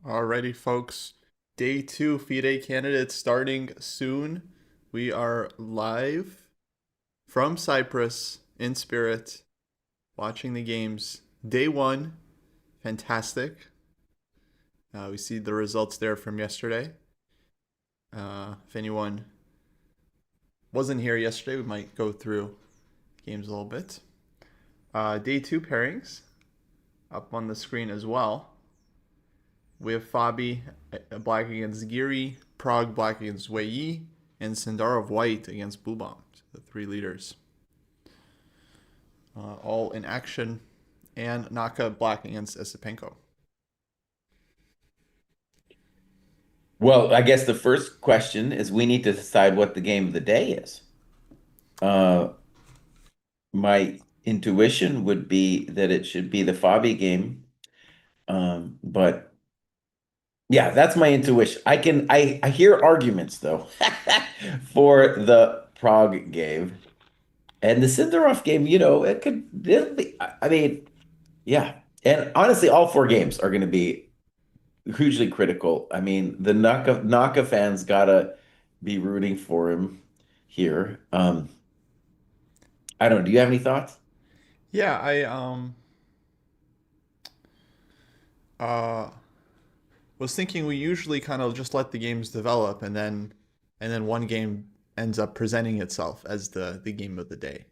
Alrighty, folks. Day two FIDE Candidates starting soon. We are live from Cyprus in spirit, watching the games. Day one, fantastic. We see the results there from yesterday. If anyone wasn't here yesterday, we might go through games a little bit. Day two pairings up on the screen as well. We have Fabi black against Giri, Prague black against Wei, and Sindarov white against Bubam. The three leaders. All in action. And Naka black against Esipenko. Well, I guess the first question is we need to decide what the game of the day is. Uh, my intuition would be that it should be the Fabi game. But yeah, that's my intuition. I hear arguments though for the Prague game. And the Sindarov game, it'll be, I mean, yeah. And honestly, all four games are going to be hugely critical. I mean, the Naka fans gotta be rooting for him here. I don't know. Do you have any thoughts? Yeah, I uh was thinking we usually kind of just let the games develop and then one game ends up presenting itself as the game of the day.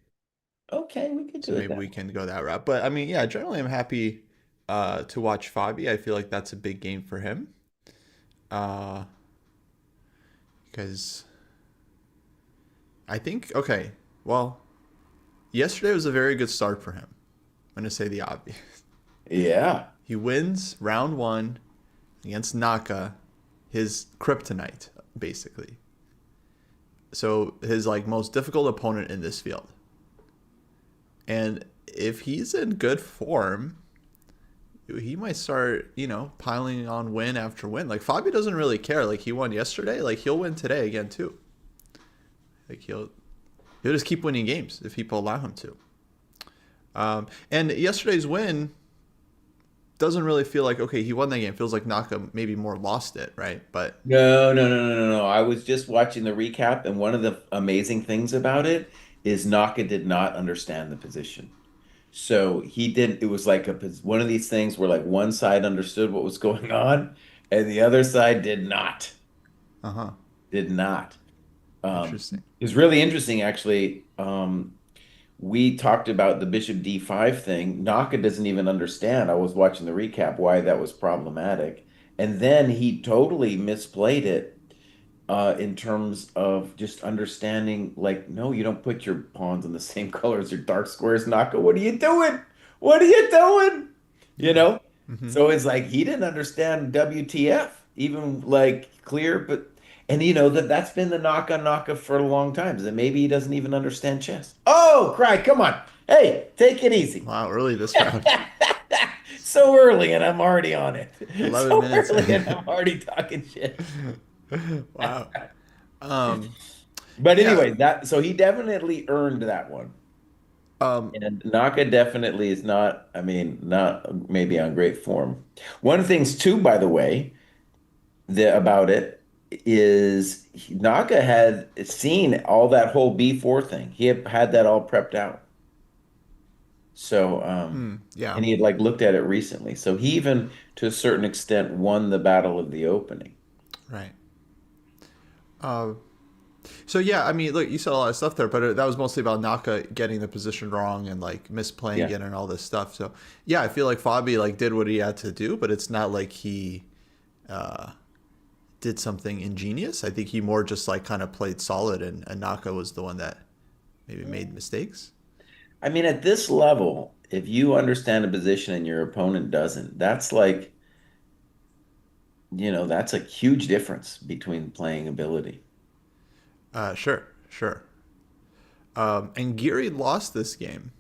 Okay, we could So do it maybe that we way. can go that route. But I mean, yeah, generally I'm happy to watch Fabi. I feel like that's a big game for him. Uh, because I think okay, well, yesterday was a very good start for him. I'm gonna say the obvious. Yeah. He wins round one against Naka, his kryptonite, basically. So his like most difficult opponent in this field. And if he's in good form, he might start, piling on win after win. Like Fabi doesn't really care. Like he won yesterday, like he'll win today again too. Like he'll just keep winning games if people allow him to. And yesterday's win doesn't really feel like okay, he won that game. It feels like Naka maybe more lost it, right? But No, no, no, no, no, no. I was just watching the recap, and one of the amazing things about it is Naka did not understand the position. So he didn't, it was like one of these things where like one side understood what was going on and the other side did not. uh-huh. Did not. Interesting. It's really interesting, actually. We talked about the Bishop D5 thing. Naka doesn't even understand. I was watching the recap why that was problematic. And then he totally misplayed it in terms of just understanding, like, no, you don't put your pawns in the same color as your dark squares, Naka. What are you doing? What are you doing? You Yeah. know? Mm-hmm. So it's like he didn't understand WTF, even like clear, but and that's been the knock on Naka for a long time. That maybe he doesn't even understand chess. Oh, cry, come on. Hey, take it easy. Wow, early this round. So early and I'm already on it. 11 So minutes early in. and I'm already talking shit. Wow. Um, But yeah. anyway, that so he definitely earned that one. Um, And Naka definitely is not, I mean, not maybe on great form. One of the things too, by the way, about it is Naka had seen all that whole B4 thing. He had that all prepped out. So, yeah, and he had like looked at it recently. So he even, to a certain extent, won the battle of the opening. right. Uh, so yeah, I mean, look, you said a lot of stuff there, but that was mostly about Naka getting the position wrong and like misplaying Yeah. it and all this stuff. So yeah, I feel like Fabi like did what he had to do, but it's not like he uh, did something ingenious. I think he more just like kind of played solid, and Naka was the one that maybe made mistakes. I mean, at this level, if you understand a position and your opponent doesn't, that's like, that's a huge difference between playing ability. Sure, sure. And Geary lost this game.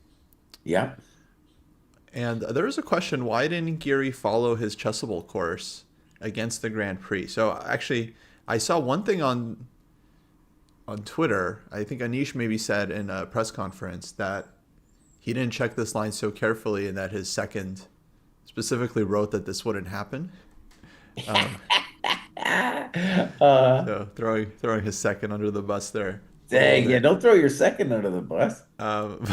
Yeah. And there was a question: why didn't Geary follow his Chessable course against the Grand Prix? So actually, I saw one thing on Twitter. I think Anish maybe said in a press conference that he didn't check this line so carefully, and that his second specifically wrote that this wouldn't happen. Um, Uh, so throwing his second under the bus there a little Dang, yeah, bit. don't throw your second under the bus. Um,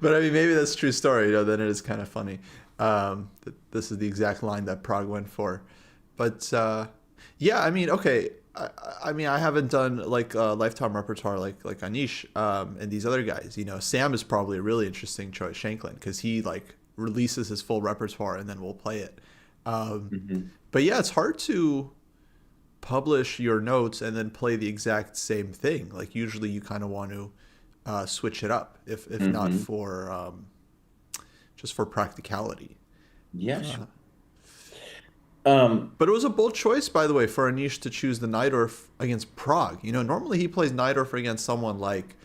but I mean, maybe that's a true story. Then it is kind of funny. This is the exact line that Prague went for. But yeah, I mean, okay. I mean, I haven't done like lifetime repertoire like Anish and these other guys. Sam is probably a really interesting choice, Shanklin, because he like releases his full repertoire and then we'll play it. Um, Hmm. but yeah, it's hard to publish your notes and then play the exact same thing. Like usually, you kind of want to switch it up, if not Hmm. for just for practicality. Yeah, sure. Um, But it was a bold choice, by the way, for Anish to choose the Najdorf against Prague. Normally he plays Najdorf against someone like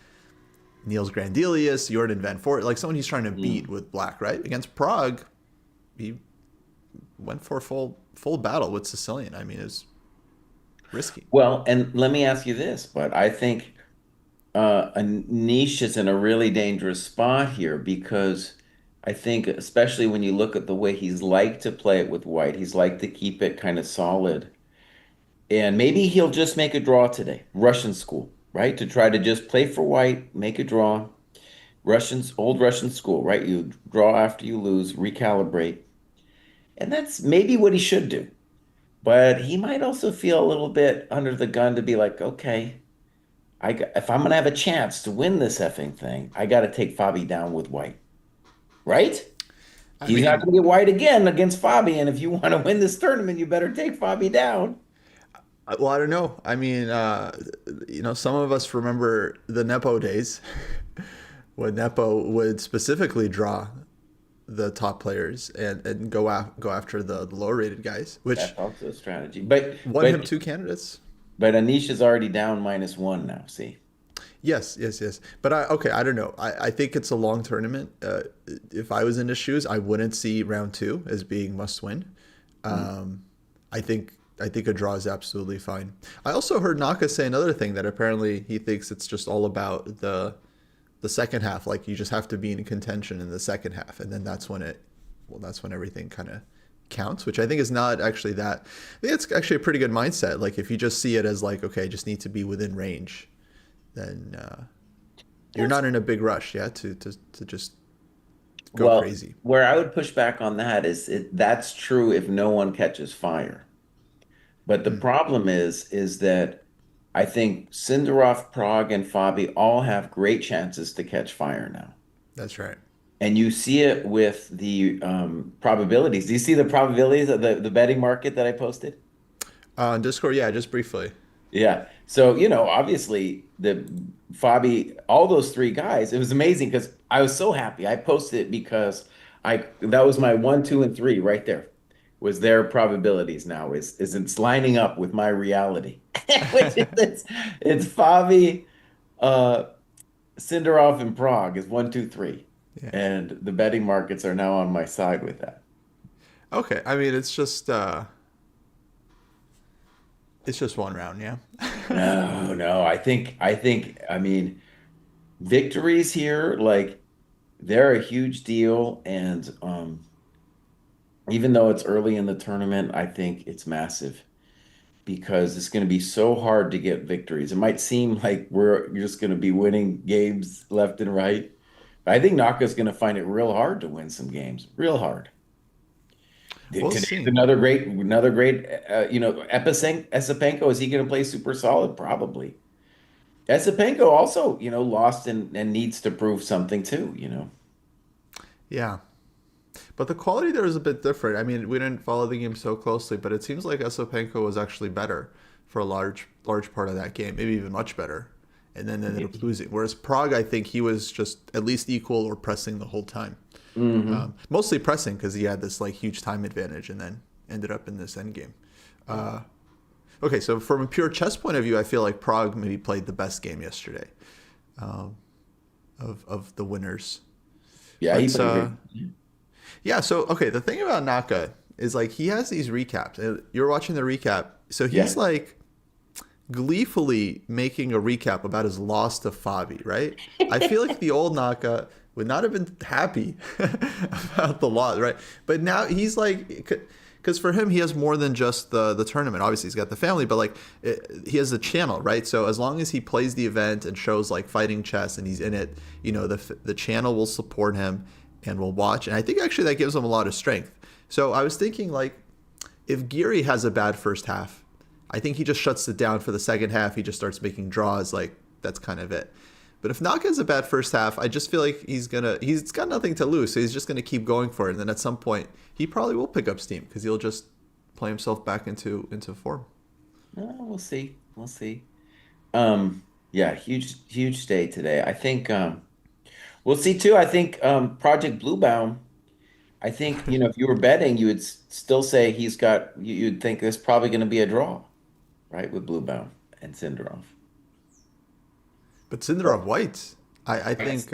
Niels Grandelius, Jordan Van Fort, like someone he's trying to beat mm. with black, right? Against Prague, he went for full battle with Sicilian. I mean, it was risky. Well, and let me ask you this, but I think a niche is in a really dangerous spot here because I think, especially when you look at the way he's liked to play it with white, he's liked to keep it kind of solid. And maybe he'll just make a draw today, Russian school, right? To try to just play for white, make a draw. Old Russian school, right? You draw after you lose, recalibrate. And that's maybe what he should do. But he might also feel a little bit under the gun to be like, okay, if I'm gonna have a chance to win this effing thing, I got to take Fabi down with white, right? I He's not mean, gonna get white again against Fabi, and if you want to win this tournament, you better take Fabi down. well, I don't know. I mean, some of us remember the Nepo days when Nepo would specifically draw the top players and go after the lower rated guys, which That's also a strategy. won him two candidates. But Anish is already down -1 now. See. Yes, yes, yes. But okay, I don't know. I think it's a long tournament. If I was in his shoes, I wouldn't see round two as being must win. Mm. Um, I think a draw is absolutely fine. I also heard Naka say another thing that apparently he thinks it's just all about the second half. Like you just have to be in contention in the second half, and then that's when everything kind of counts. Which I think is not actually that. I think it's actually a pretty good mindset. Like if you just see it as like, okay, I just need to be within range, then you're That's not in a big rush, yeah, to just go Well, crazy. where I would push back on that is that's true if no one catches fire. But the Mm, problem is that I think Sindarov, Prague, and Fabi all have great chances to catch fire now. that's right. And you see it with the probabilities. Do you see the probabilities of the betting market that I posted? On Discord, yeah, just briefly. Yeah. So, obviously the Fabi, all those three guys, it was amazing because I was so happy. I posted it because that was my 1, 2, and 3 right there. Was their probabilities now is it's lining up with my reality. Which is it's Fabi, uh Sindarov and Prague is 1, 2, 3. Yeah. And the betting markets are now on my side with that. Okay. I mean, it's just one round, yeah. No, no, I mean victories here, like they're a huge deal. And even though it's early in the tournament, I think it's massive because it's going to be so hard to get victories. It might seem like you're just going to be winning games left and right. But I think Naka's going to find it real hard to win some games, real hard. We'll Today's see. another great, Esipenko, is he going to play super solid? Probably. Esipenko also, lost and needs to prove something too. Yeah. But the quality there is a bit different. I mean, we didn't follow the game so closely, but it seems like Osopenko was actually better for a large part of that game, maybe even much better, and then ended up Maybe. losing. Whereas Prague, I think he was just at least equal or pressing the whole time. Hmm. Mostly pressing because he had this like huge time advantage, and then ended up in this end game. Uh, okay, so from a pure chess point of view, I feel like Prague maybe played the best game yesterday um, of the winners. Yeah, he But played great. yeah, so okay, the thing about Naka is like he has these recaps. You're watching the recap, so he's Yeah. like gleefully making a recap about his loss to Fabi, right? I feel like the old Naka would not have been happy about the loss, right? But now he's like, because for him he has more than just the tournament. Obviously he's got the family, but like he has the channel, right? So as long as he plays the event and shows like fighting chess and he's in it, the channel will support him and will watch. And I think actually that gives him a lot of strength. So I was thinking like if Geary has a bad first half, I think he just shuts it down for the second half. He just starts making draws. Like that's kind of it. But if Naka has a bad first half, I just feel like he's got nothing to lose, so he's just gonna keep going for it. And then at some point, he probably will pick up steam because he'll just play himself back into form. We'll see. We'll see. Yeah, huge day today. I think we'll see too. I think Project Bluebound. I think if you were betting, you would still say you'd think there's probably going to be a draw, right, with Bluebound and Sindarov. But Sindarov White, I think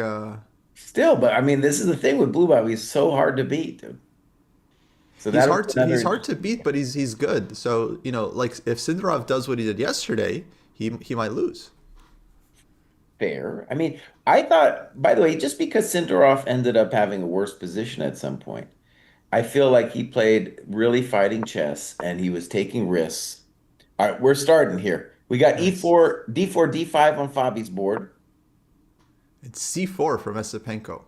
Still, but I mean, this is the thing with Bluebound. He's so hard to beat, dude. So he's that'll hard be to he's another hard to beat, but he's good. So like if Sindarov does what he did yesterday, he might lose. fair. I mean, I thought, by the way, just because Sindarov ended up having a worse position at some point, I feel like he played really fighting chess and he was taking risks. All right, we're starting here. We got Nice. E4, D4, D5 on Fabi's board. It's C4 from Esipenko.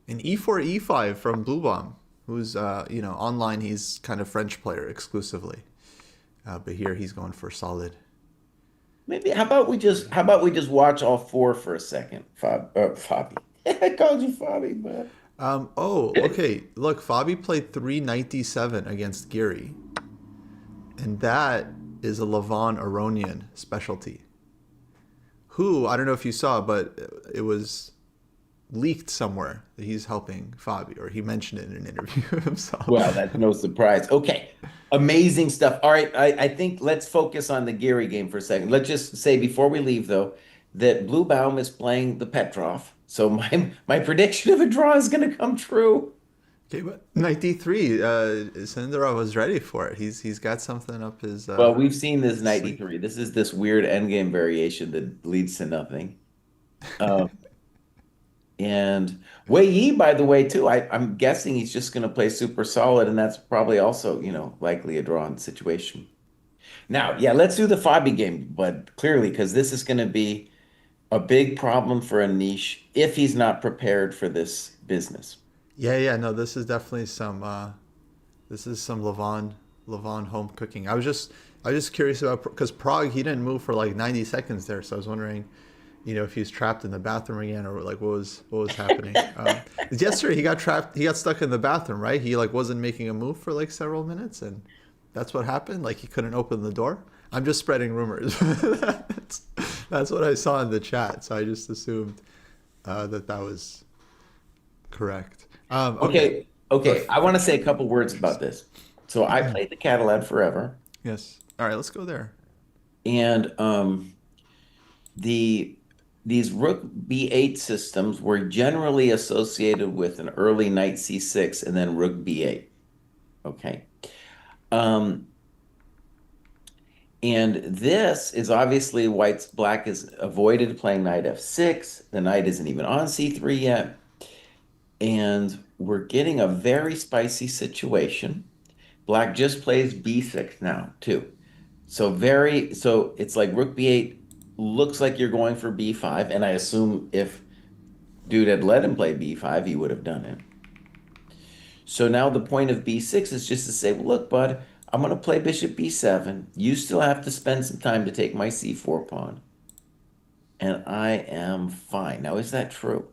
And E4 E5 from Bluebomb, who's online he's kind of French player exclusively, but here he's going for solid. Maybe how about we just watch all four for a second, Fabi. I called you Fabi, man. Okay. Look, Fabi played 397 against Geary, and that is a Levon Aronian specialty. Who I don't know if you saw, but it was leaked somewhere that he's helping Fabi, or he mentioned it in an interview Well, himself. that's no surprise. Okay. Amazing stuff. All right. I think let's focus on the Geary game for a second. Let's just say before we leave, though, that Blue Baum is playing the Petrov. So my prediction of a draw is going to come true. Okay, but 93, Sindarov was ready for it. He's got something up his Well, we've seen this sleeve. 93. This is this weird endgame variation that leads to nothing. Um, and Wei Yi, by the way, too, I'm guessing he's just going to play super solid, and that's probably also, likely a drawn situation. Now, yeah, let's do the Fabi game, but clearly, because this is going to be a big problem for a niche if he's not prepared for this business. Yeah, no, this is some Levon home cooking. I was just curious about because Prague he didn't move for like 90 seconds there, so I was wondering, if he was trapped in the bathroom again or like what was happening. Yesterday he got stuck in the bathroom, right? He like wasn't making a move for like several minutes, and that's what happened. Like he couldn't open the door. I'm just spreading rumors. That's what I saw in the chat, so I just assumed that was correct. Okay. Okay, okay. I want to say a couple words about this. So I played the Catalan forever, Yes. All right, let's go there. and the these Rook B8 systems were generally associated with an early Knight C6 and then Rook B8. Okay. Um, And this is obviously Black has avoided playing knight f6. The knight isn't even on c3 yet. And we're getting a very spicy situation. Black just plays b6 now, too. So it's like rook b8 looks like you're going for b5. And I assume if dude had let him play b5, he would have done it. So now the point of b6 is just to say, well, look, bud, I'm going to play bishop b7. You still have to spend some time to take my c4 pawn. And I am fine. Now, is that true?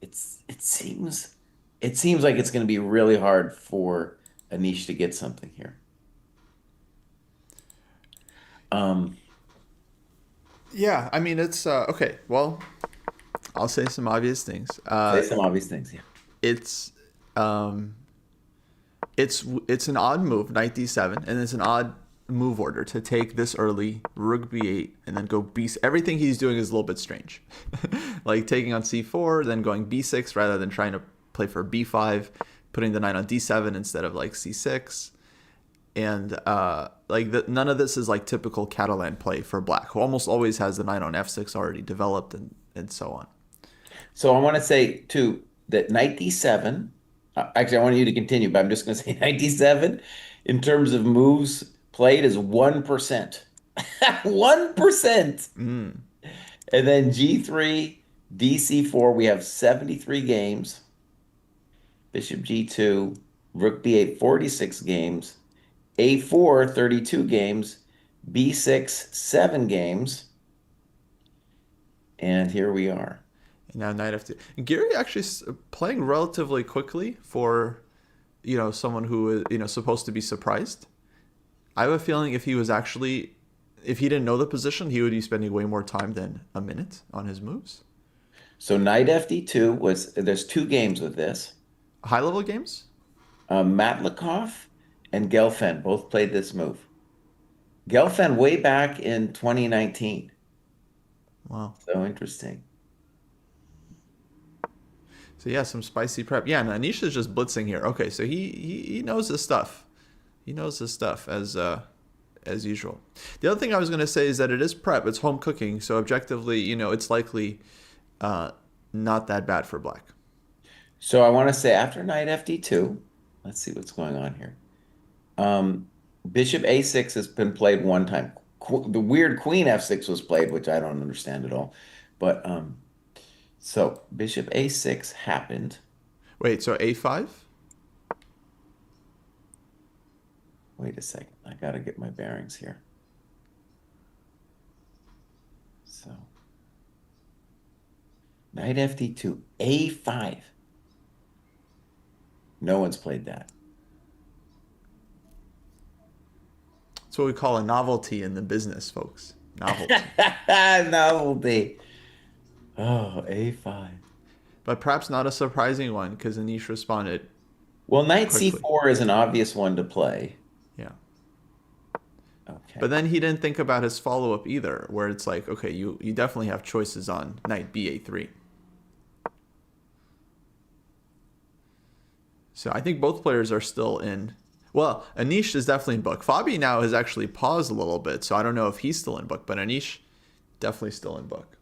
It seems like it's going to be really hard for Anish to get something here. Um, Yeah, I mean it's okay. Well, I'll say some obvious things. say some obvious things. Yeah. It's um, it's an odd move, knight d7, and it's an odd move order to take this early, rook b8, and then go b. Everything he's doing is a little bit strange, like taking on c4, then going b6 rather than trying to play for b5, putting the knight on d7 instead of like c6, and none of this is like typical Catalan play for Black, who almost always has the knight on f6 already developed and so on. So I want to say too that knight d7, Actually, I wanted you to continue, but I'm just going to say 97 in terms of moves played is 1%. 1%. Mm. And then G3, DC4, we have 73 games. Bishop G2, Rook B8, 46 games. A4, 32 games. B6, 7 games. And here we are. And now knight f2. Gary actually playing relatively quickly for someone who is supposed to be surprised. I have a feeling if he didn't know the position, he would be spending way more time than a minute on his moves. So knight FD2 there's 2 games with this. High level games. Matlikov and Gelfand both played this move. Gelfand way back in 2019. Wow. So interesting. So yeah, some spicy prep. Yeah, and Anish is just blitzing here. Okay, so he knows his stuff. He knows his stuff as usual. The other thing I was going to say is that it is prep. It's home cooking, so objectively, it's likely uh, not that bad for black. So I want to say after knight FD2, let's see what's going on here. Um, Bishop A6 has been played one time. The weird Queen F6 was played, which I don't understand at all. But so Bishop A6 happened. Wait, so A5? Wait a second. I got to get my bearings here. So knight FD2, A5. No one's played that. That's what we call a novelty in the business, folks. Novelty. Novelty. Oh, A5. But perhaps not a surprising one because Anish responded Well, knight quickly. C4 is an obvious one to play. Yeah. Okay. But then he didn't think about his follow up either, where it's like, okay, you definitely have choices on knight ba3. So I think both players are still in. Well, Anish is definitely in book. Fabi now has actually paused a little bit, so I don't know if he's still in book, but Anish definitely still in book.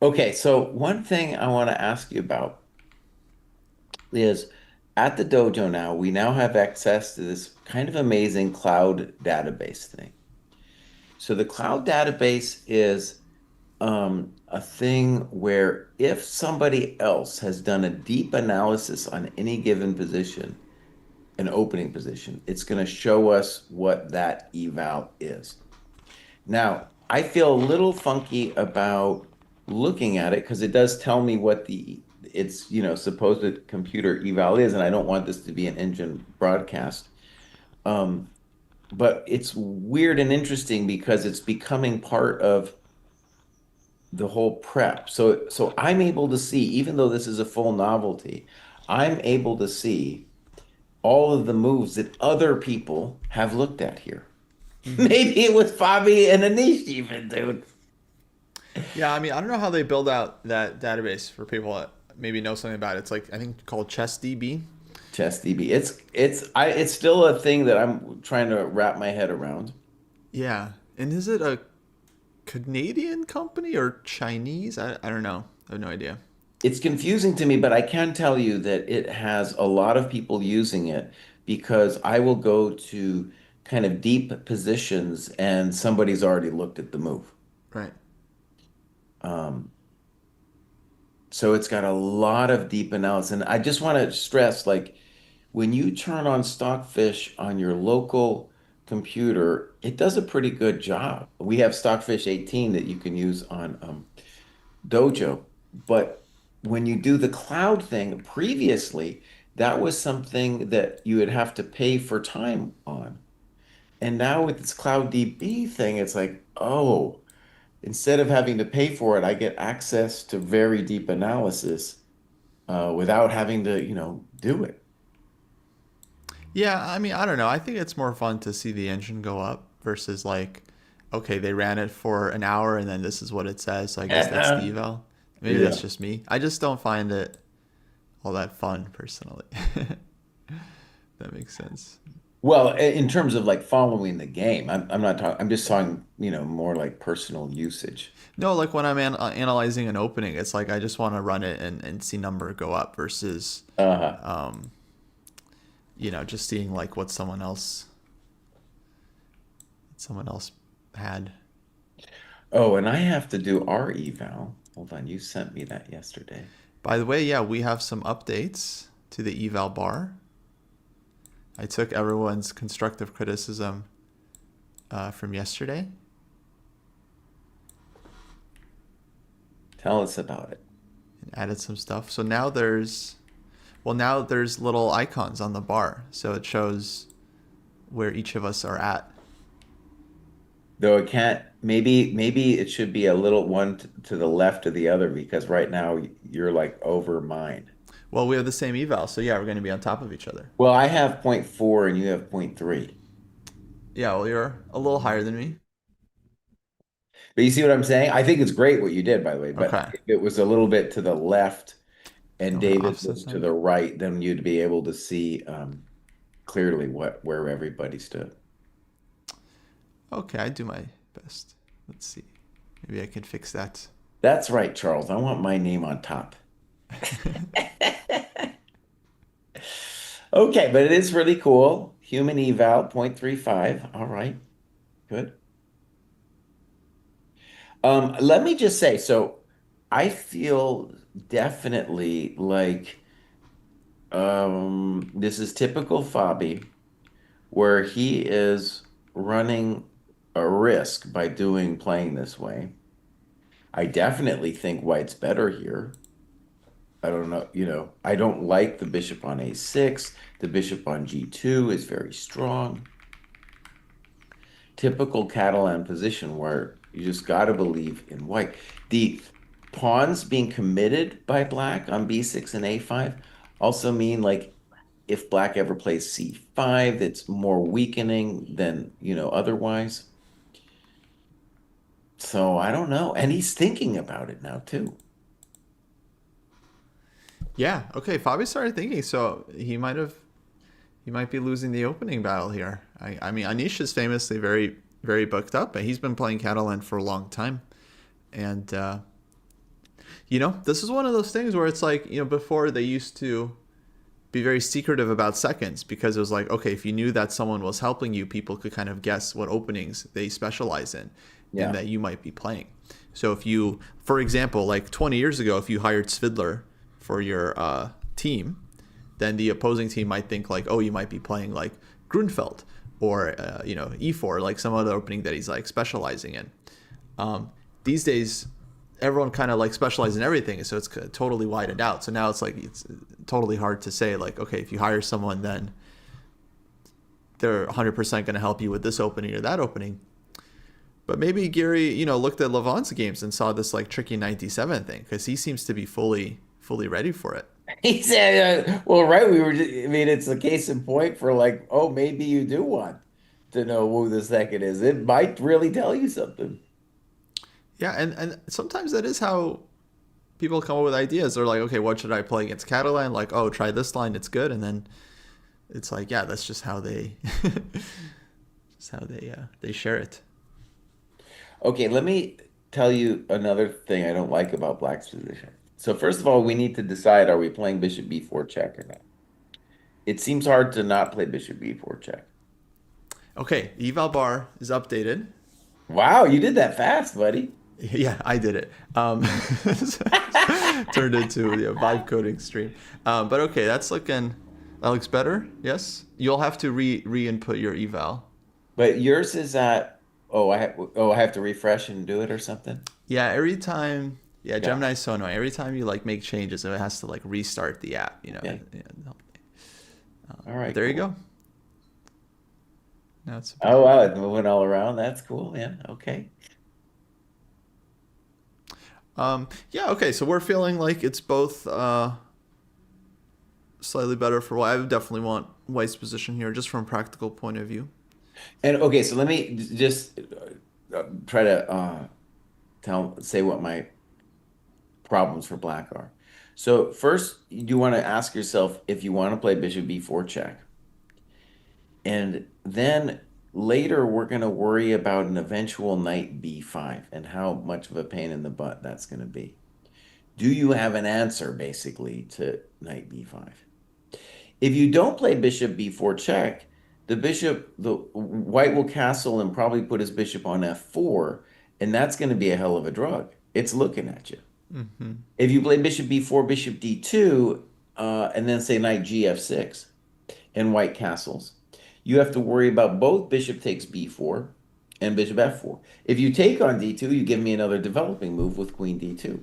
Okay, so one thing I want to ask you about is at the dojo now, we now have access to this kind of amazing cloud database thing. So the cloud database is a thing where if somebody else has done a deep analysis on any given position, an opening position, it's going to show us what that eval is. Now, I feel a little funky about looking at it because it does tell me what its supposed computer eval is, and I don't want this to be an engine broadcast. Um, but it's weird and interesting because it's becoming part of the whole prep. So I'm able to see, even though this is a full novelty, I'm able to see all of the moves that other people have looked at here. Mm-hmm. Maybe it was Fabi and Anish even, dude. Yeah, I mean, I don't know how they build out that database for people that maybe know something about it. It's like I think called ChessDB. ChessDB. It's still a thing that I'm trying to wrap my head around. Yeah, and is it a Canadian company or Chinese? I don't know. I have no idea. It's confusing to me, but I can tell you that it has a lot of people using it because I will go to kind of deep positions and somebody's already looked at the move. Right. Um, so it's got a lot of deep analysis. And I just want to stress, like, when you turn on Stockfish on your local computer, it does a pretty good job. We have Stockfish 18 that you can use on Dojo. But when you do the cloud thing previously, that was something that you would have to pay for time on. And now with this Cloud DB thing, it's like, oh, instead of having to pay for it, I get access to very deep analysis without having to, do it. Yeah, I mean, I don't know. I think it's more fun to see the engine go up versus like, okay, they ran it for an hour and then this is what it says. So I guess that's the eval. Maybe Yeah. that's just me. I just don't find it all that fun personally. That makes sense. Well, in terms of like following the game, I'm not talking, I'm just talking, more like personal usage. No, like when I'm analyzing an opening, it's like I just want to run it and see number go up versus, Uh-huh. just seeing like what someone else had. Oh, and I have to do our eval. Hold on, you sent me that yesterday. By the way, yeah, we have some updates to the eval bar. I took everyone's constructive criticism from yesterday Tell us about it. and added some stuff. So now there's little icons on the bar, so it shows where each of us are at. Though it can't, maybe it should be a little one to the left of the other because right now you're like over mine. Well, we have the same eval, so yeah, we're going to be on top of each other. Well, I have point 0.4 and you have point 0.3. Yeah, well, you're a little higher than me. But you see what I'm saying? I think it's great what you did, by the way. But Okay. if it was a little bit to the left You and want to David offset was to that? the right, then you'd be able to see clearly where everybody stood. Okay, I do my best. Let's see. Maybe I can fix that. That's right, Charles. I want my name on top. Okay, but it is really cool. Human eval 0.35. All right, good. Let me just say, so I feel definitely like this is typical Fabi, where he is running a risk by playing this way. I definitely think White's better here. I don't know, I don't like the bishop on a6. The bishop on g2 is very strong. Typical Catalan position where you just got to believe in White. The pawns being committed by Black on b6 and a5 also mean like if Black ever plays c5, it's more weakening than, otherwise. So I don't know. And he's thinking about it now too. Yeah. Okay. Fabi started thinking, so he might be losing the opening battle here. I mean, Anish is famously very very booked up, and he's been playing Catalan for a long time. And this is one of those things where it's like before they used to be very secretive about seconds because it was like, okay, if you knew that someone was helping you, people could kind of guess what openings they specialize in and Yeah. that you might be playing. So if you, for example, like 20 years ago, if you hired Svidler for your team, then the opposing team might think like, oh, you might be playing like Grunfeld or E4, like some other opening that he's like specializing in. These days, everyone kind of like specializes in everything, so it's totally widened out. So now it's totally hard to say like, okay, if you hire someone, then they're 100% going to help you with this opening or that opening. But maybe Gary, looked at Levant's games and saw this like tricky 97 thing because he seems to be fully ready for it. He said, well, right. I mean, it's a case in point for like, oh, maybe you do want to know who the second is. It might really tell you something. Yeah, and sometimes that is how people come up with ideas. They're like, okay, what should I play against Catalan? Like, oh, try this line, it's good. And then it's like, yeah, that's just how they, just how they share it. Okay, let me tell you another thing I don't like about Black's position. So first of all, we need to decide, are we playing bishop b4 check or not? It seems hard to not play bishop b4 check. Okay, eval bar is updated. Wow, you did that fast, buddy. Yeah, I did it. Turned into the vibe coding stream. But okay, that looks better. Yes, you'll have to re-input your eval. But yours is at, I have to refresh and do it or something. Yeah, every time. Yeah, Yeah. Gemini's so annoying. Every time you like make changes, it has to like restart the app. Yeah. All But right, there you cool. go. Now it's Oh better. wow, it's moving all around. That's cool, man. Okay. Yeah. Okay. So we're feeling like it's both slightly better for White. I would definitely want White's position here, just from a practical point of view. And okay, so let me just try to say what my problems for black are. So first, you want to ask yourself if you want to play bishop b4 check. And then later we're going to worry about an eventual knight b5 and how much of a pain in the butt that's going to be. Do you have an answer basically to knight b5? If you don't play bishop b4 check, the white will castle and probably put his bishop on f4, and that's going to be a hell of a drug. It's looking at you. Mm-hmm. If you play bishop b4, bishop d2, and then say knight gf6 and white castles, you have to worry about both bishop takes b4 and bishop f4. If you take on d2, you give me another developing move with queen d2.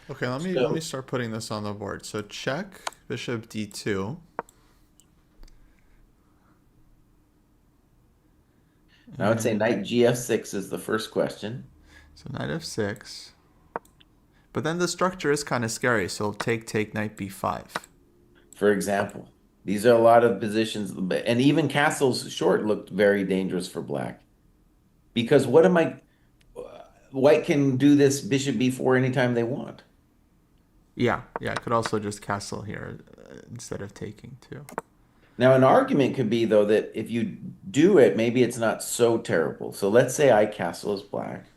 Okay, let me So start putting this on the board. So check bishop d2. I would say And knight gf6 is the first question. so knight f6. But then the structure is kind of scary. So take knight b5. For example. These are a lot of positions, and even castles short looked very dangerous for black. Because what am I? White can do this bishop b4 anytime they want. Yeah, yeah. I could also just castle here instead of taking too. Now, an argument could be, though, that if you do it, maybe it's not so terrible. So let's say I castle as black,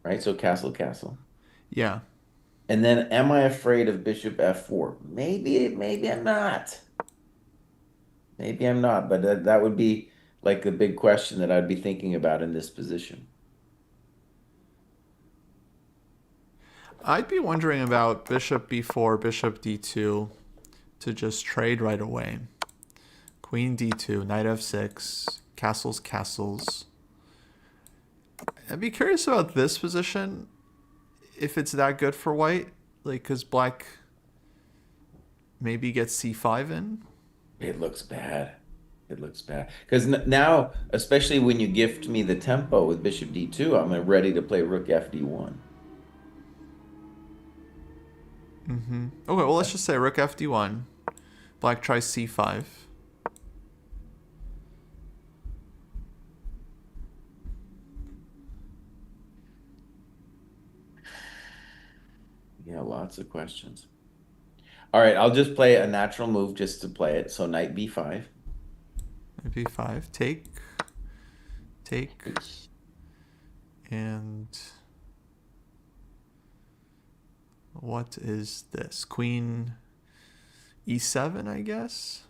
right? So castle, castle. Yeah, And then am I afraid of bishop f4? Maybe I'm not. Maybe I'm not, but that would be like the big question that I'd be thinking about in this position. I'd be wondering about bishop b4, bishop d2 to just trade right away. Queen d2, knight f6, castles, castles. I'd be curious about this position, if it's that good for white. Like, because black maybe gets c5 in. It looks bad. It looks bad. Because now, especially when you gift me the tempo with bishop d2, I'm ready to play rook fd1. Mm-hmm. Okay, well, let's just say rook fd1. Black tries c5. Yeah, lots of questions. All right, I'll just play a natural move just to play it. So knight b5. Knight b5. Take, and what is this? Queen e7, I guess?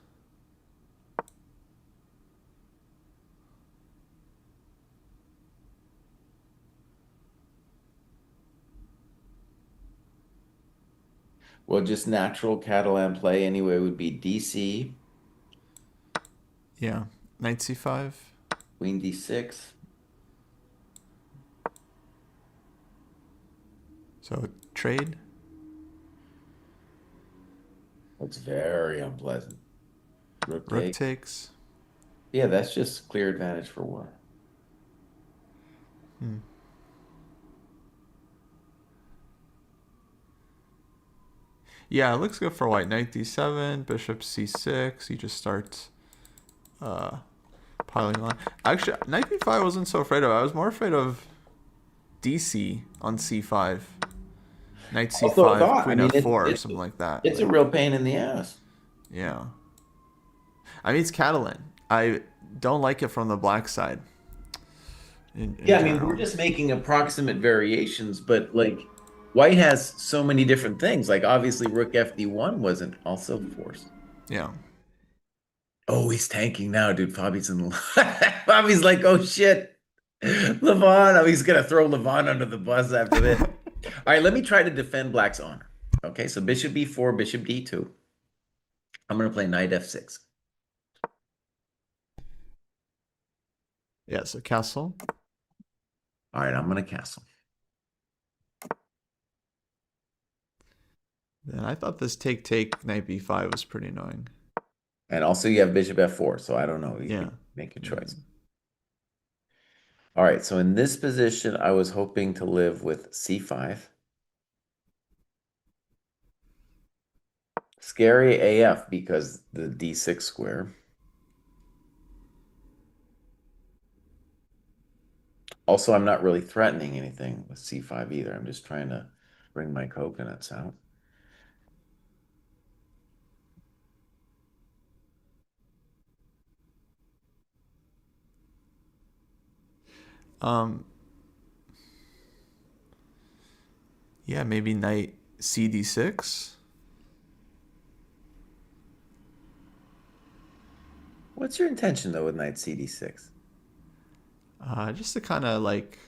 Well, just natural Catalan play anyway would be dc, Yeah. Knight c5. queen d6. So trade. That's very unpleasant. Rook Rook take. takes. Yeah, that's just clear advantage for what? Hmm. Yeah, it looks good for white. Knight d7, bishop c6. You just start uh, piling on. Actually, knight b5 I wasn't so afraid of. I was more afraid of dc on c5. Knight Also a c5, thought. I queen mean, f4, or something like that. it's a Like, real pain in the ass. yeah. I mean, it's Catalan. I don't like it from the black side in Yeah, I mean, we're general. just making approximate variations, but like white has so many different things. Like obviously rook fd1 wasn't also forced. Yeah. Oh, he's tanking now, dude. Fabi's in Fabi's like, oh shit. Levon. Oh, he's gonna throw Levon under the bus after this. All right, let me try to defend black's honor. Okay, so bishop b4, bishop d2. I'm gonna play knight f6. Yeah, so castle. All right, I'm gonna castle. Then I thought this take knight b5 was pretty annoying. And also you have bishop f4, so I don't know. You Yeah. can make a Yeah. choice. All right, so in this position, I was hoping to live with c5. Scary AF because the d6 square. Also, I'm not really threatening anything with c5 either. I'm just trying to bring my coconuts out. Um, yeah, maybe knight CD6. What's your intention though with knight CD6? Just to kind of like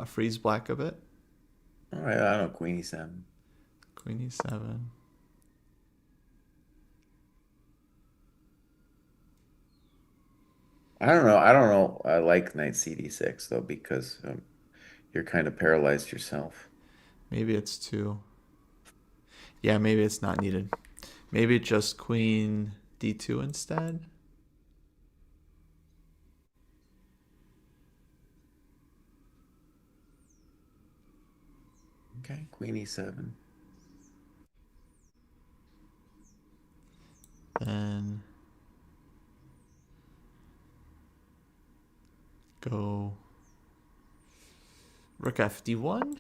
freeze black a bit. All right, I don't know, queen e7. Queen E7. I don't know. I don't know. I like knight CD6 though because you're kind of paralyzed yourself. Maybe it's two. Yeah, maybe it's not needed. Maybe just Queen D2 instead. Okay, queen e7. Then go Rook FD1.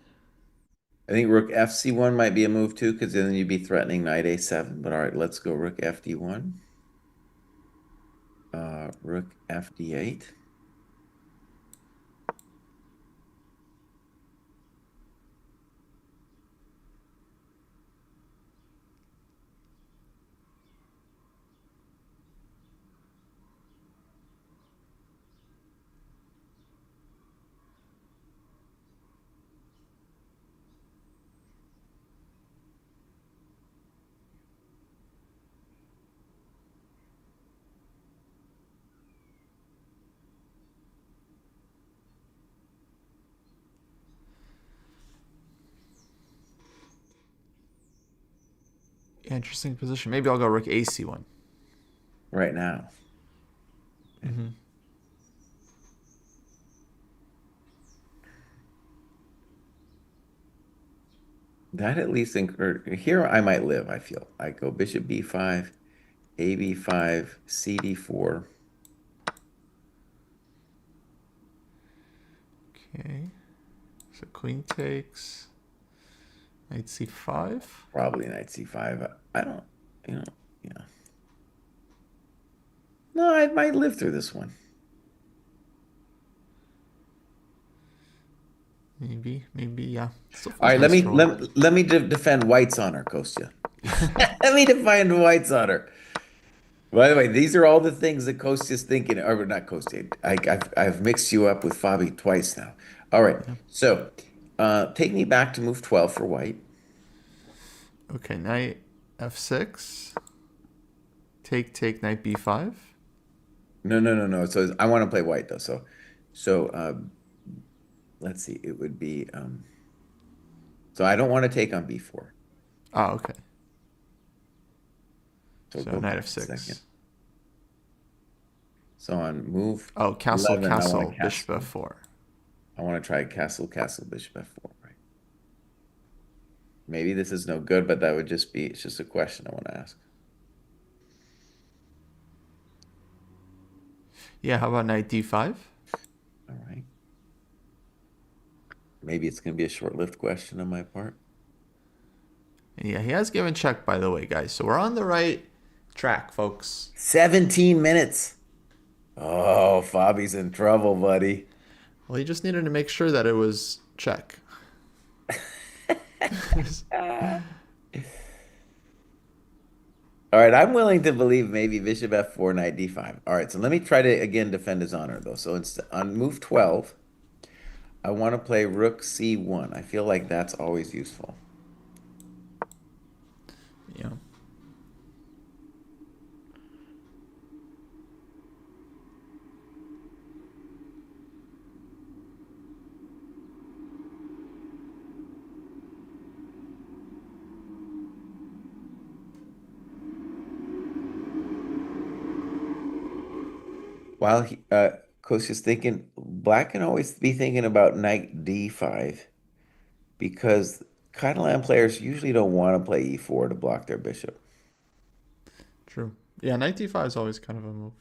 I think rook fc1 might be a move too, because then you'd be threatening knight a7. But all right, let's go rook fd1. Rook fd8. Yeah, interesting position. Maybe I'll go Rook AC1. Right now. Mm-hmm. That at least here I might live, I feel. I go bishop b5, ab5, cd4. Okay. So Queen takes. Knight C5. Probably knight c5. I don't, you know, yeah. No, I might live through this one. Maybe, yeah. Still All feels right, nice to roll. let me defend White's honor, Kostya. Let me defend White's honor. By the way, these are all the things that Kostya's thinking, or not Kostya. I've mixed you up with Fabi twice now. All right, Yeah. so take me back to move 12 for White. Okay, Knight F6. Take Knight B5. No. So I want to play White though. So let's see. It would be so I don't want to take on B4. Ah, okay. So So go Knight back a second. F6. So on move Oh, castle, 11, I want castle, to bishop castle. F4. I want to try castle, castle, bishop F4, right? Maybe this is no good, but that would just be, it's just a question I want to ask. Yeah, how about Knight D5? All right. Maybe it's going to be a short-lived question on my part. And yeah, he has given check, by the way, guys. So we're on the right track, folks. 17 minutes. Oh, Fabi's in trouble, buddy. Well, he just needed to make sure that it was check. All right, I'm willing to believe maybe bishop f4, knight d5. All right, so let me try to again defend his honor though. So on move 12, I want to play rook c1. I feel like that's always useful. Yeah. While Coach is thinking, black can always be thinking about knight d5 because Catalan players usually don't want to play e4 to block their bishop. True. Yeah, Knight D5 is always kind of a move.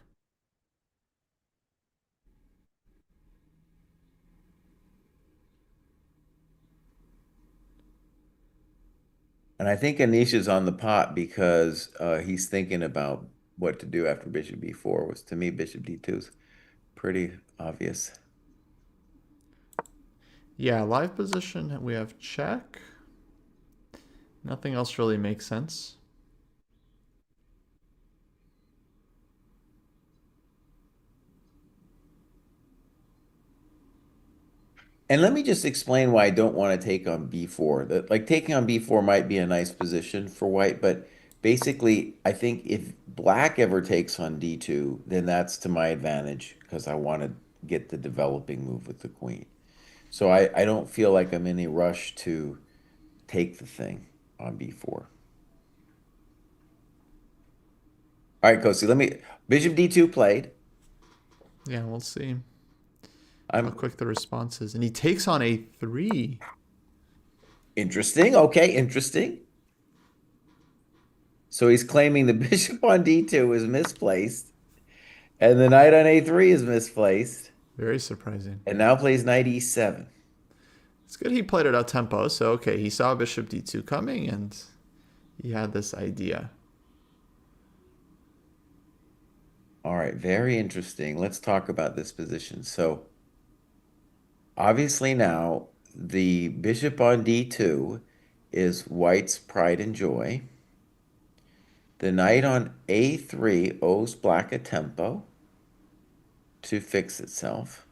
And I think Anish is on the pot because he's thinking about what to do after bishop b4, which to me, bishop d2 is pretty obvious. Yeah, live position, we have check. Nothing else really makes sense. And let me just explain why I don't want to take on b4. That like taking on b4 might be a nice position for white, but basically, I think if black ever takes on d2, then that's to my advantage because I want to get the developing move with the queen. So I don't feel like I'm in a rush to take the thing on b4. All right, Kosi, let me bishop d2 played. Yeah, we'll see how I'm quick the response is. And he takes on a3. interesting. Okay, interesting. So he's claiming the bishop on d2 is misplaced, and the knight on a3 is misplaced, Very surprising. and now plays knight e7. It's good he played it up tempo. So, okay, he saw bishop d2 coming and he had this idea. All right, very interesting. Let's talk about this position. So obviously now the bishop on d2 is white's pride and joy. The knight on a3 owes black a tempo to fix itself.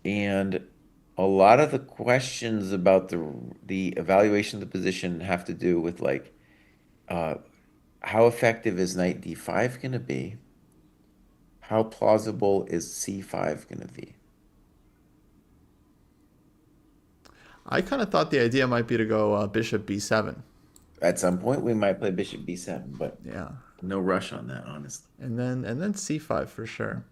And a lot of the questions about the evaluation of the position have to do with like uh, how effective is knight d5 going to be? How plausible is c5 going to be? I kind of thought the idea might be to go bishop b7. At some point, we might play bishop b7, but Yeah. no rush on that, honestly. And then c5 for sure.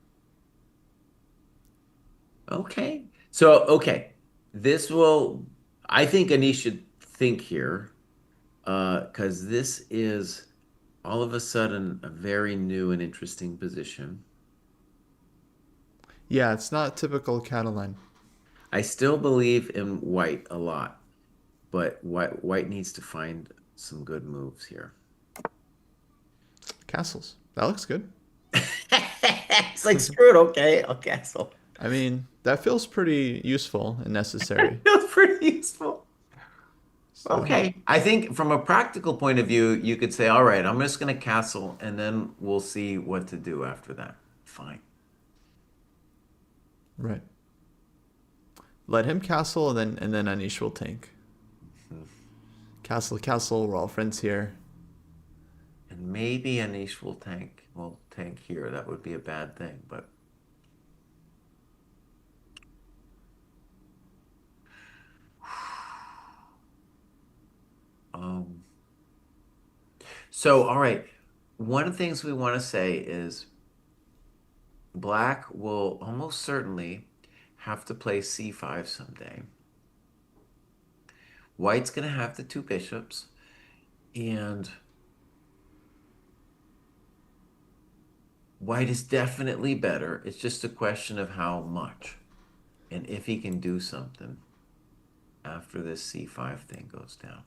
Okay. So, okay. This will, I think Anish should think here, because this is all of a sudden a very new and interesting position. Yeah, it's not typical Catalan. I still believe in white a lot, but white needs to find some good moves here. Castles. That looks good. It's like screw it, okay, I'll castle. I mean, that feels pretty useful and necessary. Feels pretty useful. So, Okay. I think from a practical point of view, you could say, all right, I'm just going to castle and then we'll see what to do after that. Fine. right. Let him castle and then Anish will tank. Castle, castle, we're all friends here. And maybe Anish will tank here. That would be a bad thing, but um so all right. One of the things we want to say is black will almost certainly have to play c5 someday. White's going to have the two bishops, and white is definitely better. It's just a question of how much and if he can do something after this c5 thing goes down.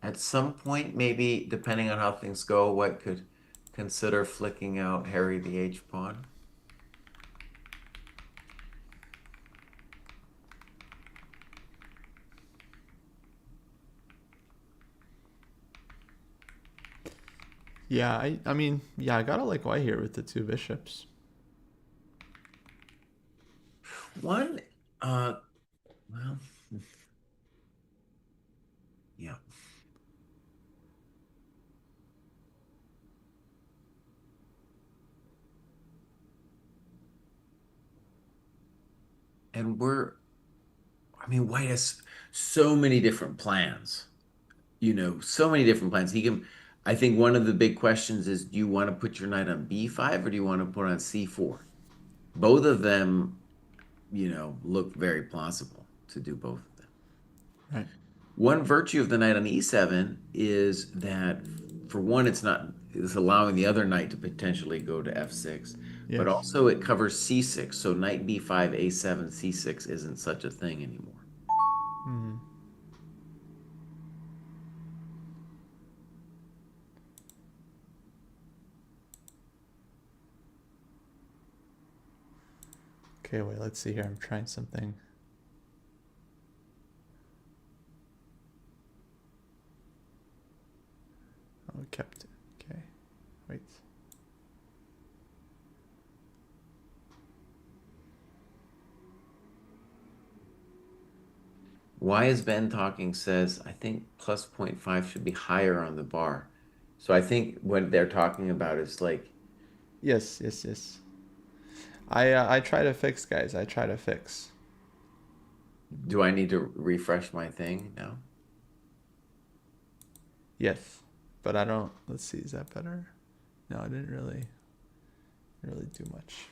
At some point, maybe depending on how things go, white could consider flicking out Harry the H pawn. Yeah, I mean, yeah, I gotta like white here with the two bishops. One, well, yeah. And I mean, white has so many different plans, so many different plans. I think one of the big questions is, do you want to put your knight on b5 or do you want to put on c4? Both of them, look very plausible to do both of them. Right. One virtue of the knight on e7 is that, for one, it's allowing the other knight to potentially go to f6, but Yes. also it covers c6. So knight b5, a7, c6 isn't such a thing anymore. Hmm. Okay, wait, let's see here. I'm trying something. Oh, it kept it. Okay, wait. Why is Ben talking says, I think plus point 0.5 should be higher on the bar. So I think what they're talking about is like, Yes, yes, yes. I try to fix, guys. I try to fix. do I need to refresh my thing now? Yes, but I don't. Let's see. Is that better? No, I didn't really do much.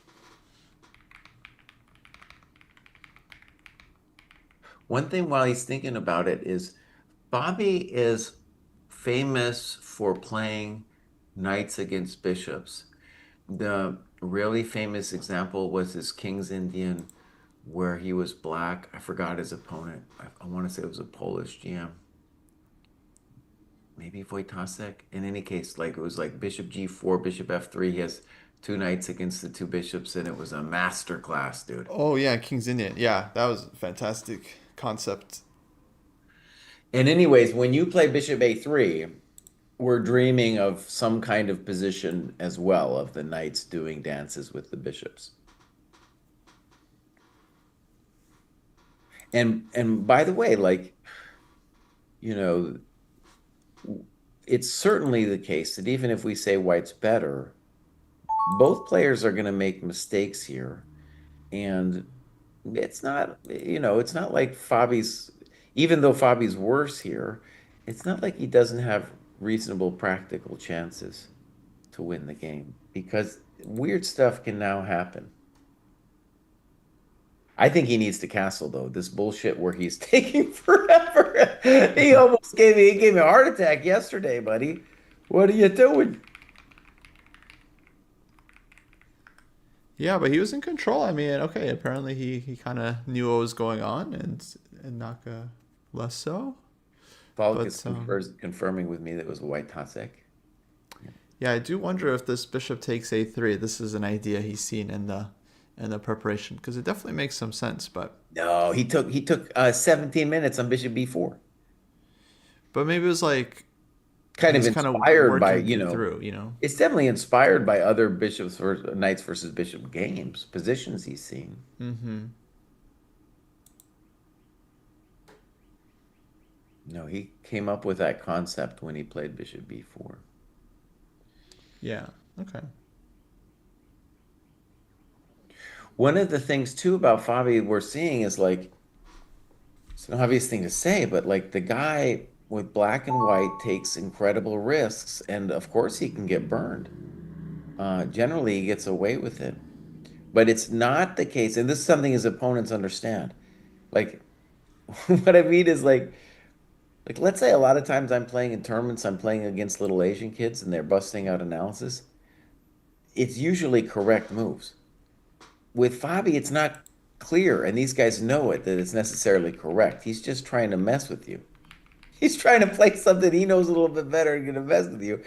One thing while he's thinking about it is Bobby is famous for playing knights against bishops. The really famous example was his King's Indian, where he was black. I forgot his opponent. I want to say it was a Polish GM. Maybe Wojtasek. In any case, like it was like Bishop G4, Bishop F3. He has two knights against the two bishops, and it was a master class, dude. Oh yeah, King's Indian. Yeah, that was a fantastic concept. And anyways, when you play Bishop A3, we're dreaming of some kind of position as well of the knights doing dances with the bishops. And by the way, like, you know, it's certainly the case that even if we say white's better, both players are going to make mistakes here. And it's not, it's not like Fabi's, even though Fabi's worse here, it's not like he doesn't have reasonable practical chances to win the game because weird stuff can now happen. I think he needs to castle though. This bullshit where he's taking forever. He gave me a heart attack yesterday, buddy. What are you doing? Yeah, but he was in control. I mean, okay, apparently he kind of knew what was going on, and Naka less so. Falk is But confirming with me that it was a white Tasek. yeah, I do wonder if this bishop takes a3. This is an idea he's seen in the preparation because it definitely makes some sense. No, he took 17 minutes on Bishop B4. But maybe it was like Kind of he's kind of inspired by, working it through, you know. it's definitely inspired by other bishops or knights versus bishop games, positions he's seen. Mm-hmm. No, he came up with that concept when he played Bishop B4. Yeah. Okay. One of the things too about Fabi we're seeing is like it's an obvious thing to say, but like the guy with black and white takes incredible risks, and of course he can get burned. Generally, he gets away with it, but it's not the case, and this is something his opponents understand. Like what I mean is like let's say a lot of times I'm playing in tournaments, I'm playing against little Asian kids, and they're busting out analysis. It's usually correct moves. With Fabi, it's not clear, and these guys know it that it's necessarily correct. He's just trying to mess with you. He's trying to play something he knows a little bit better and gonna mess with you.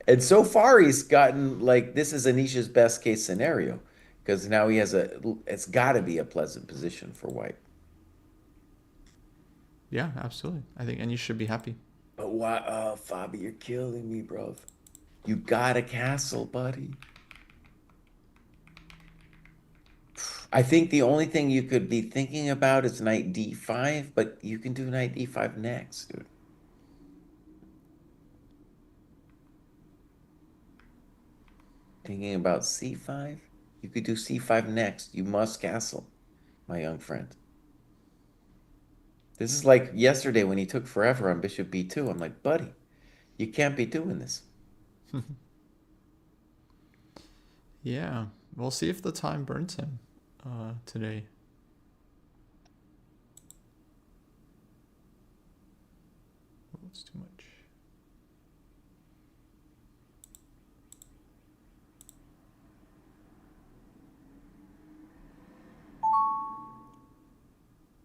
And so far, he's gotten like this is Anisha's best case scenario because now he has it's got to be a pleasant position for White. Yeah, absolutely. I think, and you should be happy. But why, Fabi, you're killing me, bro. You got a castle, buddy. I think the only thing you could be thinking about is knight d5, but you can do knight d5 next, dude. Thinking about c5? You could do c5 next. You must castle, my young friend. This is like yesterday when he took forever on bishop b2. I'm like, buddy, you can't be doing this. Yeah. We'll see if the time burns him today. Oh, it's too much.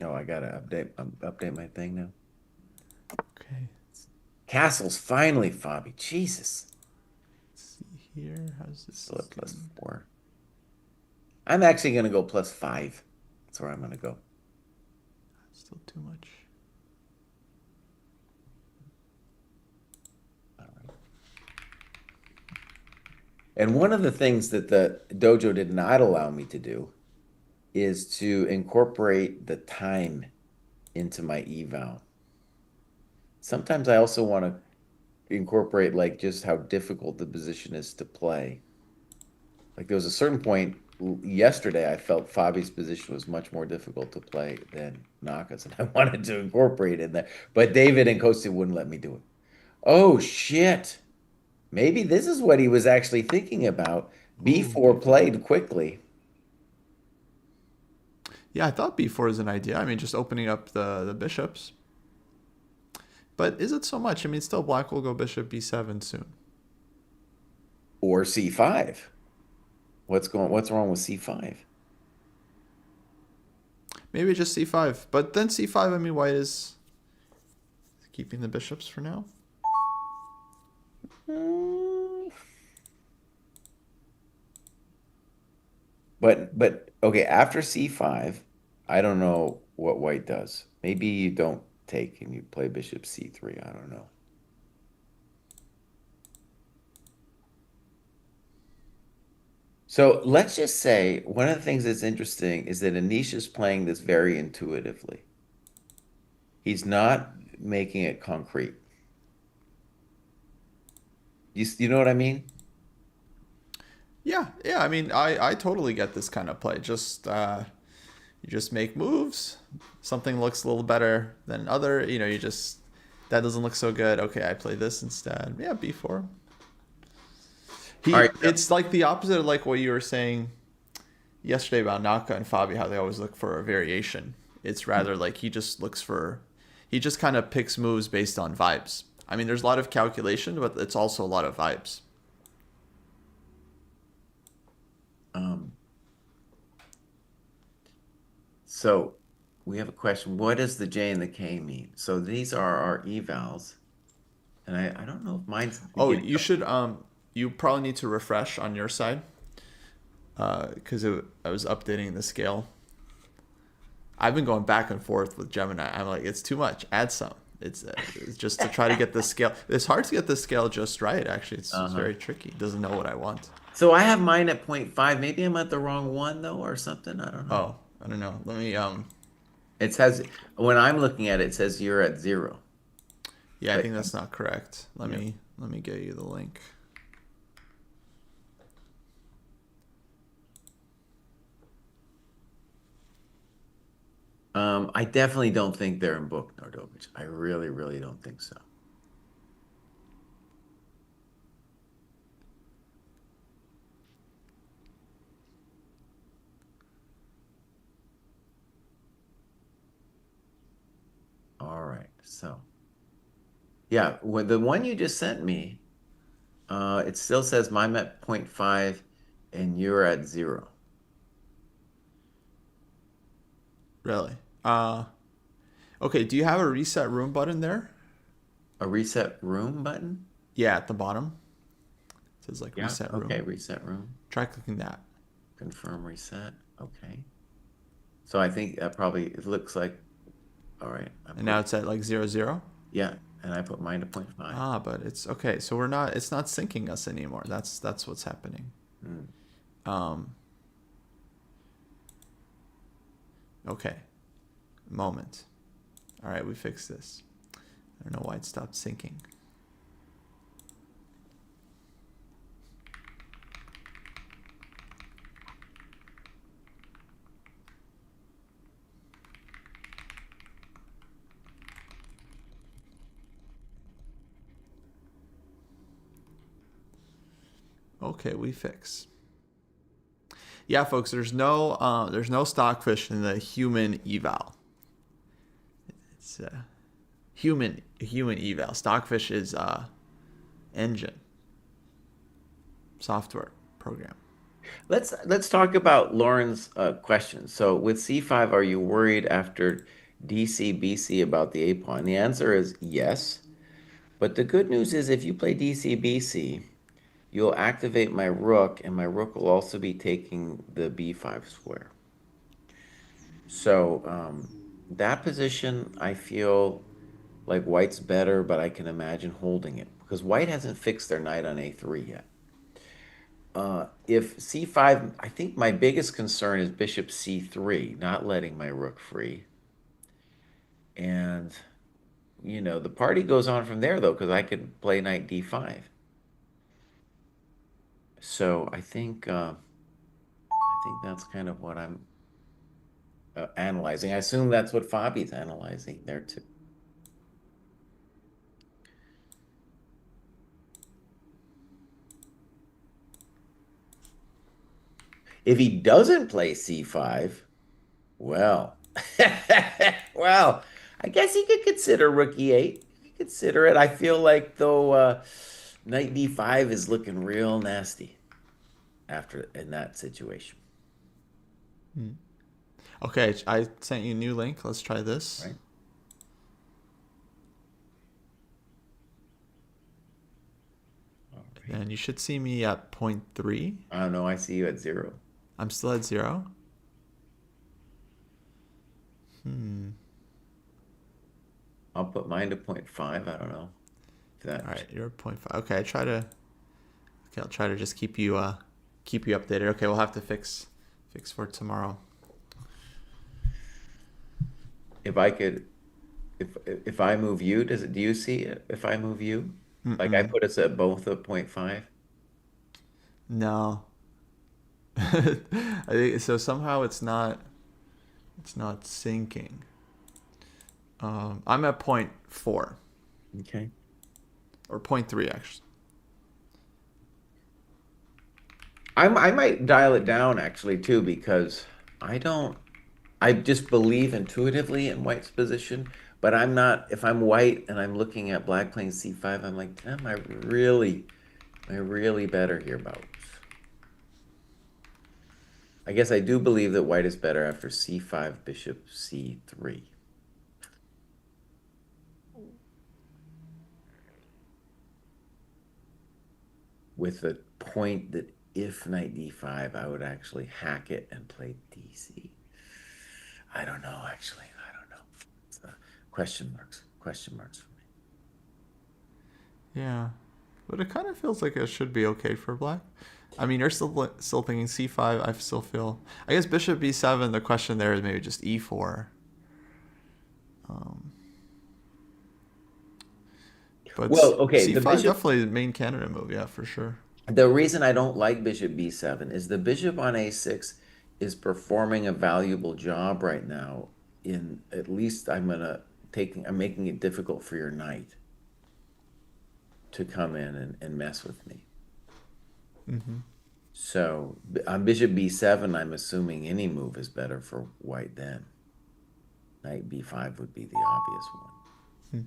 No, I gotta update my thing now. Okay. Castles finally, Fabi. Jesus. Let's see here. How's this Still at looking? +4. I'm actually going to go +5. That's where I'm going to go. Still too much. All right. And one of the things that the dojo did not allow me to do is to incorporate the time into my eval. Sometimes I also want to incorporate like just how difficult the position is to play. Like there was a certain point yesterday I felt Fabi's position was much more difficult to play than Naka's, and I wanted to incorporate it in there. But David and Kosti wouldn't let me do it. Oh shit. Maybe this is what he was actually thinking about. Ooh, B4 B4. played quickly. Yeah, I thought B4 is an idea. I mean, just opening up the bishops. But is it so much? I mean, still black will go bishop B7 soon. Or C5. What's wrong with C5? Maybe just C5. But then C5, I mean, white is keeping the bishops for now. Mm. But okay, after C5, I don't know what white does. Maybe you don't take and you play bishop C3. I don't know. So let's just say one of the things that's interesting is that Anish is playing this very intuitively. He's not making it concrete. You know what I mean? Yeah, yeah. I mean, I totally get this kind of play. Just you just make moves. Something looks a little better than other. You know, you just that doesn't look so good. Okay, I play this instead. Yeah, B4. All right. It's like the opposite of like what you were saying yesterday about Naka and Fabi, how they always look for a variation. It's rather like he just kind of picks moves based on vibes. I mean, there's a lot of calculation, but it's also a lot of vibes. Um, so we have a question. What does the J and the K mean? So these are our evals. And I don't know if mine's Oh, beginning. you probably need to refresh on your side because I was updating the scale. I've been going back and forth with Gemini. I'm like, it's too much. Add some. It's just to try to get the scale. It's hard to get the scale just right. Actually, it's Uh-huh. very tricky. It doesn't know what I want. So I have mine at .5. Maybe I'm at the wrong one though, or something. I don't know. Oh, I don't know. Let me It says when I'm looking at it, it says you're at 0. Yeah, I But think that's not correct. yeah. Let me get you the link. I definitely don't think they're in book Nordovich. I really, really don't think so. All right. So yeah, with the one you just sent me, it still says I'm at .5 and you're at 0. Really? Okay, do you have a reset room button there? A reset room button? Yeah, at the bottom. It says like Yeah. reset room. Okay. Reset room. Try clicking that. Confirm reset. Okay. So I think that probably it looks like all right. And now it's at like 0, 0. Yeah, and I put mine to .5. Ah, but it's okay. So it's not syncing us anymore. That's what's happening. Mm. Um, okay. Moment. All right, we fixed this. I don't know why it stopped syncing. Okay, we fix. Yeah, folks, there's no stockfish in the human eval. It's human eval. Stockfish is engine software program. Let's talk about Lauren's question. So with C5, are you worried after DC-BC about the A pawn? The answer is yes. But the good news is if you play DC-BC, you'll activate my rook, and my rook will also be taking the b5 square. So that position, I feel like white's better, but I can imagine holding it because white hasn't fixed their knight on a3 yet. If c5, I think my biggest concern is bishop c3, not letting my rook free. And, the party goes on from there, though, because I could play knight d5. So I think that's kind of what I'm analyzing. I assume that's what Fabi's analyzing there too. If he doesn't play c5, well, well, I guess he could consider rook e8. He could consider it. I feel like though knight d5 is looking real nasty after in that situation, Okay, I sent you a new link. Let's try this. right? All right. And you should see me at point 0.3. I don't know. I see you at 0. I'm still at 0. I'll put mine to 0.5. I don't know if that. All right, you're at 0.5. Okay, I'll try to just keep you updated. Okay, we'll have to fix for tomorrow. If I could, if I move you, do you see it if I move you? Like I put us at both at 0.5. No. I think so somehow it's not syncing. I'm at point 0.4 Okay. or 0.3 actually. I might dial it down actually too because I don't I just believe intuitively in white's position, but I'm not if I'm white and I'm looking at black playing c5, I'm like, am I really better here, Bout? I guess I do believe that white is better after c5, bishop c3. With the point that if knight d5, I would actually hack it and play dc. I don't know, actually. I don't know. It's question marks for me. Yeah, but it kind of feels like it should be okay for black. I mean, you're still thinking c5. I still feel. I guess bishop b7. The question there is maybe just e4. Um, but Well, okay, c5 definitely the main candidate move. Yeah, for sure. the reason I don't like bishop b7 is the bishop on a6 is performing a valuable job right now. In at least I'm making it difficult for your knight to come in and mess with me. So on bishop b7, I'm assuming any move is better for white then. Knight b5 would be the obvious one.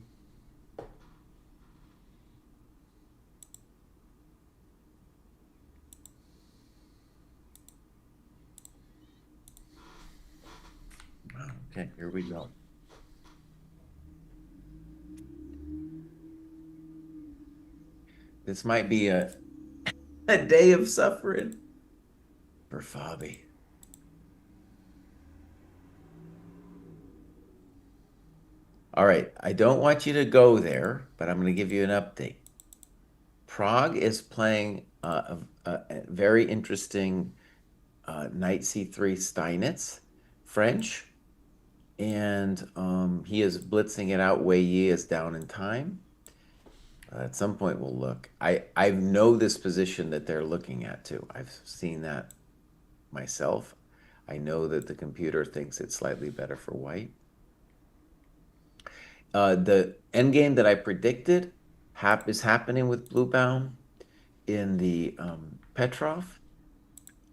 Wow, okay, here we go. This might be a day of suffering for Fabi. All right, I don't want you to go there, but I'm going to give you an update. Prague is playing a very interesting knight c3 Steinitz, French, and he is blitzing it out. Wei Yi is down in time. At some point, we'll look. I know this position that they're looking at too. I've seen that myself. I know that the computer thinks it's slightly better for white. The endgame that I predicted is happening with Bluebaum in the Petrov.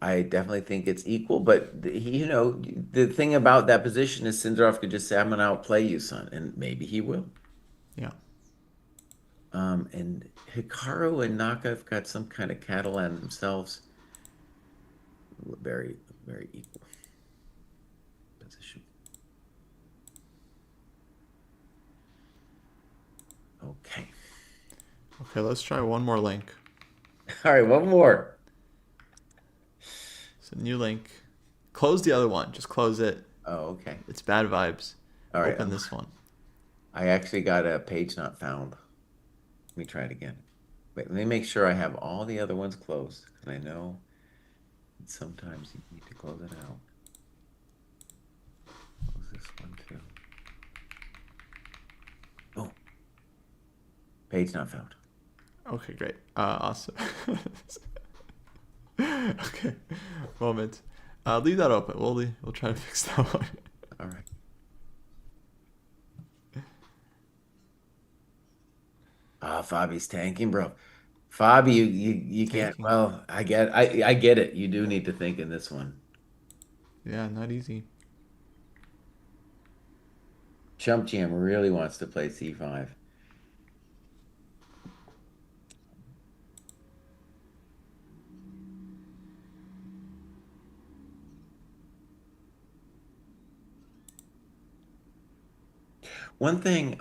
I definitely think it's equal, but the thing about that position is Sindarov could just say, "I'm gonna outplay you, son," and maybe he will. Yeah. And Hikaru and Naka have got some kind of Catalan themselves. Very, very equal position. Okay. Okay, let's try one more link. All right, one more. So new link. Close the other one. Just close it. Oh, okay. It's bad vibes. All right. Open this one. I actually got a page not found. Let me try it again. Wait, let me make sure I have all the other ones closed because I know that sometimes you need to close it out. Close this one too. Oh, page not found. Okay, great. Awesome. Okay, moment. Leave that open. We'll try to fix that one. All right. Fabi's tanking, bro. Fabi, you can't. Tanking. Well, I get it. You do need to think in this one. Yeah, not easy. Chump Jam really wants to play C5. One thing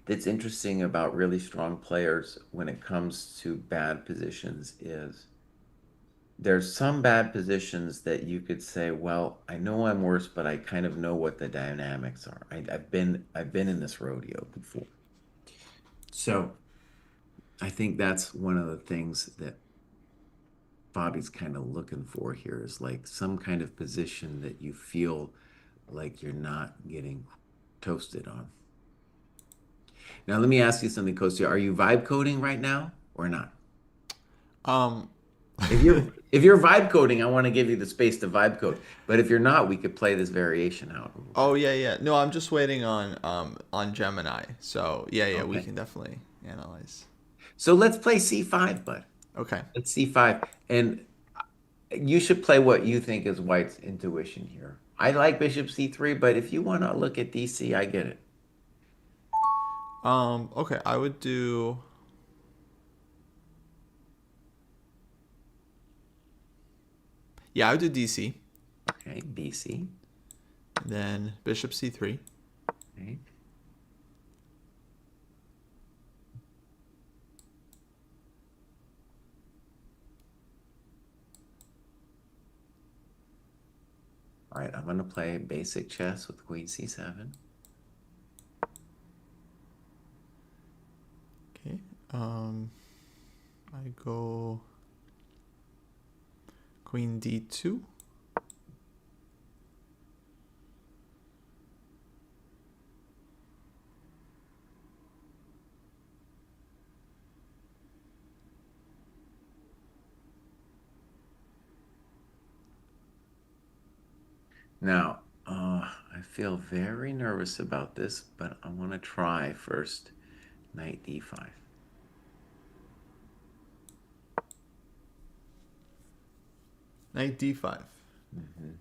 that's interesting about really strong players when it comes to bad positions is there's some bad positions that you could say, well, I know I'm worse, but I kind of know what the dynamics are. I've been in this rodeo before. So I think that's one of the things that Bobby's kind of looking for here is like some kind of position that you feel like you're not getting toasted on. Now, let me ask you something, Kostya. Are you vibe coding right now or not? Um, If you're vibe coding, I want to give you the space to vibe code. But if you're not, we could play this variation out a little bit. oh yeah, yeah. No, I'm just waiting on Gemini. So yeah, yeah, we Okay. can definitely analyze. So let's play C5, bud. Okay. Let's C5. And you should play what you think is White's intuition here. I like Bishop C3, but if you want to look at DC, I get it. Okay, I would do. Yeah, I would do DC. Okay, BC. Then Bishop C3. Okay. All right, I'm going to play basic chess with Queen C7. Okay. I go Queen D2. Now, I feel very nervous about this, but I want to try first knight D5. Knight D5. Mhm.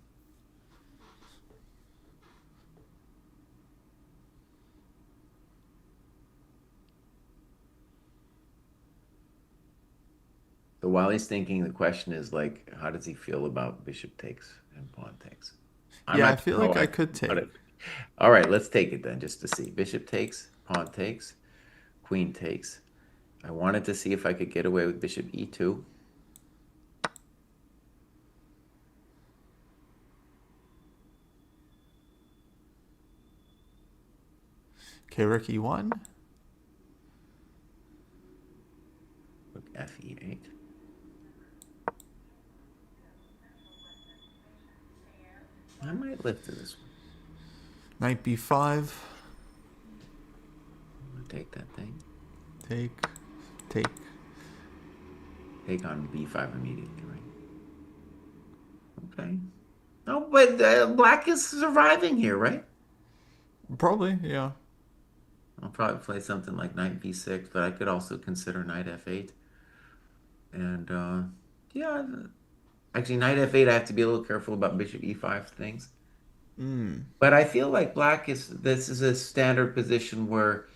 So while he's thinking, the question is like, how does he feel about bishop takes and pawn takes? I'm Yeah, I not feel sure how like I I feel could about take. it. All right, let's take it then, just to see. Bishop takes, pawn takes, queen takes. I wanted to see if I could get away with bishop E2. Okay, rook E1. Rook Fe8. I might live to this one. Knight B5. I'm gonna take that thing. Take. Take. Take on B5 immediately, right? Okay. No, but black is surviving here, right? Probably, yeah. I'll probably play something like knight B6, but I could also consider knight F8. And yeah, actually, knight F8, I have to be a little careful about bishop E5 things. Mm. But I feel like this is a standard position where,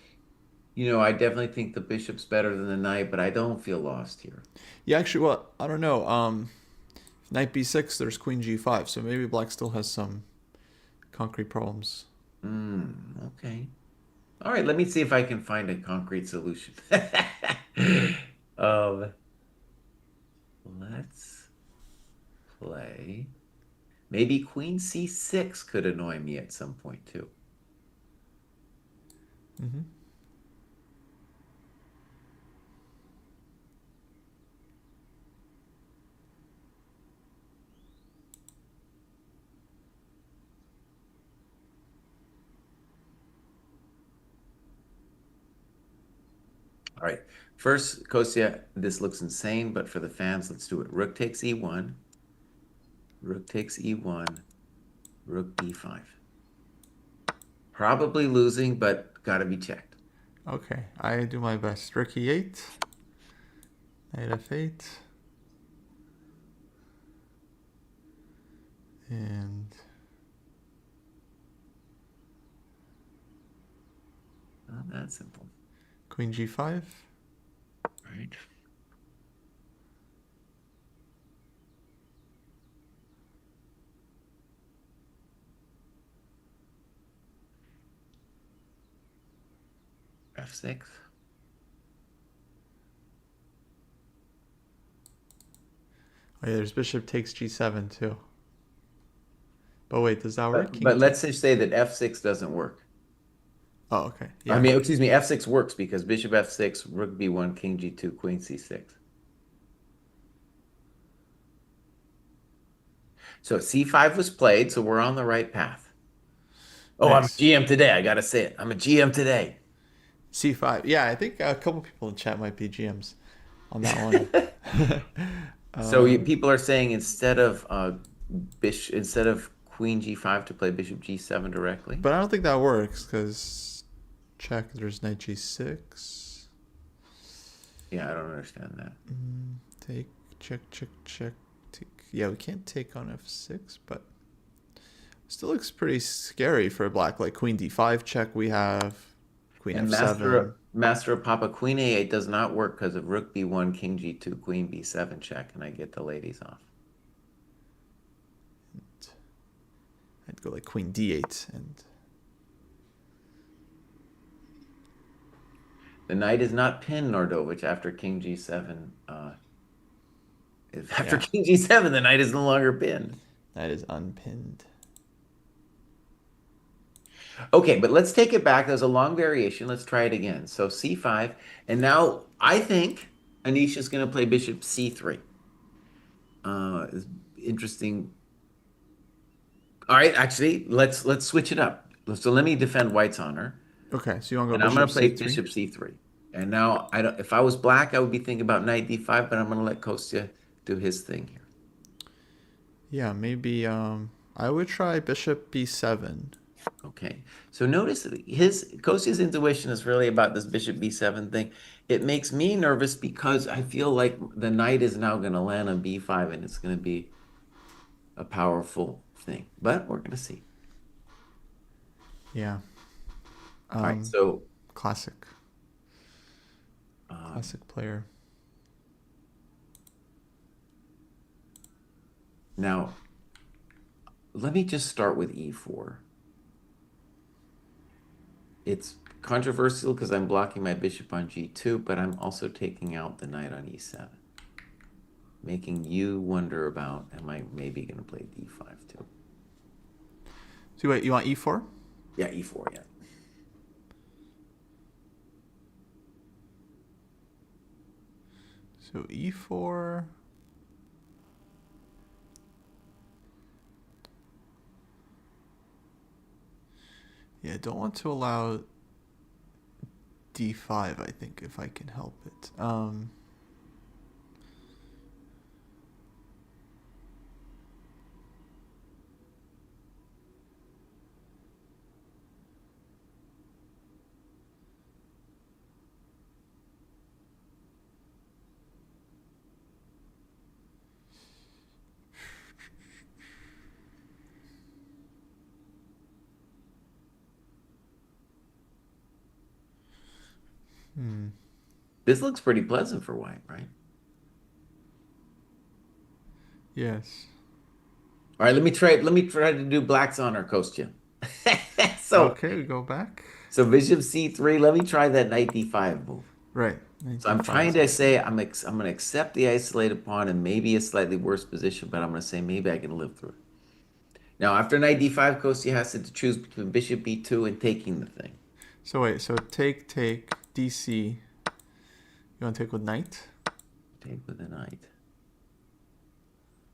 I definitely think the bishop's better than the knight, but I don't feel lost here. Yeah, actually, well, I don't know. Knight B6, there's Queen G5, so maybe black still has some concrete problems. Okay. All right, let me see if I can find a concrete solution. Um, let's play. Maybe queen c6 could annoy me at some point too. Mm-hmm. All right. First, Kostya, this looks insane, but for the fans, let's do it. Rook takes e1, rook takes e1, rook b5. Probably losing, but got to be checked. Okay, I do my best. Rook e8, knight f8, and Not that simple. queen g5. Right. f6. Oh yeah, there's bishop takes g7 too. But wait, does that work? King But take. let's just say that f6 doesn't work. Oh, okay. I Yeah. mean, excuse me, f6 works because bishop f6, rook b1, king g2, queen c6. So c5 was played, so we're on the right path. Oh, I'm a Nice. GM today. I gotta say it. I'm a GM today. C5. Yeah, I think a couple people in chat might be GMs on that one. So um, people are saying instead of queen g5 to play bishop g7 directly. but I don't think that works because check. There's knight g6. Yeah, I don't understand that. Take, check, check, check. Take. Yeah, we can't take on f6, but still looks pretty scary for black. Like queen d5 check. We have queen And f7. master of Papa, queen a8 does not work because of rook b1, king g2, queen b7 check, and I get the ladies off. I'd go like queen d8 and The knight is not pinned, Nordovich, after king g7. After yeah, king g7, the knight is no longer pinned. that is unpinned. Okay, but let's take it back. There's a long variation. Let's try it again. So c5, and now I think Anish is going to play bishop c3. It's interesting. All right, actually, let's switch it up. So let me defend White's honor, Okay, so you want to and go I'm going bishop to play c3? bishop c3. And now I don't. If I was black, I would be thinking about knight d5, but I'm going to let Kostya do his thing here. Yeah, maybe I would try bishop b7. Okay. So notice that Kostya's intuition is really about this bishop b7 thing. It makes me nervous because I feel like the knight is now going to land on b5 and it's going to be a powerful thing. But we're going to see. Yeah. All right. So Classic. uh, Classic player. now let me just start with e4. It's controversial because I'm blocking my bishop on g2, but I'm also taking out the knight on e7. Making you wonder about, am I maybe going to play d5 too? So wait, you want e4? Yeah, e4, yeah. So e4. Yeah, don't want to allow d5, I think, if I can help it. This looks pretty pleasant for white, right? Yes. All right, let me try to do black's honor, Kostya. So Okay, we go back. so bishop c3, let me try that knight d5 move. Right. Knight So I'm d5 trying is to okay. say I'm going to accept the isolated pawn and maybe a slightly worse position, but I'm going to say maybe I can live through it. Now, after knight d5, Kostya has to choose between bishop b2 and taking the thing. So wait, so take, dc. You want to take with knight? Take with the knight.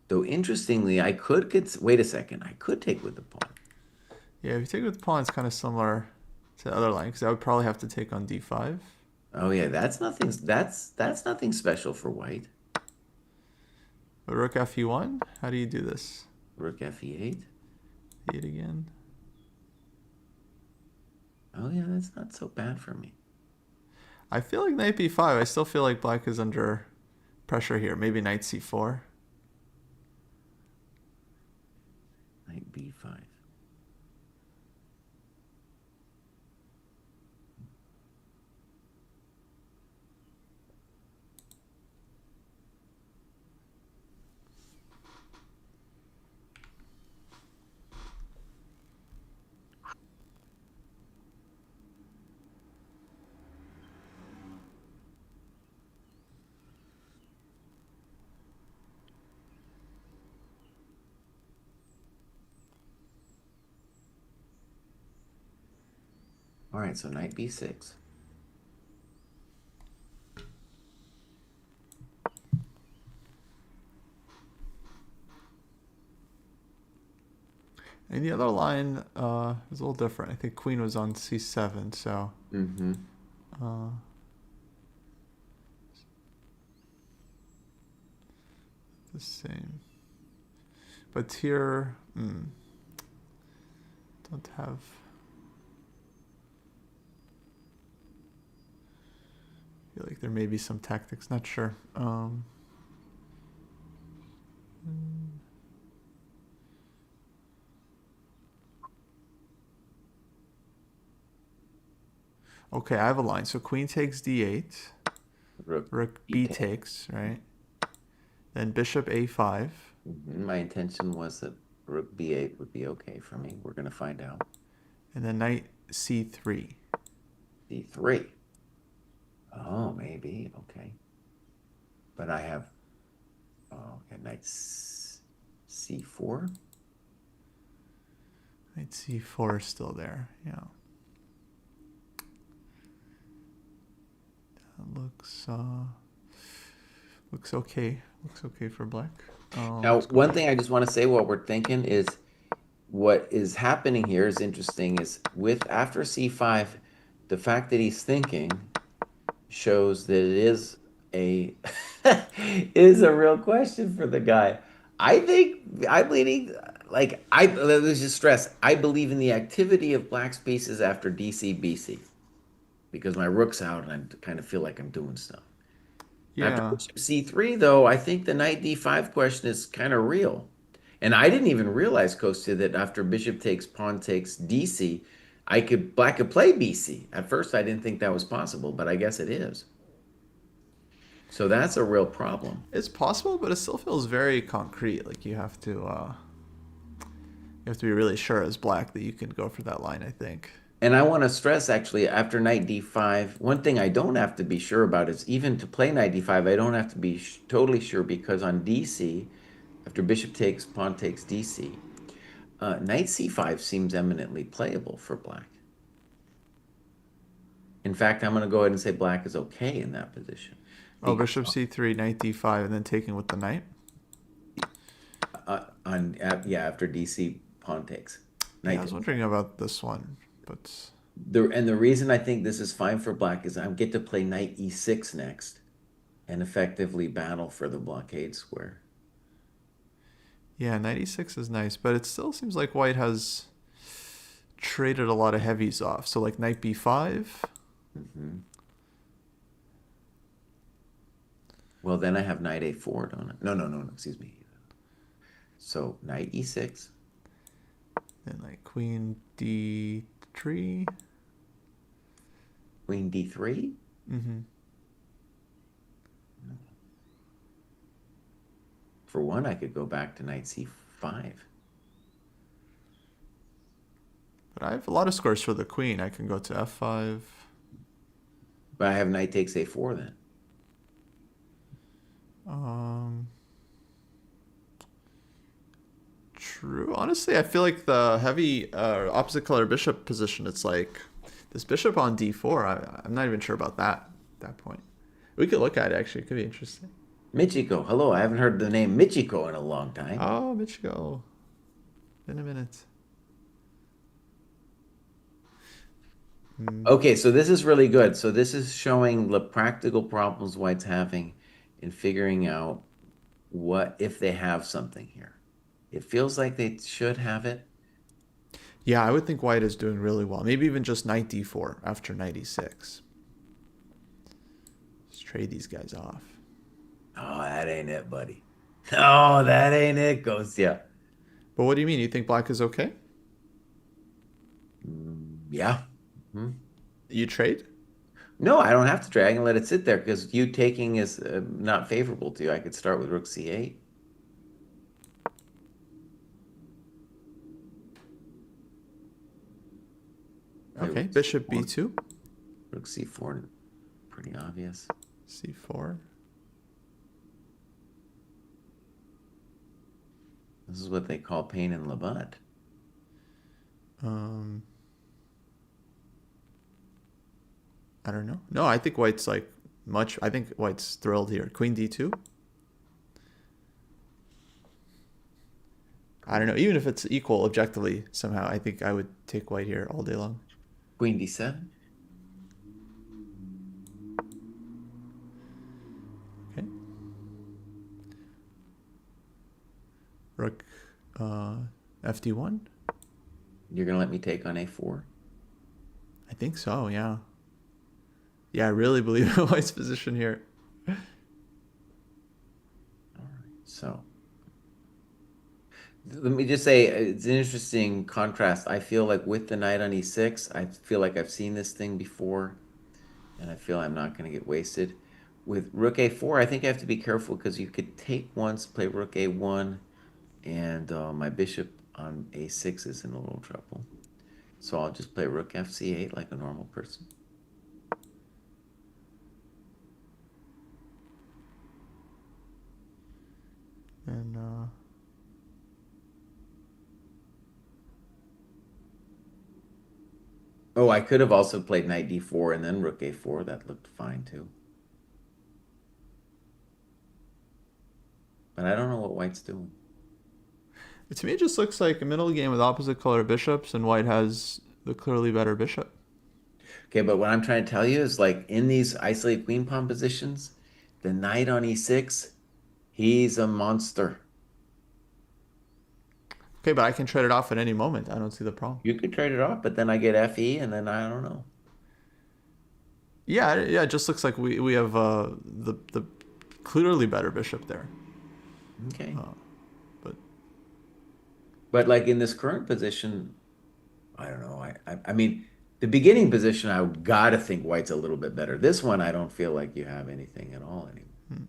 Though interestingly, I could get. Wait a second. I could take with the pawn. Yeah, if you take with pawn, it's kind of similar to the other line, because I would probably have to take on d5. Oh yeah, that's nothing. That's nothing special for white. But rook fe1, how do you do this? Rook fe8. E8 again. Oh yeah, that's not so bad for me. I feel like knight b5. I still feel like black is under pressure here. Maybe knight c4. Knight b5. All right, so knight b6. And the other line is a little different. I think queen was on c7, so Mm-hmm. uh, the same. But here, don't have. I feel like there may be some tactics. Not sure. Okay, I have a line. So queen takes d8, Rook rook b b10. takes, right? Then bishop a5. My intention was that rook b8 would be okay for me. We're going to find out. And then knight c3. d3. Oh, maybe. Okay. But I have, knight c4. Knight c4 is still there. Yeah. That looks okay. Looks okay for black. Now, Let's go one back. thing I just want to say while we're thinking is what is happening here is interesting is with after c5, the fact that he's thinking shows that it is a is a real question for the guy. I think I'm leaning like let's just stress I believe in the activity of black spaces after DC BC because my rook's out and I kind of feel like I'm doing stuff. After Yeah. bishop c3, though, I think the knight d5 question is kind of real. And I didn't even realize, Kostya, that after bishop takes, pawn takes dc, black could play bc. At first, I didn't think that was possible, but I guess it is. So that's a real problem. It's possible, but it still feels very concrete. Like you have to be really sure as black that you can go for that line, I think. And I want to stress, actually, after knight d5, one thing I don't have to be sure about is even to play knight d5, I don't have to be totally sure because on dc, after bishop takes, pawn takes dc, knight c5 seems eminently playable for black. In fact, I'm going to go ahead and say black is okay in that position. Oh, Because bishop c3, knight d5, and then taking with the knight. after DC pawn takes. Yeah, Knight I was takes. wondering about this one, but The reason I think this is fine for black is I get to play knight e6 next and effectively battle for the blockade square. yeah, knight e6 is nice, but it still seems like white has traded a lot of heavies off. So like knight b5. Mm-hmm. Well, then I have knight a4, don't I? No, excuse me. So knight e6. Then like queen d3. Queen d3. Mm-hmm. For one, I could go back to knight c5. But I have a lot of scores for the queen. I can go to f5. But I have knight takes a4 then. Um, True. Honestly, I feel like the heavy opposite color bishop position. It's like this bishop on d4. I'm not even sure about that point. We could look at it actually. It could be interesting. Michiko, hello. I haven't heard the name Michiko in a long time. Oh, Michiko. In a minute. Mm, Okay, so this is really good. So this is showing the practical problems White's having in figuring out what if they have something here. It feels like they should have it. yeah, I would think white is doing really well. Maybe even just knight d4 after knight e6. Just trade these guys off. Oh, that ain't it, buddy. Oh, that ain't it, Ghost. Yeah. But what do you mean? You think black is okay? Yeah. Hmm. You trade? No, I don't have to drag and let it sit there because you taking is not favorable to you. I could start with rook c8. Play Okay. rook Bishop c4. b2. Rook c4, pretty obvious. c4. This is what they call pain in the butt. Um, I don't know. No, I think white's like much. I think white's thrilled here. Queen d2. I don't know. Even if it's equal objectively somehow, I think I would take white here all day long. Queen d7. Okay. Rook fd1. You're gonna let me take on a4? I think so. Yeah. Yeah, I really believe in white's position here. All right. So let me just say it's an interesting contrast. I feel like with the knight on e6, I feel like I've seen this thing before, and I feel I'm not going to get wasted. With rook a4, I think I have to be careful because you could take once, play rook a1, and my bishop on a6 is in a little trouble. So I'll just play rook fc8 like a normal person. And Oh, I could have also played knight d4 and then rook a4. That looked fine too. But I don't know what white's doing. to me, it just looks like a middle game with opposite color bishops, and white has the clearly better bishop. Okay, but what I'm trying to tell you is like in these isolated queen pawn positions, the knight on e6, he's a monster. Okay, but I can trade it off at any moment. I don't see the problem. You could trade it off, but then I get fe, and then I don't know. Yeah, yeah. It just looks like we have the clearly better bishop there. Okay. But But like in this current position, I don't know. I mean, the beginning position, I gotta think white's a little bit better. This one, I don't feel like you have anything at all anymore.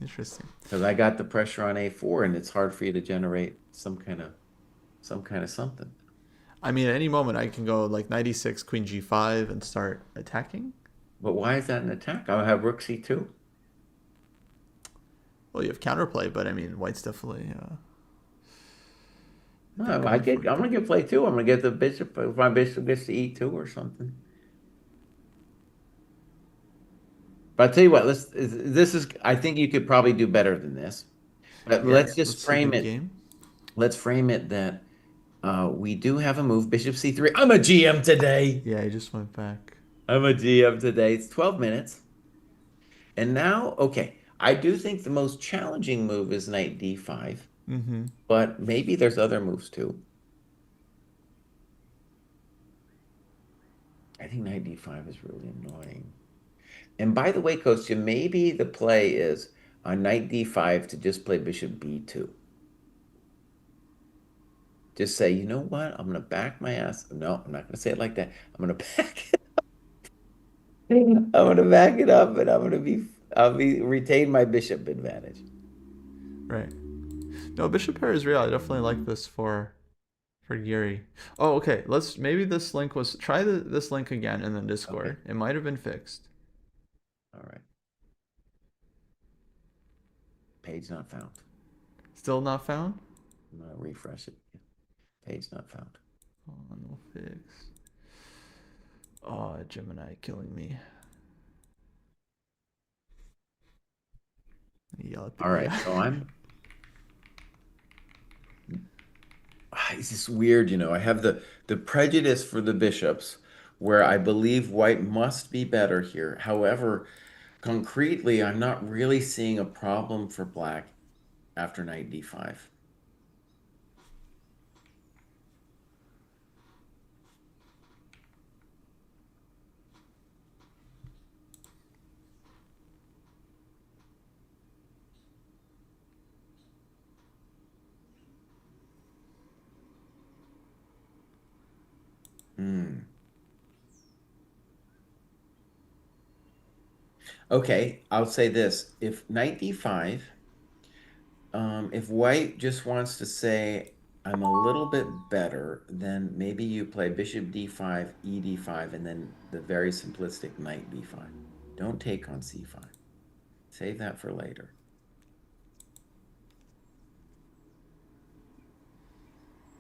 interesting. Because I got the pressure on a4, and it's hard for you to generate some kind of something. I mean, at any moment I can go like knight e6, queen g5, and start attacking. But why is that an attack? I'll have rook c2. Well, you have counterplay, but I mean, white's definitely. I think No, going for I'm gonna get play two. I'm gonna get the bishop if my bishop gets to e2 or something. But I'll tell you what, this is I think you could probably do better than this. But yeah. let's just Let's see a frame good it. game. Let's frame it that we do have a move, bishop c3. I'm a GM today. Yeah, he just went back. I'm a GM today. It's 12 minutes. And now, okay, I do think the most challenging move is knight d5, Mm-hmm. but maybe there's other moves too. I think knight d5 is really annoying. And by the way, Kostya, maybe the play is on knight d5 to just play bishop b2. Just say, you know what? I'm going to back my ass. No, I'm not going to say it like that. I'm going to back it. I'm going to back it up, and I'll be retain my bishop advantage. Right. No, bishop pair is real. I definitely like this for Giri. Oh, okay. Let's maybe this link was try this link again in the Okay. Discord. It might have been fixed. All right. Page not found. Still not found? I'm gonna refresh it. Page not found. Oh, no fix. Oh, Gemini killing me. Yell at the All right. AI. So it's just weird, I have the prejudice for the bishops where I believe white must be better here. However, concretely, I'm not really seeing a problem for black after knight d5. Hmm. Okay, I'll say this. If knight d5, if white just wants to say, I'm a little bit better, then maybe you play bishop d5, e d5, and then the very simplistic knight b5. Don't take on c5. Save that for later.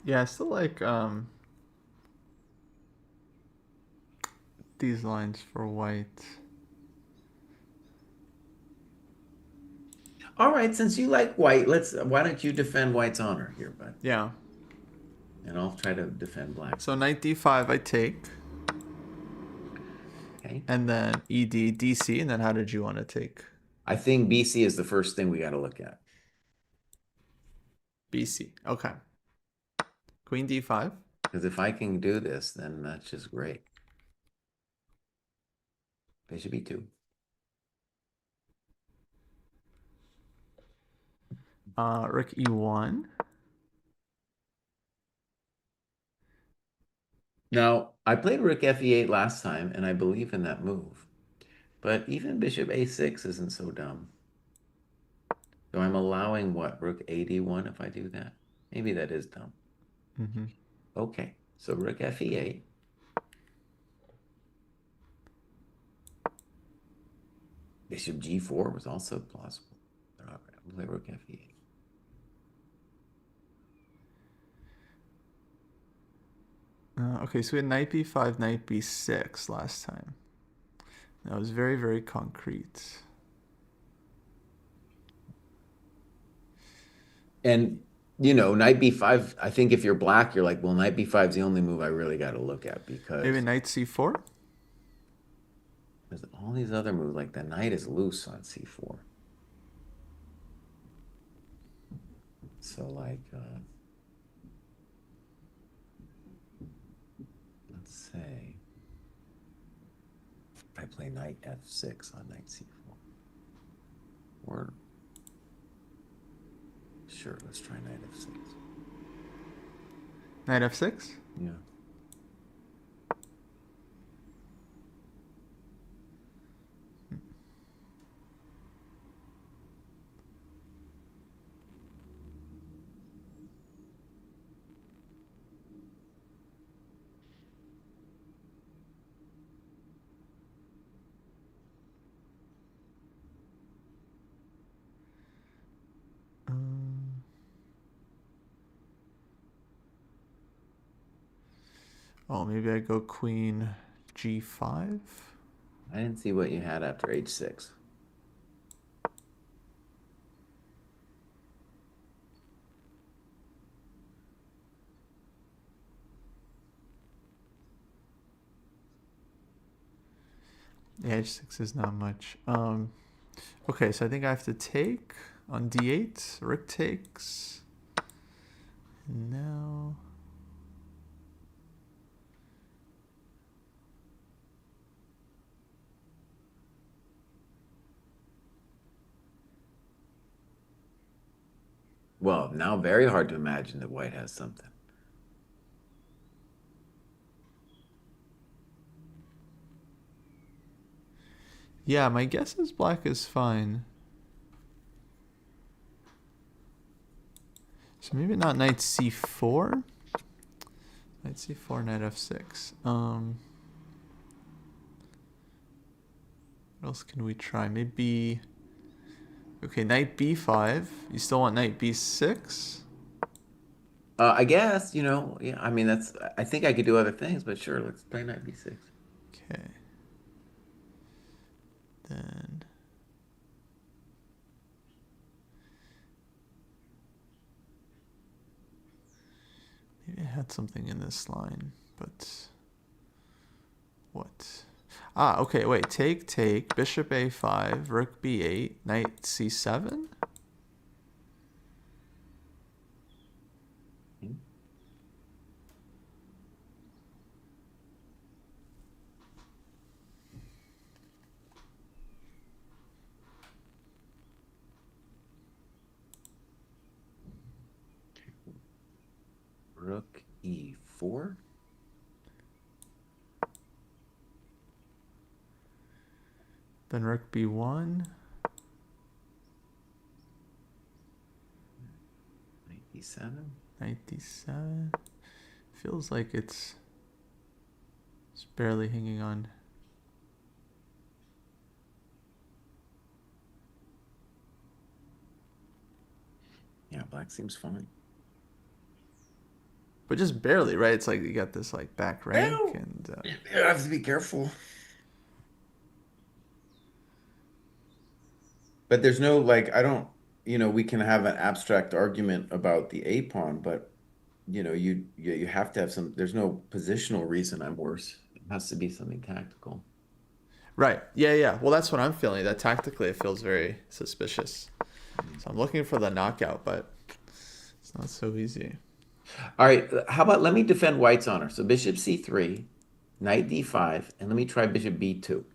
Yeah, I still like these lines for white. All right, since you like white, why don't you defend white's honor here, bud? Yeah. And I'll try to defend black's So honor. knight d5 I take. Okay. And then ed dc, and then how did you want to take I think BC is the first thing we got to look at. bc? Okay. Queen d5. Because if I can do this, then that's just great. Bishop e2. Rook e1. Now, I played rook fe8 last time, and I believe in that move. But even bishop a6 isn't so dumb. So I'm allowing what? Rook ad1 if I do that? Maybe that is dumb. Mm-hmm. Okay, so rook fe8. Bishop g4 was also plausible. All right, I'll play rook fe8. Okay, so we had knight b5, knight b6 last time. That was very, very concrete. And knight b5, I think if you're black, you're like, well, knight b5 is the only move I really got to look at Maybe because knight c4? there's all these other moves, like the knight is loose on c4. So like, let's say I play knight f6 on knight c4. Or, sure, let's try knight f6. Knight f6? Yeah. Um, oh, maybe I go queen g5? I didn't see what you had after h6. Yeah, h6 is not much. Okay, so I think I have to take on d8. Rook takes. And now... Well, now very hard to imagine that white has something. Yeah, my guess is black is fine. So maybe not knight c4? Knight c4, knight f6. What else can we try? Maybe. Okay, knight b5. You still want knight b6? I guess, yeah, I mean, I think I could do other things, but sure, let's play knight b6. Okay. Then. Maybe I had something in this line, but. What? Ah, okay, wait. Take. Bishop a5, rook b8, knight c7? Rook e4. Then rook b1. Knight d7. Knight d7. Feels like it's barely hanging on. Yeah, black seems fine. But just barely, right? It's like you got this like back rank Well, and you have to be careful. But there's no like, I don't, we can have an abstract argument about the A pawn, but you have to have some, there's no positional reason I'm worse. It has to be something tactical. right. Yeah. Well, that's what I'm feeling. That tactically it feels very suspicious. So I'm looking for the knockout, but it's not so easy. All right, how about let me defend white's honor. So bishop c3, knight d5, and let me try bishop b2.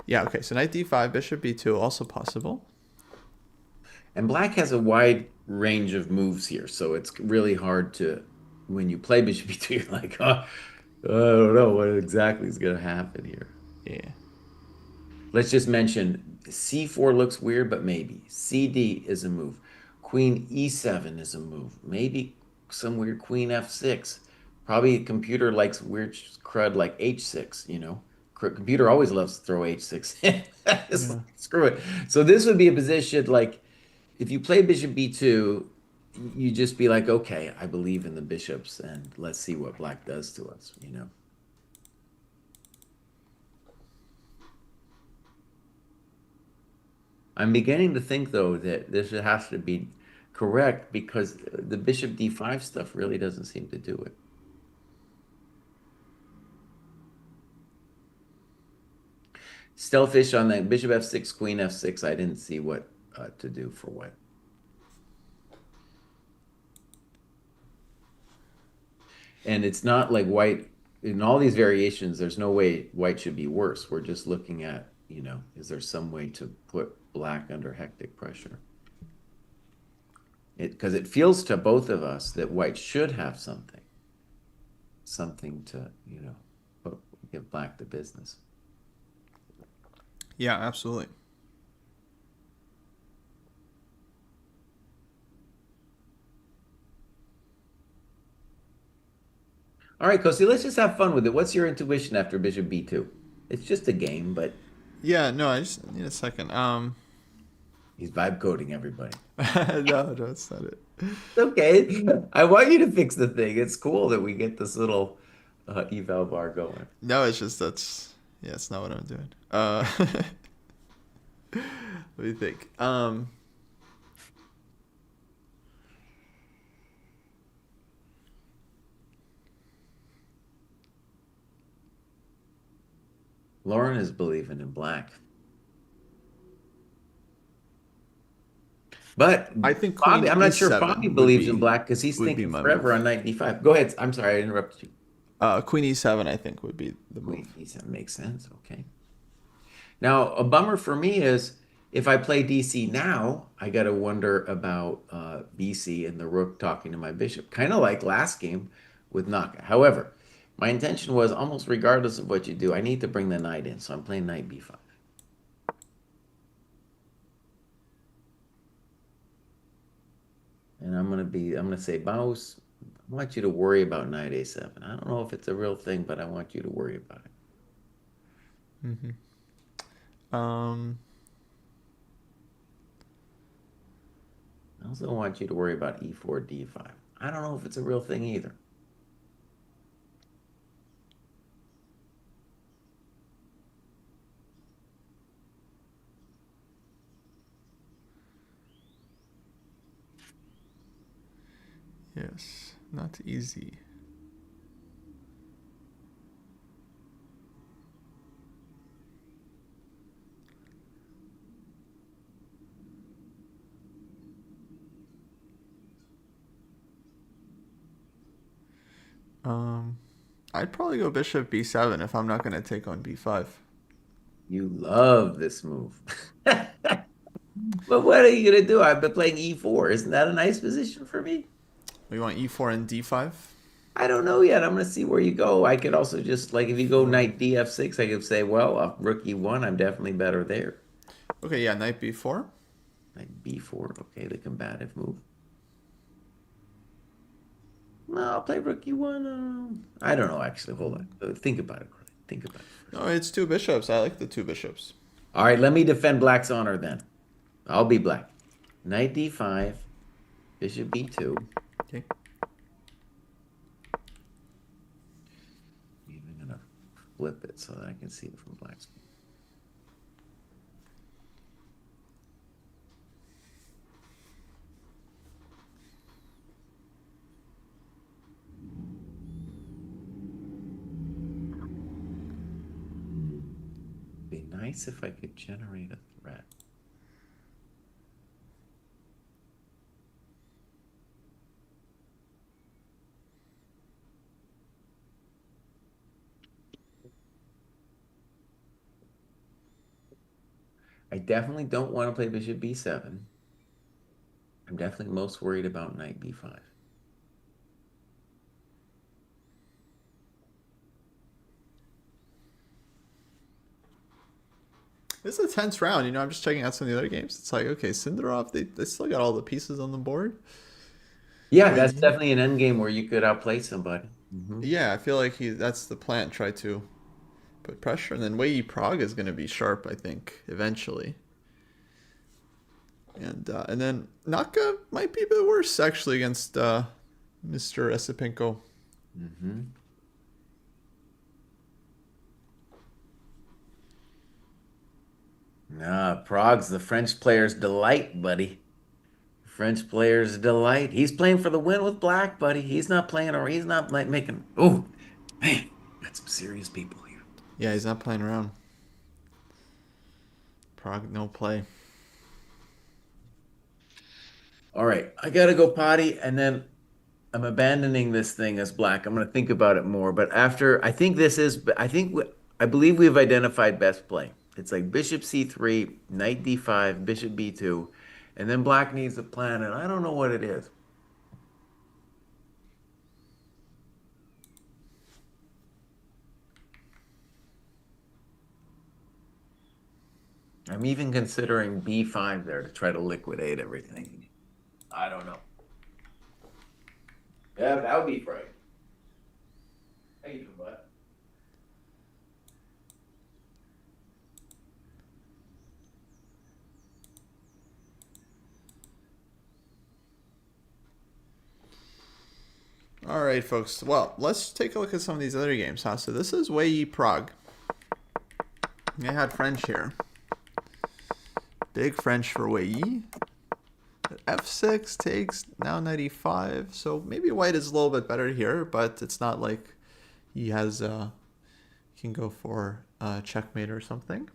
Yeah, okay. So knight d5, bishop b2, also possible. And black has a wide range of moves here, so it's really hard to, when you play bishop b2, you're like, oh, I don't know what exactly is going to happen here. Yeah. Let's just mention c4 looks weird, but maybe. cd is a move. Queen e7 is a move. Maybe some weird queen f6. Probably a computer likes weird crud like h6. Computer always loves to throw h6 in. It's Yeah. like, screw it. So this would be a position like if you play bishop b2, you just be like, okay, I believe in the bishops and let's see what black does to us. I'm beginning to think, though, that this has to be correct because the bishop d5 stuff really doesn't seem to do it. Still on that bishop f6, queen f6. I didn't see what to do for what. And it's not like white, in all these variations, there's no way white should be worse. We're just looking at, is there some way to put black under hectic pressure? Because it feels to both of us that white should have something to, give black the business. Yeah, absolutely. All right, Kosi, let's just have fun with it. What's your intuition after bishop b2? It's just a game, but Yeah, no, I just need a second. he's vibe coding everybody. No, it's not it. Okay. I want you to fix the thing. It's cool that we get this little eval bar going. No, it's just yeah, it's not what I'm doing. What do you think? Lauren is believing in black. But I think queen Bobby, I'm not sure if Bobby e7 believes in black because he's would be thinking my forever on move. knight d5. Go ahead. I'm sorry, I interrupted you. Queen e7 I think would be the Queen move. d7 makes sense. Okay. Now, a bummer for me is if I play DC now, I got to wonder about BC and the rook talking to my bishop, kind of like last game with Naka. However, my intention was almost regardless of what you do, I need to bring the knight in, so I'm playing knight b5. And I'm gonna say mouse, I want you to worry about knight a7. I don't know if it's a real thing, but I want you to worry about it. Um, I also want you to worry about e4, d5. I don't know if it's a real thing either. yes, not easy. Um, I'd probably go bishop b7 if I'm not going to take on b5. You love this move. But what are you going to do? I've been playing e4. Isn't that a nice position for me? We want e4 and d5. I don't know yet. I'm going to see where you go. I could also just, like, if you go Four. knight df6, I could say, well, rook e1, I'm definitely better there. Okay, yeah, knight b4. Knight b4, okay, the combative move. No, I'll play rook e1. I don't know, actually. Hold on. Think about it, Corey. Think about it first. No, it's two bishops. I like the two bishops. All right, let me defend black's honor then. I'll be black. Knight d5, bishop b2. Okay. I'm even gonna flip it so that I can see it from black's view. Be nice if I could generate a threat. I definitely don't want to play bishop b7. I'm definitely most worried about knight b5. This is a tense round. You know, I'm just checking out some of the other games. It's like, okay, Sindarov, they still got all the pieces on the board. Yeah, Wei that's Yi. definitely an endgame where you could outplay somebody. Yeah, I feel like that's the plan. Try to put pressure. And then Wei Yi Prague is going to be sharp, I think, eventually. And then Naka might be a bit worse, actually, against Mr. Esipenko. Mm-hmm. Nah, Prague's the French player's delight, buddy. French player's delight. He's playing for the win with black, buddy. He's not playing or he's not like making. Oh, man, got some serious people here. Yeah, he's not playing around. Prague, no play. All right, I gotta go potty, and then I'm abandoning this thing as black. I'm gonna think about it more. But after, I think this is. I believe we've identified best play. It's like bishop c3, knight d5, bishop b2, and then black needs a plan, and I don't know what it is. I'm even considering b5 there to try to liquidate everything. I don't know. Yeah, that would be frightening. How you doing, bud? All right, folks. Well, let's take a look at some of these other games, huh? So this is Wei Yi Prague. I had French here. Big French for Wei Yi. F6 takes now 95. So maybe white is a little bit better here, but it's not like he has can go for checkmate or something.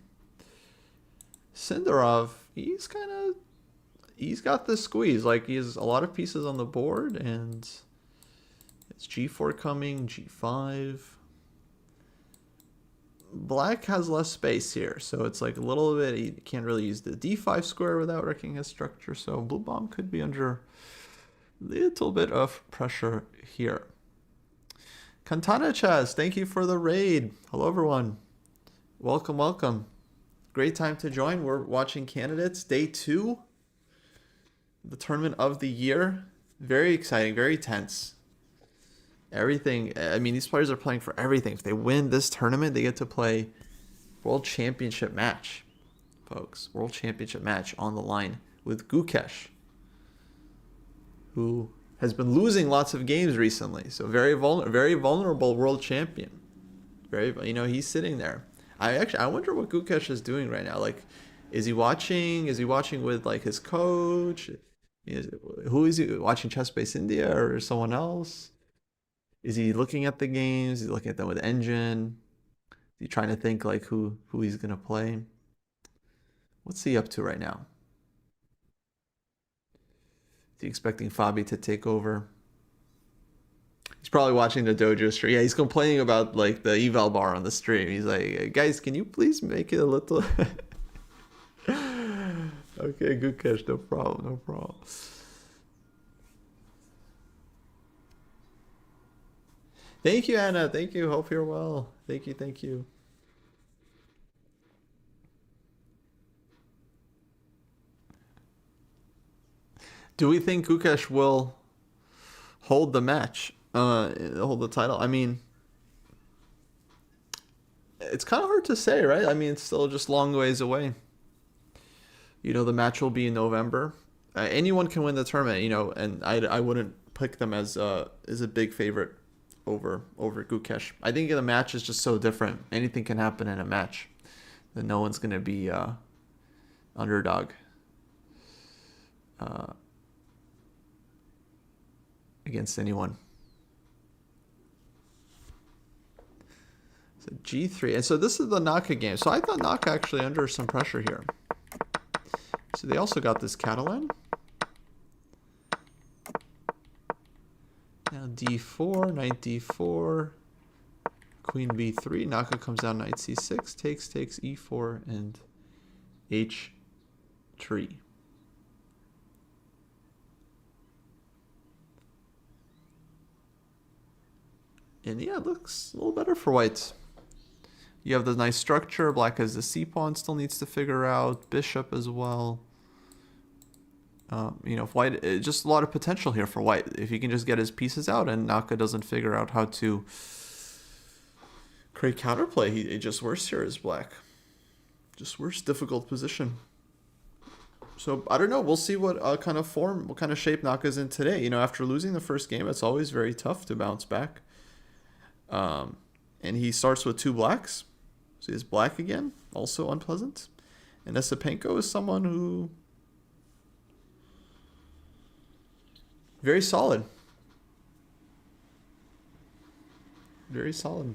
Sindarov, he's got the squeeze. Like he has a lot of pieces on the board, and it's g4 coming, g5. Black has less space here, so it's like a little bit, he can't really use the d5 square without wrecking his structure, so blue bomb could be under a little bit of pressure here. Kantana Chess, thank you for the raid. Hello everyone. Welcome, welcome. Great time to join. We're watching Candidates Day 2, the tournament of the year. Very exciting, very tense. Everything. I mean, these players are playing for everything. If they win this tournament, they get to play World Championship match, folks. World Championship match on the line with Gukesh, who has been losing lots of games recently. So very vulnerable world champion. Very, he's sitting there. I wonder what Gukesh is doing right now. Like, is he watching? Is he watching with like his coach? Who is he watching? Chess Base India or someone else? Is he looking at the games? Is he looking at them with Engine? Is he trying to think like who he's gonna play? What's he up to right now? Is he expecting Fabi to take over? He's probably watching the dojo stream. Yeah, he's complaining about like the eval bar on the stream. He's like, guys, can you please make it a little? Okay, good catch. No problem. No problem. Thank you, Anna. Thank you. Hope you're well. Thank you. Thank you. Do we think Gukesh will hold the match? Hold the title? I mean, it's kind of hard to say, right? I mean, it's still just long ways away. The match will be in November. Anyone can win the tournament, and I wouldn't pick them as a big favorite over Gukesh. I think the match is just so different. Anything can happen in a match. That no one's gonna be underdog. Against anyone. So G3. And so this is the Naka game. So I thought Naka actually under some pressure here. So they also got this Catalan. Now D4, knight D4, queen B3. Naka comes down, knight C6, takes E4, and H3. And yeah, it looks a little better for white. You have the nice structure. Black has the c-pawn, still needs to figure out. Bishop as well. If white, just a lot of potential here for white. If he can just get his pieces out and Naka doesn't figure out how to create counterplay, it just worse here as black. Just worse, difficult position. So I don't know. We'll see what kind of shape Naka's in today. After losing the first game, it's always very tough to bounce back. And he starts with two blacks. So he's black again, also unpleasant. And Esipenko is someone who very solid. Very solid.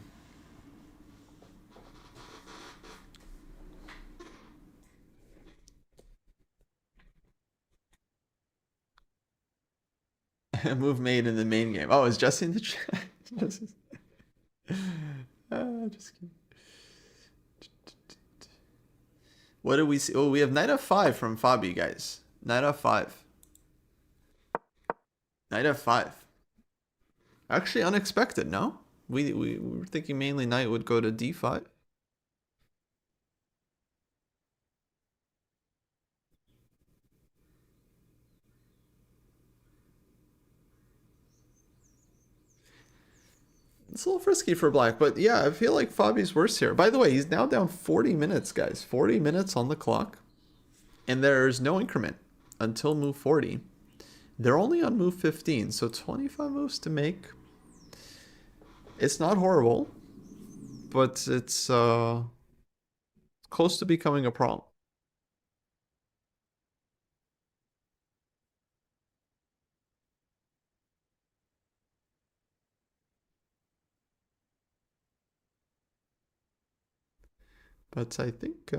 Move made in the main game. Oh, is Jesse in the chat? Just kidding. What do we see? Oh, we have knight f5 from Fabi, guys. Knight f5. Knight f5. Actually unexpected, no? We were thinking mainly knight would go to d5. It's a little frisky for black, but yeah, I feel like Fabi's worse here. By the way, he's now down 40 minutes, guys. 40 minutes on the clock. And there's no increment until move 40. They're only on move 15, so 25 moves to make. It's not horrible, but it's close to becoming a problem. But I think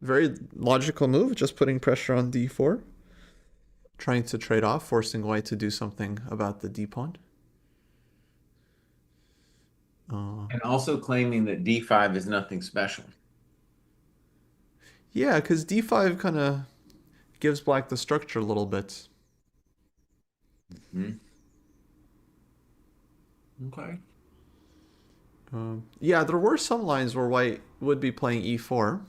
very logical move, just putting pressure on d4. Trying to trade off, forcing white to do something about the d-pawn. And also claiming that d5 is nothing special. Yeah, because d5 kind of gives black the structure a little bit. Mm-hmm. Okay. Yeah, there were some lines where white would be playing e4,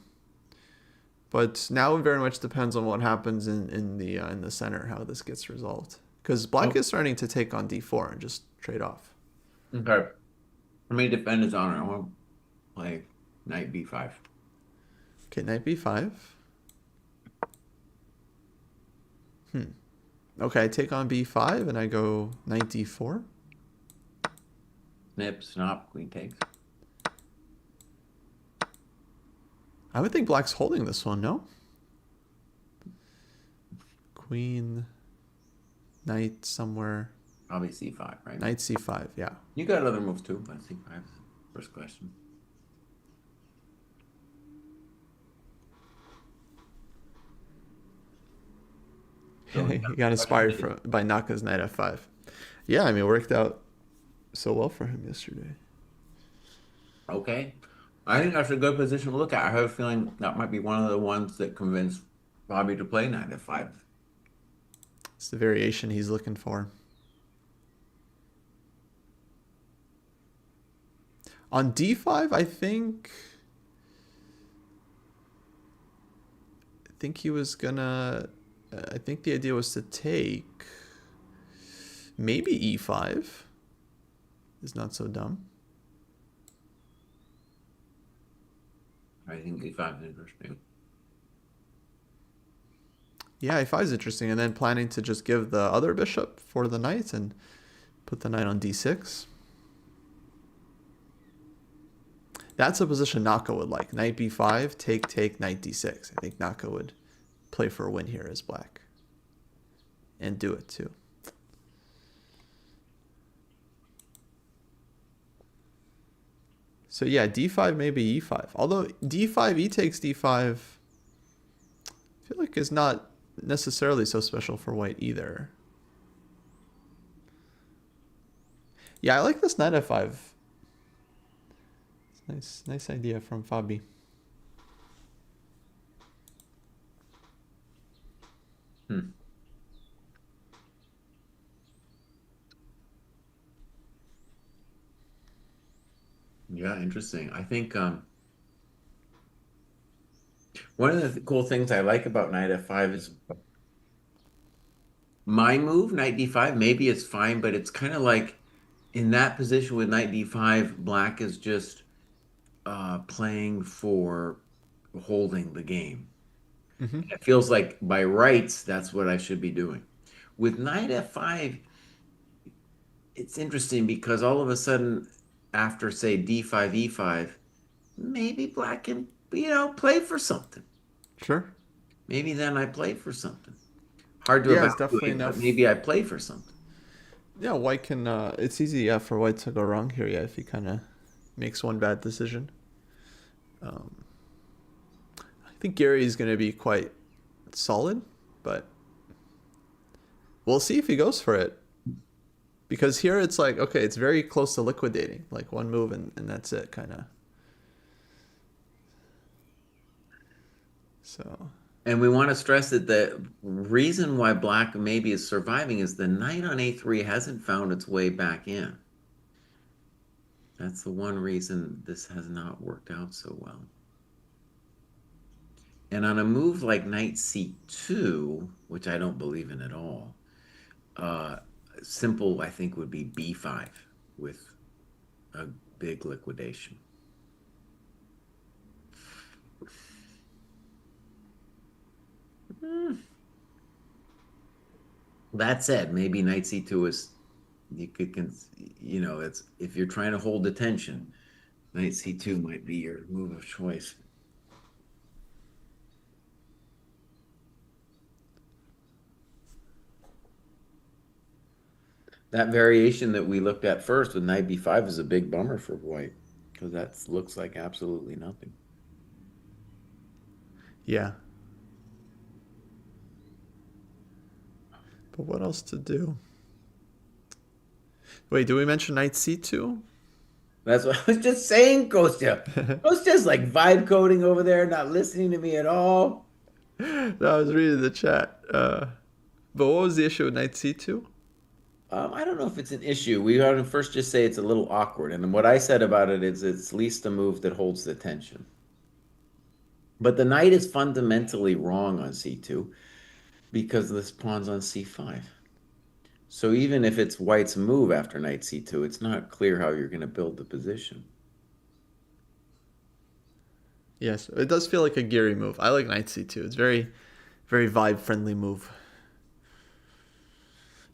but now it very much depends on what happens in the center, how this gets resolved. Because black is starting to take on d4 and just trade off. Okay. Let me defend his honor. I want to play knight b5. Okay, knight b5. Hmm. Okay, I take on b5 and I go knight d4. Snip, snop, queen takes. I would think black's holding this one, no? Queen, knight somewhere. Probably c5, right? Knight c5, yeah. You got other moves too, but c5 is the first question. So He got inspired by Naka's knight f5. Yeah, I mean, it worked out so well for him yesterday. okay. I think that's a good position to look at. I have a feeling that might be one of the ones that convinced Bobby to play knight f5. It's the variation he's looking for. On d5, I think he was gonna. I think the idea was to take. Maybe e5 is not so dumb. I think e5 is interesting. Yeah, e5 is interesting, and then planning to just give the other bishop for the knight and put the knight on d6. That's a position Naka would like. Knight b5, take, knight d6. I think Naka would play for a win here as black. And do it too. So yeah, d5 maybe e5. Although d5, e takes d5, I feel like is not necessarily so special for white either. Yeah, I like this knight f5. Nice idea from Fabi. Hmm. Yeah, interesting. I think one of the cool things I like about knight f5 is my move, knight d5. Maybe it's fine, but it's kind of like in that position with knight d5, black is just playing for holding the game. Mm-hmm. It feels like by rights, that's what I should be doing. With knight f5, it's interesting because all of a sudden, after say d5, e5, maybe black can, play for something. Sure. Maybe then I play for something. Hard to Yeah, it's definitely evaluate, but enough. maybe I play for something. Yeah, white can. It's easy, yeah, for white to go wrong here. Yeah, if he kind of makes one bad decision. Um, I think Gary is going to be quite solid, but we'll see if he goes for it. Because here it's like, okay, it's very close to liquidating. Like one move and that's it, kind of. So, And we want to stress that the reason why black maybe is surviving is the knight on a3 hasn't found its way back in. That's the one reason this has not worked out so well. And on a move like knight c2, which I don't believe in at all, uh, simple, I think, would be b5 with a big liquidation. Hmm. That said, maybe knight c2 is you could it's if you're trying to hold attention, knight c2 might be your move of choice. That variation that we looked at first with knight b5 is a big bummer for white because that looks like absolutely nothing. yeah. But what else to do? Wait, do we mention knight c2? That's what I was just saying, Kostya. Kostya's like vibe coding over there, not listening to me at all. No, I was reading the chat. But what was the issue with knight c2? I don't know if it's an issue. We ought to first just say it's a little awkward. And what I said about it is it's least a move that holds the tension. But the knight is fundamentally wrong on c2 because this pawn's on c5. So even if it's white's move after knight c2, it's not clear how you're going to build the position. Yes, it does feel like a geary move. I like knight c2. It's very vibe friendly move.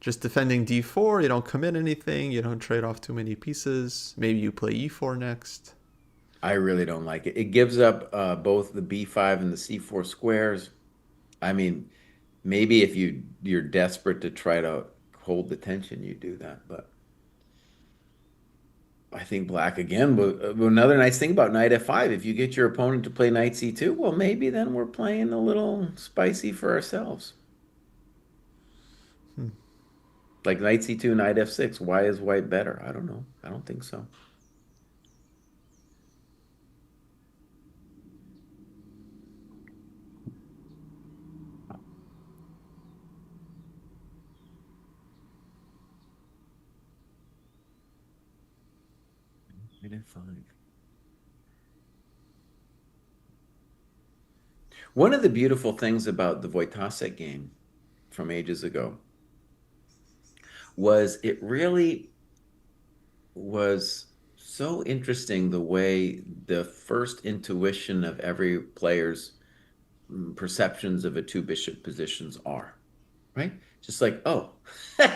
Just defending d4, you don't commit anything, you don't trade off too many pieces. Maybe you play e4 next. I really don't like it. It gives up both the b5 and the c4 squares. I mean, maybe if you're desperate to try to hold the tension, you do that. But I think black again. But another nice thing about knight f5, if you get your opponent to play knight c2, well, maybe then we're playing a little spicy for ourselves. Hmm. Like knight c2, knight f6. Why is white better? I don't know. I don't think so. Knight f5. One of the beautiful things about the Wojtaszek game from ages ago was it really was so interesting the way the first intuition of every player's perceptions of a two bishop positions are, right? Just like, oh,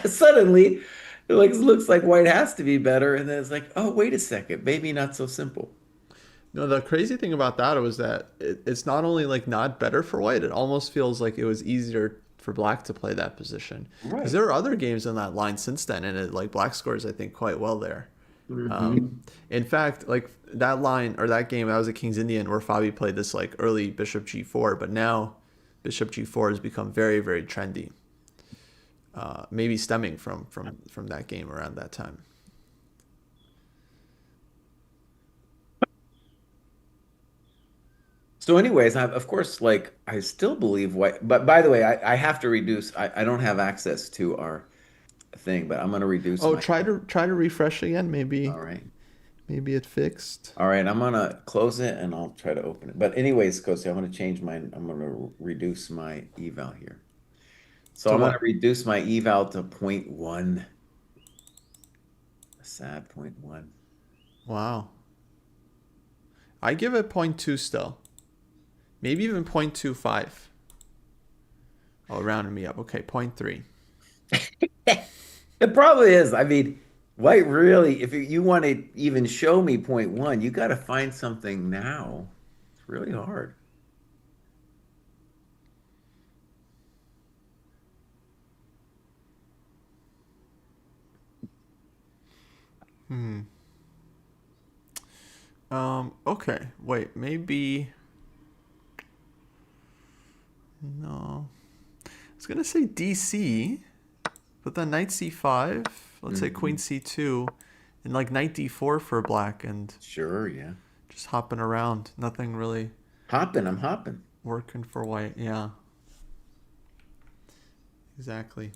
suddenly it like looks like white has to be better, and then it's like, oh, wait a second, maybe not so simple. No, the crazy thing about that was that it's not only like not better for white, it almost feels like it was easier for black to play that position. Because Right. there are other games in that line since then, and it like black scores I think quite well there. Um, Hmm. in fact, like that line or that game, that was a King's Indian where Fabi played this like early Bishop G4, but now Bishop G4 has become very trendy. Maybe stemming from that game around that time. So, anyways, of course, like I still believe white, but by the way, I have to reduce. I don't have access to our thing, but I'm going to reduce Oh, my. try to refresh again. All Maybe right. it fixed. All right, I'm gonna close it and I'll try to open it. But anyways, Kosi, I'm gonna reduce my eval here. So To I'm gonna what? reduce my eval to point 0.1, a sad point 0.1. Wow. I give it point 0.2 still. Maybe even 0.25. Oh, rounded me up. Okay, point 0.3. It probably is. I mean, white really, if you want to even show me point 0.1, you got to find something now. It's really hard. Hmm. Okay. Wait, maybe no. I was gonna say DC, but then knight c5. Let's say queen Hmm. c2, and like knight d4 for black, and Sure, yeah. just hopping around. Nothing really Hopping, I'm hopping. working for white. Yeah, exactly.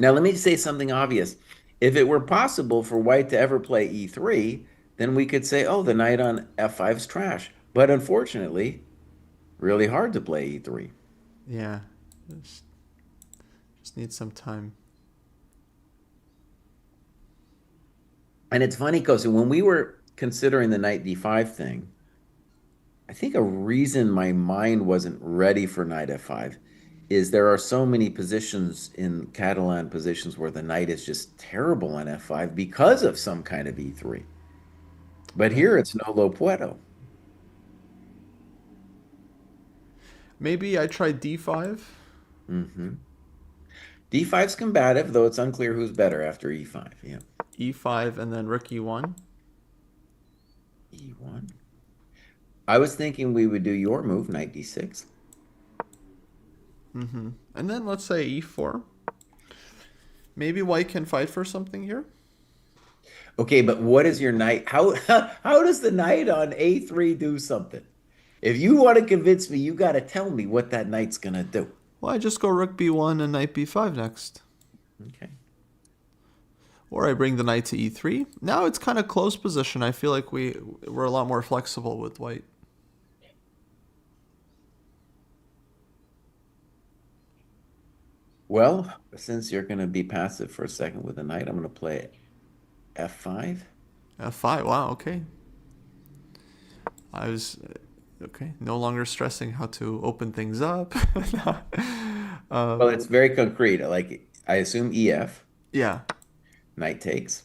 Now, let me say something obvious. If it were possible for white to ever play e3, then we could say, oh, the knight on f5 is trash. But unfortunately, really hard to play e3. Yeah, just need some time. And it's funny because when we were considering the knight d5 thing, I think a reason my mind wasn't ready for knight f5 is there are so many positions in Catalan positions where the knight is just terrible on f5 because of some kind of e3. But Yeah. here it's no lo puedo. Maybe I try d5. Hmm. D5's combative, though it's unclear who's better after E5. Yeah. E5 and then rook e1. E1. I was thinking we would do your move, knight D6. And then let's say e4. Maybe white can fight for something here. Okay, but what is your knight? How how does the knight on A3 do something? If you want to convince me, you got to tell me what that knight's gonna do. Well, I just go rook b1 and knight b5 next. Okay. Or I bring the knight to e3. Now it's kind of close position. I feel like we're a lot more flexible with white. Well, since you're going to be passive for a second with the knight, I'm going to play F5. F5. Wow. Okay. I was okay. No longer stressing how to open things up. Well, it's very concrete. Like I assume EF, Yeah. knight takes.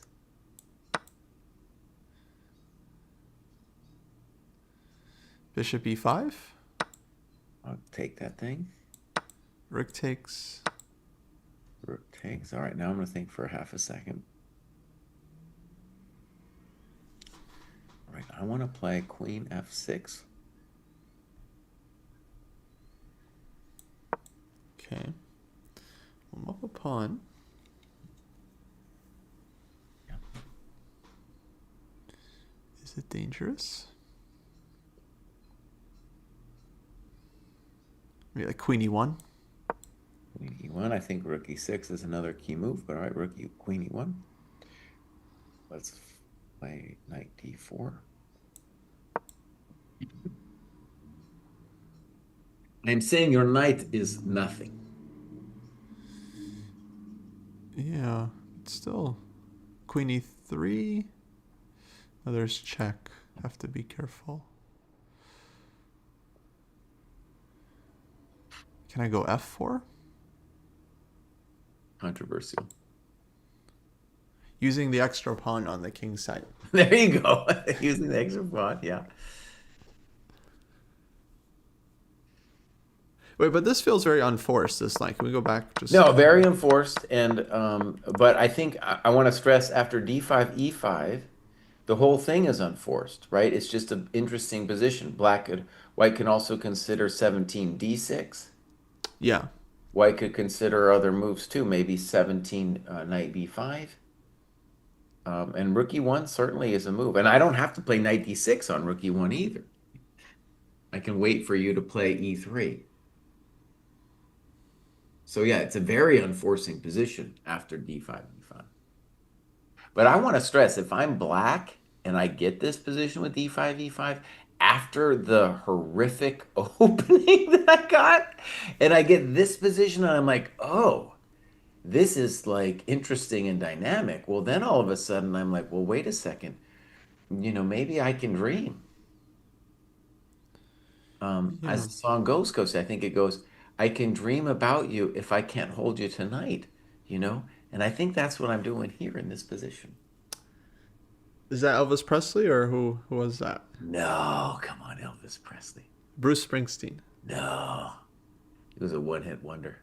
Bishop E5. I'll take that thing. Rook takes. Rook takes. All right, now I'm going to think for half a second. All right, I want to play Queen F6. Okay. We'll move a pawn. Yeah. Is it dangerous? Maybe like Queen E1. Queen E1. I think Rook E6 is another key move, but all right, Queen E1. Let's play Knight D4. I'm saying your knight is nothing. Yeah. It's still Queen E3. Oh, there's check. Have to be careful. Can I go F4? Controversial. Using the extra pawn on the king's side. There you go. Using the extra pawn, yeah. Wait, but this feels very unforced, this line. Can we go back just No, very enforced, and but I think I want to stress after D5, E5, the whole thing is unforced, right? It's just an interesting position. White can also consider 17 D6. yeah. White could consider other moves too, maybe 17 knight B5. And rook E1 certainly is a move. And I don't have to play knight D6 on rook E1 either. I can wait for you to play E3. So yeah, it's a very unforcing position after D5, E5. But I want to stress, if I'm black and I get this position with D5, E5, after the horrific opening that I got, and I get this position, and I'm like, oh, this is like interesting and dynamic. Well, then all of a sudden I'm like, well, wait a second. Maybe I can dream. As Yeah. the song goes, Coach, I think it goes, I can dream about you if I can't hold you tonight, you know? And I think that's what I'm doing here in this position. Is that Elvis Presley or who was that? No, come on, Elvis Presley. Bruce Springsteen. No, it was a one-hit wonder.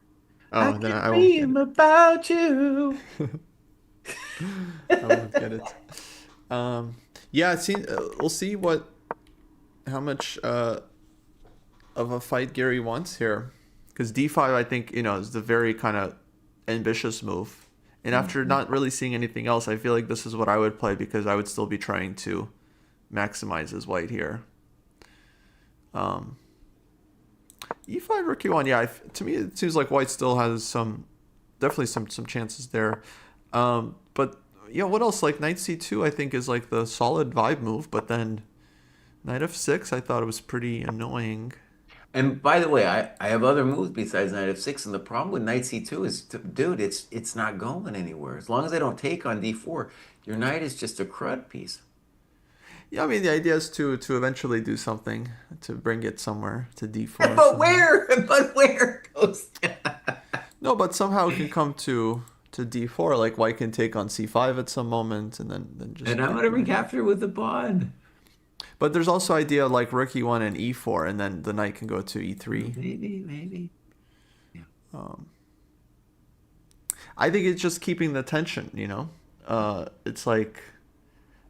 I Oh, then can I won't get dream it. about you. I won't get it. Yeah, we'll see how much of a fight Gary wants here, because D5 I think is the very kind of ambitious move, and after Mhm. not really seeing anything else, I feel like this is what I would play because I would still be trying to maximize his white here. Um, E5 rook E1, yeah, to me it seems like white still has definitely some chances there. But what else? Like knight C2, I think is like the solid vibe move, but then knight F6, I thought it was pretty annoying. And by the way, I have other moves besides knight f6, and the problem with knight c2 is, dude, it's not going anywhere. As long as I don't take on d4, your knight is just a crud piece. Yeah, I mean the idea is to eventually do something to bring it somewhere to D4 But somehow. where? But where goes? No, but somehow it can come to D4. Like white can take on C5 at some moment, and then And just I'm get gonna the. recapture with the pawn. But there's also idea like rook E1 and E4, and then the knight can go to E3. Maybe. Yeah. Um, I think it's just keeping the tension. It's like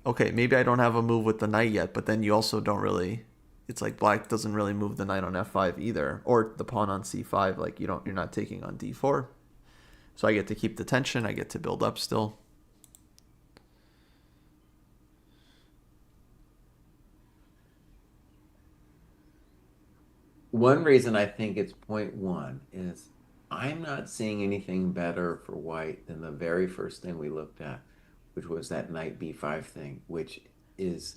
okay, maybe I don't have a move with the knight yet, but then you also don't really. It's like black doesn't really move the knight on F5 either, or the pawn on C5. Like you're not taking on D4, so I get to keep the tension. I get to build up still. One reason I think it's point one is I'm not seeing anything better for white than the very first thing we looked at, which was that knight b5 thing, which is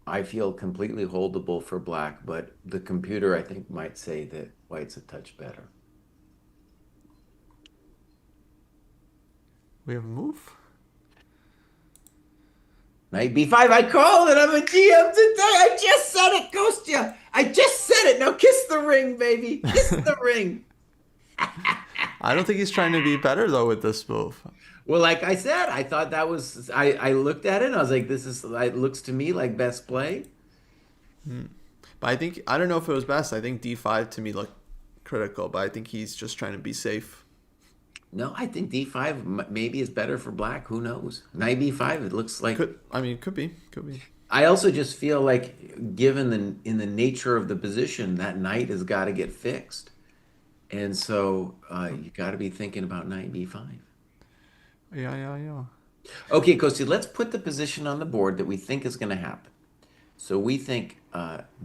I feel completely holdable for black, but the computer I think might say that white's a touch better. We have a move. Knight B5. I called it. I'm a GM today. I just said it, Kostya. I just said it. Now kiss the ring, baby. Kiss the ring. I don't think he's trying to be better though with this move. Well, like I said, I thought that was I looked at it and I was like, this is it looks to me like best play. But I think I don't know if it was best. I think D5 to me looked critical, but I think he's just trying to be safe. No, I think D5 maybe is better for black. Who knows? Knight B5, it looks like. Could be, could be. I also just feel like, given in the nature of the position, that knight has got to get fixed, and so you got to be thinking about knight B5. Yeah, yeah, yeah. Okay, Kosti, let's put the position on the board that we think is going to happen. So we think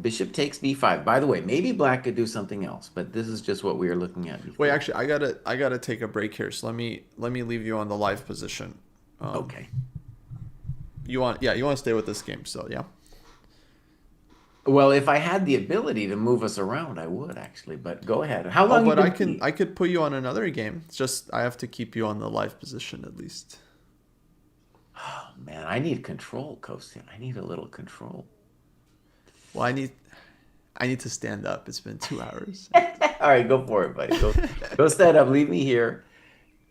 bishop takes B5. By the way, maybe black could do something else, but this is just what we are looking at Wait, before. actually, I gotta take a break here. So let me leave you on the live position. Okay. You want to stay with this game, so yeah. Well, if I had the ability to move us around, I would actually, but go ahead. How Oh, long you but been? I could put you on another game. It's just I have to keep you on the live position at least. Oh man, I need control, Kostin. I need a little control. Well, I need to stand up. It's been 2 hours. All right, go for it, buddy. Go stand up. Leave me here,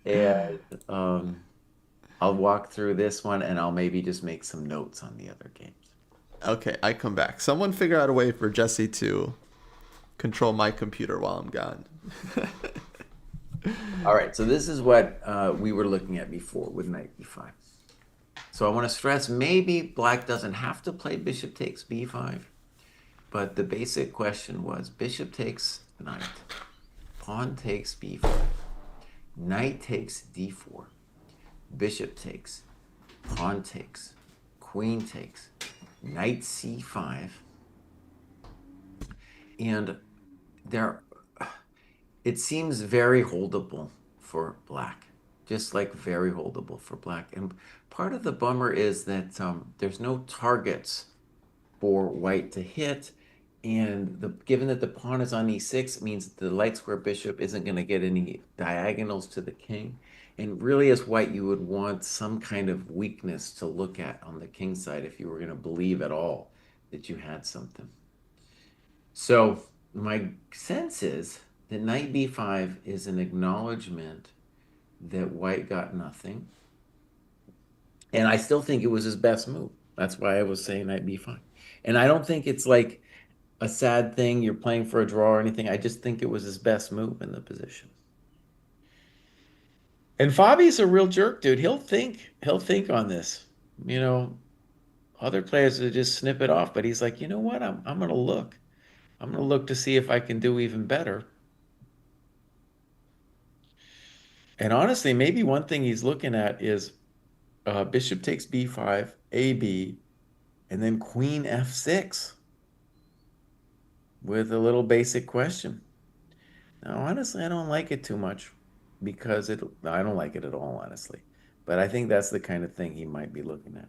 and I'll walk through this one, and I'll maybe just make some notes on the other games. Okay, I come back. Someone figure out a way for Jesse to control my computer while I'm gone. All right, so this is what we were looking at before with knight b5. So I want to stress maybe black doesn't have to play bishop takes b5, but the basic question was bishop takes knight, pawn takes b5, knight takes d4, bishop takes, pawn takes, queen takes, knight c5, and there it seems very holdable for black, just like very holdable for black. And part of the bummer is that there's no targets for white to hit. And given that the pawn is on e6, means the light square bishop isn't going to get any diagonals to the king. And really, as white, you would want some kind of weakness to look at on the king side if you were going to believe at all that you had something. So my sense is that knight b5 is an acknowledgement that white got nothing. And I still think it was his best move. That's why I was saying knight b5. And I don't think it's like a sad thing, you're playing for a draw or anything. I just think it was his best move in the position. And Fabi's a real jerk, dude. He'll think on this. You know, other players would just snip it off, but he's like, you know what? I'm gonna look. I'm gonna look to see if I can do even better. And honestly, maybe one thing he's looking at is bishop takes b5, ab, and then queen f6 with a little basic question. Now, honestly, I don't like it too much because I don't like it at all, honestly. But I think that's the kind of thing he might be looking at.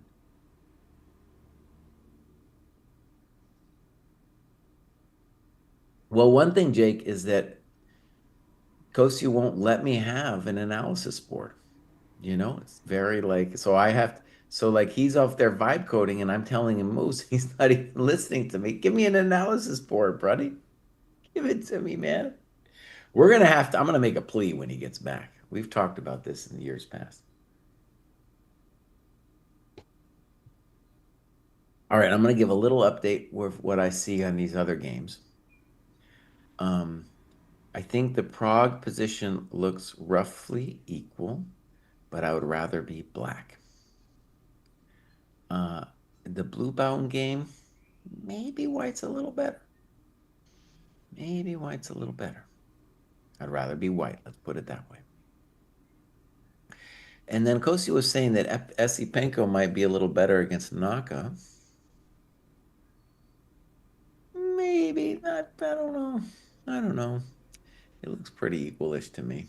Well, one thing, Jake, is that Kosi won't let me have an analysis board. You know, it's very like, so I have, so like he's off there vibe coding and I'm telling him moves. He's not even listening to me. Give me an analysis board, buddy. Give it to me, man. We're going to have to, I'm going to make a plea when he gets back. We've talked about this in years past. All right, I'm going to give a little update with what I see on these other games. I think the Prague position looks roughly equal, but I would rather be black. The blue-bound game, maybe white's a little better. Maybe white's a little better. I'd rather be white, let's put it that way. And then Kosi was saying that Esipenko might be a little better against Naka. Maybe not, I don't know. I don't know. It looks pretty equalish to me.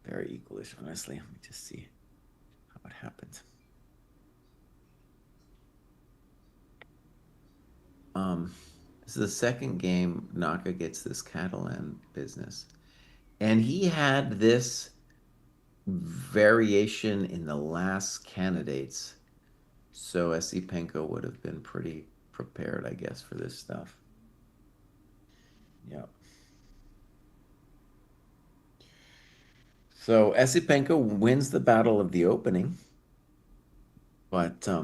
Very equalish, honestly. Let me just see how it happens. This is the second game Naka gets this Catalan business. And he had this variation in the last candidates. So Esipenko would have been pretty prepared, I guess, for this stuff. Yeah. So Esipenko wins the battle of the opening, but yeah,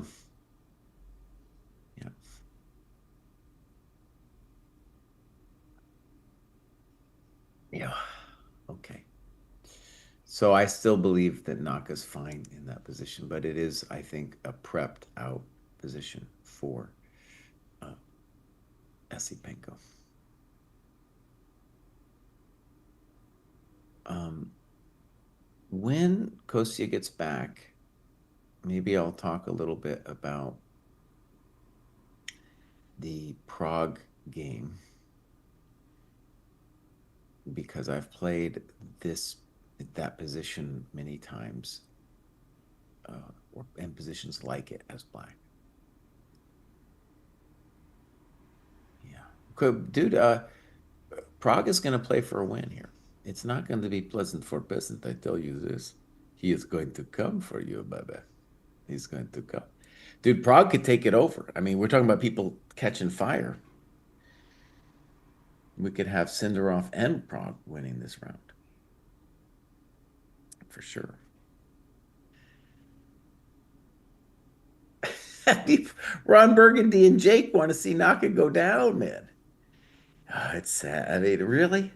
yeah, okay. So I still believe that Naka's fine in that position, but it is, I think, a prepped out position for uh, Esipenko. Um, when Kostya gets back, maybe I'll talk a little bit about the Prague game because I've played this that position many times, or in positions like it as black. Yeah, dude. Prague is going to play for a win here. It's not going to be pleasant for peasant. I tell you this. He is going to come for you, baby. He's going to come. Dude, Prague could take it over. I mean, we're talking about people catching fire. We could have Sindarov and Prague winning this round for sure. Ron Burgundy and Jake want to see Naka go down, man. It's sad. I mean, really?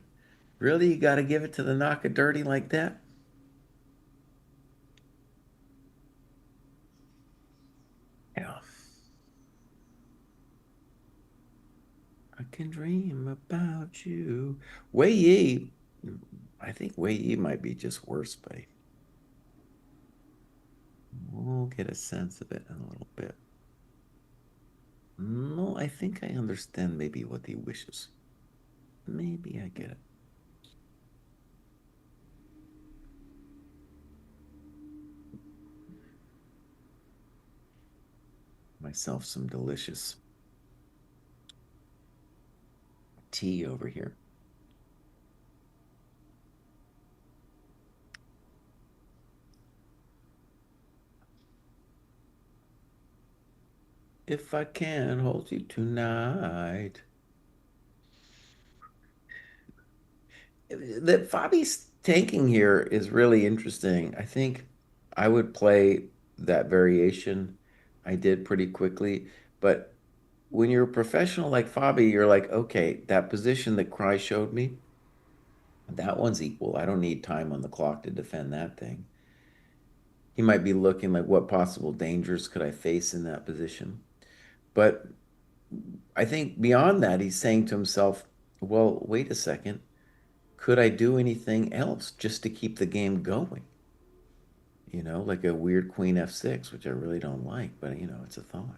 Really? You got to give it to the Naka dirty like that? Yeah. I can dream about you. Wei Yi, I think Wei Yi might be just worse, but we'll get a sense of it in a little bit. No, I think I understand maybe what he wishes. Maybe I get it. Myself some delicious tea over here. If I can hold you tonight. That Fabi's tanking here is really interesting. I think I would play that variation I did pretty quickly, but when you're a professional like Fabi, you're like, okay, that position that Cry showed me, that one's equal. I don't need time on the clock to defend that thing. He might be looking like, what possible dangers could I face in that position? But I think beyond that, he's saying to himself, well, wait a second. Could I do anything else just to keep the game going? Like a weird queen f6, which I really don't like, but it's a thought.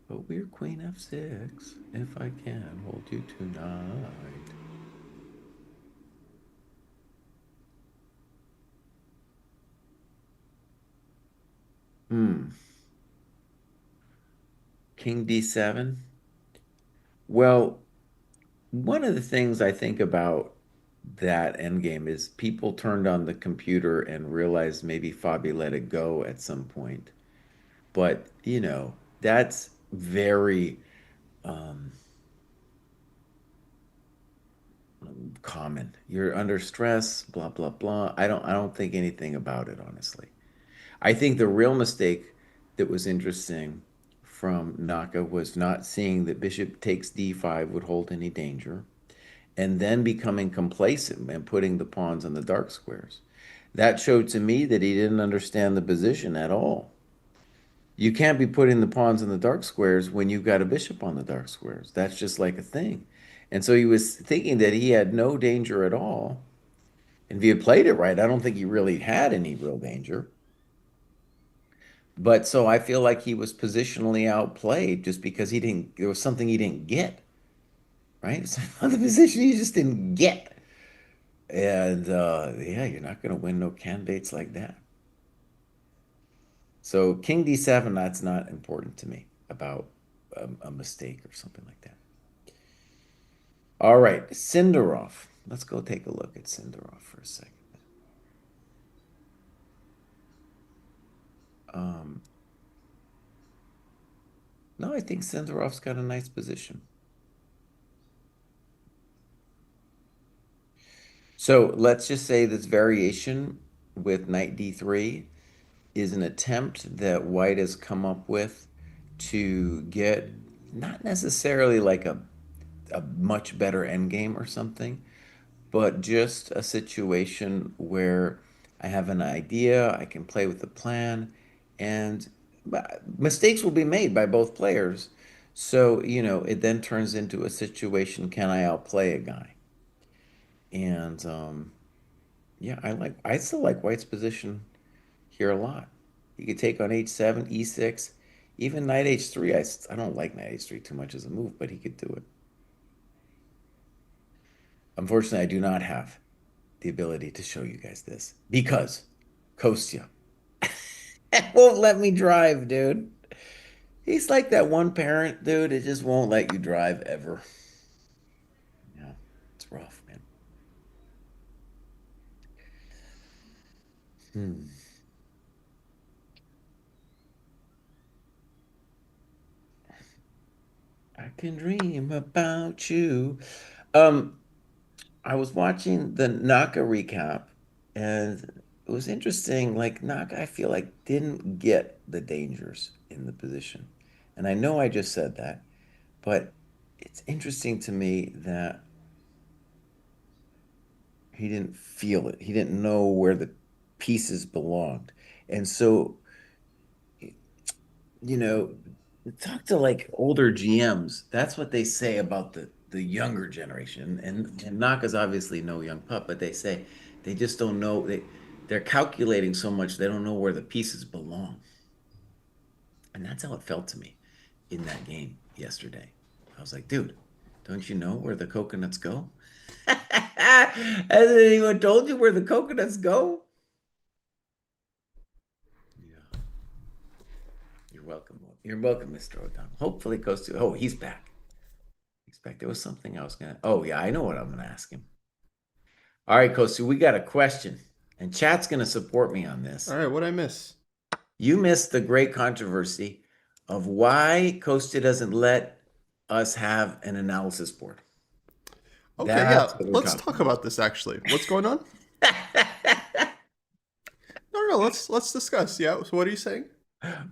But weird queen f6, if I can hold you tonight. Hmm. King d7. Well, one of the things I think about that endgame is people turned on the computer and realized maybe Fabi let it go at some point. But, that's very um, common. You're under stress, blah, blah, blah. I don't think anything about it, honestly. I think the real mistake that was interesting from Naka was not seeing that bishop takes d5 would hold any danger, and then becoming complacent and putting the pawns on the dark squares. That showed to me that he didn't understand the position at all. You can't be putting the pawns in the dark squares when you've got a bishop on the dark squares. That's just like a thing. And so he was thinking that he had no danger at all. And if he had played it right, I don't think he really had any real danger. But so I feel like he was positionally outplayed just because there was something he didn't get, right? It's on the position he just didn't get. And yeah, you're not going to win no candidates like that. So King D7, that's not important to me about a mistake or something like that. All right, Sindarov. Let's go take a look at Sindarov for a second. Um, no, I think Sindarov's got a nice position. So let's just say this variation with knight d3 is an attempt that white has come up with to get not necessarily like a much better endgame or something, but just a situation where I have an idea, I can play with the plan, and mistakes will be made by both players. So, it then turns into a situation, can I outplay a guy? And yeah, I still like White's position here a lot. He could take on h7, e6, even knight h3. I don't like knight h3 too much as a move, but he could do it. Unfortunately, I do not have the ability to show you guys this because Kostya won't let me drive, dude. He's like that one parent, dude. It just won't let you drive ever. Yeah, it's rough, man. Hmm. I can dream about you. Um, I was watching the Naka recap, and it was interesting. Like Naka, I feel like didn't get the dangers in the position, and I know I just said that, but it's interesting to me that he didn't feel it. He didn't know where the pieces belonged, and so you know, talk to like older GMs. That's what they say about the younger generation. And Naka's obviously no young pup, but they say they just don't know. They're calculating so much they don't know where the pieces belong. And that's how it felt to me in that game yesterday. I was like, dude, don't you know where the coconuts go? Has anyone told you where the coconuts go? Yeah. You're welcome. You're welcome, Mr. O'Donnell. Hopefully it goes to, oh, he's back. Expect there was something I was gonna. Oh yeah, I know what I'm gonna ask him. All right, Kosu, we got a question, and chat's gonna support me on All this. right, what'd I miss? You missed the great controversy of why Costa doesn't let us have an analysis board. Okay, yeah, That's what we're let's talking talk about this actually. What's going on? about. No, no, let's discuss. Yeah, so what are you saying?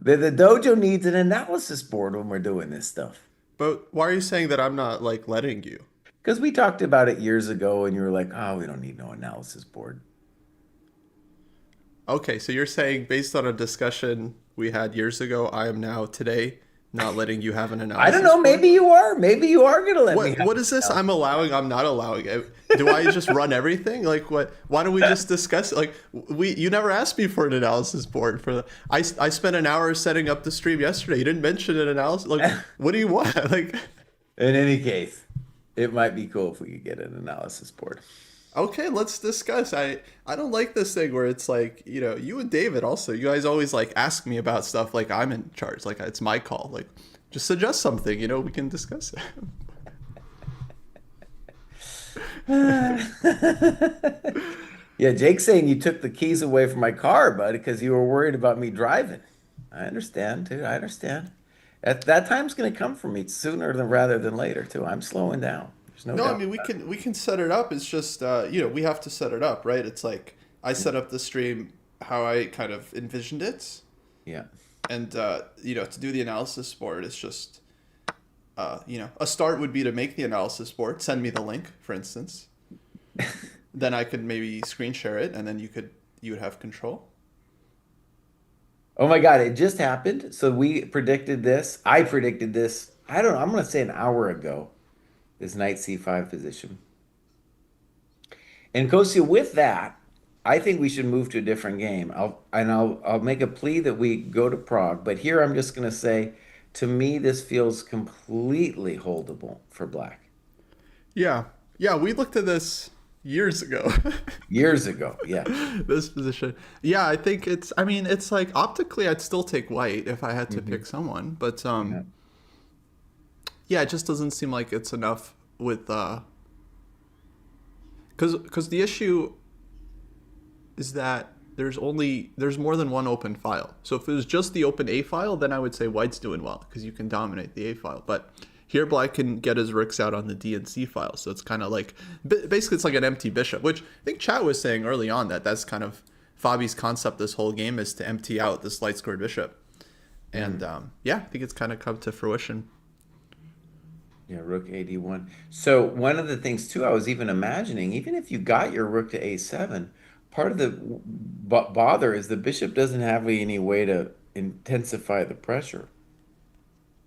The dojo needs an analysis board when we're doing this stuff. But why are you saying that I'm not like letting you? Because we talked about it years ago, and you were like, "Oh, we don't need no analysis board." Okay, so you're saying based on a discussion we had years ago, I am now today not letting you have an I don't analysis know. board? Maybe you are. Maybe you are gonna let me have What an is this? I'm analysis board. allowing. I'm not allowing. Do I just run everything? Like what? Why don't we just discuss? Like we, you never asked me for an analysis board for the. I spent an hour setting up the stream yesterday. You didn't mention an analysis. Like what do you want? Like In any case, it might be cool if we could get an analysis board. okay, let's discuss. I don't like this thing where it's like you and David also. You guys always like ask me about stuff like I'm in charge. Like it's my call. Like just suggest something. We can discuss it. Yeah, Jake's saying you took the keys away from my car, bud, because you were worried about me driving. I understand, dude. I understand. That time's going to come for me sooner than rather than later, too. I'm slowing down. There's no No, I doubt mean about we can set it up. It's just we have to set it up, right? It's like I it. set up the stream how I kind of envisioned it, Yeah. and to do the analysis board, it's just a start would be to make the analysis board, send me the link, for instance. Then I could maybe screen share it, and then you would have control. Oh my God, it just happened. So we predicted this. I predicted this. I don't know. I'm going to say an hour ago, this knight c5 position. And Kosia, with that, I think we should move to a different game. I'll make a plea that we go to Prague, but here I'm just going to say, to me, this feels completely holdable for Black. Yeah, yeah, we looked at this years ago. Years ago, yeah. This position. Yeah, I think it's. I mean, it's like optically, I'd still take white if I had to Hmm. pick someone, but Yeah. yeah, it just doesn't seem like it's enough with because the issue is that there's more than one open file. So if it was just the open A file, then I would say white's doing well because you can dominate the A file. But here black can get his rooks out on the D and C file. So it's kind of like basically it's like an empty bishop, which I think chat was saying early on that that's kind of Fabi's concept this whole game is to empty out this light squared bishop. And yeah, I think it's kind of come to fruition. Yeah, rook AD1. So one of the things too, I was even imagining, even if you got your rook to A7, part of the bother is the bishop doesn't have any way to intensify the pressure.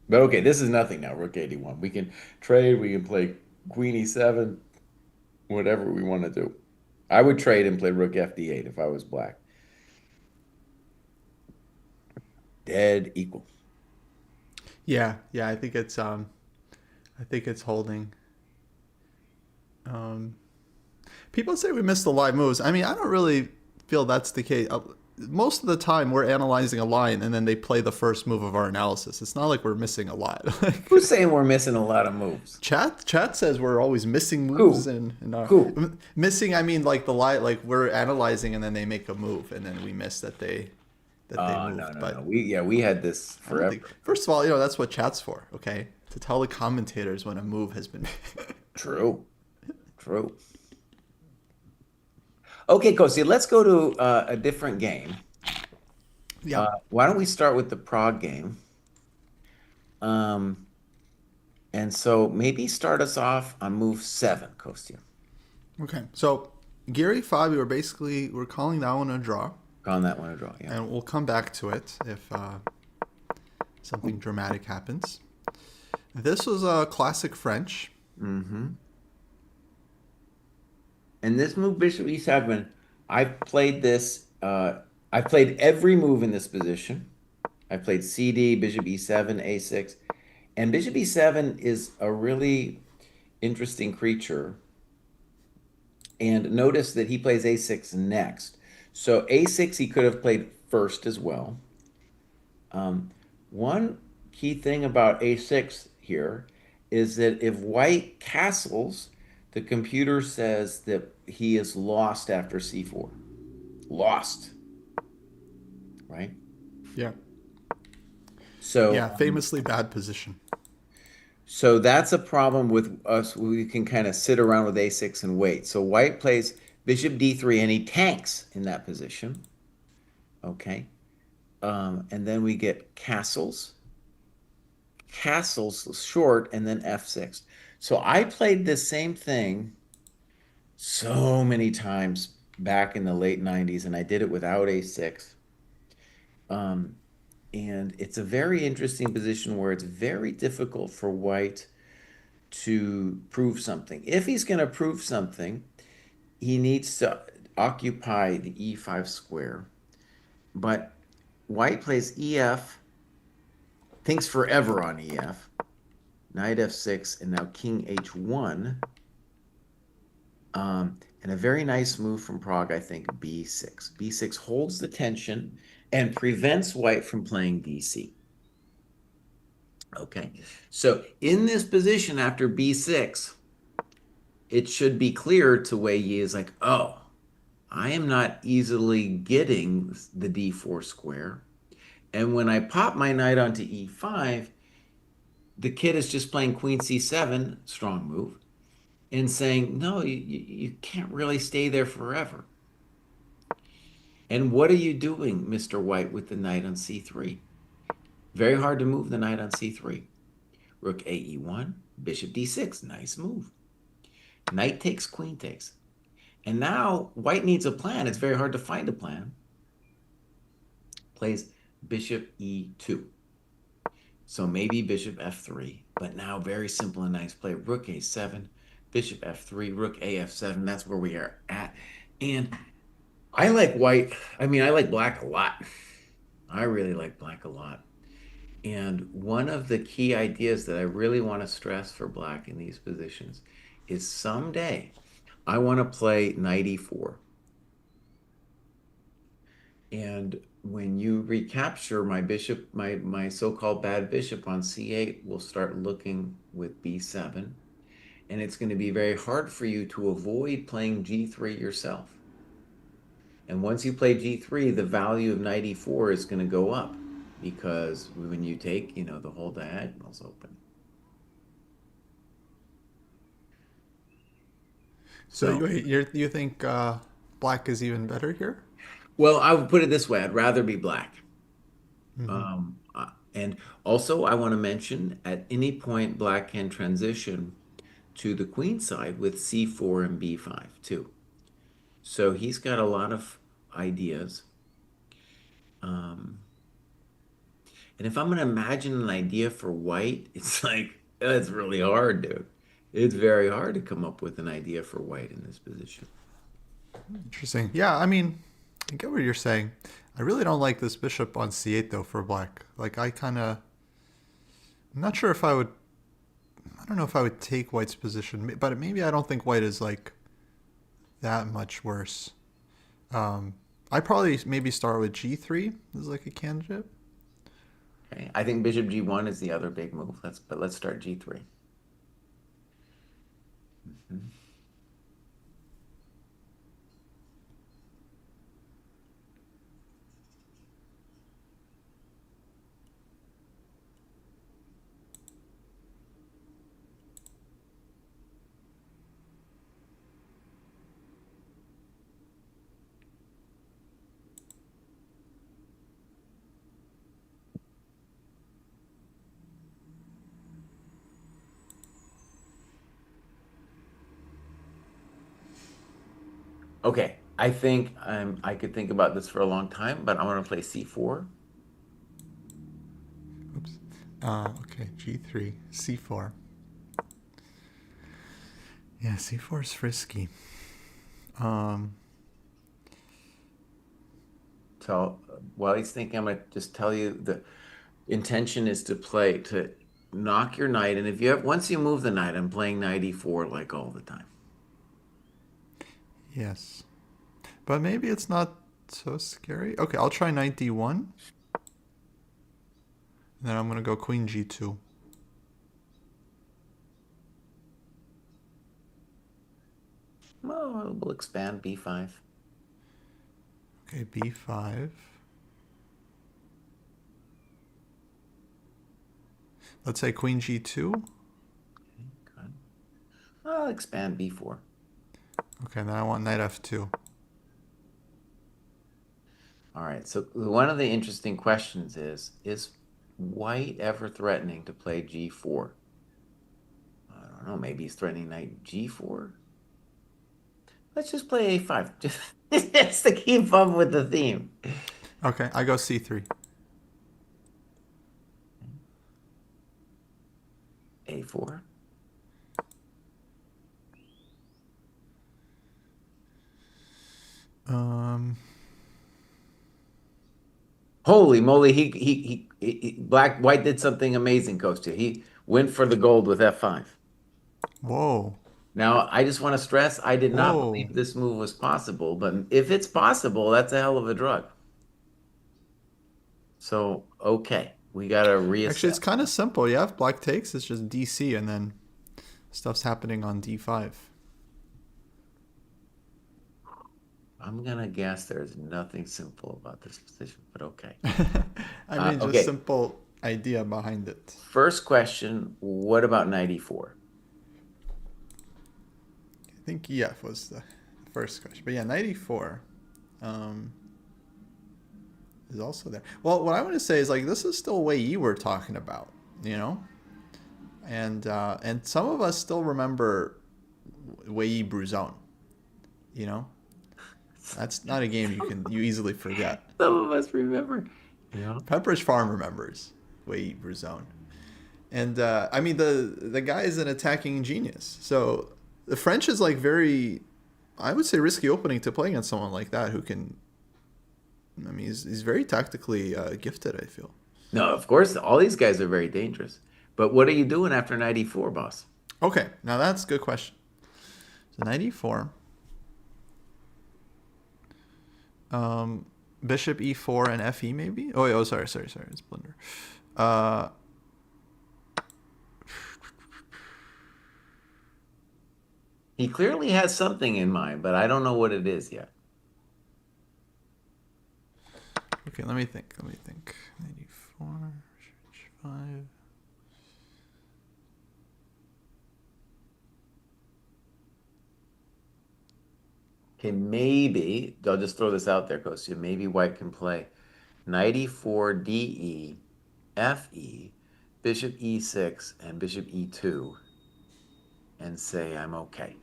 But okay, this is nothing now, rook 81. We can trade, we can play queen e7, whatever we want to do. I would trade and play rook fd8 if I was black. Dead equal. Yeah, I think it's holding. People say we missed the live moves. I mean, I don't really feel that's the case. Most of the time, we're analyzing a line, and then they play the first move of our analysis. It's not like we're missing a lot. Who's saying we're missing a lot of moves? Chat says we're always missing moves, Who? and Who? missing. I mean, like the line, like we're analyzing, and then they make a move, and then we miss that they Oh, moved. no, no, no. But We had this I don't forever. think. First of all, that's what chat's for. Okay, to tell the commentators when a move has been made. True. True. Okay, Kosi, let's go to a different game. Yeah. Why don't we start with the Prague game? Um, and so maybe start us off on move 7, Kostya. Okay. So Gary Fabi, we're calling that one a draw, On that one a draw, yeah. and we'll come back to it if something dramatic happens. This was a classic French. Mm-hmm. And this move, Bishop E7, I've played this. I've played every move in this position. I played CD, Bishop E7, A6, and Bishop E7 is a really interesting creature. And notice that he plays A6 next. So A6 he could have played first as well. One key thing about A6 here is that if white castles, the computer says that he is lost after C4. Lost. Right? Yeah. So Yeah, famously bad position. so that's a problem with us. We can kind of sit around with A6 and wait. So white plays bishop D3 and he tanks in that position. Okay. And then we get castles short, and then F6. So I played the same thing so many times back in the late 90s, and I did it without A6. And it's a very interesting position where it's very difficult for white to prove something. If he's going to prove something, he needs to occupy the E5 square. But white plays EF, thinks forever on EF, knight F6, and now king H1. And a very nice move from Prague, I think, B6. B6 holds the tension and prevents white from playing DC. Okay, so in this position after B6, it should be clear to Wei Yi is like, oh, I am not easily getting the D4 square. And when I pop my knight onto E5, the kid is just playing queen C7, strong move, and saying, no, you can't really stay there forever. And what are you doing, Mr. White, with the knight on C3? Very hard to move the knight on C3. Rook AE1, bishop D6, nice move. Knight takes, queen takes. And now white needs a plan. It's very hard to find a plan. Plays bishop E2. So maybe bishop F3, but now very simple and nice play. Rook A7, bishop F3, rook AF7. That's where we are at. And I like white. I mean, I like black a lot. I really like black a lot. And one of the key ideas that I really want to stress for black in these positions is someday I want to play knight E4. And when you recapture my bishop, my so-called bad bishop on C8, we'll start looking with B7. And it's going to be very hard for you to avoid playing G3 yourself. And once you play G3, the value of knight E4 is going to go up because when you take, the whole diagonal's open. So So, you think black is even better here? well, I would put it this way. I'd rather be black. Hmm. And also, I want to mention at any point, black can transition to the queen side with C4 and B5 too. So he's got a lot of ideas. Um, and if I'm going to imagine an idea for white, it's like, it's really hard, dude. It's very hard to come up with an idea for white in this position. Interesting. Yeah, I mean, I get what you're saying. I really don't like this bishop on c8 though for black. Like I'm not sure if I would. I don't know if I would take white's position, but maybe I don't think white is like that much worse. Um, I probably maybe start with g3 as like a candidate. Okay. I think bishop G1 is the other big move. Let's start G3. Mhm. Okay. I think I could think about this for a long time, but I want to play C4. Oops. Okay, g3, c4. Yeah, c4 is frisky. Um, So while he's thinking, I'm going to just tell you the intention is to knock your knight. And if you have, once you move the knight, I'm playing knight E4 like all the time. yes, but maybe it's not so scary. Okay, I'll try knight d1. Then I'm gonna go queen g2. Well, we'll expand B5. Okay, b5. Let's say queen g2. Okay, good. I'll expand B4. Okay, then I want knight f2. All right. So one of the interesting questions is white ever threatening to play G4? I don't know. Maybe he's threatening knight G4. Let's just play A5. Just to keep up with the theme. Okay, I go c3. A4. Um, Holy moly, white did something amazing, Kostya. He went for the gold with F5. whoa, Now, I just want to stress, I did not whoa. believe this move was possible, but if it's possible, that's a hell of a drug. So, okay, we got to Actually, it's reassess. kind of simple. Yeah, if black takes, it's just dc, and then stuff's happening on d5. I'm gonna guess there's nothing simple about this position, but okay. I mean, just Okay, simple idea behind it. first question, what about 94? I think EF was the first question, but yeah, 94 um, is also there. Well, what I want to say is like this is still Wei Yi we're talking about, you know, and some of us still remember Wei Yi Bruzone, you know. That's not a game you easily forget. Some of us remember. Yeah. Pepperidge Farm remembers Wei Yi Bruzone, and I mean the guy is an attacking genius. So the French is like very, I would say, risky opening to play against someone like that who can. I mean, he's very tactically gifted. I feel. No, of course, all these guys are very dangerous. But what are you doing after 94, boss? Okay, now that's a good question. So 94. Bishop e4 and fe maybe. Oh, sorry. It's blunder. Uh, He clearly has something in mind, but I don't know what it is yet. Okay, let me think. 94, 5. Okay, maybe I'll just throw this out there, Kostya. Maybe white can play 94 DE, FE, bishop E6, and bishop E2, and say I'm okay.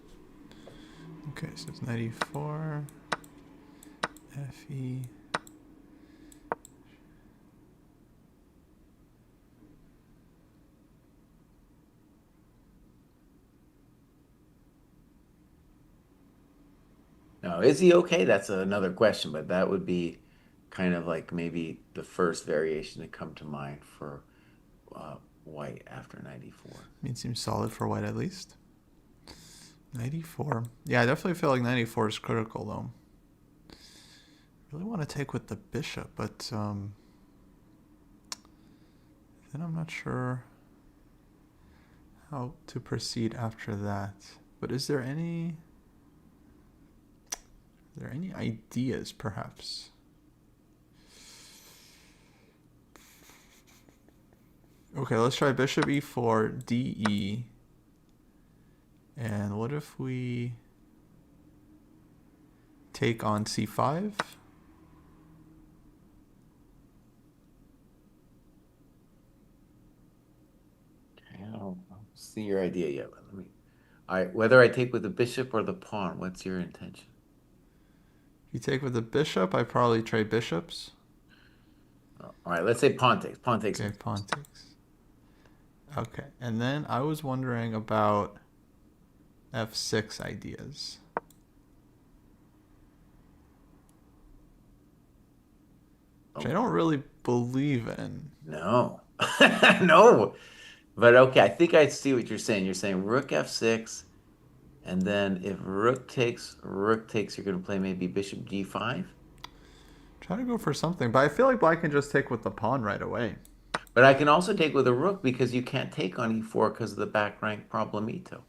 Okay, so it's 94, FE. Now, is he okay? That's another question, but that would be kind of like maybe the first variation to come to mind for white after 94. I mean, it seems solid for white at least. 94. Yeah, I definitely feel like 94 is critical though. Really want to take with the bishop, but then I'm not sure how to proceed after that. But is there any ideas perhaps? Okay, let's try bishop e4, de. And what if we take on c5? I don't see your idea yet, but let me. All right, whether I take with the bishop or the pawn, what's your intention? If you take with the bishop, I probably trade bishops. All right, let's say pawn takes. Pawn takes Okay, me. pawn takes. Okay, and then I was wondering about f6 ideas. Which I don't really believe in. No. No. But okay, I think I see what you're saying. You're saying rook f6, and then if rook takes, you're going to play maybe bishop g5. Try to go for something, but I feel like black can just take with the pawn right away. But I can also take with a rook because you can't take on e4 because of the back rank problemito.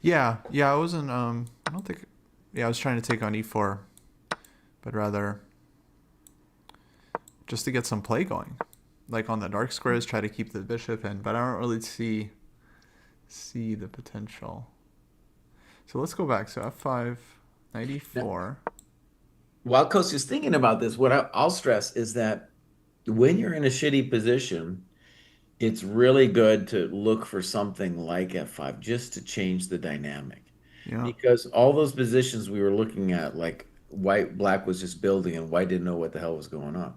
Yeah, I wasn't I don't think yeah, I was trying to take on e4, but rather just to get some play going. Like on the dark squares, try to keep the bishop in, but I don't really see the potential. So let's go back. So f5, Now, 94. while Coach is thinking about this, what I'll stress is that when you're in a shitty position, it's really good to look for something like f5 just to change the dynamic. Yeah. Because all those positions we were looking at, like black was just building and white didn't know what the hell was going on.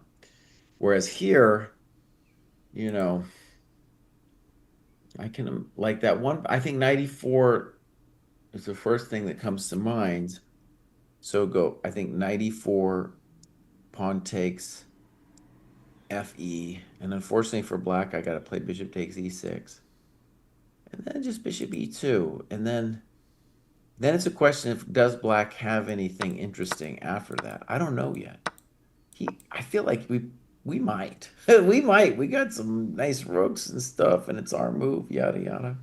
Whereas here, you know, I can like that one. I think 94 is the first thing that comes to mind. So go, I think 94 pawn takes FE. And unfortunately for black, I got to play bishop takes E6. And then just bishop E2. And then it's a question of does black have anything interesting after that? I don't know yet. I feel like we might. We might. We got some nice rooks and stuff, and it's our move, yada yada.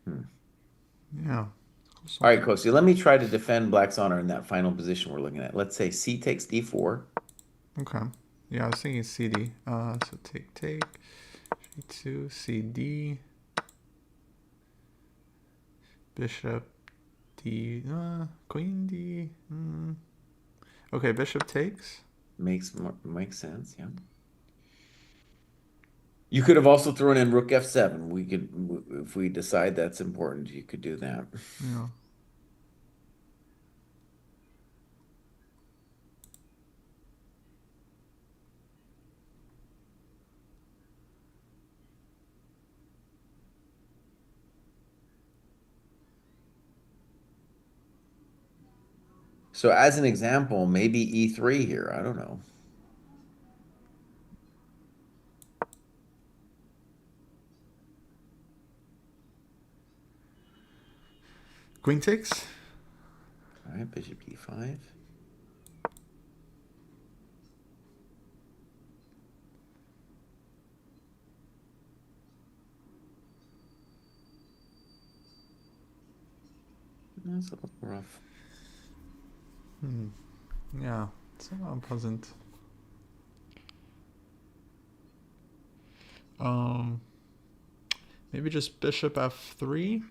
Hmm. Yeah. All right, Kosi, let me try to defend black's honor in that final position we're looking at. Let's say c takes d4. Okay. Yeah, I was thinking CD. So take, G2, CD, bishop, D, queen D. Okay, bishop takes. Makes sense, yeah. You could have also thrown in rook f7. We could, if we decide that's important, you could do that. Yeah. So as an example, maybe e3 here. I don't know. Queen takes. All right, bishop e5. That's a little rough. Hmm. Yeah, it's unpleasant. Um, maybe just bishop f3.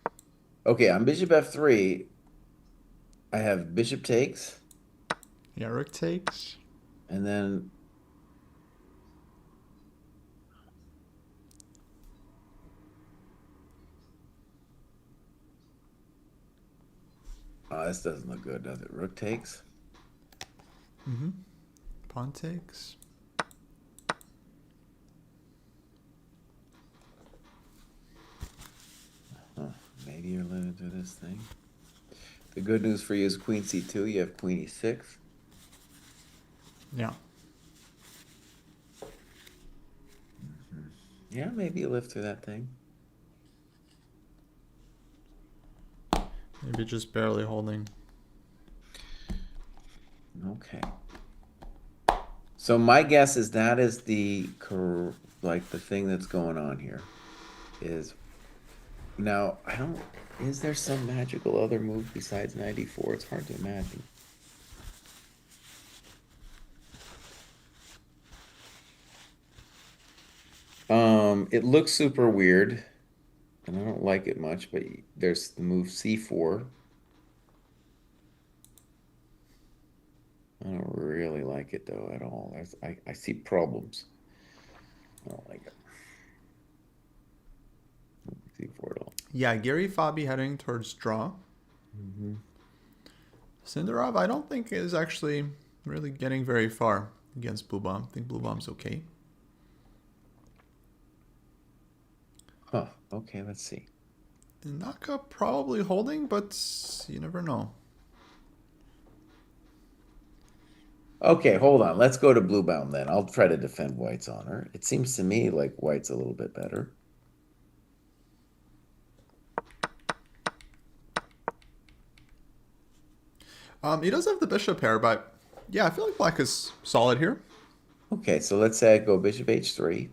Okay, on bishop f3, I have bishop takes, Yeah, rook takes. and then oh, this doesn't look good, does it? Rook takes. Mm-hmm. Pawn takes. Huh, maybe you're limited to this thing. The good news for you is queen c2. You have queen e6. Yeah. Mhm. Yeah, maybe you live through that thing. Maybe just barely holding. Okay. So my guess is that is like the thing that's going on here is now I don't is there some magical other move besides 94? It's hard to imagine. It looks super weird and I don't like it much, but there's the move c4. I don't really like it though at all. I see problems. I don't like it. C4 at all. Yeah, Gary Fabi heading towards draw. Hmm. Sindarov, I don't think is actually really getting very far against Blue Bomb. I think Blue Bomb's okay. Huh. Okay, let's see. And Naka probably holding, but you never know. Okay, hold on. Let's go to Bluebound then. I'll try to defend White's honor. It seems to me like White's a little bit better. He does have the bishop pair, but yeah, I feel like black is solid here. Okay, so let's say I go bishop h3.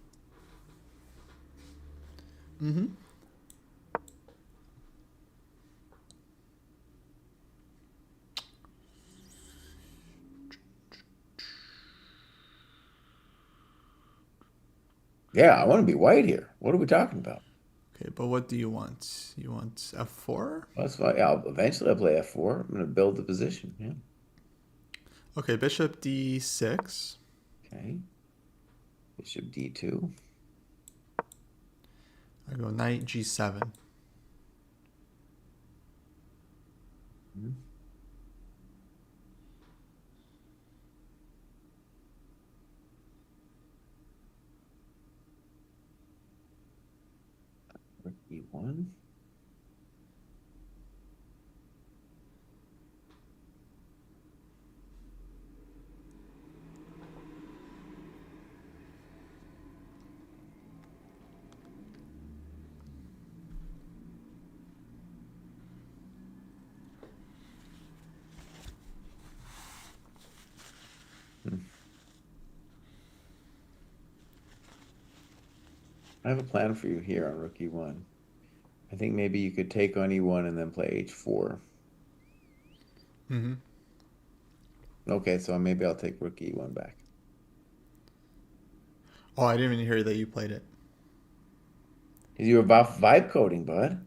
Mm-hmm. Yeah, I want to be white here. What are we talking about? Okay, but what do you want? You want f4? Well, that's fine. Yeah, eventually I'll play f4. I'm going to build the position. Yeah. Okay, bishop d6. Okay. Bishop d2. I go knight g7. Mhm. Rook e1. Hmm. I have a plan for you here on rook e1. I think maybe you could take on e1 and then play h4. Mm-hmm. Okay, so maybe I'll take rook e1 back. Oh, I didn't even hear that you played it. You were about vibe coding, bud.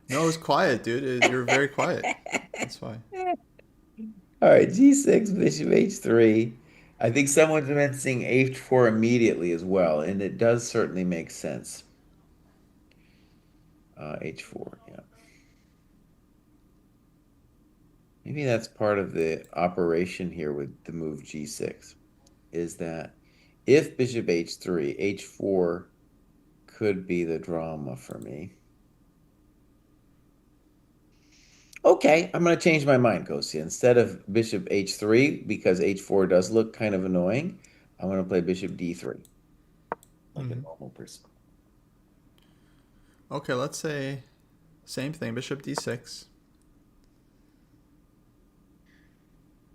No, it was quiet, dude. You're very quiet. That's why. All right, G6, bishop H3. I think someone's mentioning H4 immediately as well, and it does certainly make sense. H4, yeah. Maybe that's part of the operation here with the move G6, is that if bishop H3, H4 could be the drama for me. Okay, I'm going to change my mind, Kosia. Instead of bishop H3, because H4 does look kind of annoying, I'm going to play bishop D3, like a Mm-hmm. normal person. Okay, let's say same thing. Bishop d6.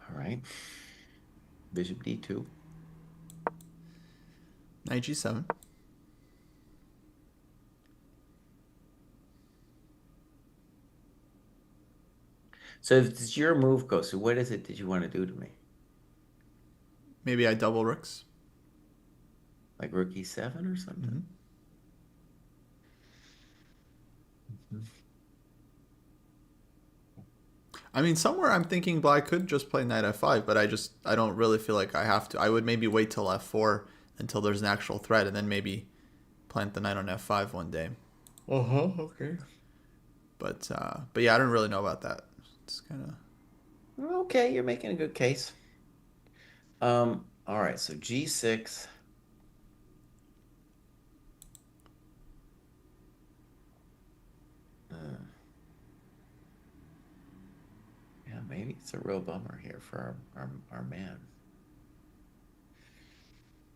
All right. Bishop D2. Knight g7. So if it's your move go, so what is it did you want to do to me? Maybe I double rooks. Like rookie seven or something? Hmm. Mhm. I mean, somewhere I'm thinking black could just play knight f5, but I don't really feel like I have to. I would maybe wait till f4 until there's an actual threat, and then maybe plant the knight on f5 one day. Uh-huh, okay. But yeah, I don't really know about that. It's kind of Okay, you're making a good case. All right, so G6. Uh, yeah, maybe it's a real bummer here for our man.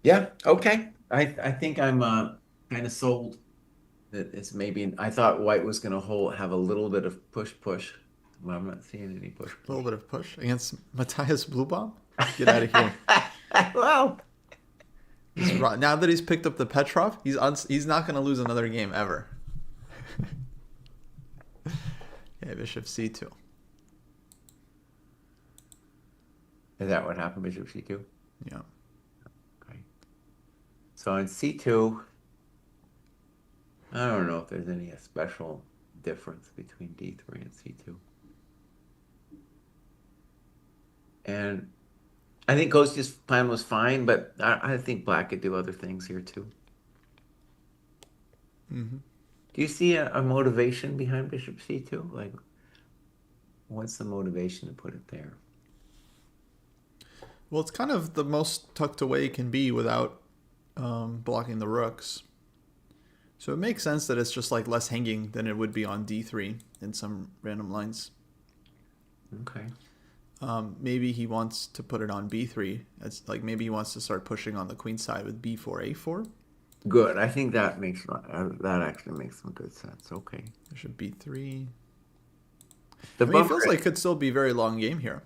Yeah, okay. I think I'm kind of sold that it's maybe I thought white was gonna hold have a little bit of push. Well, I'm not seeing any push a little push. bit of push against Matthias Bluebomb. Get out of here. Well, Now that he's picked up the Petrov, he's not going to lose another game ever. Yeah, bishop c2. is that what happened, Bishop C2? Yeah. Okay. So on C2, I don't know if there's any special difference between D3 and C2. And I think Ghost's plan was fine, but I think Black could do other things here too. Hmm. Do you see a motivation behind Bishop C2? Like, what's the motivation to put it there? Well, it's kind of the most tucked away it can be without blocking the rooks. So it makes sense that it's just like less hanging than it would be on d3 in some random lines. Okay. Maybe he wants to put it on b3. It's like maybe he wants to start pushing on the queen side with b4, a4. Good. I think that makes that actually makes some good sense. Okay. Bishop b3. The I mean, it bummer feels like it could still be a very long game here.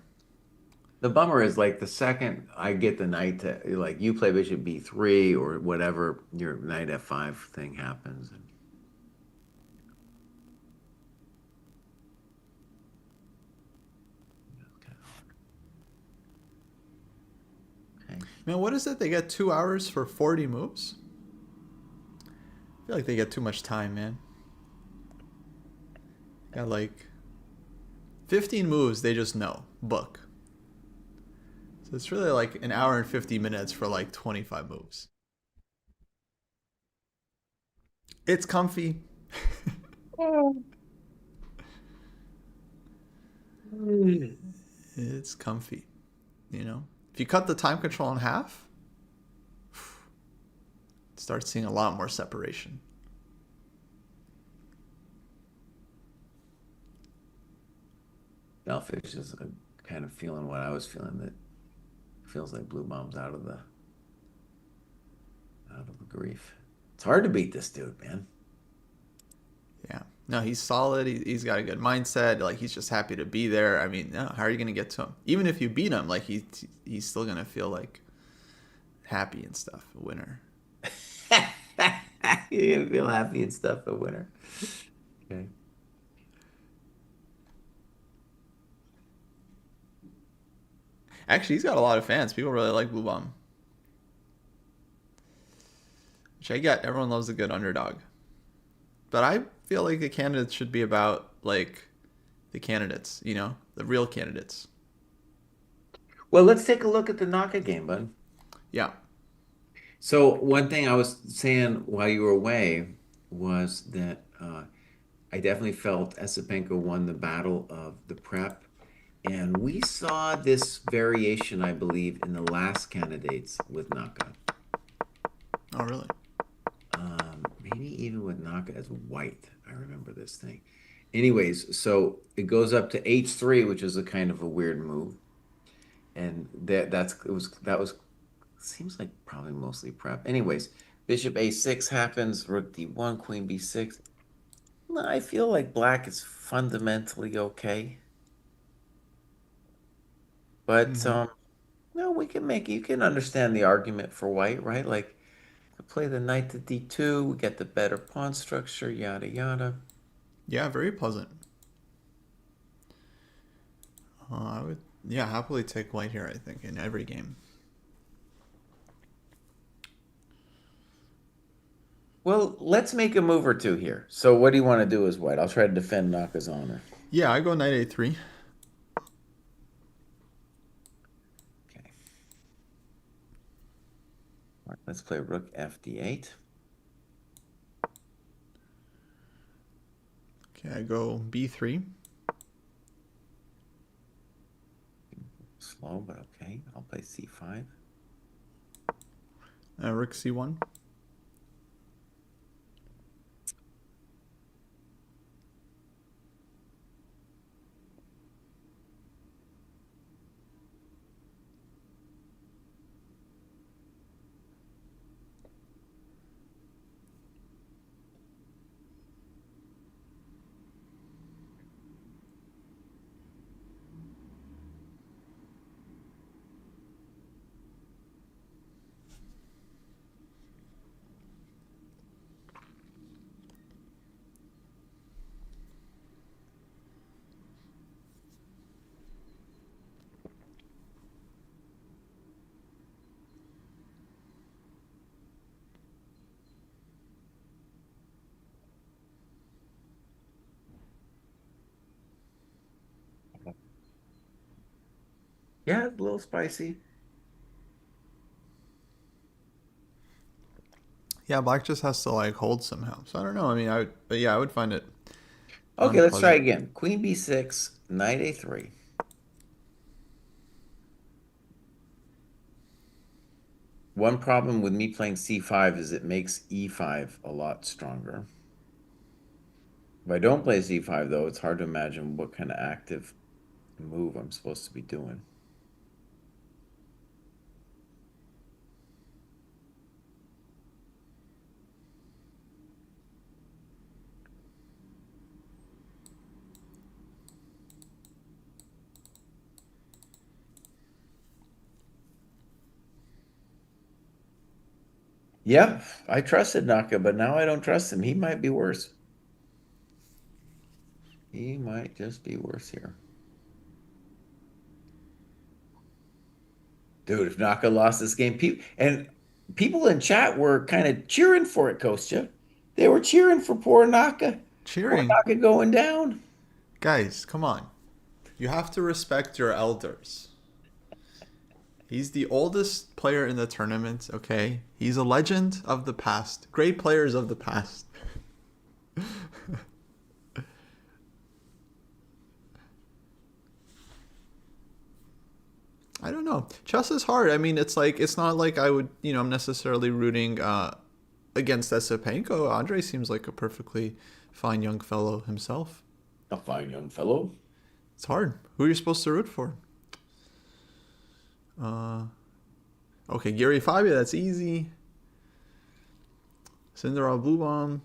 the bummer is like the second I get the knight to like you play Bishop B3 or whatever, your knight F5 thing happens. Okay. Man, what is it? They get 2 hours for 40 moves? I feel like they get too much time, man. Got like 15 moves they just know. Book. So it's really like an hour and 50 minutes for like 25 moves. It's comfy. It's comfy, you know? If you cut the time control in half, start seeing a lot more separation. Selfish is kind of feeling what I was feeling that feels like Blue Bomb's out of the grief. It's hard to beat this dude, man. Yeah. No, he's solid. He's got a good mindset. Like he's just happy to be there. I mean, no, how are you gonna get to him? Even if you beat him, like he's still gonna feel like happy and stuff. A winner. You're gonna feel happy and stuff, a winner. Okay. Actually, he's got a lot of fans. People really like Blue Bomb. Which I get. Everyone loves a good underdog. But I feel like the candidates should be about like the candidates. You know, the real candidates. Well, let's take a look at the Naka game, bud. Yeah. So one thing I was saying while you were away was that I definitely felt Esipenko won the battle of the prep. And we saw this variation, I believe, in the last candidates with Naka. Oh, really? Maybe even with Naka as white. I remember this thing. Anyways, so it goes up to H3, which is a kind of a weird move. And that was seems like probably mostly prep. Anyways, Bishop A6 happens, Rook D1, Queen B6. No, I feel like black is fundamentally okay. But Mm-hmm. no, we can make you can understand the argument for white, right? Like to play the knight to D2, we get the better pawn structure, yada yada. Yeah, very pleasant. I would, yeah, happily take white here, I think, in every game. Well, let's make a move or two here. So what do you want to do as white? I'll try to defend Naka's honor. Yeah, I go knight a3. Okay. All right, let's play rook fd8. Okay, I go b3. Slow, but okay. I'll play c5. Rook c1. Yeah, it's a little spicy. Yeah, black just has to like hold somehow. So I don't know. I mean, but yeah, I would find it Okay, let's try unpleasant. again. Queen b6, knight a3. One problem with me playing c5 is it makes e5 a lot stronger. If I don't play c5, though, it's hard to imagine what kind of active move I'm supposed to be doing. Yeah, I trusted Naka, but now I don't trust him. He might be worse. He might just be worse here. Dude, if Naka lost this game, people in chat were kind of cheering for it, Kostya. They were cheering for poor Naka. Poor Cheering. Naka going down. Guys, come on. You have to respect your elders. He's the oldest player in the tournament, okay? He's a legend of the past. Great players of the past. I don't know. Chess is hard. I mean, it's not like I would, I'm necessarily rooting against Esipenko. Andre seems like a perfectly fine young fellow himself. A fine young fellow. It's hard. Who are you supposed to root for? Uh, okay, Gary Fabia, that's easy. Cinderella Blue Bomb.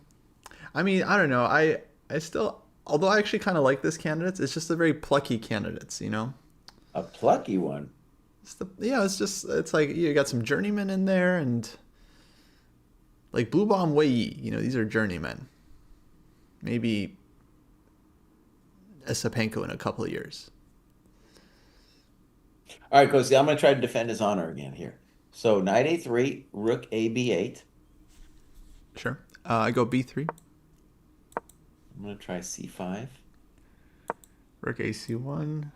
I mean, I don't know. I still, although I actually kind of like this candidates, it's just a very plucky candidates. A plucky one. It's like you got some journeymen in there and like Blue Bomb Wei Yi, these are journeymen. Maybe Esipenko in a couple of years. All right, Kostya, I'm going to try to defend his honor again here. So knight a3, rook a b8. Sure. I go b3. I'm going to try c5. Rook ac1.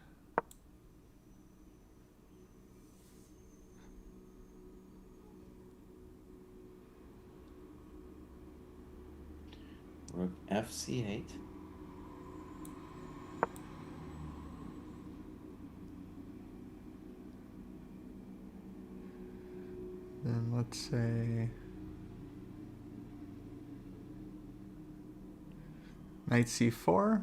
Rook fc8. Then let's say knight c4.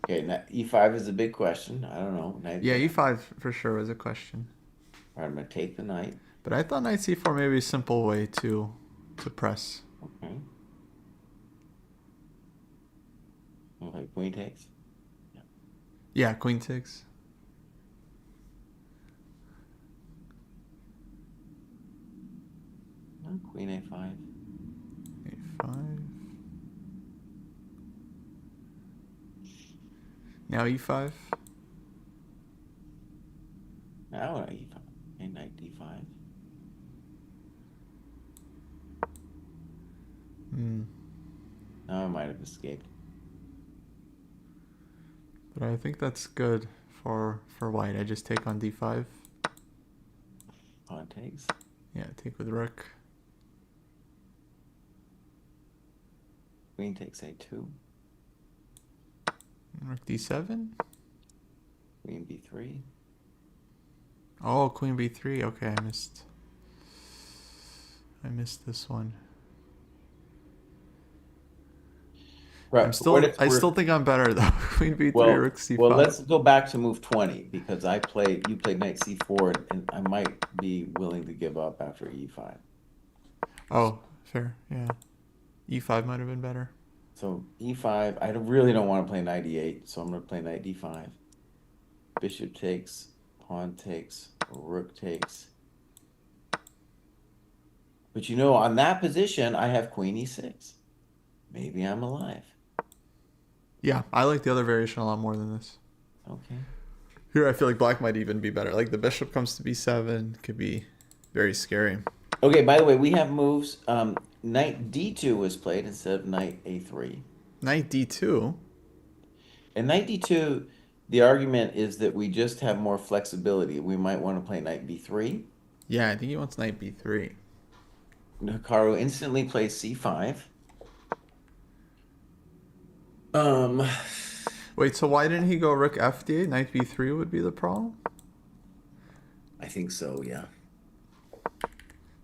Okay, e5 is a big question. I don't know. Yeah, e5 for sure was a question. All right, I'm going to take the knight. But I thought knight c4 may be a simple way to press. Okay. Okay, queen takes. Yeah, queen takes. No, queen a5. a5. Now e5. How would I e5? A knight d5. Hmm. Now I might have escaped. But I think that's good for white. I just take on d5. Pawn takes. Yeah, take with rook. Queen takes a2. Rook d7. Queen b3. Oh, queen b3. Okay, I missed this one. Right. For what it's I worth, still think I'm better though. Queen b3, well, rook well, c5. let's go back to move 20 because you played knight c4, and I might be willing to give up after e5. Oh, fair. Yeah. e5 might have been better. So e5, I really don't want to play knight e8, so I'm going to play knight d5. Bishop takes, pawn takes, rook takes. But on that position, I have queen e6. Maybe I'm alive. Yeah, I like the other variation a lot more than this. Okay. Here, I feel like black might even be better. Like the bishop comes to b7, could be very scary. Okay, by the way, we have moves. Knight d2 was played instead of knight a3. Knight d2. And knight d2, the argument is that we just have more flexibility. We might want to play knight b3. Yeah, I think he wants knight b3. Hikaru instantly plays c5. Um, Wait, so why didn't he go rook f d8? Knight b3 would be the problem? I think so, yeah.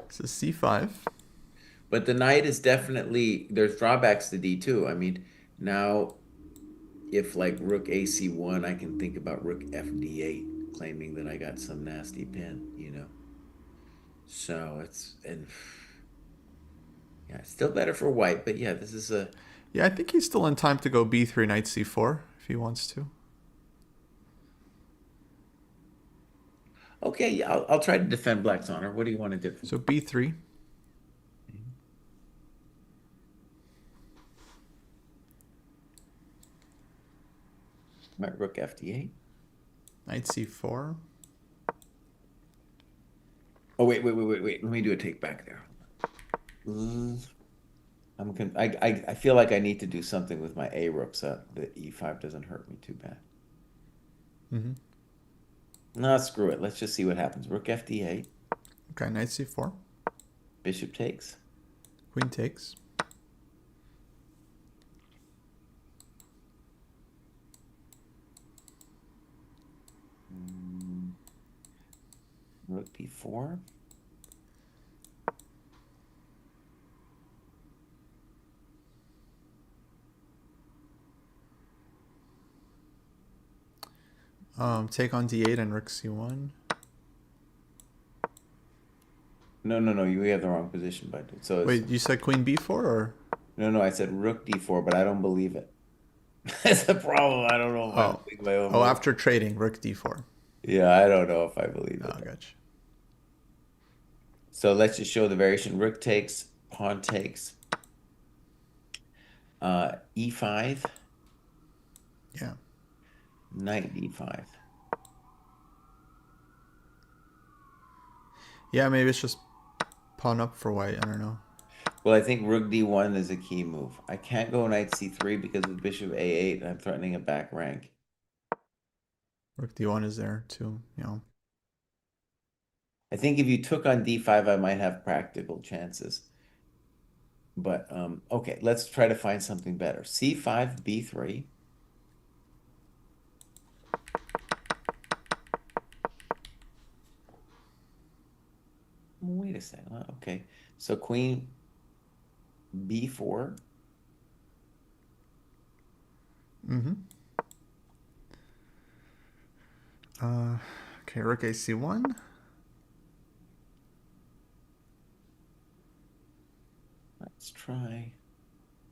This is c5. But the knight is definitely, there's drawbacks to d2. I mean, now if like rook ac1, I can think about rook fd8, claiming that I got some nasty pin. So and yeah, it's still better for white, but yeah, this is a Yeah, I think he's still in time to go b3, knight c4, if he wants to. okay. Yeah, I'll try to defend black's honor. What do you want to do? So b3. My rook fd8. Knight c4. Oh wait. Let me do a take back there. I feel like I need to do something with my a rook so that e5 doesn't hurt me too bad. Mm-hmm. No, screw it. Let's just see what happens. Rook fd8. Okay, knight c4. Bishop takes. Queen takes. Rook b4. Take on d8 and rook c1. No. You have the wrong position, bud. So Wait, you said queen b4 or? no. I said rook d4, but I don't believe it. That's the problem. I don't know if I Oh. believe my own Oh, move. after trading, rook d4. Yeah, I don't know if I believe Oh, it. gotcha. So let's just show the variation. Rook takes, pawn takes, e5, Yeah. knight d5. Yeah, maybe it's just pawn up for white. I don't know. Well, I think rook d1 is a key move. I can't go knight c3 because with bishop a8, I'm threatening a back rank. Rook d1 is there too, you know. I think if you took on d5, I might have practical chances. But okay, let's try to find something better. c5, b3. Wait a second. Okay, so queen b4. Mm-hmm. Uh, okay, rook ac1. Let's try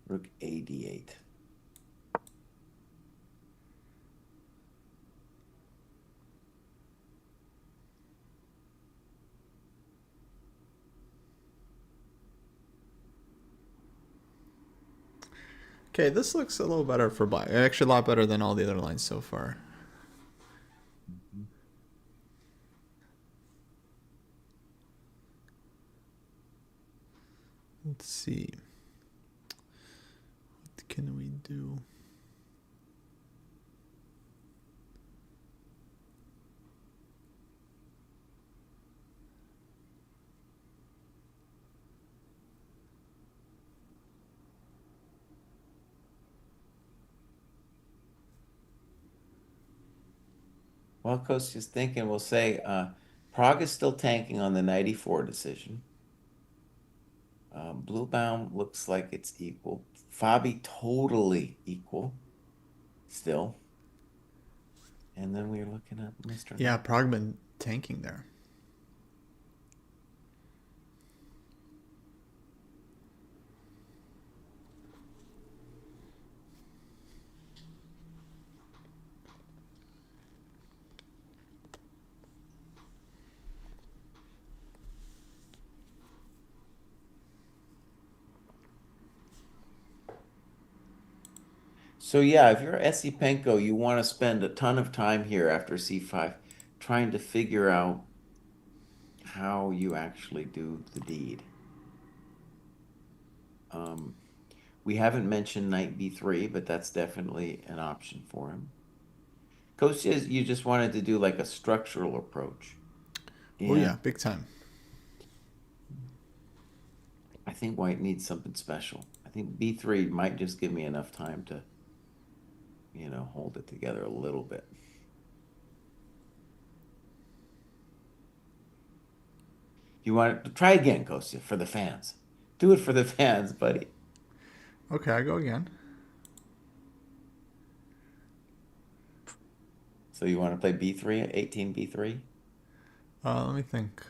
rook a d8. Okay, this looks a little better for black. Actually, a lot better than all the other lines so far. Let's see. What can we do? Well, Coach is thinking, we'll say Prague is still tanking on the 94 decision. Bluebound looks like it's equal. Fabi totally equal still. And then we're looking at Mr. Yeah, Knight. Prague been tanking there. So yeah, if you're Esipenko, you want to spend a ton of time here after C5 trying to figure out how you actually do the deed. Um, we haven't mentioned knight B3, but that's definitely an option for him. Coach says you just wanted to do like a structural approach. Oh yeah, And big time. I think white needs something special. I think B3 might just give me enough time to, hold it together a little bit. You want to try again, Kostya, for the fans. Do it for the fans, buddy. Okay, I go again. So you want to play B3 at 18 B3? Let me think.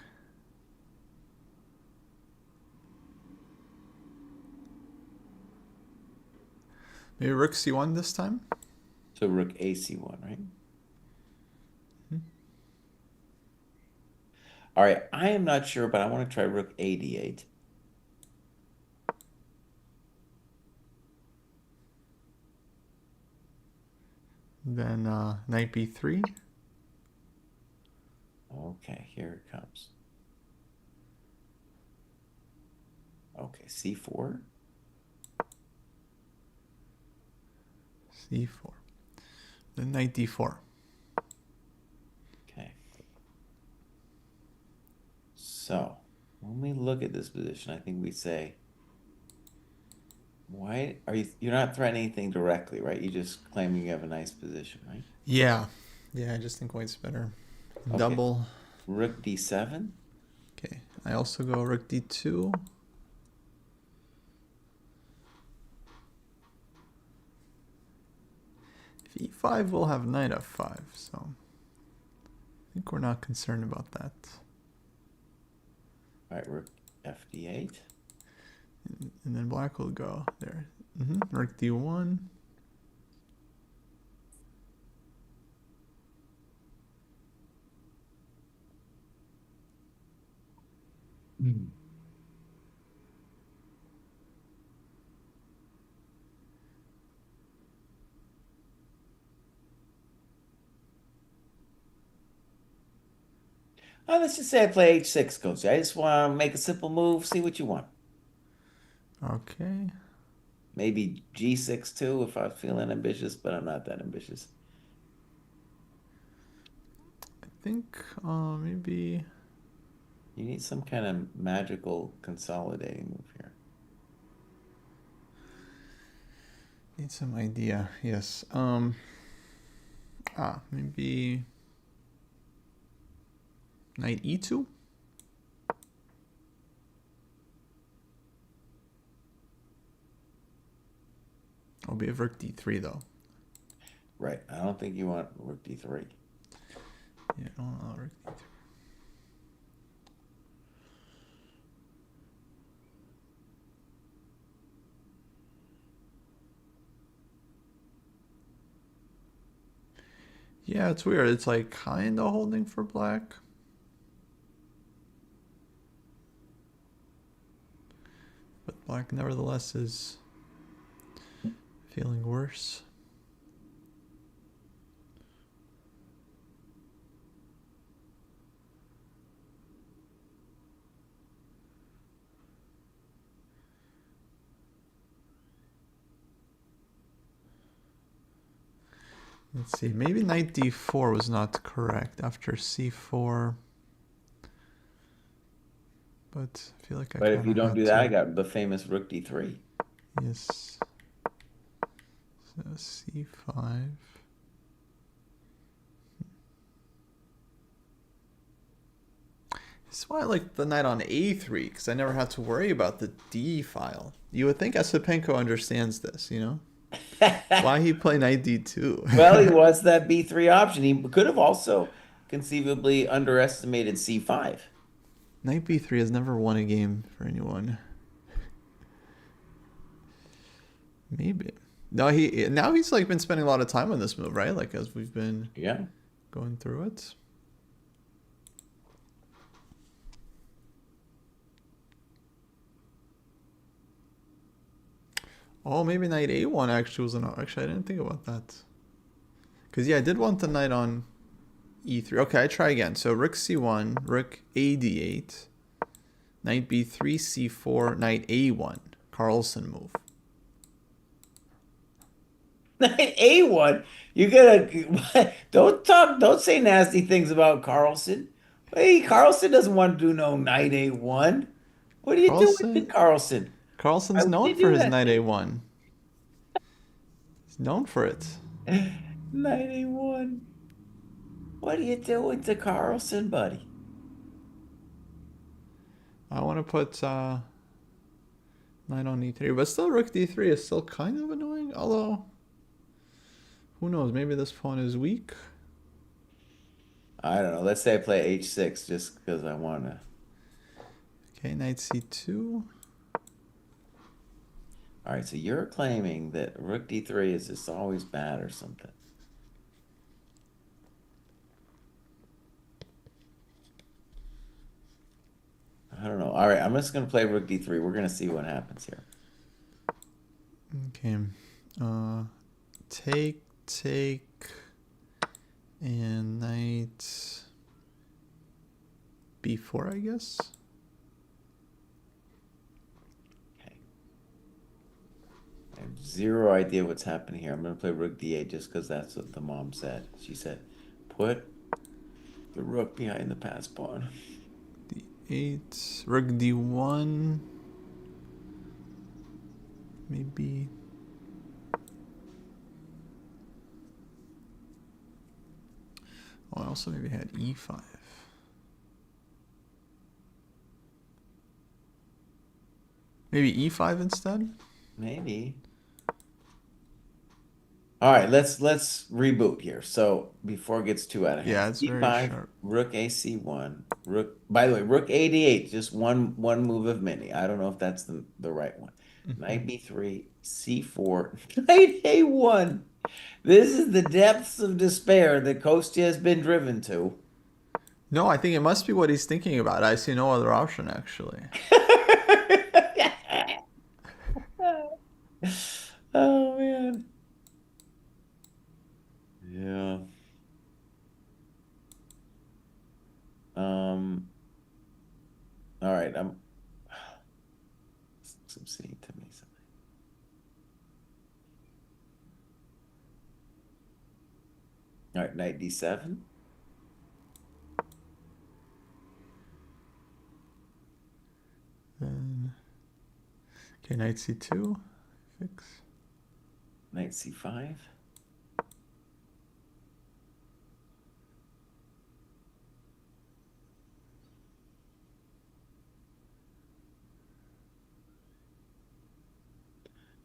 Maybe Rook C1 this time? So rook AC1, right? All right, I am not sure, but I want to try rook AD8. Then knight B3. Okay, here it comes. Okay, C4. C4. Then knight D4. Okay. So when we look at this position, I think we say, why are you're not threatening anything directly, right? You're just claiming you have a nice position, right? Yeah. Yeah, I just think white's better. Okay. Double. Rook D7. Okay. I also go Rook D2. If E5 will have knight F5, so I think we're not concerned about that. All right, rook FD8. And then black will go there. Rook D1. Let's just say I play H6, coach. I just want to make a simple move, see what you want. Okay. Maybe G6 too if I'm feeling ambitious, but I'm not that ambitious. I think maybe You need some kind of magical consolidating move here. need some idea. Yes. Maybe knight E2. I'll be a rook D3 though. Right. I don't think you want rook D3. Yeah, I don't know rook D3. Yeah, it's weird. It's like kind of holding for black. But black nevertheless is feeling worse. Let's see. Maybe knight d4 was not correct after c4, but I feel like I But if kind you of don't had do that, I to. got the famous rook d3. Yes. So c5. This is why I like the knight on a3, because I never had to worry about the d file. You would think Asipenko understands this, you know? Why he play knight d2? Well, he was that b3 option. He could have also conceivably underestimated c5. Knight b3 has never won a game for anyone. Maybe. No, he now he's like been spending a lot of time on this move, right? Like as we've been Yeah. going through it. Oh, maybe knight a1 actually was an. Actually, I didn't think about that. Because yeah, I did want the knight on e3. Okay, I try again. So rook c1, rook a d8, knight b3, c4, knight a1. Carlsen move. Knight A1. You gotta don't say nasty things about Carlson. Hey, Carlson doesn't want to do no knight A1. What are you doing to Carlsen Carlson? Why Carlsen's would known you for do his that knight to a1. He's known for it. him? Knight A1. What are you doing to Carlson, buddy? I want to put knight on e3, but still rook d3 is still kind of annoying. Although, who knows? Maybe this pawn is weak. I don't know. Let's say I play H6 just because I want to. Okay, knight c2. All right, so you're claiming that rook D3 is just always bad or something. I don't know. All right, I'm just going to play rook D3. We're going to see what happens here. Okay. Uh, take, and knight b4, I guess. Okay. I have zero idea what's happening here. I'm going to play rook D8 just because that's what the mom said. She said, put the rook behind the pass pawn. d8, rook d1. Maybe. Oh, I also maybe had e5. Maybe e5 instead? Maybe. All right, let's reboot here. So before it gets too out of hand, Yeah, it's very C5, sharp. rook AC1, rook. By the way, rook AD8, just one move of many. I don't know if that's the right one. Knight B3, C4, Knight A1. This is the depths of despair that Kostya has been driven to. No, I think it must be what he's thinking about. I see no other option, actually. Oh man. Yeah. Um. All right. I'm. Some saying to me something. All right. Knight D7. Then, okay, knight c2. Fix. Knight C5.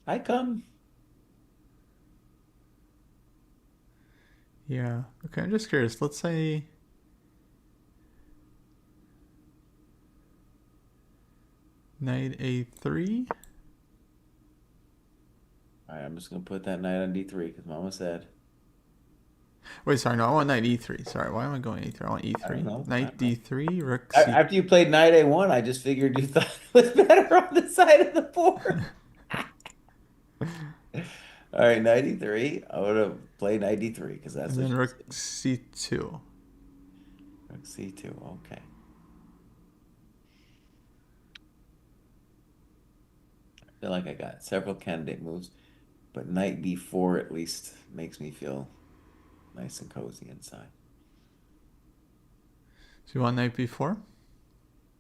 I come. Yeah. Okay, I'm just curious. Let's say knight a3. All right. I'm just gonna put that knight on D3 because Mama said. Wait, sorry, no, I want knight e3. Sorry, why am I going e3? I want I don't e3. know. I Knight don't know. d3, rook c. After you played knight A1, I just figured you thought it was better on the side of the board. All right, 93. I would have played 93 because that's And what then she rook said. c2. Rook C2. Okay. I feel like I got several candidate moves, but knight B4 at least makes me feel. Nice and cozy inside. So you want knight b4?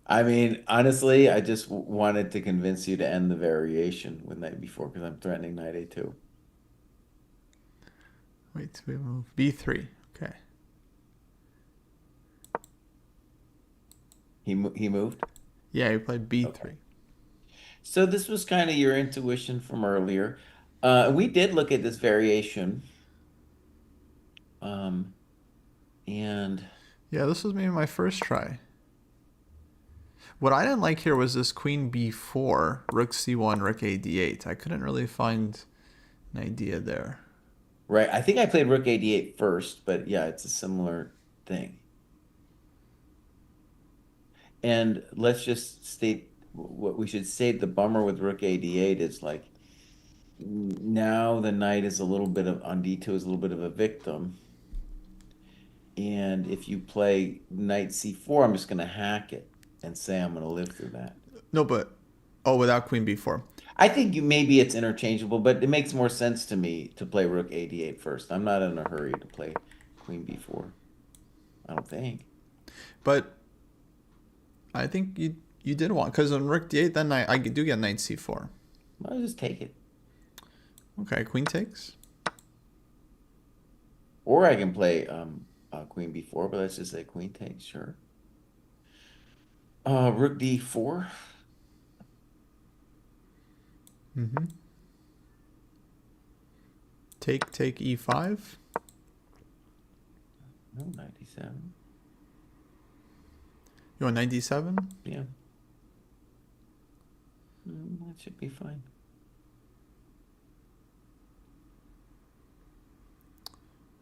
I mean, honestly, I just wanted to convince you to end the variation with knight before because I'm threatening knight a2. Wait, we move b3. Okay. He moved. Yeah, you played Okay. b3. So this was kind of your intuition from earlier. We did look at this variation. Um, and Yeah, this was maybe my first try. What I didn't like here was this queen b4, rook c1, rook a d8. I couldn't really find an idea there. right, I think I played rook a d8 first, but yeah, it's a similar thing. And let's just state what we should state the bummer with rook a d8 is like now the knight is a little bit of on d2 is a little bit of a victim. And if you play knight c4, I'm just going to hack it and say I'm going to live through that. No, but oh, without queen b4. I think maybe it's interchangeable, but it makes more sense to me to play rook a d8 first. I'm not in a hurry to play queen b4. I don't think. But I think you did want, because on rook d8, then I do get knight c4. I'll just take it. Okay, queen takes. Or I can play queen b4, but let's just say queen takes, sure. Rook d4. Mm-hmm. Take e5. No, 97. You want knight d7? Yeah. That should be fine.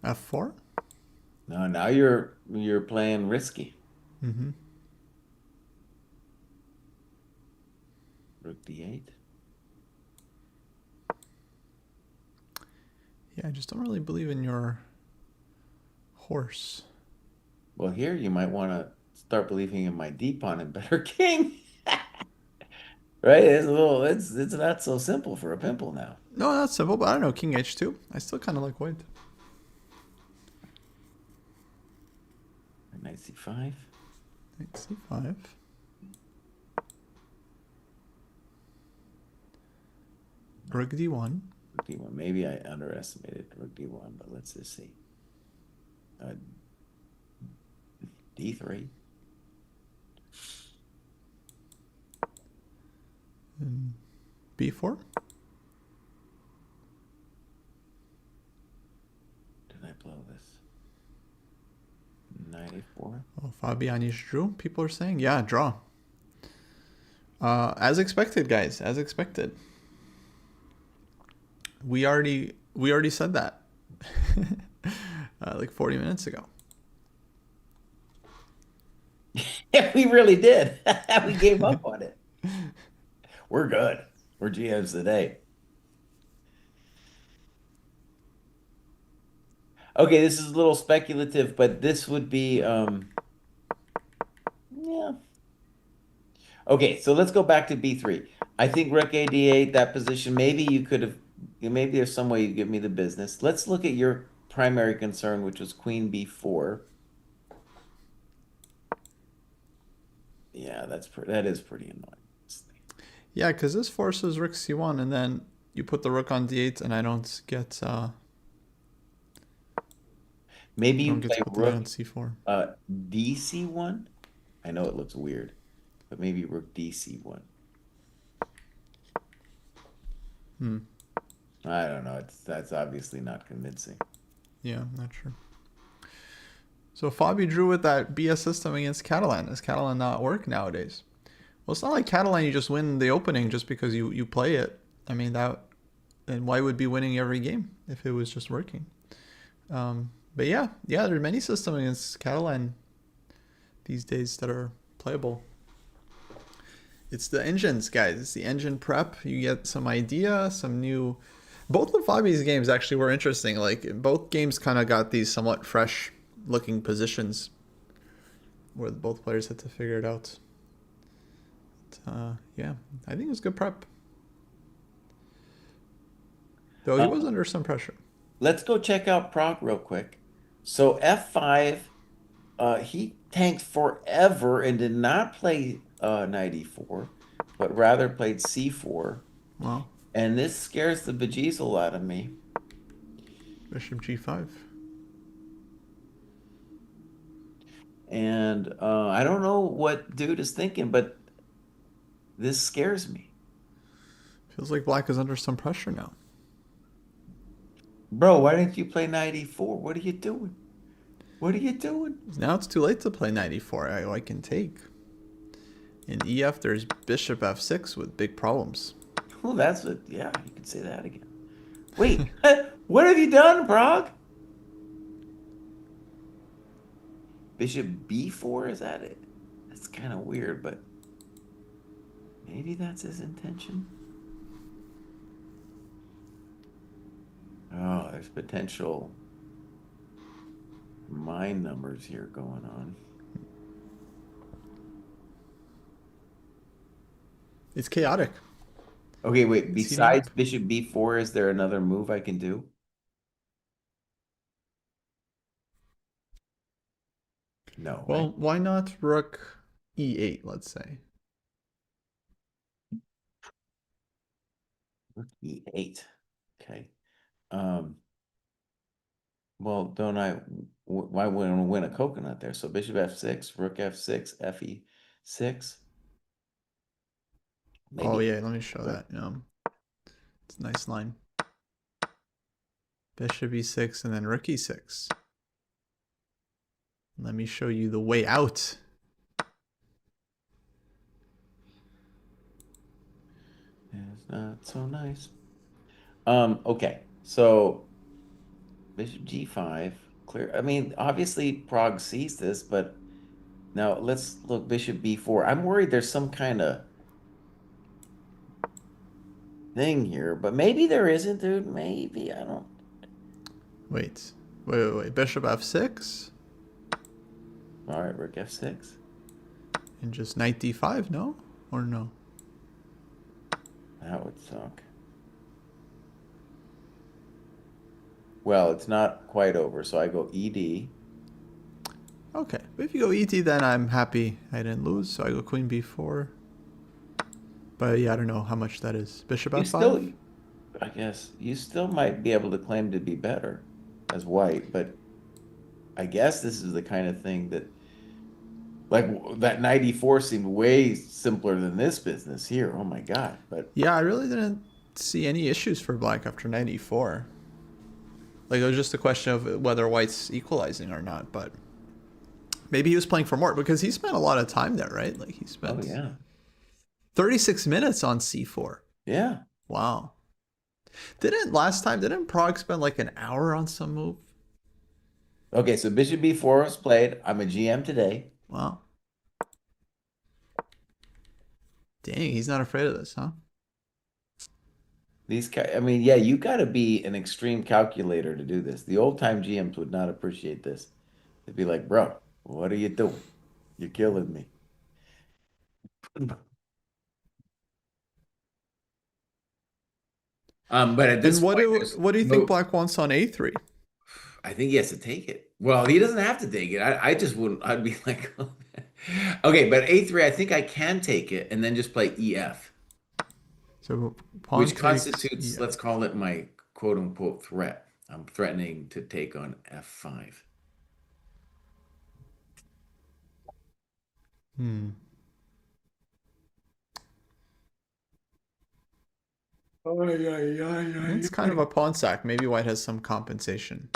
f4? No, now you're playing risky. Mm-hmm. Rook d8. Yeah, I just don't really believe in your horse. Well, here you might want to start believing in my d pawn and better king. Right? It's not so simple for a pimple now. No, that's simple, but I don't know, king h2. I still kind of like white. Knight c5. Knight c5. Rook d1. Rook d1. Maybe I underestimated rook d1, but let's just see. D3. And b4. Did I blow this? Knight a4. Oh, Fabiani's drew. People are saying, yeah, draw. As expected, guys. As expected. We already said that like 40 minutes ago. Yeah, we really did. We gave up on it. We're good. We're GMs today. Okay, this is a little speculative, but this would be yeah. Okay, so let's go back to B3. I think rook a d8, that position, maybe you could have maybe there's some way you give me the business. Let's look at your primary concern, which was queen b4. Yeah, that is pretty annoying. Yeah, because this forces rook c1, and then you put the rook on d8, and I don't get Maybe I you don't get play to put the knight on rook c4. dc1. I know it looks weird, but maybe rook dc1. I don't know. That's obviously not convincing. Yeah, I'm not sure. So Fabi drew with that BS system against Catalan. Does Catalan not work nowadays? Well, it's not like Catalan you just win the opening just because you play it. I mean, that, and why would be winning every game if it was just working? But yeah, there are many systems against Catalan these days that are playable. It's the engines, guys. It's the engine prep. You get some idea, some new. Both of Fabi's games actually were interesting. Like both games kind of got these somewhat fresh looking positions where both players had to figure it out. But, yeah, I think it was good prep. Though he was under some pressure. Let's go check out Prague real quick. So F5, he tanked forever and did not play knight e4, but rather played c4. Well, And this scares the bejesus out of me. bishop g5. And I don't know what dude is thinking, but this scares me. Feels like black is under some pressure now. Bro, why didn't you play knight e4? What are you doing? What are you doing? Now it's too late to play knight e4. I can take. In ef, there's bishop f6 with big problems. Oh, that's it. Yeah, you can say that again. Wait, what have you done, Prague? Bishop b4, is that it? That's kind of weird, but maybe that's his intention. Oh, there's potential mind numbers here going on. It's chaotic. Okay, wait, It's heating besides up. bishop b4, is there another move I can do? No, right? Well, why not rook e8, let's say? Rook e8. Okay. Um, well, don't I, why wouldn't I win a coconut there? So bishop f6, rook f6, fe6. Oh, Maybe. yeah, let me show that. It's a nice line. Bishop e6 and then rook e6. Let me show you the way out. It's not so nice. Okay. So bishop g5, clear. I mean, obviously Prague sees this, but now let's look bishop b4. I'm worried there's some kind of thing here, but maybe there isn't, dude. Maybe. I don't. Wait. Bishop f6 All right, rook f6. and just knight d5, no? Or no? That would suck. Well, it's not quite over, so I go ed. Okay, but if you go et, then I'm happy I didn't lose, so I go queen b4. But yeah, I don't know how much that is. Bishop You f5? still, I guess, you still might be able to claim to be better as white, but I guess this is the kind of thing that, like, that 94 seemed way simpler than this business here. Oh my God. But Yeah, I really didn't see any issues for black after knight e4. Like, it was just a question of whether white's equalizing or not, but maybe he was playing for more because he spent a lot of time there, right? Like, he oh spent yeah. 36 minutes on c4. Yeah. Wow. Didn't Prague spend like an hour on some move? Okay, so Bishop B4 was played. I'm a GM today. Wow. Dang, he's not afraid of this, huh? I mean, yeah, you got to be an extreme calculator to do this. The old time GMs would not appreciate this. They'd be like, bro, what are you doing? You're killing me. But at this And point, there's what do you think no, black wants on a3? I think he has to take it. Well, he doesn't have to take it. I just wouldn't, I'd be like, okay, but A3, I think I can take it and then just play EF, So pawn which takes constitutes, ef. let's call it my quote unquote threat. I'm threatening to take on F5. Hmm. Ay, ay, ay, It's ay, kind of ay. a pawn sack. Maybe white has some compensation.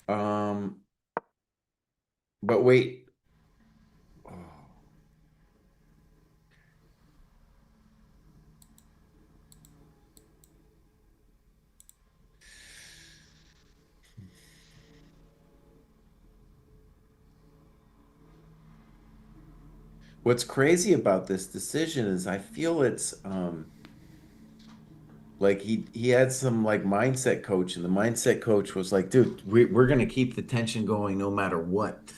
Um, but wait. Oh. What's crazy about this decision is I feel it's like he had some like mindset coach, and the mindset coach was like, dude, we're gonna keep the tension going no matter what.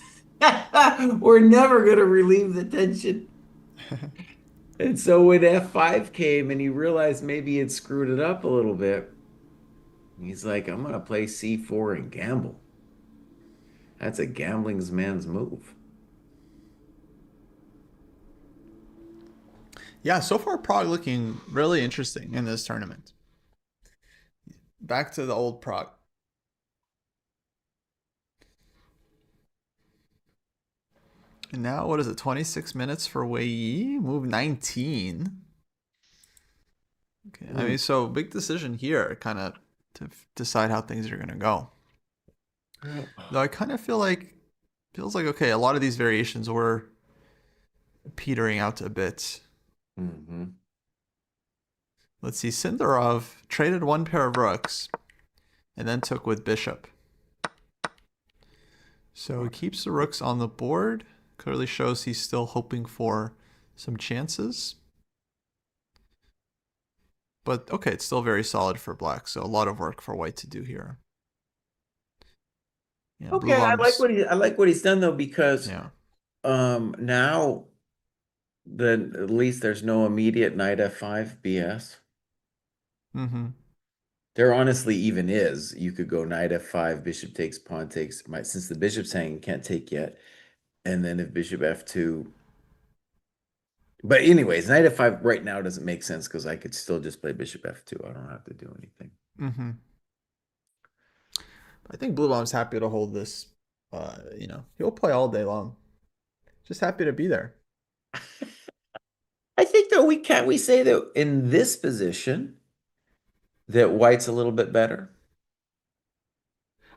We're never gonna relieve the tension. And so when F5 came and he realized maybe he had screwed it up a little bit, he's like, I'm gonna play C4 and gamble. That's a gambling's man's move. Yeah, so far Prague looking really interesting in this tournament. Back to the old Prague. And now, what is it, 26 minutes for Wei Yi? Move 19. Okay, I Mm. mean, so big decision here, kind of to decide how things are going to go. Though I kind of feels like, okay, a lot of these variations were petering out a bit. Mm-hmm. Let's see, Sindarov traded one pair of rooks and then took with bishop. So he keeps the rooks on the board. Clearly shows he's still hoping for some chances. But okay, it's still very solid for black, so a lot of work for white to do here. Yeah, blue Okay, bombs. I like what he's done though because Yeah. now then at least there's no immediate knight f5 BS. Mm-hmm. There honestly even is. You could go knight f5, bishop takes, pawn takes. Since the bishop's hanging, can't take yet. And then if bishop f2. But anyways, knight f5 right now doesn't make sense because I could still just play bishop f2. I don't have to do anything. Mm-hmm. I think blue bomb's happy to hold this. He'll play all day long. Just happy to be there. I think though we say that in this position that white's a little bit better.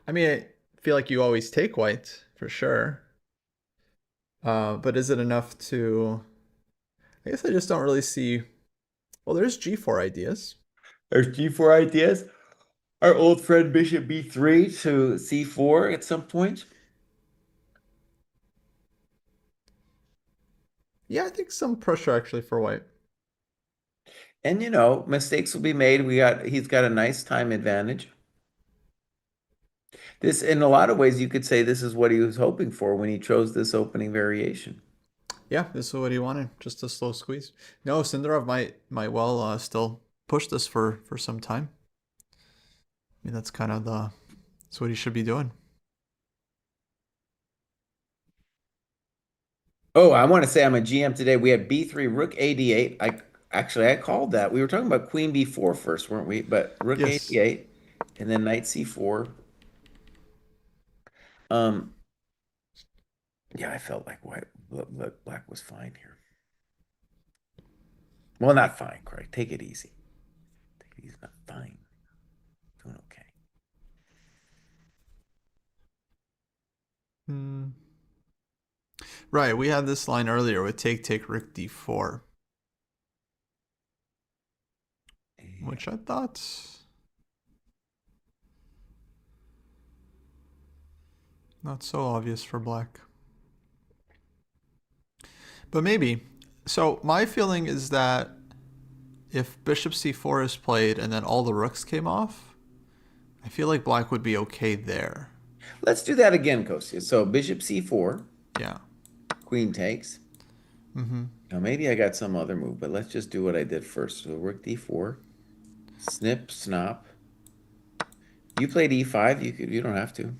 I mean, I feel like you always take white for sure. But is it enough to? I guess I just don't really see. Well, there's G4 ideas. There's g4 ideas. Our old friend bishop b3 to c4 at some point. Yeah, I think some pressure actually for white. And mistakes will be made. He's got a nice time advantage. This, in a lot of ways, you could say this is what he was hoping for when he chose this opening variation. Yeah, this is what he wanted. Just a slow squeeze. No, Sindarov might well still push this for some time. I mean, that's what he should be doing. Oh, I want to say I'm a GM today. We had B3, Rook A8. I called that. We were talking about Queen B4 first, weren't we? But Rook Yes. A8 and then Knight C4. Um, yeah, I felt like black was fine here. Well, not fine, Craig. Take it easy. Take it easy. Not fine. Doing okay. Hmm. Right, we had this line earlier with take rook d4, Yeah. which I thought not so obvious for black. But maybe. So my feeling is that if bishop c4 is played and then all the rooks came off, I feel like black would be okay there. Let's do that again, Kostya. So Bishop C4, Yeah. Queen takes. Mm-hmm. Now maybe I got some other move, but let's just do what I did first. So Rook D4, snip, snop. You played E5. You don't have to.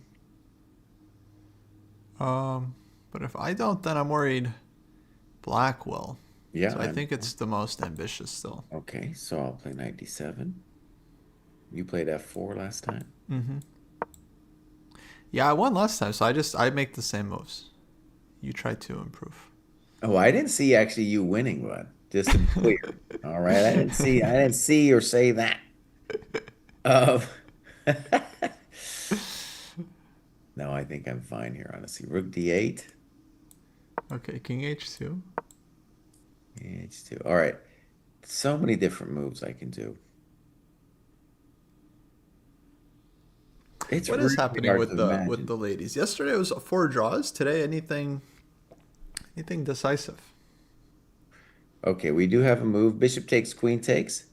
But if I don't, then I'm worried black will. Yeah, So I think it's the most ambitious still. okay. So I'll play Knight D7. You played F4 last time. Mm-hmm. Yeah, I won last time, so I make the same moves. You try to improve. Oh, I didn't see actually you winning, bud. Just to be clear. All right. I didn't see or say that. Uh, no, I think I'm fine here, honestly. Rook D8. Okay, king h2. H2. All right. So many different moves I can do. It's What is really happening hard with to the imagine. ladies? Yesterday it was four draws. Today anything decisive? Okay, we do have a move. Bishop takes, queen takes.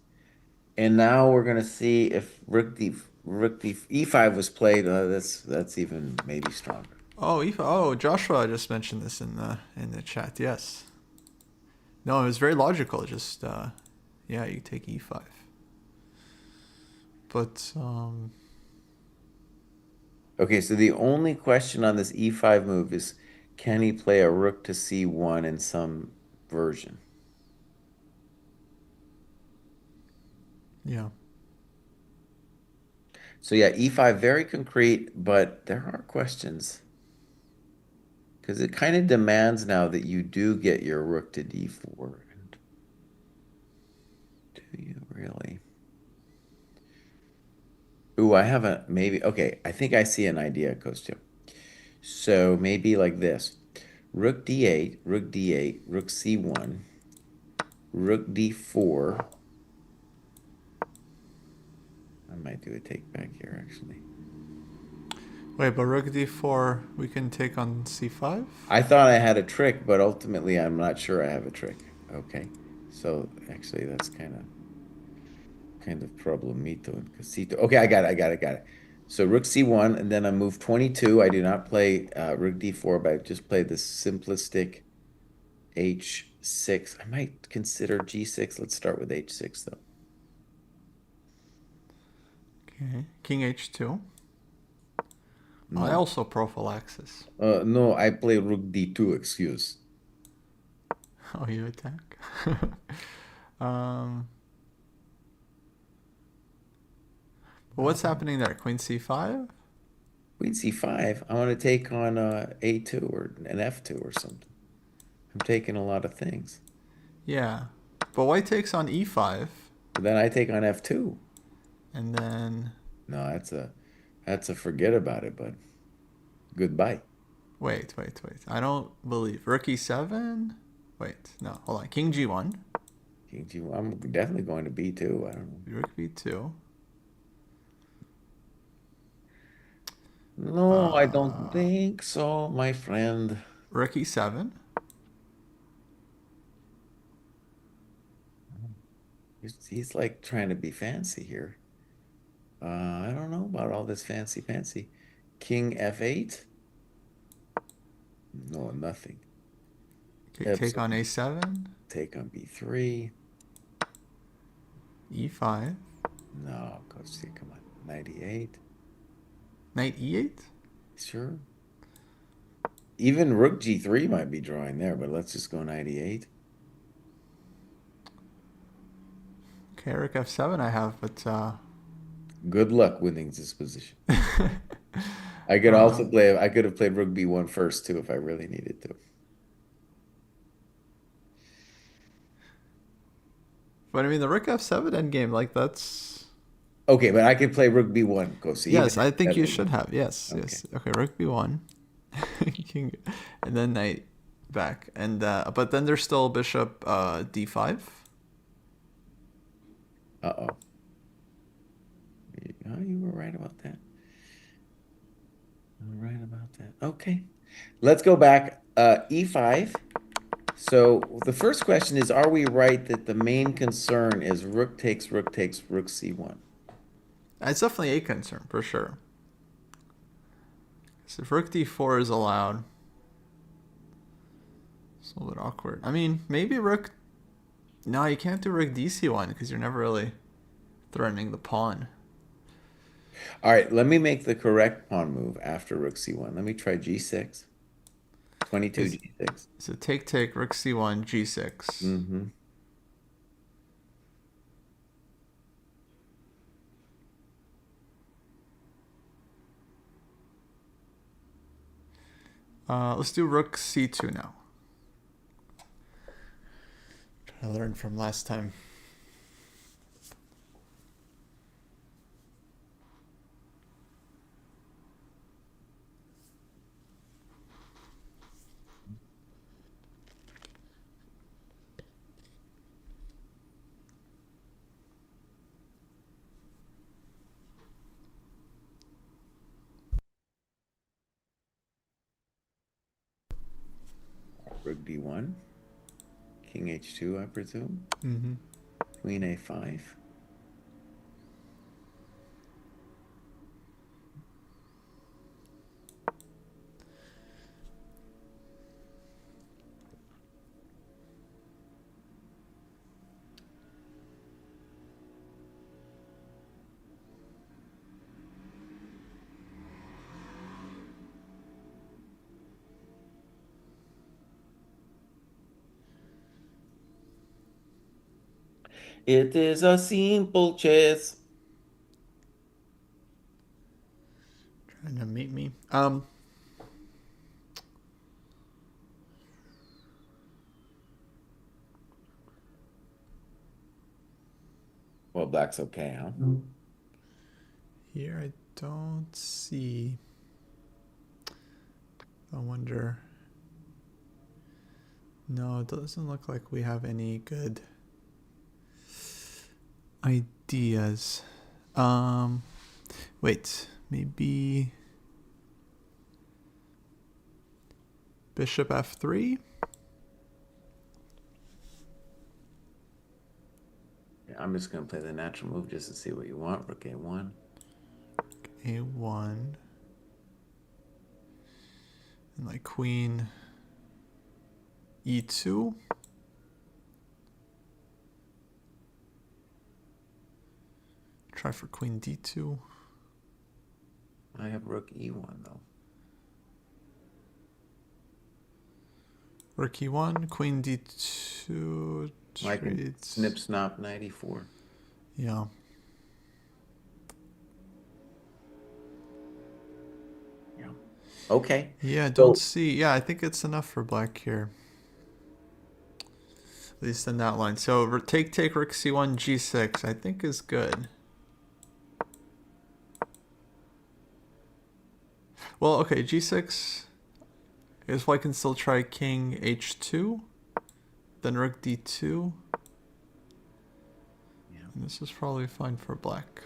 And now we're gonna see if Rook D E5 was played. That's even maybe stronger. Oh, Joshua just mentioned this in the chat. Yes. No, it was very logical. Just yeah, you take e5. But Okay, so the only question on this e5 move is can he play a rook to c1 in some version? Yeah. So yeah, e5 very concrete, but there are questions because it kind of demands now that you do get your rook to d4. And do you really? Ooh, I have a maybe. Okay, I think I see an idea, Coach Tim. So maybe like this. Rook d8, rook d8, rook c1, rook d4. I might do a take back here, actually. Wait, but rook d4, we can take on c5? I thought I had a trick, but ultimately I'm not sure I have a trick. Okay. So actually that's kind of problemito and casito. Okay, I got it. So rook c1, and then I move 22. I do not play rook d4, but I just play the simplistic h6. I might consider g6. Let's start with h6 though. Okay. King h2. I No. also prophylaxis. No, I play rook d2, excuse. Oh, you attack? um, but what's No. happening there? Queen c5? Queen c5. I want to take on a2 or an f2 or something. I'm taking a lot of things. Yeah. But white takes on e5, But then I take on f2. and then... No, that's a forget about it, but goodbye. Wait. I don't believe. Rook e7? Wait, no, hold on. King g1. King G, I'm definitely going to b2. I don't know. Rook b2. No, I don't Uh, think so, my friend. Rook e7. He's like trying to be fancy here. I don't know about all this fancy. King f8? No, nothing. Okay, take on Absolutely. a7. Take on b3. e5. No, Coach C, come on. 98. Knight e8. Sure. Even rook g3 might be drawing there, but let's just go 98. Okay, rook f7 I have, but Good luck winning this position. I could uh, also play, I could have played rook b1 first too if I really needed to. but I mean the rook f7 endgame, like that's Okay, but I could play rook b1, Coach C, even yes, if I think that you doesn't. should have. Yes, Okay. yes. Okay, rook b1, king, and then knight back, and but then there's still bishop d5. Uh-oh. Oh, you were right about that. You were right about that. Okay. Let's go back. E5. So the first question is, are we right that the main concern is rook takes, rook takes, rook c1? It's definitely a concern for sure. So if rook d4 is allowed, it's a little bit awkward. I mean, maybe rook. No, you can't do rook dc1 because you're never really threatening the pawn. All right, let me make the correct pawn move after rook c1. Let me try g6. 22 Is g6. so take rook c1 g6. Mm-hmm. Let's do rook c2 now. I learned from last time. Rook d1. King h2, I presume. Mm-hmm. Queen a5. It is a simple chess. Trying to meet me. Well, black's okay, huh? Here I don't see. I wonder. No, it doesn't look like we have any good ideas. Um, Wait, maybe bishop f3? Yeah, I'm just gonna play the natural move just to see what you want. Rook A1. A1. And like queen E2. Try for queen D2. I have rook E1 though. Rook E1, queen D2. I can Trades. snip snop knight E4. Yeah. Yeah. Okay. Yeah, don't So see. Yeah, I think it's enough for black here. At least in that line. So take rook C1 G6 I think is good. Well, okay, G6 is why I can still try king H2, then rook D2. yeah. And this is probably fine for black.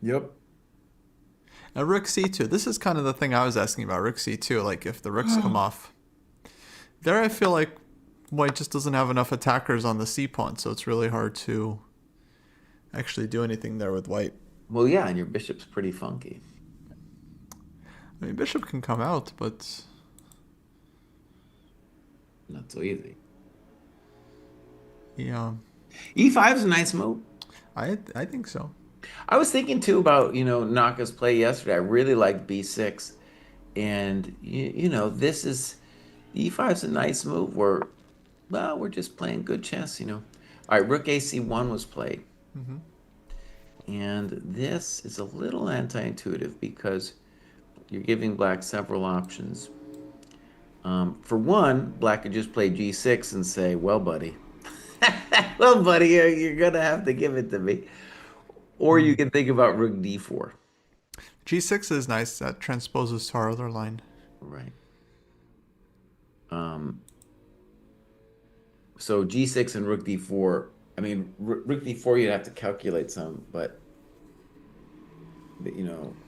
Yep. Now rook C2. This is kind of the thing I was asking about, rook C2. Like if the rooks come off. There I feel like white just doesn't have enough attackers on the C pawn, so it's really hard to actually do anything there with white. Well, yeah, and your bishop's pretty funky. I mean, bishop can come out, but Not so easy. yeah, E5 is a nice move. I think so. I was thinking too about, Naka's play yesterday. I really liked B6. And, this is E5 is a nice move where, well, we're just playing good chess. All right, Rook AC1 was played. Mm-hmm. And this is a little anti-intuitive because you're giving black several options. For one, black could just play G6 and say, well, buddy, well, buddy, you're going to have to give it to me. Or you Mm. can think about Rook D4. G6 is nice. That transposes to our other line. Right. So G6 and Rook D4. I mean, Rook D4, you'd have to calculate some, but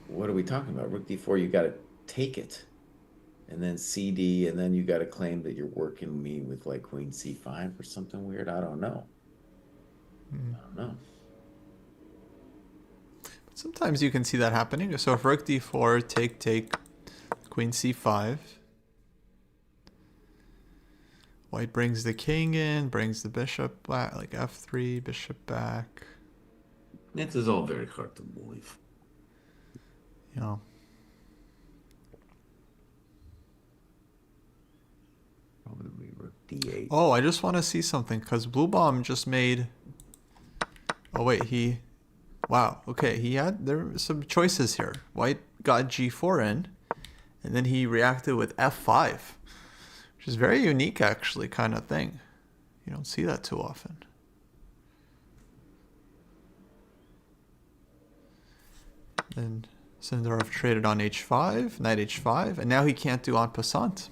what are we talking about? Rook D4, you got to take it, and then CD, and then you got to claim that you're working me with like Queen C5 or something weird. I don't know. Mm. I don't know. But sometimes you can see that happening. So if rook D4, take, queen C5. White brings the king in, brings the bishop back, like F3, bishop back. This is all very hard to believe. You know. Probably Rook D8. Oh, I just want to see something because Blue Bomb just made. Oh wait, he. Wow. Okay, there were some choices here. White got G4 in, and then he reacted with F5, which is very unique, actually, kind of thing. You don't see that too often. Then Sindarov traded on H5, knight H5, and now he can't do en passant.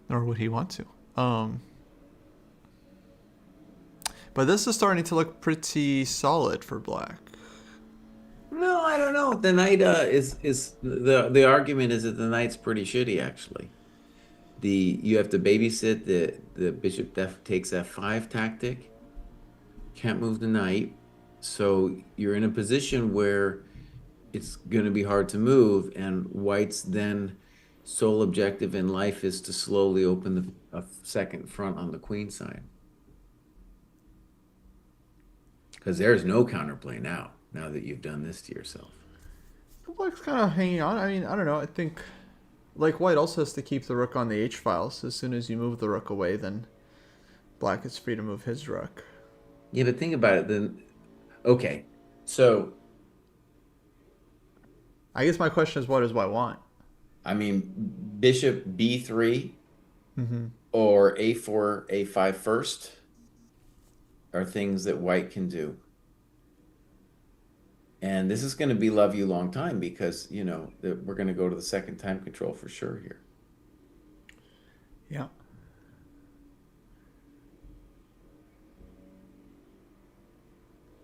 Nor would he want to. But this is starting to look pretty solid for black. No, I don't know. The knight is the argument is that the knight's pretty shitty actually. You have to babysit the bishop takes F5 tactic. Can't move the knight. So you're in a position where it's going to be hard to move, and white's then sole objective in life is to slowly open a second front on the queen side. Because there's no counterplay now that you've done this to yourself. Black's kind of hanging on. I mean, I don't know. I think Like white also has to keep the rook on the h file, so as soon as you move the rook away, then black is free to move his rook. Yeah, but think about it then. Okay, so I guess my question is, what does white want? I mean, bishop b3 Mm-hmm. or a4, a5 first are things that white can do. And this is going to be love you long time because, we're going to go to the second time control for sure here. Yeah.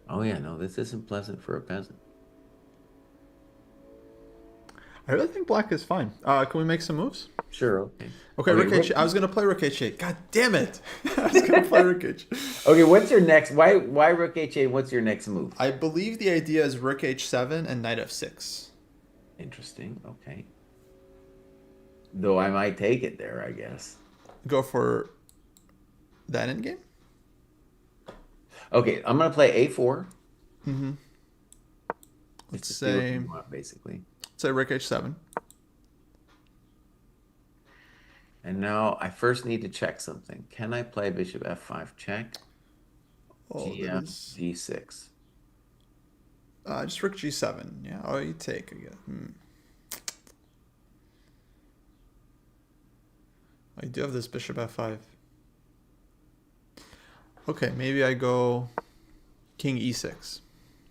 Oh, yeah, no, this isn't pleasant for a peasant. I really think black is fine. Can we make some moves? Sure, okay. Okay, Okay, rook h. I was gonna play rook h8. God damn it! I was gonna play rook h. okay, what's your next? Why rook h8? What's your next move? I believe the idea is rook h7 and knight f6. Interesting, okay. Though I might take it there, I guess. Go for that endgame. Okay, I'm gonna play a4. Mm-hmm. Just Let's to see what say you want, basically. rook h7. And now I first need to check something. Can I play bishop f5 check? Oh, that GF is g6. just rook g7. Yeah. Oh, you take again. I do have this bishop f5. Okay, maybe I go king e6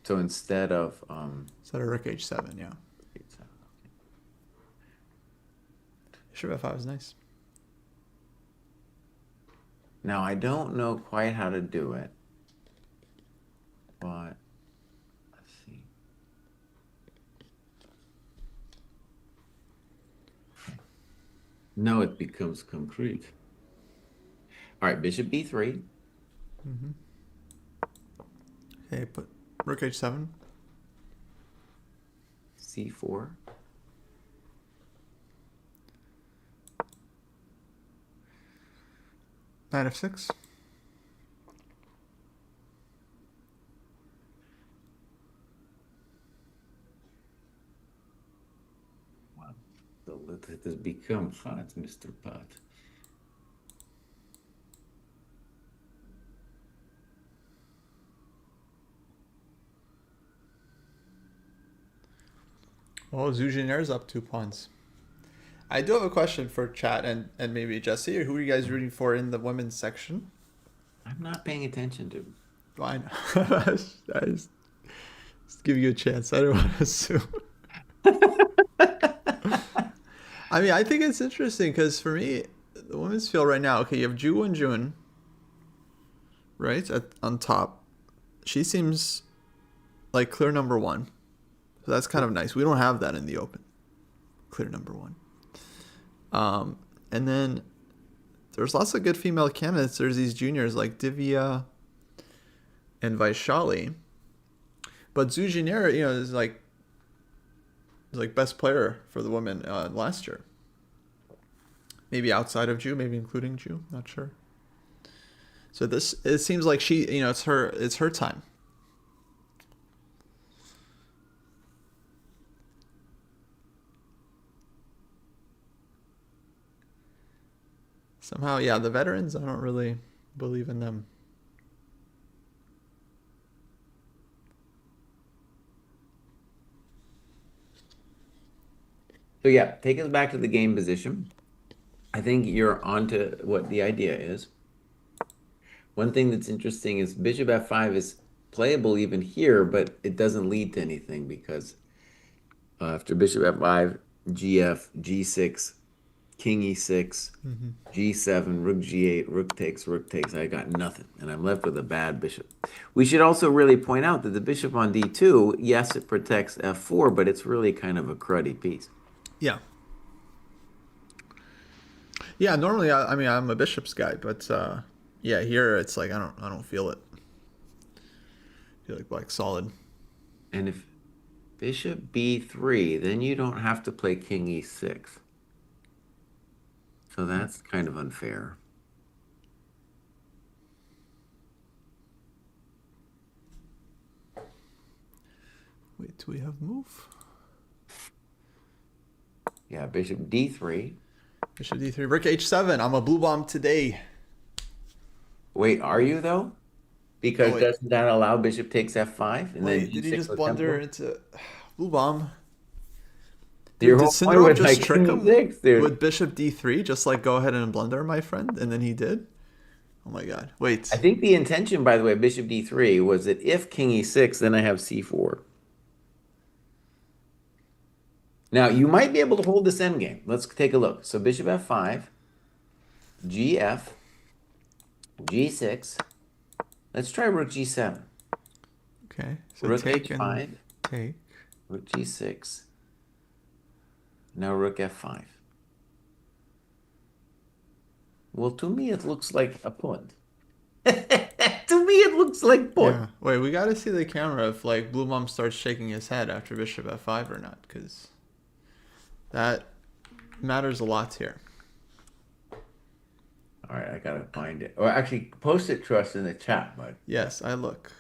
So instead of instead of rook h7. Yeah. Bishop f5 is nice. now I don't know quite how to do it, but let's see. Now it becomes concrete. All right, bishop b3. Mm-hmm. Okay, put rook h7. c4. Knight f6. Wow, it has become hot, Mr. Pot. Oh, Zujinier's up 2 pawns. I do have a question for chat and maybe Jesse. Who are you guys rooting for in the women's section? I'm not paying attention to. Fine. I just give you a chance. I don't want to assume. I mean, I think it's interesting because for me, the women's field right now, okay, you have Ju and Jun, right, on top. She seems like clear number one. So that's kind of nice. We don't have that in the open. Clear number one. And then there's lots of good female candidates. There's these juniors like Divya and Vaishali. But Zujinier, is like best player for the women last year. Maybe outside of Ju, maybe including Ju, not sure. So it seems like she, it's her time. Somehow, yeah, the veterans, I don't really believe in them. So yeah, take us back to the game position. I think you're onto what the idea is. One thing that's interesting is bishop f5 is playable even here, but it doesn't lead to anything because after bishop f5, gf, g6, king e6, g7, rook g8, rook takes. I got nothing, and I'm left with a bad bishop. We should also really point out that the bishop on d2, yes, it protects f4, but it's really kind of a cruddy piece. Yeah. Yeah, normally, I mean, I'm a bishop's guy, but yeah, here it's like I don't feel it. I feel like black's solid. And if bishop b3, then you don't have to play king e6. So that's kind of unfair. Wait, do we have move? Yeah, bishop d3. Bishop d3. Rook h7. I'm a blue bomb today. Wait, are you though? Oh, Because wait. doesn't that allow bishop takes f5 and then Wait, did he g6 just with blunder tempo? into blue bomb? Dude, Your did whole point Sindarov was just like trick king him e6, dude. with bishop d3? Just like go ahead and blunder, my friend? And then he did? Oh my god. I Wait. think the intention, by the way, bishop d3 was that if king e6, then I have c4. Now, you might be able to hold this endgame. Let's take a look. So bishop f5, gf, g6. Let's try rook g7. Okay. So Rook take and h5, take. rook g6. Now rook f5. Well, to me, it looks like a pawn. To me, it looks like pawn. Yeah. Wait, we gotta see the camera if like blue mom starts shaking his head after bishop f5 or not, because that matters a lot here. All right, I gotta find it. Or actually, post it to us in the chat, bud. Yes, I look.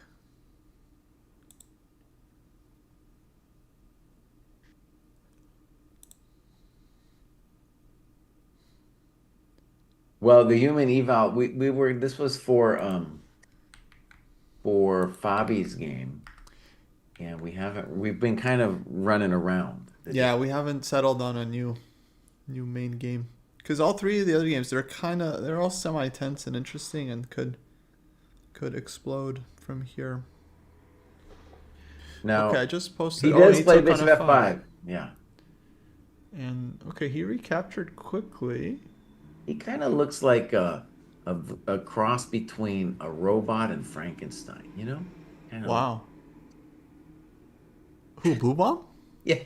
Well, the human eval, we were this was for Fabi's game, and we've been kind of running around. Yeah, we haven't settled on a new main game. Because all three of the other games, they're all semi-tense and interesting and could explode from here. Okay, I Now, just posted. he Oh, and does he play took on bishop f5. f5. Yeah. And okay, he recaptured quickly. He kind of looks like a a cross between a robot and Frankenstein, you know? Kind of. Wow. Who, Blue Bomb? Yeah.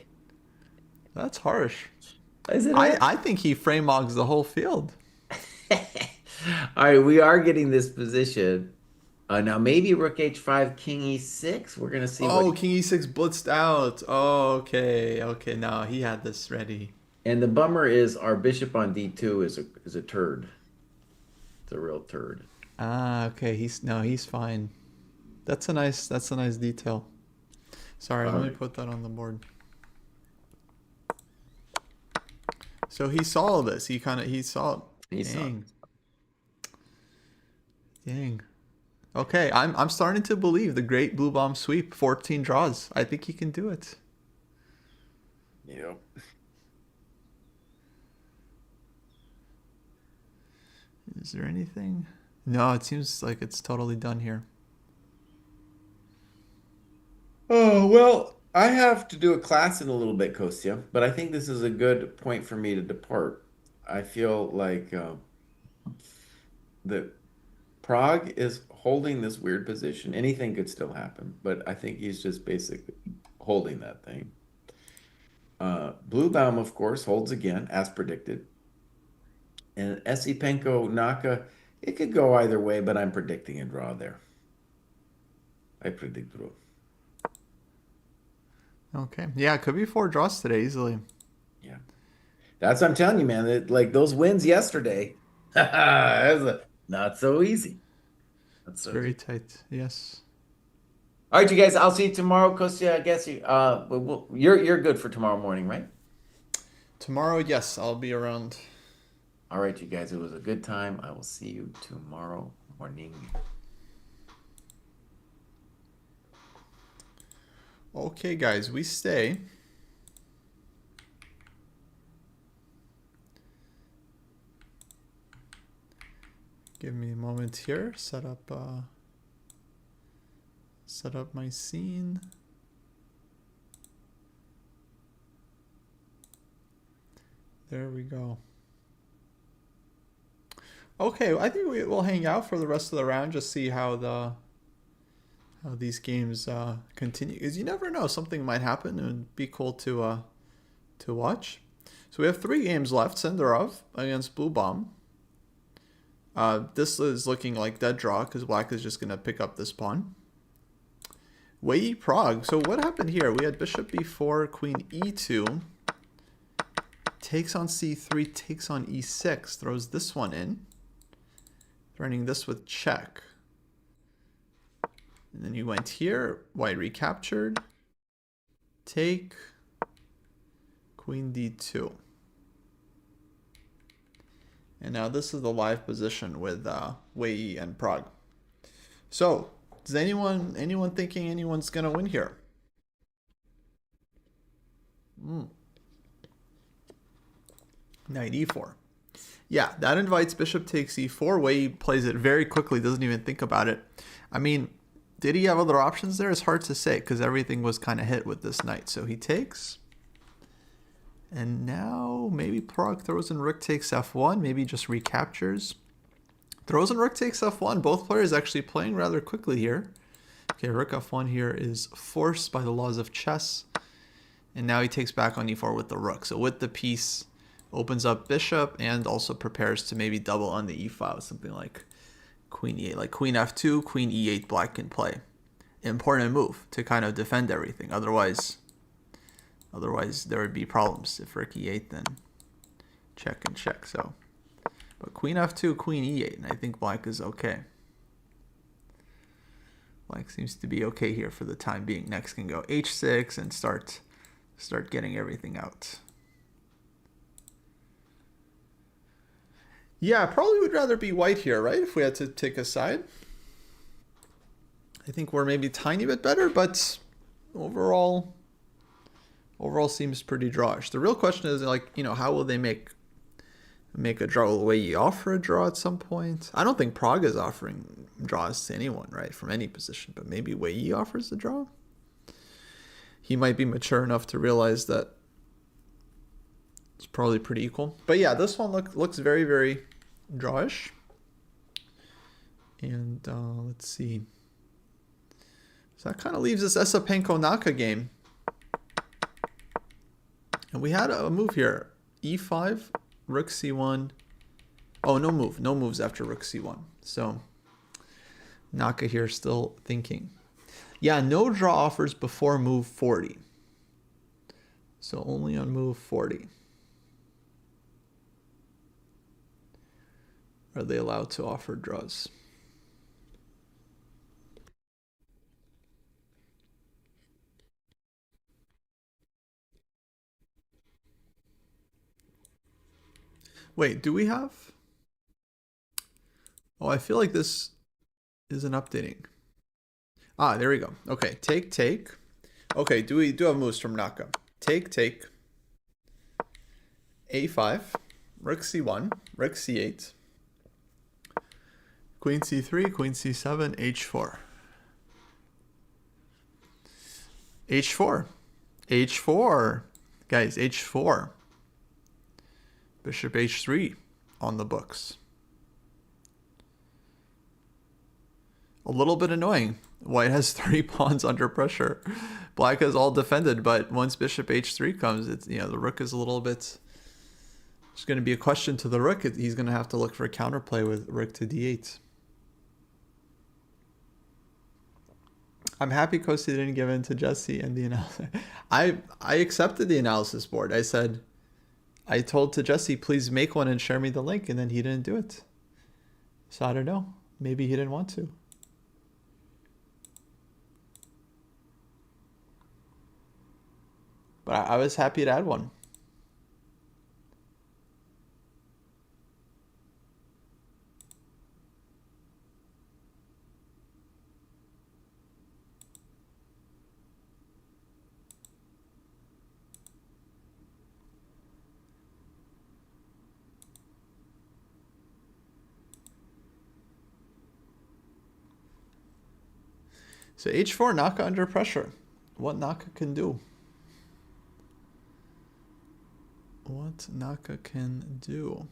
That's harsh. Is it I think he frame mogs the whole field. All right, we are getting this position. Now maybe rook h5, king e6. We're gonna see what. Oh, King E6 blitzed out. Oh, okay. Okay, now he had this ready. And the bummer is our bishop on d2 is a turd. It's a real turd. Ah, okay. He's fine. That's a nice detail. Sorry, All let me right. put that on the board. So he saw this. He saw. He saw. Dang. Dang. Okay, I'm starting to believe the great blue bomb sweep. 14 draws. I think he can do it. Yep. Is there anything? No, it seems like it's totally done here. Oh, well, I have to do a class in a little bit, Kostya, but I think this is a good point for me to depart. I feel like that Prague is holding this weird position. Anything could still happen, but I think he's just basically holding that thing. Bluebaum, of course, holds again, as predicted. And Esipenko Naka, it could go either way, but I'm predicting a draw there. I predict draw. Okay. Yeah, it could be 4 draws today easily. Yeah. That's what I'm telling you, man. Like those wins yesterday, not so easy. Not It's so very easy. tight. Yes. All right, you guys. I'll see you tomorrow, Kostya. I guess you're good for tomorrow morning, right? Tomorrow, yes, I'll be around. All right, you guys. It was a good time. I will see you tomorrow morning. Okay, guys, we stay. Give me a moment here. Set up my scene. There we go. Okay, I think we'll hang out for the rest of the round. Just see how these games continue. Because you never know, something might happen. It would be cool to watch. So we have 3 games left. Senderov against Blue Bomb. This is looking like dead draw because black is just going to pick up this pawn. Wei Prague. So what happened here? We had bishop b4, queen e2. Takes on c3, takes on e6. Throws this one in. Threatening this with check. And then you went here. White recaptured. Take. Queen d2. And now this is the live position with Wei and Prague. So, does anyone thinking anyone's gonna win here? Knight e4. Yeah, that invites bishop takes e4. Wei plays it very quickly, doesn't even think about it. I mean, did he have other options there? It's hard to say because everything was kind of hit with this knight. So he takes. And now maybe Prague throws in rook takes f1, maybe just recaptures. Throws in rook takes f1. Both players actually playing rather quickly here. Okay, rook f1 here is forced by the laws of chess. And now he takes back on e4 with the rook. So with the piece, opens up bishop and also prepares to maybe double on the e file, something like queen e8, like queen f2, queen e8 black can play. Important move to kind of defend everything. Otherwise there would be problems. If rook e8, then check and check. So, but queen f2, queen e8, and I think black is okay. Black seems to be okay here for the time being. Next can go h6 and start getting everything out. Yeah, probably would rather be white here, right? If we had to take a side. I think we're maybe a tiny bit better, but overall seems pretty drawish. The real question is, like, how will they make a draw? Will Wei offer a draw at some point? I don't think Prague is offering draws to anyone, right, from any position, but maybe Wei offers a draw. He might be mature enough to realize that it's probably pretty equal. But yeah, this one looks very, very drawish. And let's see. So that kind of leaves this Esipenko-Naka game. And we had a move here. e5, rook c1. Oh, no move. No moves after rook c1. So Naka here still thinking. Yeah, no draw offers before move 40. So only on move 40 are they allowed to offer draws. Wait, do we have? Oh, I feel like this isn't updating. Ah, there we go. Okay, take, take. Okay, do have moves from Naka? Take, take. a5, rook c1, rook c8, queen c3, queen c7, h4. h4. h4. Guys, h4. Bishop h3 on the books. A little bit annoying. White has 3 pawns under pressure. Black is all defended, but once bishop h3 comes, it's the rook is a little bit. There's going to be a question to the rook. He's going to have to look for a counterplay with rook to d8. I'm happy Kosti didn't give in to Jesse and the analysis. I accepted the analysis board. I told to Jesse, please make one and share me the link, and then he didn't do it. So I don't know. Maybe he didn't want to. But I was happy to add one. So h4, Naka under pressure. What Naka can do. What Naka can do.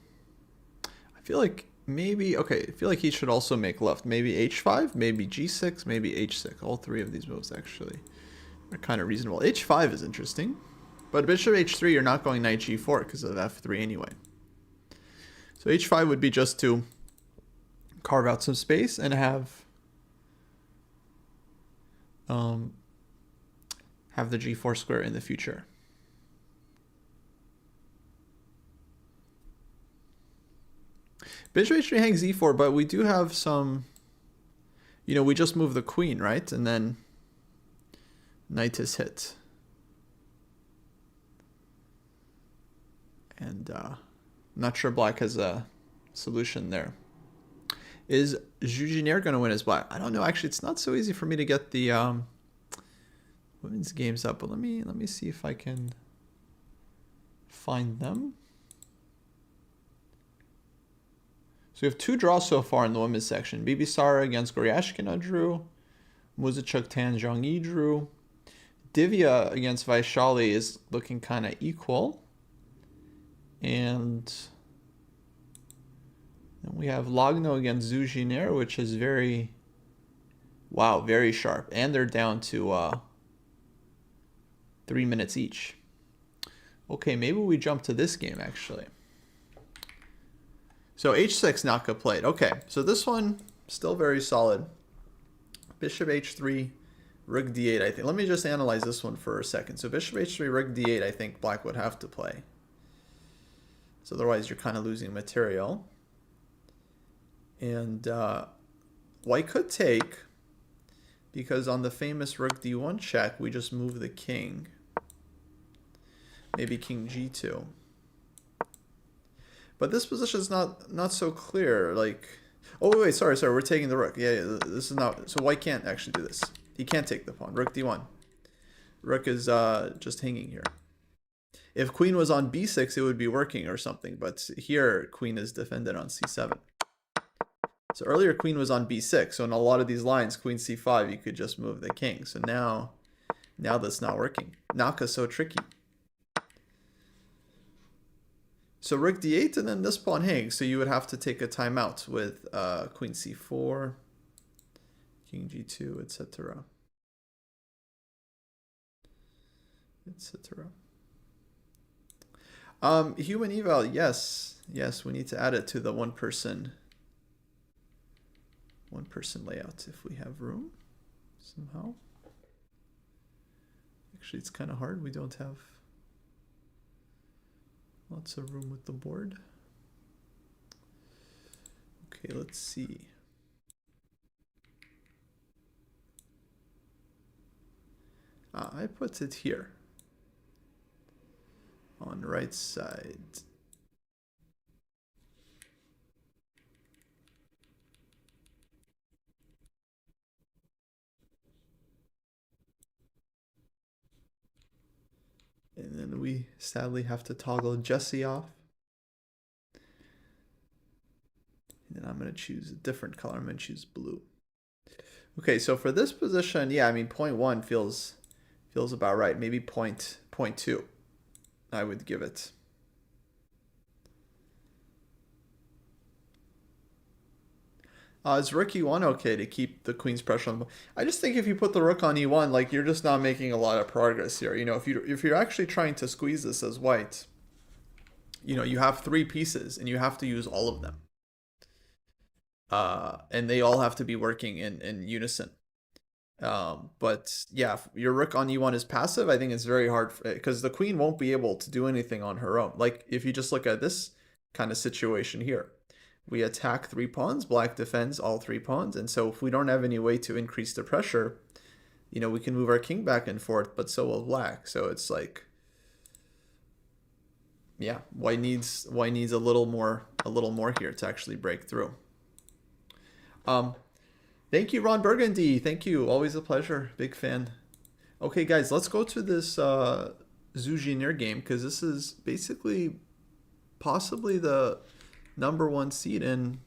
I feel like maybe, okay, I feel like he should also make left. Maybe h5, maybe g6, maybe h6. All 3 of these moves actually are kind of reasonable. h5 is interesting. But bishop h3, you're not going knight g4 because of f3 anyway. So h5 would be just to carve out some space and have the g4 square in the future. Bishop h3 hangs e4, but we do have some, we just move the queen, right? And then knight is hit. And not sure black has a solution there. Is Jujiner going to win as black? I don't know. Actually, it's not so easy for me to get the women's games up, but let me see if I can find them. So we have 2 draws so far in the women's section. Bibisara against Goryashkina drew. Muzachuk Tan Zhongyi drew. Divya against Vaishali is looking kind of equal. And then we have Lagno against Zhu Jiner, which is very, wow, very sharp. And they're down to 3 minutes each. Okay, maybe we jump to this game, actually. So h6 Naka played. Okay, so this one, still very solid. Bishop h3, rook d8, I think. Let me just analyze this one for a second. So bishop h3, rook d8, I think black would have to play. So otherwise you're kind of losing material. And white could take, because on the famous rook d1 check, we just move the king. Maybe king g2. But this position is not so clear. Like, oh wait, sorry, we're taking the rook. Yeah, this is not. So white can't actually do this. He can't take the pawn. Rook d1. Rook is just hanging here. If queen was on b6, it would be working or something. But here, queen is defended on c7. So earlier, queen was on b6. So in a lot of these lines, queen c5, you could just move the king. So now that's not working. Naka's so tricky. So rook d8 and then this pawn hangs. So you would have to take a timeout with queen c4, king g2, etc. etc. Human eval, yes, we need to add it to the one person layout if we have room somehow. Actually, it's kind of hard. We don't have lots of room with the board. Okay, let's see. I put it here on the right side. And then we sadly have to toggle Jesse off. And then I'm going to choose a different color. I'm going to choose blue. Okay, so for this position, yeah, I mean, 0.1 feels about right. Maybe 0.2 I would give it. Is rook e1 okay to keep the queen's pressure on the... I just think if you put the rook on e1, like, you're just not making a lot of progress here. You know, if you're actually trying to squeeze this as white, you know, you have 3 pieces and you have to use all of them. And they all have to be working in unison. But yeah, if your rook on e1 is passive, I think it's very hard because the queen won't be able to do anything on her own. Like, if you just look at this kind of situation here. We attack 3 pawns, black defends all 3 pawns, and so if we don't have any way to increase the pressure, you know, we can move our king back and forth, but so will black. So it's like, yeah, white needs a little more here to actually break through. Thank you, Ron Burgundy. Thank you. Always a pleasure. Big fan. Okay, guys, let's go to this Zhu Jiner game, because this is basically possibly the #1 seed in,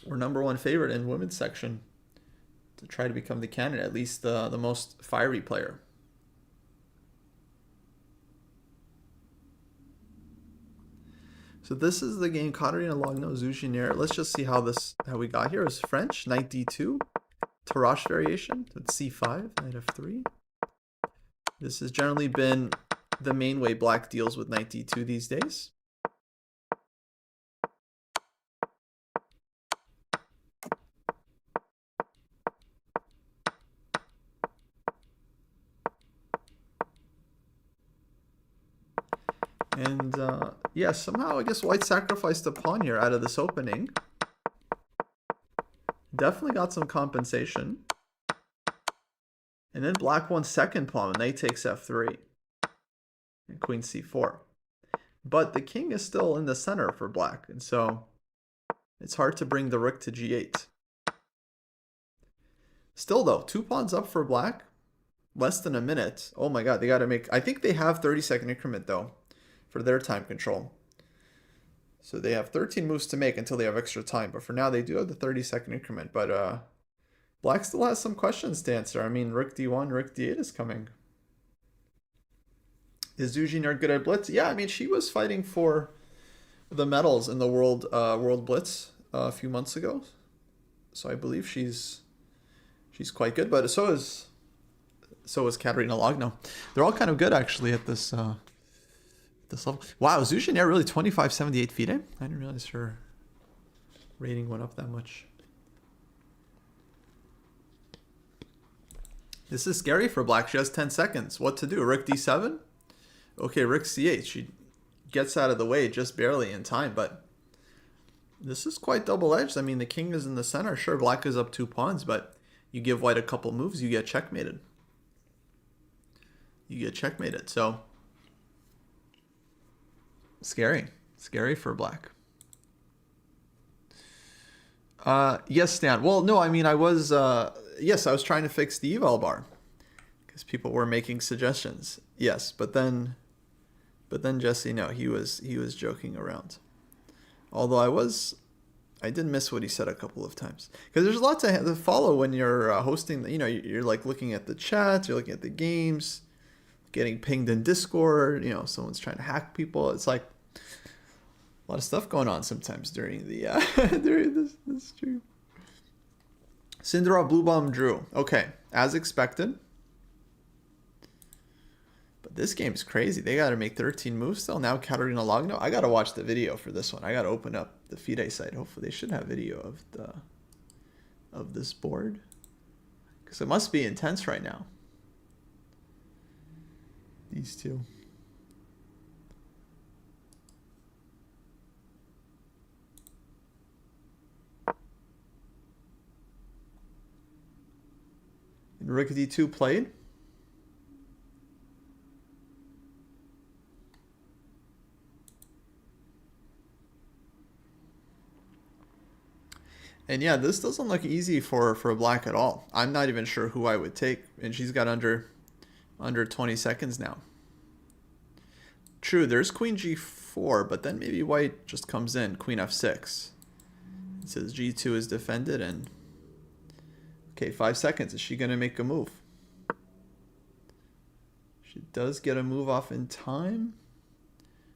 or #1 favorite in women's section to try to become the candidate, at least the most fiery player. So this is the game Katerina Lagno, Zhu Jiner. Let's just see how we got here. Is French, knight d2, Tarrasch variation with c5, knight f3. This has generally been the main way black deals with knight d2 these days. And yeah, somehow I guess white sacrificed a pawn here out of this opening. Definitely got some compensation. And then black won second pawn, knight takes f3. And queen c4. But the king is still in the center for black. And so It's hard to bring the rook to g8. Still though, 2 pawns up for black. Less than a minute. Oh my god, they gotta make... I think they have 30-second increment though for their time control. So they have 13 moves to make until they have extra time. But for now, they do have the 30-second increment. But black still has some questions to answer. I mean, rook d1, rook d8 is coming. Is Zhu Jinier good at blitz? Yeah, I mean, she was fighting for the medals in the World Blitz a few months ago. So I believe she's quite good. But so is Katerina Logno. They're all kind of good actually at this level. Wow, Zhu Jinier really 2578 FIDE? I didn't realize her rating went up that much. This is scary for black. She has 10 seconds. What to do? Rook d7? Okay, rook c8. She gets out of the way just barely in time, but this is quite double-edged. I mean, the king is in the center. Sure, black is up 2 pawns, but you give white a couple moves, you get checkmated. So scary for black. Yes, Stan. Well, no, I mean, I was trying to fix the eval bar because people were making suggestions. Yes, but then Jesse, no, he was joking around. Although I did miss what he said a couple of times because there's a lot to follow when you're hosting. You know, you're like looking at the chat, you're looking at the games, getting pinged in Discord. You know, someone's trying to hack people. It's like a lot of stuff going on sometimes during the during this stream. Syndra Blue Bomb Drew. Okay, as expected. But this game's crazy. They got to make 13 moves still. Now Katerina Logno. I got to watch the video for this one. I got to open up the FIDE site. Hopefully they should have video of this board. Because it must be intense right now. These two. And rook d2 played. And yeah, this doesn't look easy for black at all. I'm not even sure who I would take. And she's got under 20 seconds now. True, there's queen g4, but then maybe white just comes in. Queen f6. It says g2 is defended and... Okay, 5 seconds. Is she going to make a move? She does get a move off in time.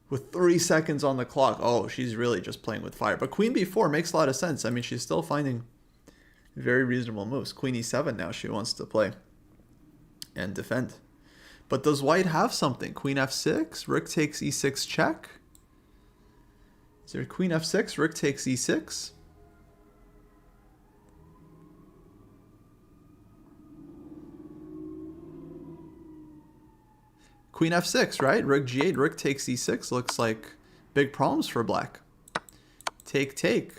With 3 seconds on the clock. Oh, she's really just playing with fire. But queen b4 makes a lot of sense. I mean, she's still finding very reasonable moves. Queen e7 now she wants to play and defend. But does white have something? Queen f6, rook takes e6 check. Is there queen f6, rook takes e6? Queen f6, right? Rook g8, rook takes e6. Looks like big problems for black. Take, take.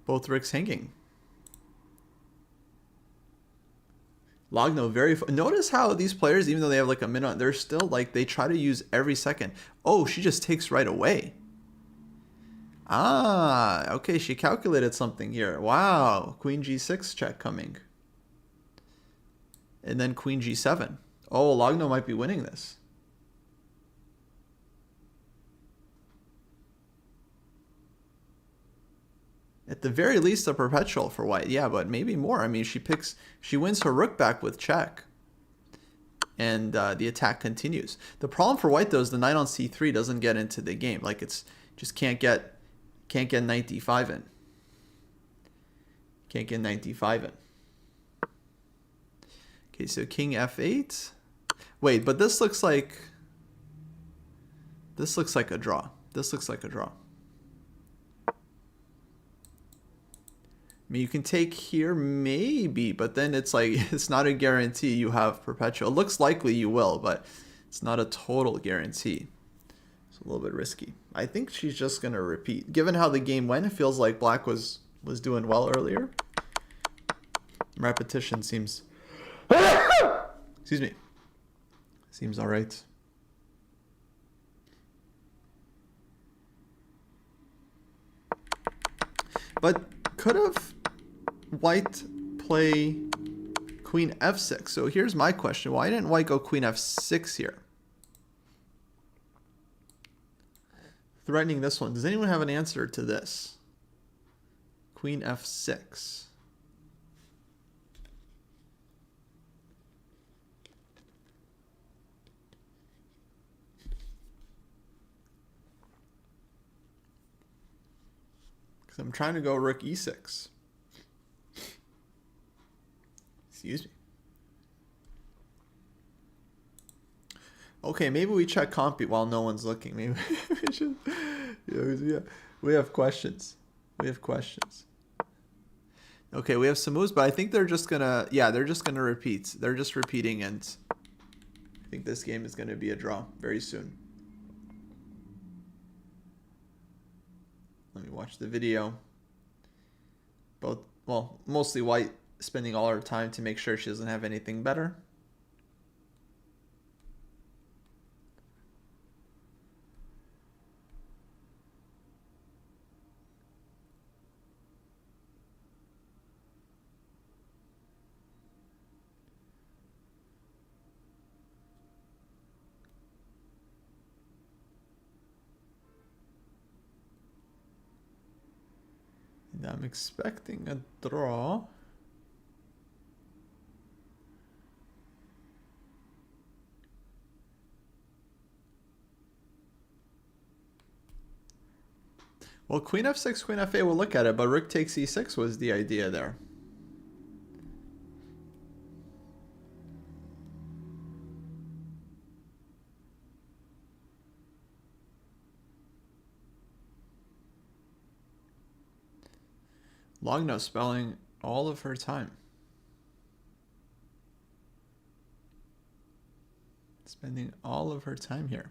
Both rooks hanging. Logno, very... Notice how these players, even though they have like a minute, they're still like, they try to use every second. Oh, she just takes right away. Ah, okay, she calculated something here. Wow, queen g6 check coming. And then queen g7. Oh, Logno might be winning this. At the very least, a perpetual for white. Yeah, but maybe more. I mean, she wins her rook back with check. And the attack continues. The problem for white, though, is the knight on c3 doesn't get into the game. Like, it's just can't get knight d5 in. Can't get knight d5 in. Okay, so king f8. Wait, but this looks like a draw. This looks like a draw. I mean, you can take here maybe, but then it's like it's not a guarantee you have perpetual. It looks likely you will, but it's not a total guarantee. It's a little bit risky. I think she's just gonna repeat. Given how the game went, it feels like black was doing well earlier. Repetition seems excuse me. Seems all right. But could have white play queen f6? So here's my question. Why didn't white go queen f6 here? Threatening this one. Does anyone have an answer to this? Queen f6. Because I'm trying to go rook e6. Excuse me. Okay, maybe we check compy while no one's looking. Maybe we should. Yeah, we have questions. We have questions. Okay, we have some moves, but I think they're just gonna. Yeah, they're just gonna repeat. They're just repeating, and I think this game is gonna be a draw very soon. Let me watch the video. Both, well, mostly white spending all her time to make sure she doesn't have anything better. And I'm expecting a draw. Well, queen f6, queen f8, we'll look at it, but rook takes e6 was the idea there. Long no spelling all of her time. Spending all of her time here.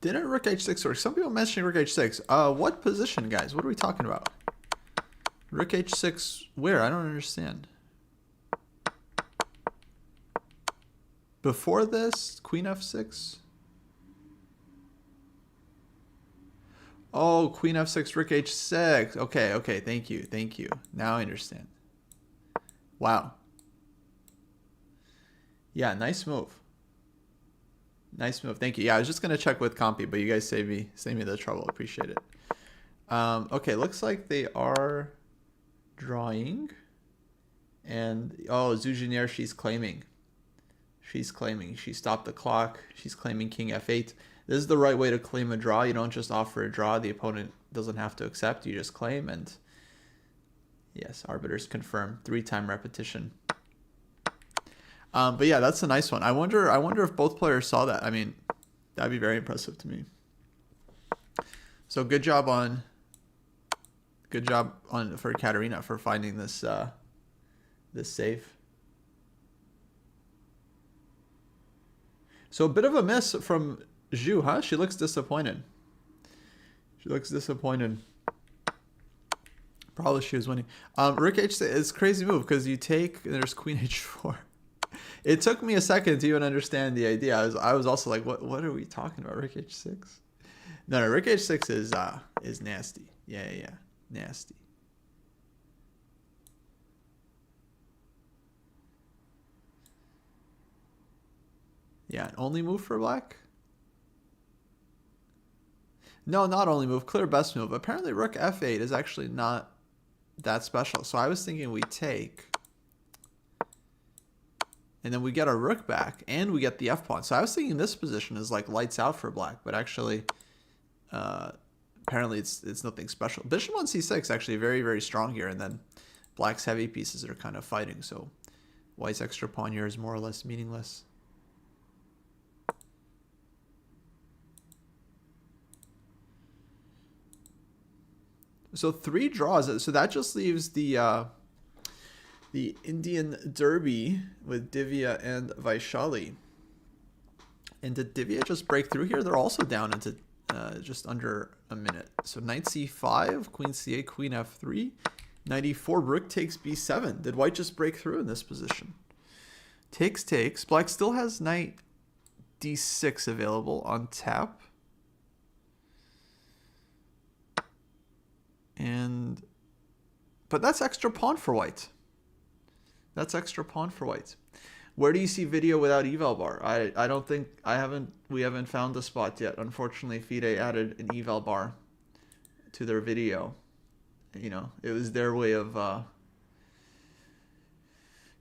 Didn't rook h6 work? Some people mentioning rook h6. What position, guys? What are we talking about? Rook h6 where? I don't understand. Before this, queen f6? Oh, queen f6, rook h6. Okay, okay, thank you, thank you. Now I understand. Wow. Yeah, nice move. Nice move, thank you. Yeah, I was just gonna check with Compy, but you guys save me the trouble. Appreciate it. Okay, looks like they are drawing. And oh, Zujinier, she's claiming. She's claiming. She stopped the clock. She's claiming king f8. This is the right way to claim a draw. You don't just offer a draw. The opponent doesn't have to accept. You just claim, and yes, arbiters confirm. 3-time repetition. But yeah, that's a nice one. I wonder if both players saw that. I mean, that'd be very impressive to me. So good job for Katarina for finding this this save. So a bit of a miss from Zhu, huh? She looks disappointed. She looks disappointed. Probably she was winning. Rook h6 is a crazy move because you take, there's queen h4. It took me a second to even understand the idea. I was also like, what are we talking about? Rook h6? No, rook h6 is nasty. Yeah, nasty. Yeah, only move for black? No, not only move, clear best move. Apparently rook f8 is actually not that special. So I was thinking we take, and then we get our rook back, and we get the f-pawn. So I was thinking this position is like lights out for black, but actually, apparently it's nothing special. Bishop on c6 actually very, very strong here, and then black's heavy pieces are kind of fighting, so white's extra pawn here is more or less meaningless. So 3 draws. So that just leaves the Indian Derby with Divya and Vaishali. And did Divya just break through here? They're also down into just under a minute. So knight c5, queen c8, queen f3. Knight e4, rook takes b7. Did white just break through in this position? Takes. Black still has knight d6 available on tap. And but that's extra pawn for white. That's extra pawn for white. Where do you see video without eval bar? I don't think we haven't found the spot yet. Unfortunately, FIDE added an eval bar to their video. You know, it was their way of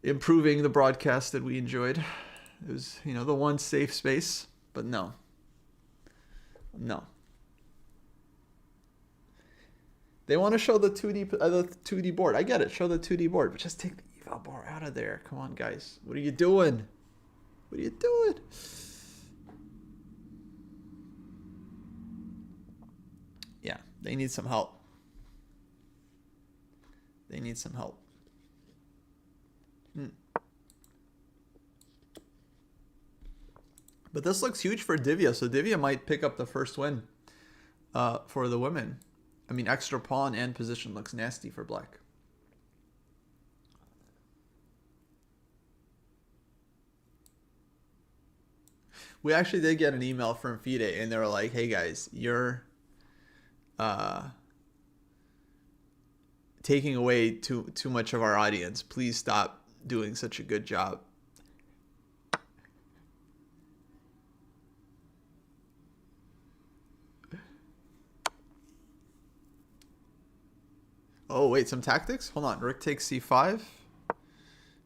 improving the broadcast that we enjoyed. It was, you know, the one safe space, but no. They want to show the 2D board. I get it. Show the 2D board, but just take the eval bar out of there. Come on, guys. What are you doing? What are you doing? Yeah, they need some help. They need some help. But this looks huge for Divya, so Divya might pick up the first win for the women. I mean, extra pawn and position looks nasty for black. We actually did get an email from FIDE, and they were like, hey guys, you're taking away too much of our audience. Please stop doing such a good job. Oh, wait, some tactics? Hold on. Rook takes c5.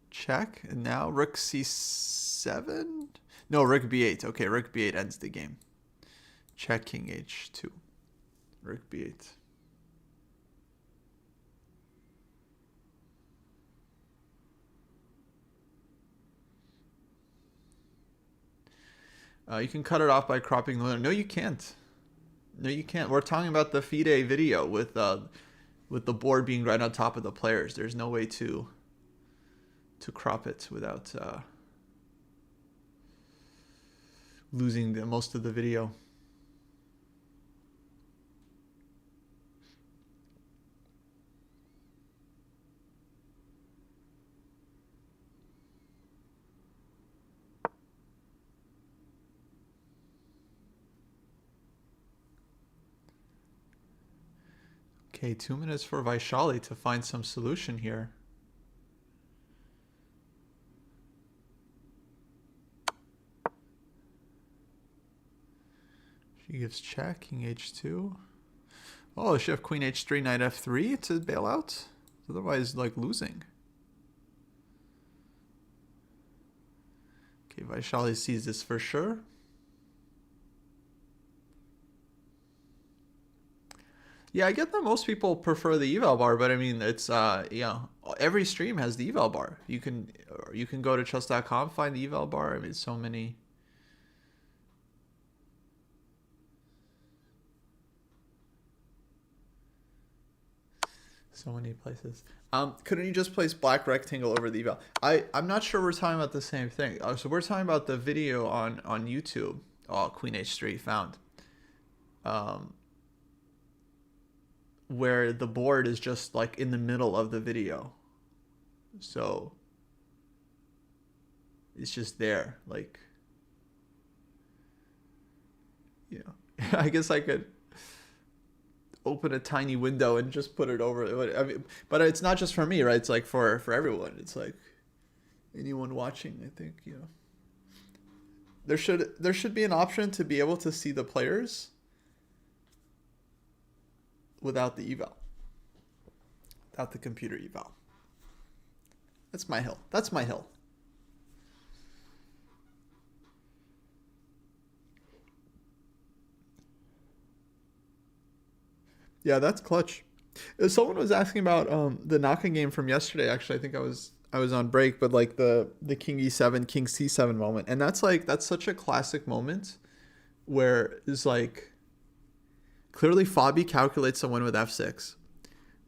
Check. And now rook c7? No, rook b8. Okay, rook b8 ends the game. Check king h2. Rook b8. You can cut it off by cropping the window. No, you can't. No, you can't. We're talking about the FIDE video with the board being right on top of the players. There's no way to crop it without losing most of the video. Okay, 2 minutes for Vaishali to find some solution here. She gives check, king h2. Oh, she have queen h3, knight f3 to bail out? Otherwise, like, losing. Okay, Vaishali sees this for sure. Yeah, I get that most people prefer the eval bar, but I mean, it's yeah, every stream has the eval bar. You can go to chess.com, find the eval bar. I mean, so many places. Couldn't you just place black rectangle over the eval? I'm not sure we're talking about the same thing. So we're talking about the video on YouTube. Oh, queen h3 found. Where the board is just like in the middle of the video. So it's just there, like, you know, I guess I could open a tiny window and just put it over. I mean, but it's not just for me, right? It's like for everyone. It's like anyone watching, I think, you know. There should be an option to be able to see the players without the eval, without the computer eval. That's my hill. That's my hill. Yeah, that's clutch. Someone was asking about the Naka game from yesterday. Actually, I think I was on break, but like the king e7, king c7 moment, and that's such a classic moment where it's like clearly Fabi calculates a win with f6.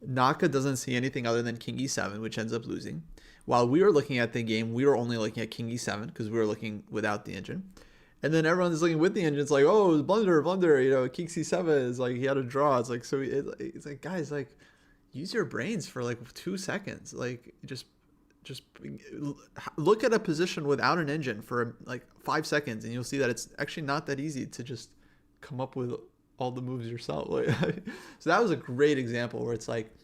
Naka doesn't see anything other than king e7, which ends up losing. While we were looking at the game, we were only looking at king e7 because we were looking without the engine. And then everyone's looking with the engine. It's like, oh, blunder, you know, king c7 is like, he had a draw. It's like, so it's like, guys, like, use your brains for like 2 seconds. Like, just Just look at a position without an engine for like 5 seconds, and you'll see that it's actually not that easy to just come up with all the moves yourself. So that was a great example where it's like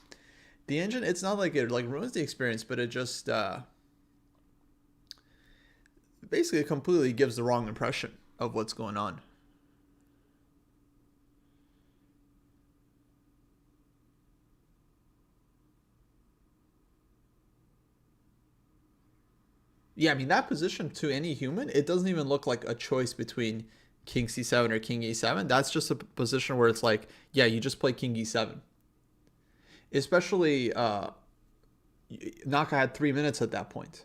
the engine. It's not like it like ruins the experience, but it just basically completely gives the wrong impression of what's going on. Yeah, I mean that position to any human, it doesn't even look like a choice between King C7 or King E7. That's just a position where it's like, yeah, you just play King E7. Especially Naka had 3 minutes at that point.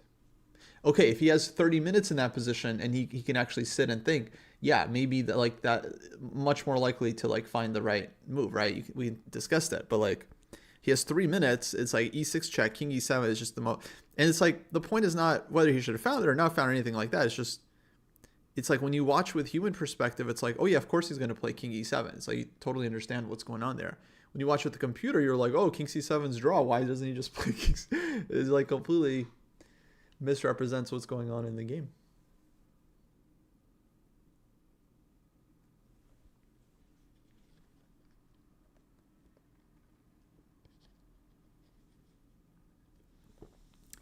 Okay, if he has 30 minutes in that position and he can actually sit and think, yeah, maybe that like that much more likely to like find the right move, right? We discussed that, but like he has 3 minutes. It's like E6 check, King E7 is just the most, and it's like the point is not whether he should have found it or not found or anything like that. It's just it's like when you watch with human perspective, it's like, oh yeah, of course he's going to play King E7. It's like you totally understand what's going on there. When you watch with the computer, you're like, oh, King C7's draw. Why doesn't he just play King? It's like completely misrepresents what's going on in the game.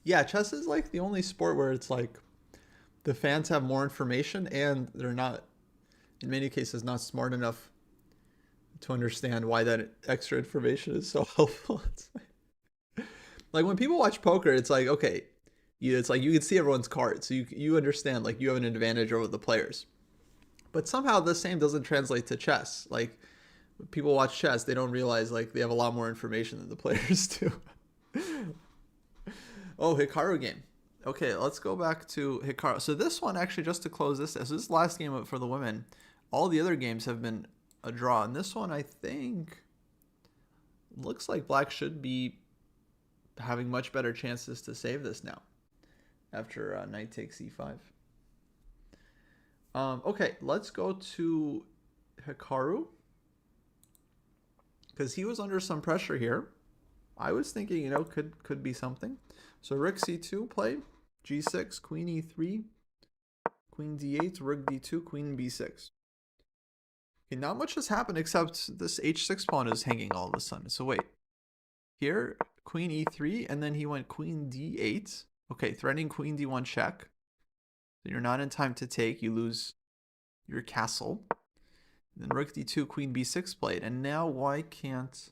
Yeah, chess is like the only sport where it's like the fans have more information and they're not, in many cases, not smart enough to understand why that extra information is so helpful. It's like when people watch poker, it's like, okay, it's like you can see everyone's cards, so you understand like you have an advantage over the players. But somehow the same doesn't translate to chess. Like when people watch chess, they don't realize like they have a lot more information than the players do. Oh, Hikaru game. Okay, let's go back to Hikaru. So this one actually, just to close this, so this is the last game for the women. All the other games have been a draw, and this one I think looks like Black should be having much better chances to save this now after knight takes e5. Okay, let's go to Hikaru because he was under some pressure here. I was thinking, could be something. So rook c2 play, g6, queen e3, queen d8, rook d2, queen b6. Okay, not much has happened except this h6 pawn is hanging all of a sudden. So wait, here queen e3, and then he went queen d8. Okay, threatening queen d1 check. So you're not in time to take. You lose your castle. Then rook d2, queen b6 played. And now why can't...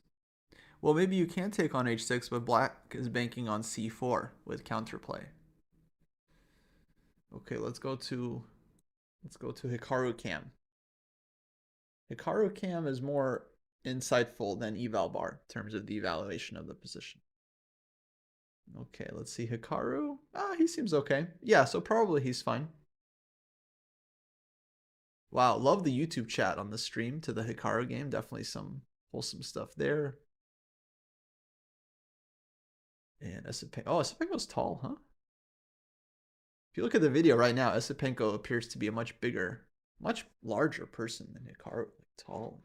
Well, maybe you can take on h6, but black is banking on c4 with counterplay. Okay, let's go to Hikaru Cam. Hikaru Cam is more insightful than eval bar in terms of the evaluation of the position. Okay, let's see Hikaru. He seems okay. Yeah, so probably he's fine. Wow, love the YouTube chat on the stream to the Hikaru game. Definitely some wholesome stuff there. And Esipenko's tall, huh? If you look at the video right now, Esipenko appears to be a much bigger, much larger person than Hikaru. Like, tall.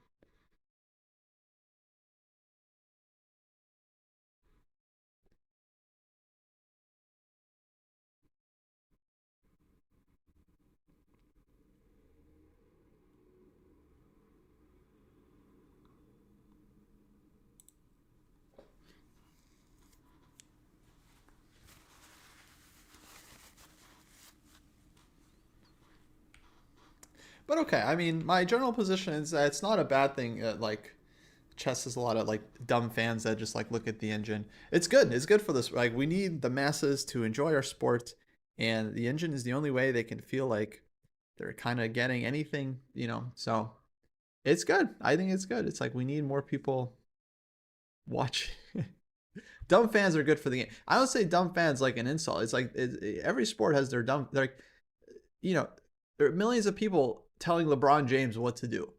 But okay, I mean, my general position is that it's not a bad thing. Like chess is a lot of like dumb fans that just like look at the engine. It's good. It's good for this. Like we need the masses to enjoy our sport, and the engine is the only way they can feel like they're kind of getting anything. So it's good. I think it's good. It's like we need more people watch. Dumb fans are good for the game. I don't say dumb fans like an insult. It's like every sport has their dumb. Like you know, there are millions of people telling LeBron James what to do.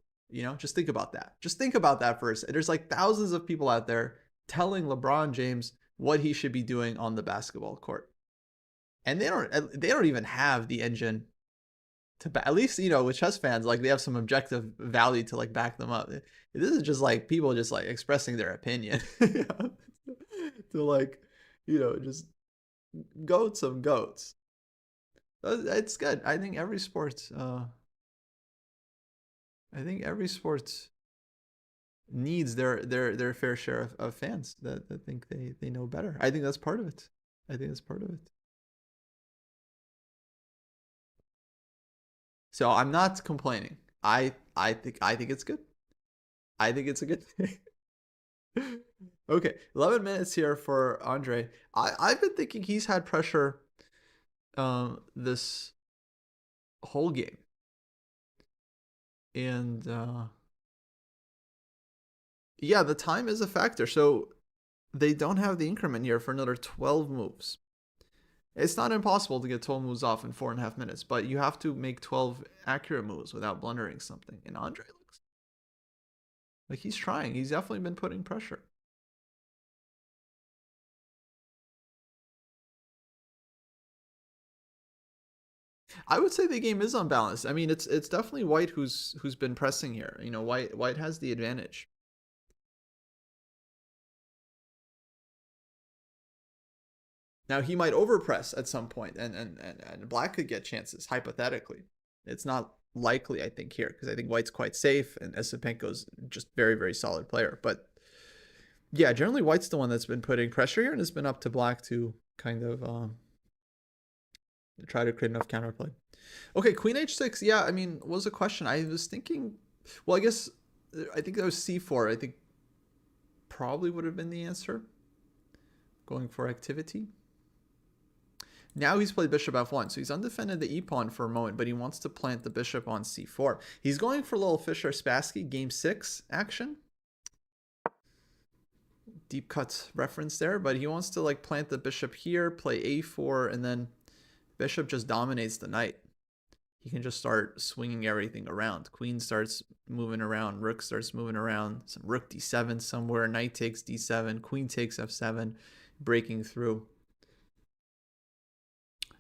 Just think about that. Just think about that first. There's like thousands of people out there telling LeBron James what he should be doing on the basketball court, and they don't even have the engine to at least with chess fans, like they have some objective value to like back them up. This is just like people just like expressing their opinion to like just Goats of goats. It's good. I think every sport. I think every sport needs their fair share of fans that think they know better. I think that's part of it. I think that's part of it. So I'm not complaining. I think it's good. I think it's a good thing. Okay, 11 minutes here for Andre. I've been thinking he's had pressure this whole game. And yeah, the time is a factor. So they don't have the increment here for another 12 moves. It's not impossible to get 12 moves off in 4.5 minutes, but you have to make 12 accurate moves without blundering something. And Andre looks like he's trying. He's definitely been putting pressure. I would say the game is unbalanced. I mean, it's definitely White who's been pressing here. You know, White has the advantage. Now he might overpress at some point, and Black could get chances hypothetically. It's not likely, I think, here because I think White's quite safe and Esipenko's just very solid player. But yeah, generally White's the one that's been putting pressure here, and it's been up to Black to kind of try to create enough counterplay. Okay, Queen H6. Yeah, I mean, was a question. I was thinking. Well, I think that was C4. I think probably would have been the answer. Going for activity. Now he's played bishop f1, so he's undefended the e-pawn for a moment, but he wants to plant the bishop on c4. He's going for a little Fischer-Spassky game 6 action. Deep cut reference there, but he wants to like plant the bishop here, play a4, and then bishop just dominates the knight. He can just start swinging everything around. Queen starts moving around, rook starts moving around, some rook d7 somewhere, knight takes d7, queen takes f7, breaking through.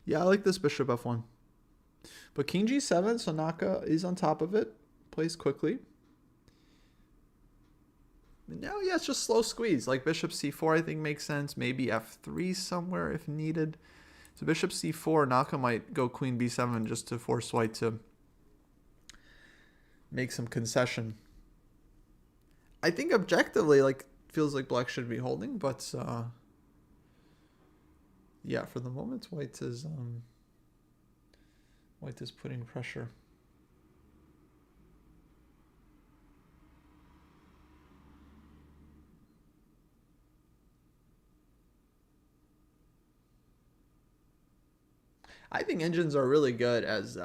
Yeah, I like this bishop f1. But king g7, so Naka is on top of it. Plays quickly. Now, yeah, it's just slow squeeze. Like bishop c4, I think makes sense. Maybe f3 somewhere if needed. So bishop c4, Naka might go queen b7 just to force White to make some concession. I think objectively, like, feels like Black should be holding, but yeah, for the moment, White is putting pressure. I think engines are really good as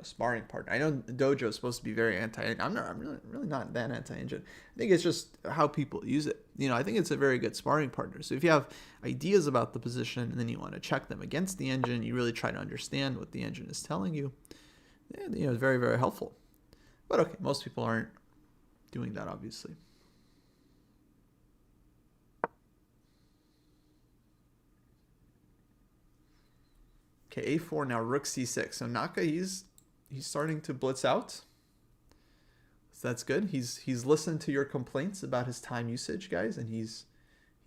sparring partner. I know Dojo is supposed to be very anti. I'm really not that anti-engine. I think it's just how people use it. I think it's a very good sparring partner. So if you have ideas about the position and then you want to check them against the engine, you really try to understand what the engine is telling you. It's very helpful. But okay, most people aren't doing that, obviously. Okay, a4 now, rook c6. So Naka, he's starting to blitz out. So that's good. He's listened to your complaints about his time usage, guys, and he's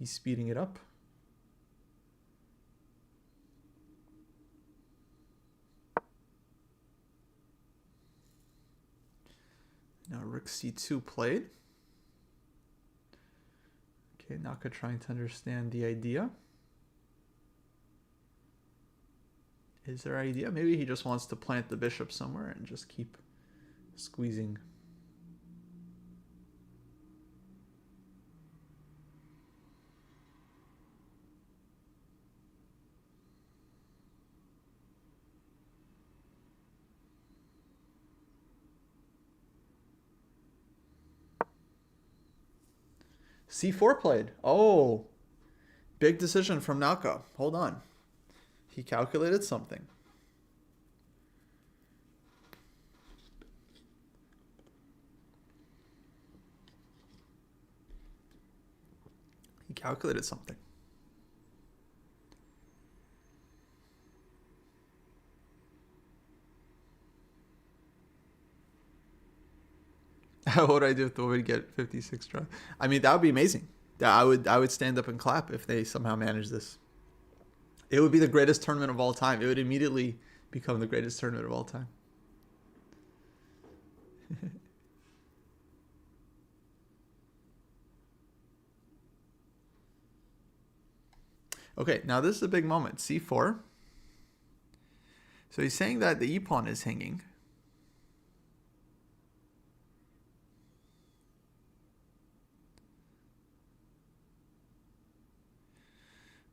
speeding it up. Now rook c2 played. Okay, Naka trying to understand the idea. Is there an idea? Maybe he just wants to plant the bishop somewhere and just keep squeezing. c4 played. Oh, big decision from Naka. Hold on. He calculated something. He calculated something. What would I do if the would get 56 draw? I mean, that would be amazing. I would stand up and clap if they somehow manage this. It would be the greatest tournament of all time. It would immediately become the greatest tournament of all time. Okay, now this is a big moment. C4. So he's saying that the e-pawn is hanging.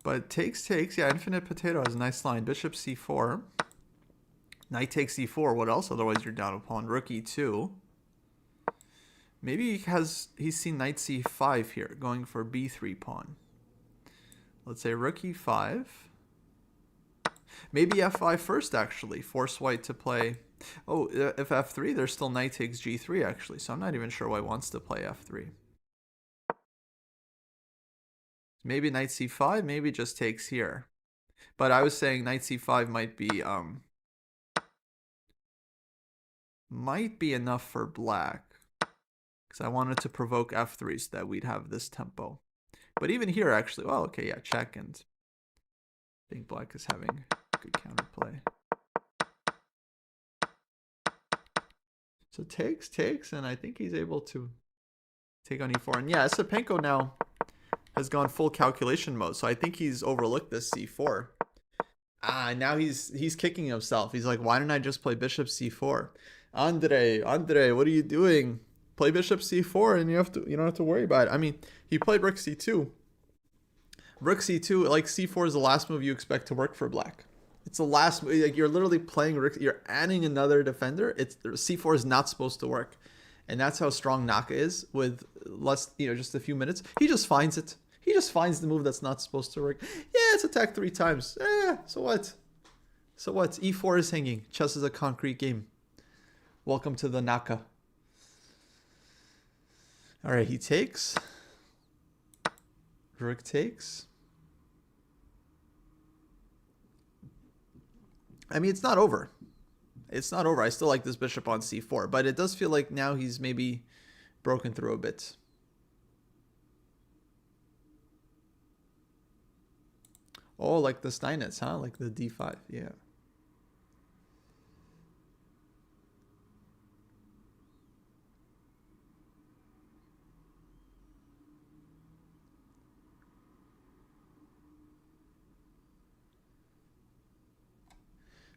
But takes. Yeah, infinite potato has a nice line. Bishop c4. Knight takes c4. What else? Otherwise you're down a pawn. Rook e2. Maybe he's seen knight c5 here, going for b3 pawn. Let's say rook e5. Maybe f5 first, actually. Force white to play. Oh, if f3, there's still knight takes g3, actually. So I'm not even sure why wants to play f3. Maybe knight c5, maybe just takes here. But I was saying knight c5 might be enough for black. Because I wanted to provoke f3 so that we'd have this tempo. But even here, actually, well, okay, yeah, check, and I think black is having good counterplay. So takes, and I think he's able to take on e4. And yeah, Esipenko now has gone full calculation mode, so I think he's overlooked this c4. Now he's kicking himself. He's like, why didn't I just play bishop c4? Andre, what are you doing? Play bishop c4 and you don't have to worry about it. I mean, he played rook c2. Rook c2, like c4 is the last move you expect to work for black. It's the last, like you're literally playing rook, you're adding another defender. C4 is not supposed to work. And that's how strong Naka is with less, just a few minutes. He just finds it. He just finds the move that's not supposed to work. Yeah, it's attacked 3 times. So what? So what? E4 is hanging. Chess is a concrete game. Welcome to the Naka. All right, he takes. Rook takes. I mean, it's not over. It's not over. I still like this bishop on c4, but it does feel like now he's maybe broken through a bit. Oh, like the Steinitz, huh? Like the d5, yeah.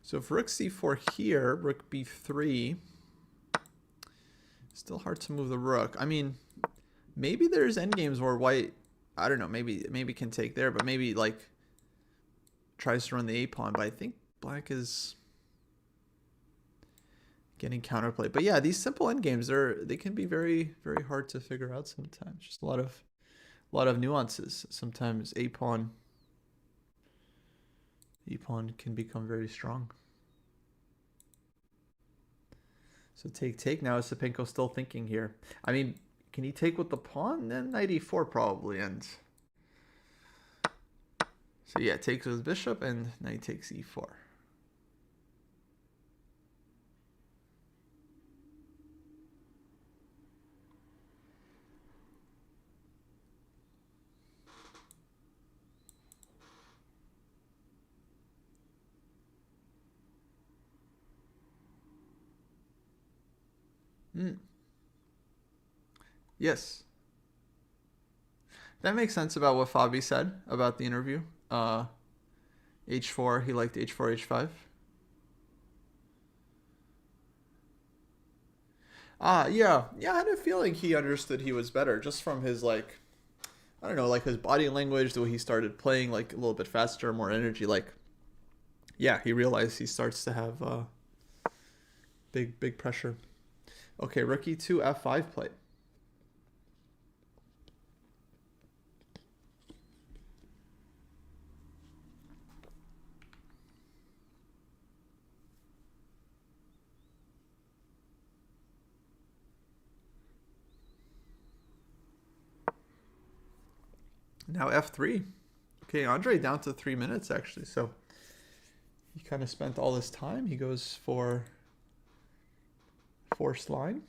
So if rook c4 here, rook b3, still hard to move the rook. I mean, maybe there's endgames where white, I don't know, maybe can take there, but maybe like tries to run the a pawn. But I think black is getting counterplay. But yeah, these simple endgames they can be very, very hard to figure out sometimes. Just a lot of nuances. Sometimes e pawn can become very strong. So take. Now is Esipenko still thinking here? I mean, can he take with the pawn? Then knight e4 probably. And so yeah, takes with bishop and knight takes e4. Yes. That makes sense about what Fabi said about the interview. H4, he liked h4, h5. Yeah. I had a feeling he understood he was better just from his, like, I don't know, like his body language, the way he started playing, like a little bit faster, more energy. Like, yeah, he realized he starts to have big pressure. Okay, rook e2, f5 play. Now f3. Okay, Andre down to 3 minutes actually. So he kind of spent all his time. He goes for forced line.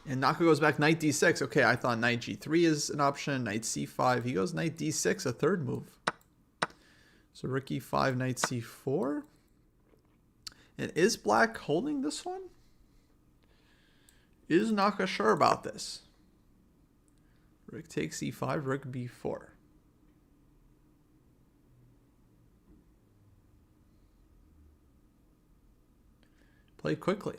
And Naka goes back knight d6. Okay, I thought knight g3 is an option. Knight c5. He goes knight d6, a third move. So rook e5, knight c4. And is black holding this one? Is Naka sure about this? Rook takes e5, rook b4. Play quickly.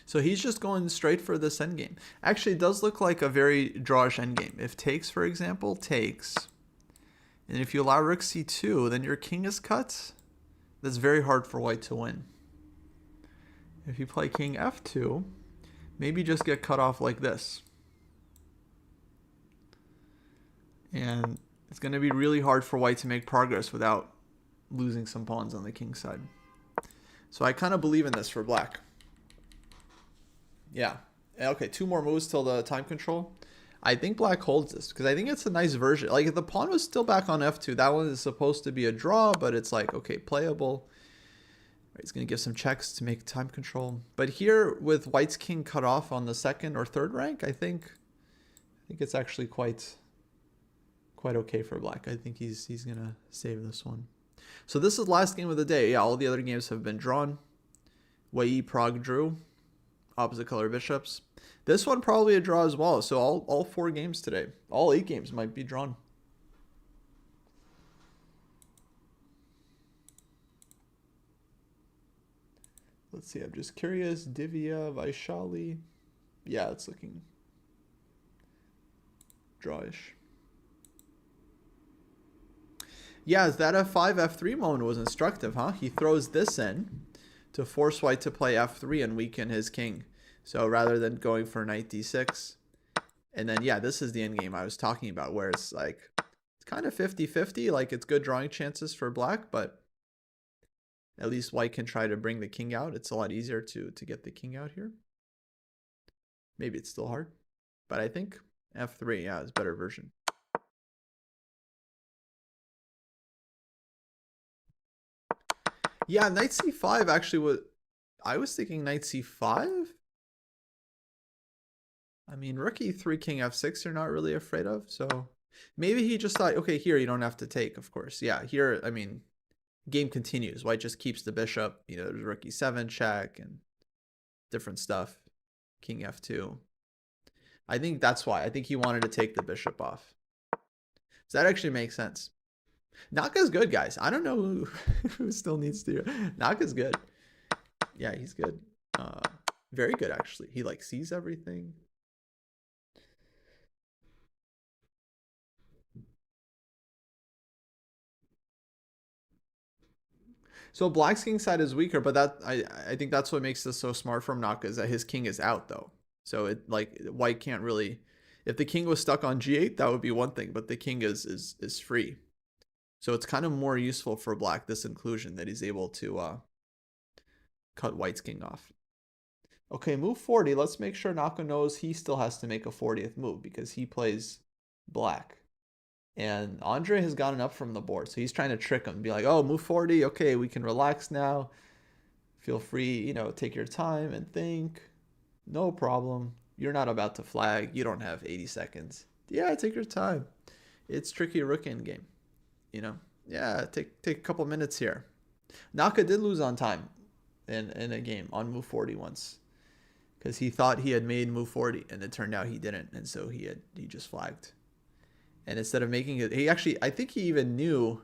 So he's just going straight for this endgame. Actually, it does look like a very drawish endgame. If takes, for example, takes, and if you allow rook c2, then your king is cut. That's very hard for white to win. If you play king f2, maybe just get cut off like this. And it's going to be really hard for white to make progress without losing some pawns on the king side. So I kind of believe in this for black. Yeah. Okay, 2 more moves till the time control. I think black holds this because I think it's a nice version. Like if the pawn was still back on f2, that one is supposed to be a draw, but it's like, okay, playable. Right, he's going to give some checks to make time control. But here with white's king cut off on the 2nd or 3rd rank, I think it's actually quite okay for black. I think he's going to save this one. So this is the last game of the day. Yeah, all the other games have been drawn. Wei Prague drew. Opposite color bishops. This one probably a draw as well. So all 4 games today. All 8 games might be drawn. Let's see. I'm just curious. Divya, Vaishali. Yeah, it's looking drawish. Yeah, that f5, f3 moment was instructive, huh? He throws this in to force white to play f3 and weaken his king. So rather than going for knight d6. And then, yeah, this is the endgame I was talking about, where it's like, it's kind of 50-50. Like, it's good drawing chances for black, but at least white can try to bring the king out. It's a lot easier to get the king out here. Maybe it's still hard. But I think f3, yeah, is a better version. Yeah, knight c5 actually was... I was thinking knight c5. I mean, rook e3, king f6 you're not really afraid of. So maybe he just thought, okay, here you don't have to take, of course. Yeah, here, I mean, game continues. White just keeps the bishop. You know, there's rook e7 check and different stuff. King f2. I think that's why. I think he wanted to take the bishop off. So that actually makes sense. Naka's good, guys. I don't know who still needs to. Naka's good. Yeah, he's good. Very good, actually. He like sees everything. So black's king side is weaker, but that I think that's what makes this so smart from Naka, is that his king is out though. So it like white can't really. If the king was stuck on g8, that would be one thing, but the king is free. So it's kind of more useful for black, this inclusion, that he's able to cut white's king off. Okay, move 40. Let's make sure Naka knows he still has to make a 40th move because he plays black. And Andre has gotten up from the board, so he's trying to trick him, be like, oh, move 40. Okay, we can relax now. Feel free, you know, take your time and think. No problem. You're not about to flag. You don't have 80 seconds. Yeah, take your time. It's tricky rook end game, you know. Yeah, take a couple minutes here. Naka did lose on time in a game on move 40 once, because he thought he had made move 40 and it turned out he didn't, and so he just flagged. And instead of making it, he actually, I think he even knew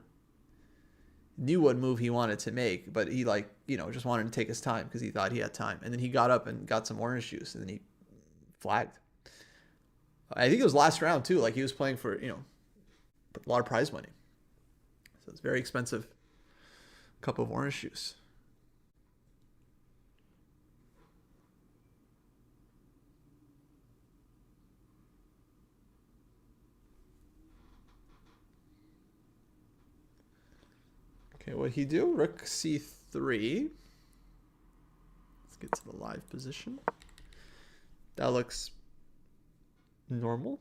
what move he wanted to make, but he, like, you know, just wanted to take his time because he thought he had time. And then he got up and got some orange juice and then he flagged. I think it was last round too. Like, he was playing for, you know, a lot of prize money. So it's very expensive cup of orange juice. Okay, what he do? Rook c3. Let's get to the live position. That looks normal.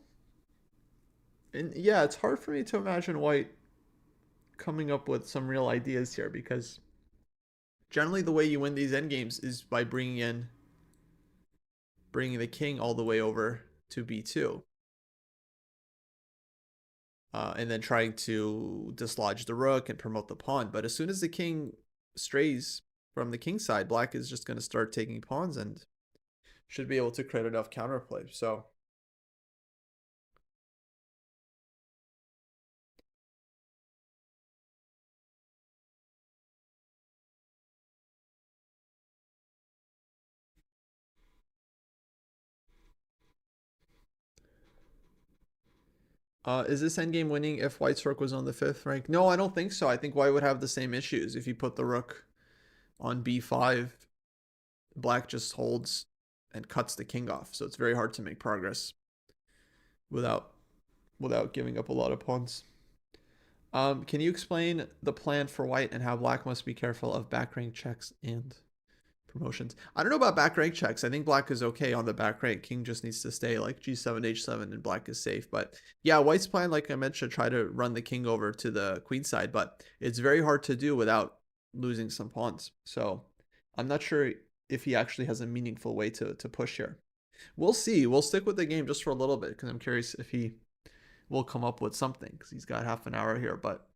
And yeah, it's hard for me to imagine white coming up with some real ideas here, because generally the way you win these endgames is by bringing the king all the way over to b2. and then trying to dislodge the rook and promote the pawn. But as soon as the king strays from the king side, black is just going to start taking pawns and should be able to create enough counterplay. So is this endgame winning if white's rook was on the 5th rank? No, I don't think so. I think white would have the same issues. If you put the rook on b5, black just holds and cuts the king off. So it's very hard to make progress without giving up a lot of pawns. Can you explain the plan for white and how black must be careful of back rank checks and promotions? I don't know about back rank checks. I think black is okay on the back rank. King just needs to stay like g7, h7, and black is safe. But yeah, white's plan, like I mentioned, try to run the king over to the queen side, but it's very hard to do without losing some pawns. So I'm not sure if he actually has a meaningful way to push here. We'll see. We'll stick with the game just for a little bit because I'm curious if he will come up with something because he's got half an hour here, but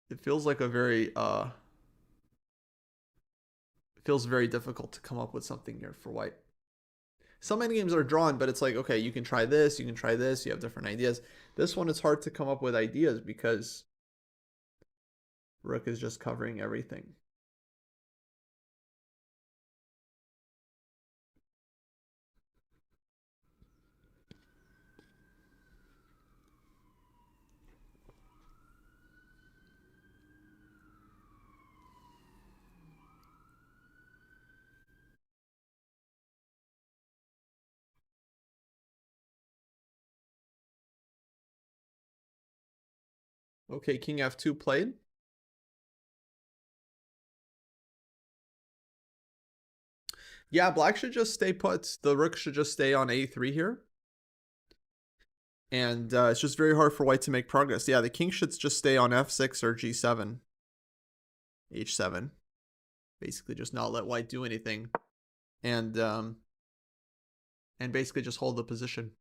it feels like a very it feels very difficult to come up with something here for white. Some endgames are drawn, but it's like, okay, you can try this, you can try this, you have different ideas. This one is hard to come up with ideas because rook is just covering everything. Okay, king f2 played. Yeah, black should just stay put. The rook should just stay on a3 here. And it's just very hard for white to make progress. Yeah, the king should just stay on f6 or g7, h7. Basically just not let white do anything. And basically just hold the position.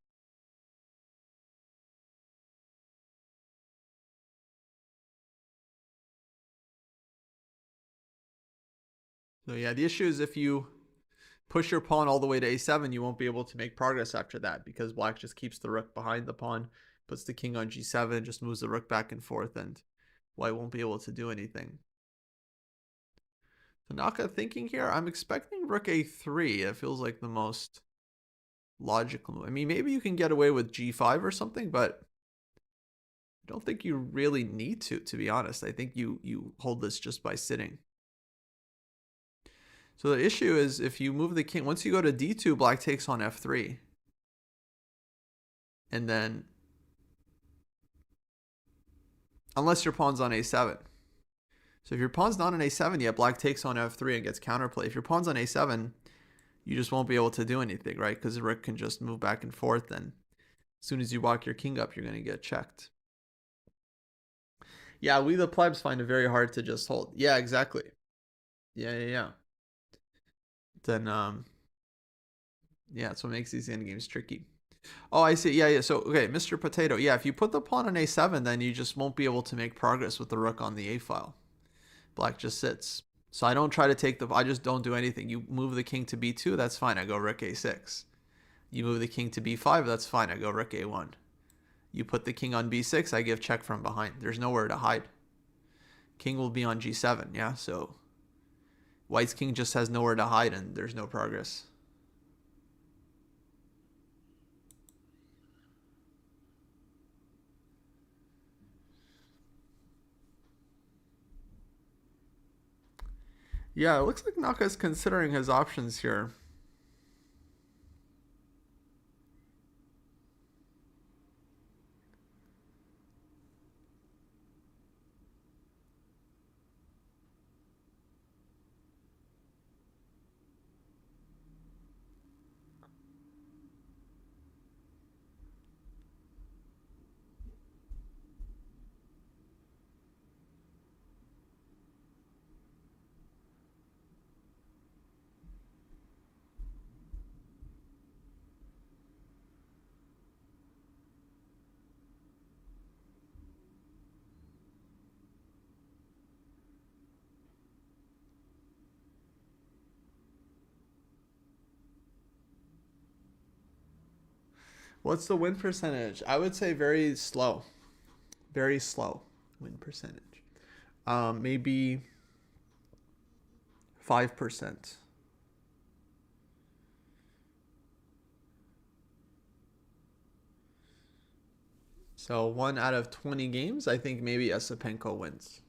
So yeah, the issue is if you push your pawn all the way to a7, you won't be able to make progress after that because black just keeps the rook behind the pawn, puts the king on g7, just moves the rook back and forth, and white won't be able to do anything. Tanaka thinking here, I'm expecting rook a3. It feels like the most logical move. I mean, maybe you can get away with g5 or something, but I don't think you really need to be honest. I think you hold this just by sitting. So the issue is if you move the king, once you go to d2, black takes on f3. And then, unless your pawn's on a7. So if your pawn's not on a7 yet, black takes on f3 and gets counterplay. If your pawn's on a7, you just won't be able to do anything, right? Because the rook can just move back and forth, and as soon as you walk your king up, you're going to get checked. Yeah, we the plebs find it very hard to just hold. Yeah, exactly. Yeah. Then, yeah, that's what makes these endgames tricky. Oh, I see. Yeah. So, okay, Mr. Potato. Yeah, if you put the pawn on a7, then you just won't be able to make progress with the rook on the a file. Black just sits. So I don't try to take I just don't do anything. You move the king to b2, that's fine. I go rook a6. You move the king to b5, that's fine. I go rook a1. You put the king on b6, I give check from behind. There's nowhere to hide. King will be on g7, yeah? So white's king just has nowhere to hide and there's no progress. Yeah, it looks like Naka's considering his options here. What's the win percentage? I would say very slow. Very slow win percentage. Maybe 5%. So 1 out of 20 games, I think maybe Esipenko wins,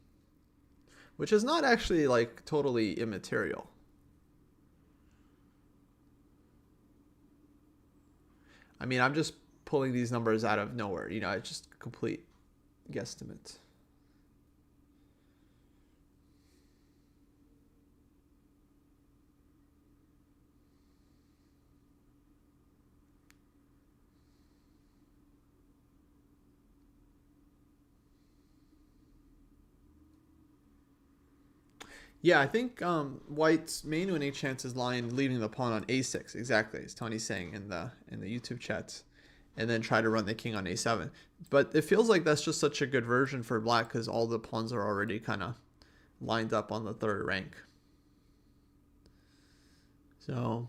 which is not actually like totally immaterial. I mean, I'm just pulling these numbers out of nowhere. It's just complete guesstimate. Yeah, I think White's main winning chances lie in leaving the pawn on a6, exactly as Tony's saying in the YouTube chats, and then try to run the king on a7. But it feels like that's just such a good version for Black because all the pawns are already kind of lined up on the third rank. So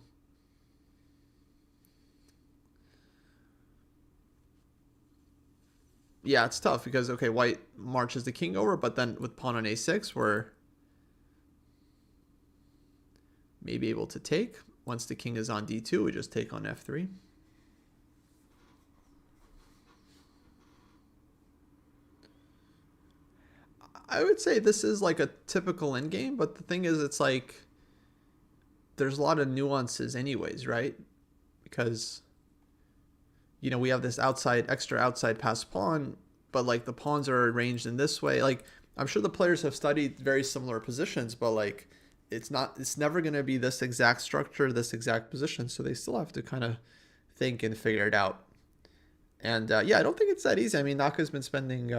yeah, it's tough because okay, White marches the king over, but then with pawn on a6, we're maybe able to take. Once the king is on d2, we just take on f3. I would say this is like a typical endgame, but the thing is, it's like there's a lot of nuances anyways, right? Because we have this extra outside pass pawn, but like the pawns are arranged in this way. Like I'm sure the players have studied very similar positions, but like it's never going to be this exact structure, this exact position. So they still have to kind of think and figure it out. And yeah, I don't think it's that easy. I mean, Naka's been spending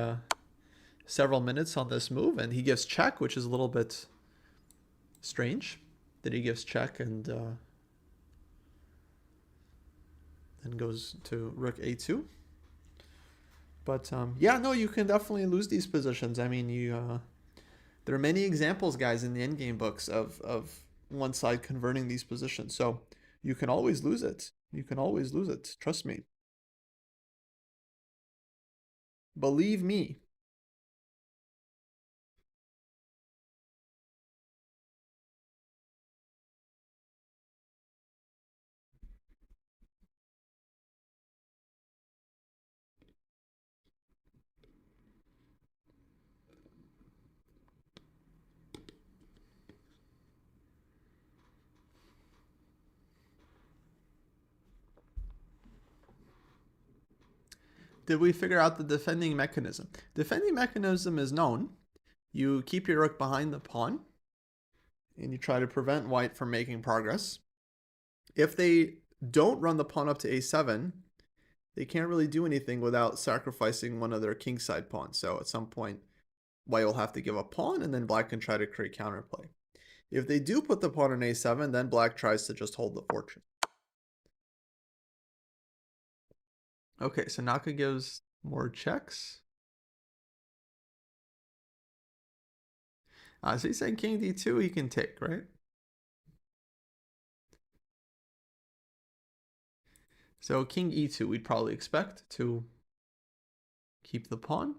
several minutes on this move, and he gives check, which is a little bit strange that he gives check and then goes to rook a2. But yeah, no, you can definitely lose these positions. I mean, there are many examples, guys, in the endgame books of one side converting these positions. So you can always lose it. You can always lose it. Trust me. Believe me. Did we figure out the defending mechanism? Defending mechanism is known. You keep your rook behind the pawn, and you try to prevent white from making progress. If they don't run the pawn up to a7, they can't really do anything without sacrificing one of their kingside pawns. So at some point, white will have to give a pawn, and then black can try to create counterplay. If they do put the pawn on a7, then black tries to just hold the fortress. Okay, so Naka gives more checks. So he's saying king d2 he can take, right? So king e2 we'd probably expect to keep the pawn.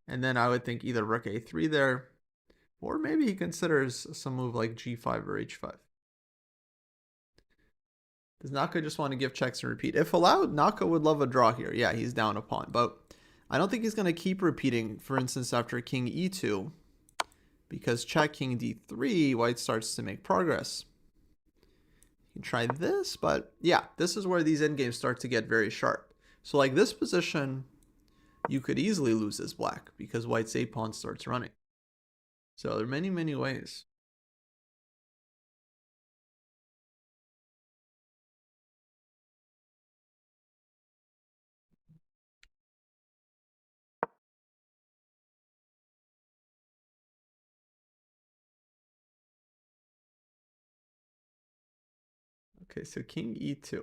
And then I would think either rook a3 there, or maybe he considers some move like g5 or h5. Does Naka just want to give checks and repeat? If allowed, Naka would love a draw here. Yeah, he's down a pawn, but I don't think he's going to keep repeating, for instance, after king e2, because check king d3, white starts to make progress. You can try this, but yeah, this is where these endgames start to get very sharp. So like this position, you could easily lose as black because white's a pawn starts running. So there are many, many ways. Okay, so king e2.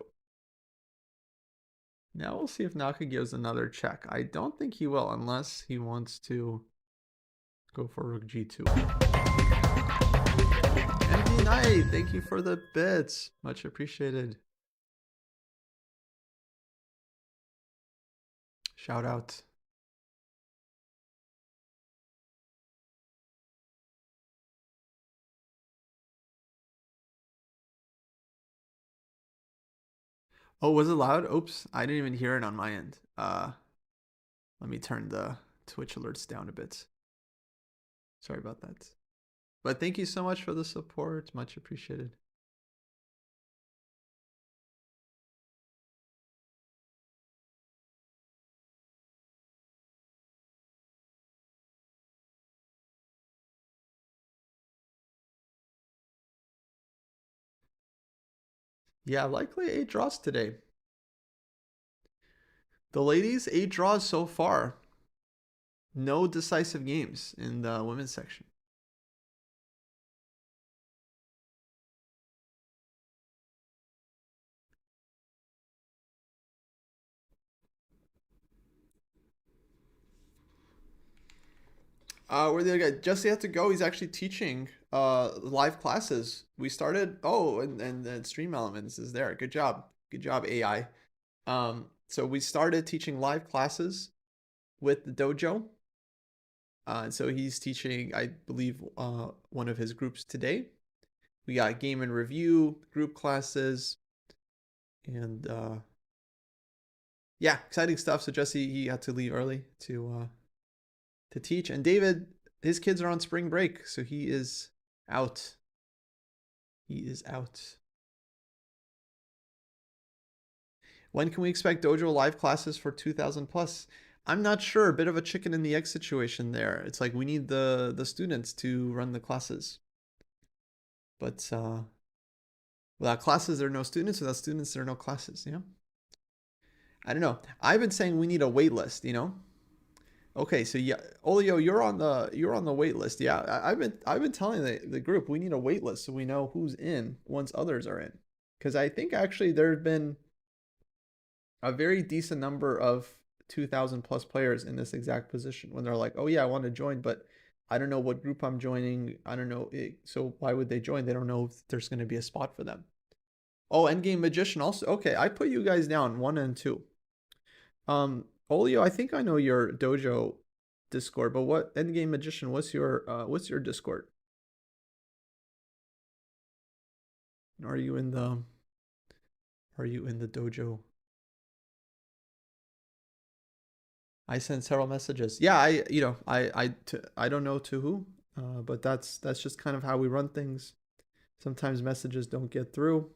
Now we'll see if Naka gives another check. I don't think he will unless he wants to go for rook g2. And Hi, thank you for the bits. Much appreciated. Shout out. Oh, was it loud? Oops, I didn't even hear it on my end. Let me turn the Twitch alerts down a bit. Sorry about that. But thank you so much for the support. Much appreciated. Yeah, likely 8 draws today. The ladies, 8 draws so far. No decisive games in the women's section. Where the other guy? Jesse had to go. He's actually teaching live classes. We started. Oh, and Stream Elements is there. Good job. Good job, AI. So we started teaching live classes with the dojo. And so he's teaching, I believe, one of his groups today. We got game and review group classes, and yeah, exciting stuff. So Jesse, he had to leave early to teach, and David, his kids are on spring break, so he is out. He is out. When can we expect dojo live classes for 2,000 plus? I'm not sure. A bit of a chicken and the egg situation there. It's like we need the students to run the classes, but without classes, there are no students. Without students, there are no classes. You know. I don't know. I've been saying we need a wait list. You know. Okay, so yeah, Olio, you're on the wait list. Yeah, I've been telling the group we need a wait list so we know who's in once others are in. Because I think actually there's been a very decent number of 2,000 plus players in this exact position when they're like, oh yeah, I want to join, but I don't know what group I'm joining. I don't know. So why would they join? They don't know if there's going to be a spot for them. Oh, Endgame Magician also. Okay, I put you guys down 1 and 2. Olio, I think I know your dojo Discord, but what Endgame Magician? What's your Discord? Are you in the Are you in the dojo? I sent several messages. Yeah, I don't know to who, but that's just kind of how we run things. Sometimes messages don't get through.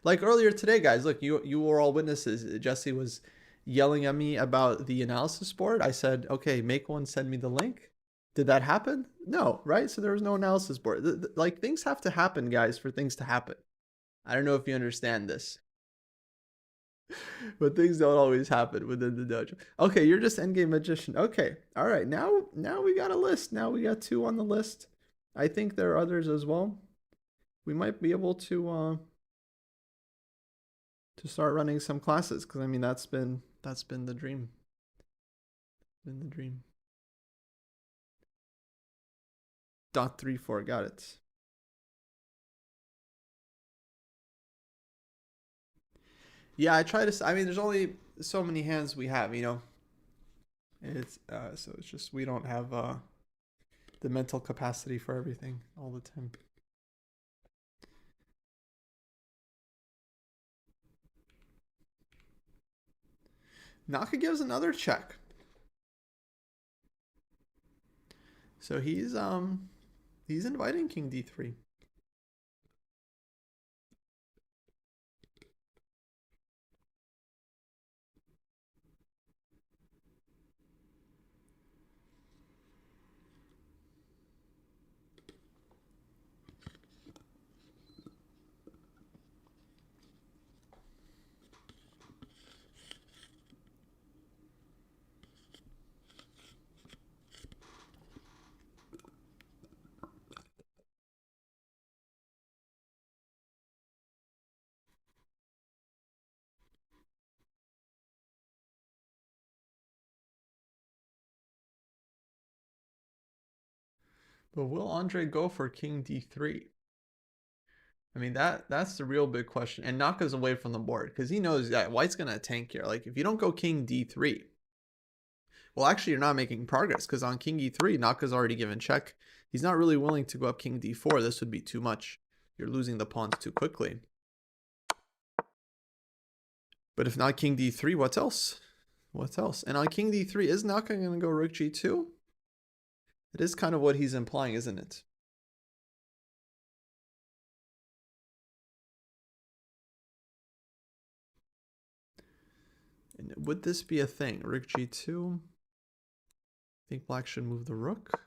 Like earlier today, guys. Look, you were all witnesses. Jesse was yelling at me about the analysis board. I said, okay, make one, send me the link. Did that happen? No, right? So there was no analysis board. Like things have to happen, guys, for things to happen. I don't know if you understand this, but things don't always happen within the dojo. Okay, you're just endgame magician. Okay, all right. Now we got a list. Now we got 2 on the list. I think there are others as well. We might be able to start running some classes because I mean that's been the dream. Been the dream. Dot 3 4. Got it. Yeah, I try to. I mean, there's only so many hands we have. It's so it's just we don't have the mental capacity for everything all the time. Naka gives another check. So he's inviting King D3. But will Andre go for King D3? I mean, that's the real big question. And Naka's away from the board because he knows that white's gonna tank here. Like if you don't go king d3, well, actually you're not making progress because on king e3, Naka's already given check. He's not really willing to go up king d4. This would be too much. You're losing the pawns too quickly. But if not king d3, what else? What else? And on king d3, is Naka gonna go rook g2? It is kind of what he's implying, isn't it? And would this be a thing? Rook g2. I think black should move the rook.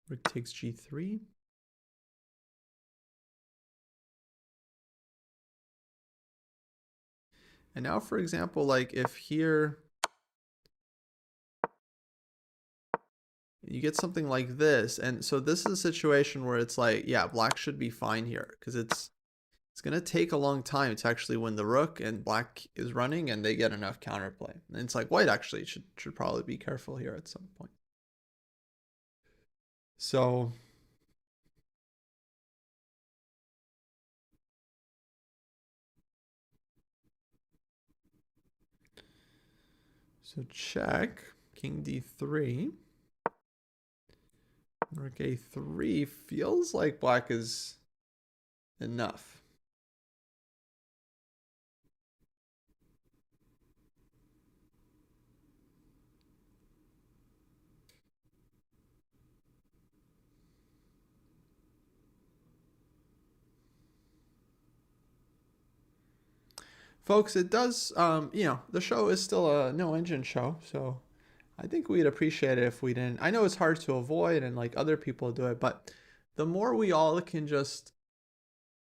Rook takes g3. And now, for example, like if here you get something like this, and so this is a situation where it's like, yeah, black should be fine here because it's gonna take a long time to actually win the rook, and black is running, and they get enough counterplay. And it's like white actually should probably be careful here at some point. So check, king d3, rook a3 feels like black is enough. Folks, it does, the show is still a no engine show, so I think we'd appreciate it if we didn't. I know it's hard to avoid and like other people do it, but the more we all can just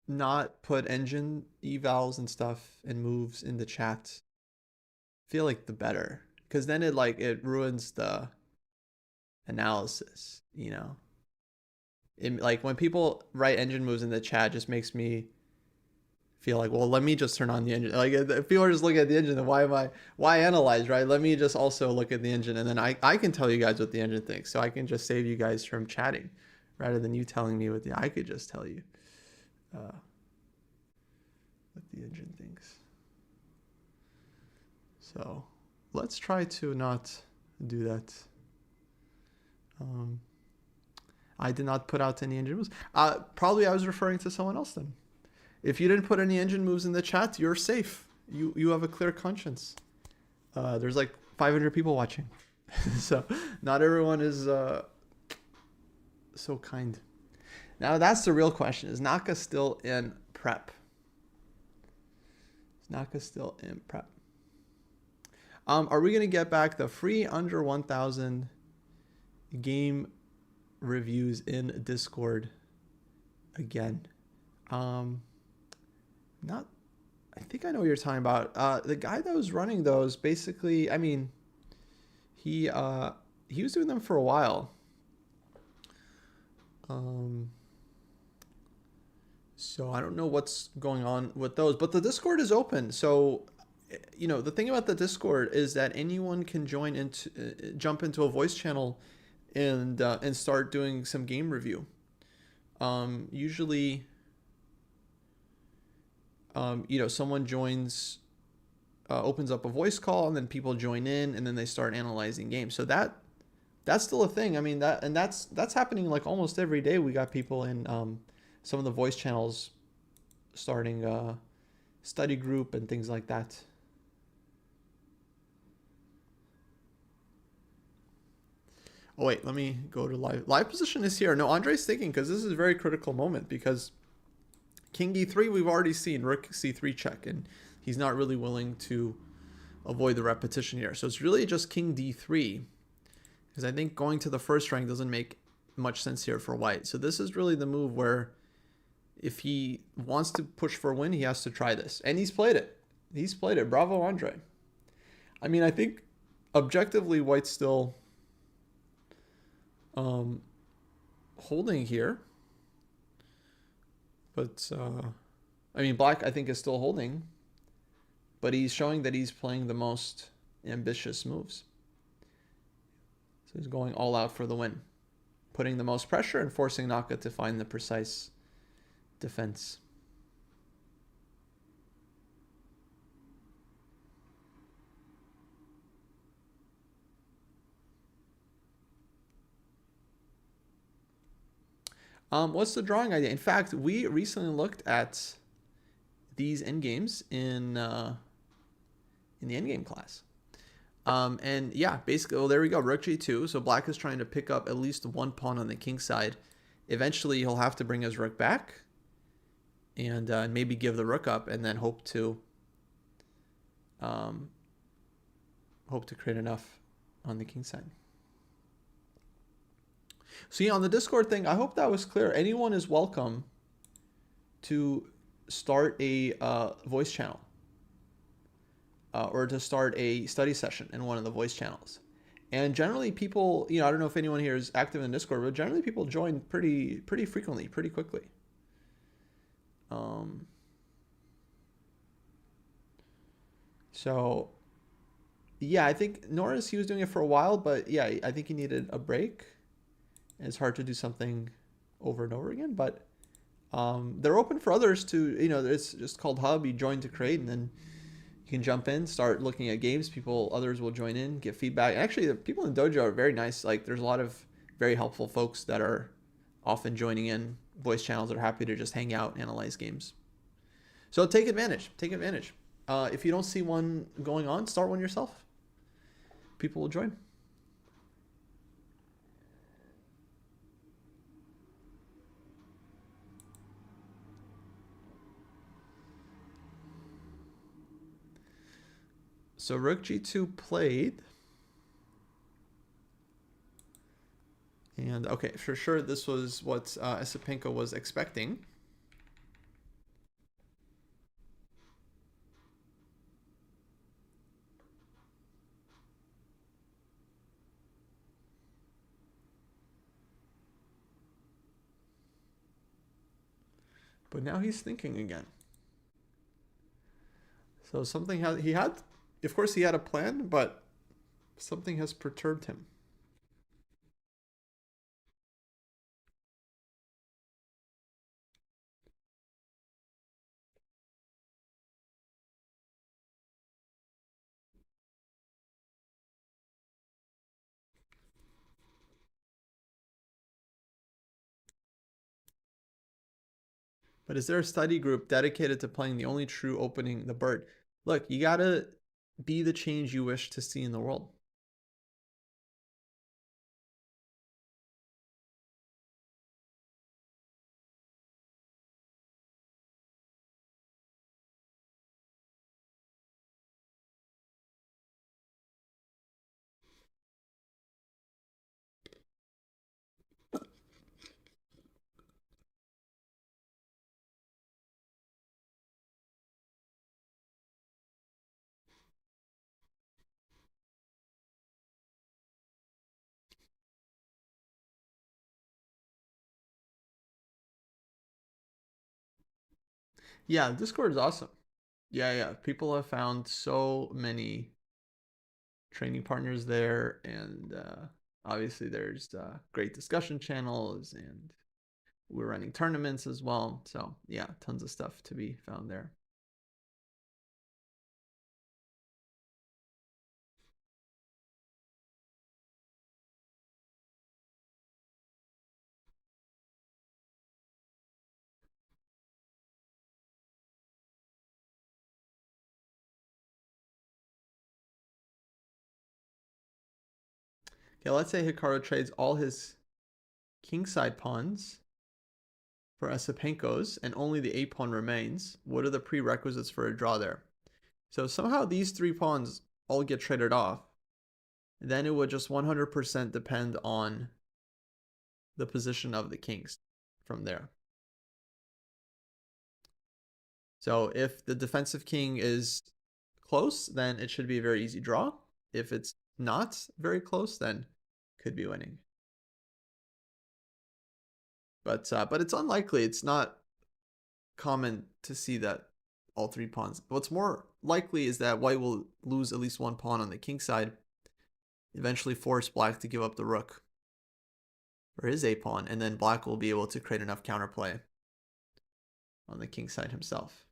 not put engine evals and stuff and moves in the chat, I feel like the better. Because then it ruins the analysis, you know? Like when people write engine moves in the chat, just makes me feel like, well, let me just turn on the engine. Like if people are just looking at the engine, then why analyze, right? Let me just also look at the engine, and then I can tell you guys what the engine thinks. So I can just save you guys from chatting rather than you telling me I could just tell you what the engine thinks. So let's try to not do that. I did not put out any engine moves. Probably I was referring to someone else then. If you didn't put any engine moves in the chat, you're safe. You have a clear conscience. There's like 500 people watching. So not everyone is so kind. Now that's the real question. Is Naka still in prep? Is Naka still in prep? Are we going to get back the free under 1,000 game reviews in Discord again? Not, I think I know what you're talking about. The guy that was running those, basically, I mean, he was doing them for a while. So I don't know what's going on with those, but the Discord is open. So, the thing about the Discord is that anyone can jump into a voice channel and start doing some game review. Usually, someone joins, opens up a voice call, and then people join in, and then they start analyzing games. So that's still a thing. I mean, that's happening like almost every day. We got people in some of the voice channels starting a study group and things like that. Oh wait, let me go to live. Live position is here. No, Andre's thinking because this is a very critical moment because king d3 we've already seen rook c3 check, and he's not really willing to avoid the repetition here. So it's really just king d3 because I think going to the first rank doesn't make much sense here for white. So this is really the move where if he wants to push for a win, he has to try this. And he's played it. He's played it. Bravo, Andre. I mean, I think objectively white's still holding here. But, I mean, black, I think, is still holding. But he's showing that he's playing the most ambitious moves. So he's going all out for the win. Putting the most pressure and forcing Naka to find the precise defense. What's the drawing idea? In fact, we recently looked at these endgames in the endgame class. And yeah, basically, well, there we go. Rook g2. So black is trying to pick up at least one pawn on the king side. Eventually, he'll have to bring his rook back and maybe give the rook up, and then um, hope to create enough on the king side. So yeah, on the Discord thing, I hope that was clear. Anyone is welcome to start a voice channel or to start a study session in one of the voice channels. And generally, people, I don't know if anyone here is active in Discord, but generally people join pretty frequently, pretty quickly. So yeah, I think Norris, he was doing it for a while, but yeah, I think he needed a break. It's hard to do something over and over again, but they're open for others to, it's just called Hub. You join to create, and then you can jump in, start looking at games. Others will join in, get feedback. Actually, the people in Dojo are very nice. Like, there's a lot of very helpful folks that are often joining in voice channels that are happy to just hang out, analyze games. So take advantage. Take advantage. If you don't see one going on, start one yourself. People will join. So Rook G2 played. And okay, for sure this was what Esipenko was expecting. But now he's thinking again. So something of course he had a plan, but something has perturbed him. But is there a study group dedicated to playing the only true opening, the bird? Look, you gotta be the change you wish to see in the world. Yeah, Discord is awesome. Yeah. People have found so many training partners there, and obviously there's great discussion channels, and we're running tournaments as well. So yeah, tons of stuff to be found there. Okay, let's say Hikaru trades all his kingside pawns for Esipenko's, and only the a-pawn remains. What are the prerequisites for a draw there? So somehow these three pawns all get traded off. Then it would just 100% depend on the position of the kings from there. So if the defensive king is close, then it should be a very easy draw. If it's not very close, then could be winning. But it's unlikely. It's not common to see that all three pawns. What's more likely is that white will lose at least one pawn on the king side, eventually force black to give up the rook for his a pawn, and then black will be able to create enough counterplay on the king side himself.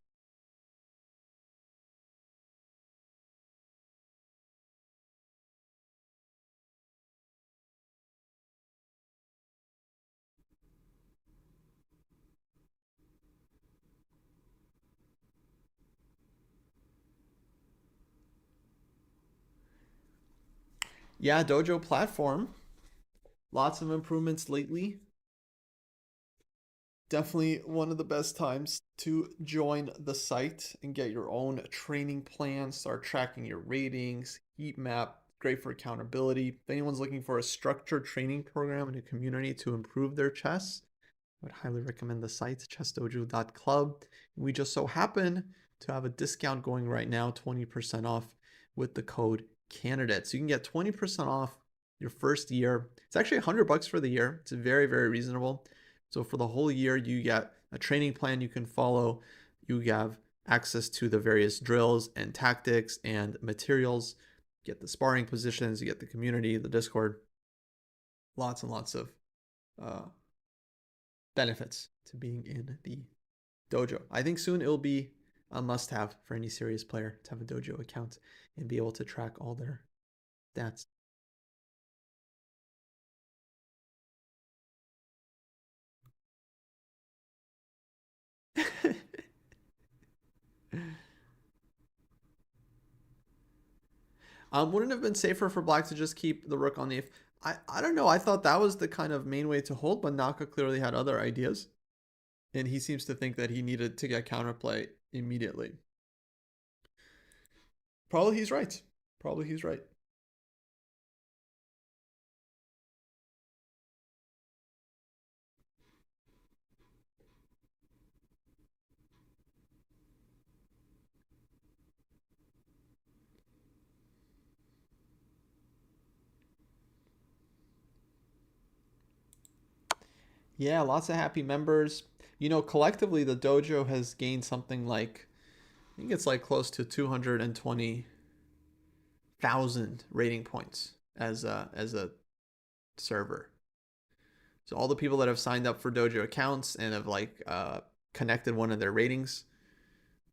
Yeah, dojo platform. Lots of improvements lately. Definitely one of the best times to join the site and get your own training plan, start tracking your ratings, heat map, great for accountability. If anyone's looking for a structured training program and a community to improve their chess, I would highly recommend the site chessdojo.club. We just so happen to have a discount going right now, 20% off with the code candidate. So you can get 20% off your first year. It's actually $100 for the year. It's very, very reasonable. So for the whole year, you get a training plan you can follow. You have access to the various drills and tactics and materials. You get the sparring positions, you get the community, the Discord. Lots and lots of uh, benefits to being in the dojo. I think soon it'll be a must have for any serious player to have a dojo account and be able to track all their stats. Wouldn't it have been safer for black to just keep the rook on the I don't know. I thought that was the kind of main way to hold, but Naka clearly had other ideas. And he seems to think that he needed to get counterplay immediately. Probably he's right. Probably he's right. Yeah, lots of happy members. You know, collectively, the dojo has gained something like, I think it's like close to 220,000 rating points as a server. So all the people that have signed up for dojo accounts and have like connected one of their ratings,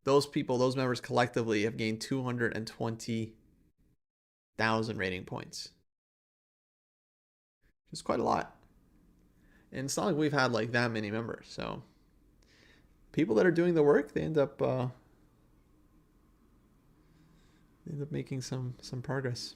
those people, those members collectively have gained 220,000 rating points. It's quite a lot. And it's not like we've had like that many members. So people that are doing the work, they end up making some progress.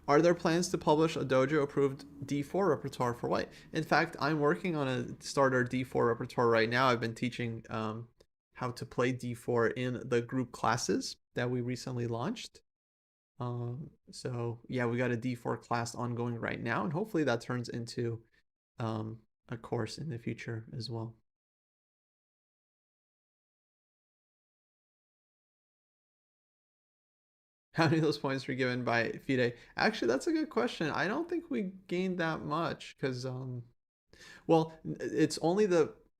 Are there plans to publish a dojo approved D4 repertoire for white? In fact, I'm working on a starter D4 repertoire right now. I've been teaching how to play D4 in the group classes that we recently launched. So yeah, we got a D4 class ongoing right now, and hopefully that turns into a course in the future as well. How many of those points were given by FIDE? Actually, that's a good question. I don't think we gained that much because, well, it's only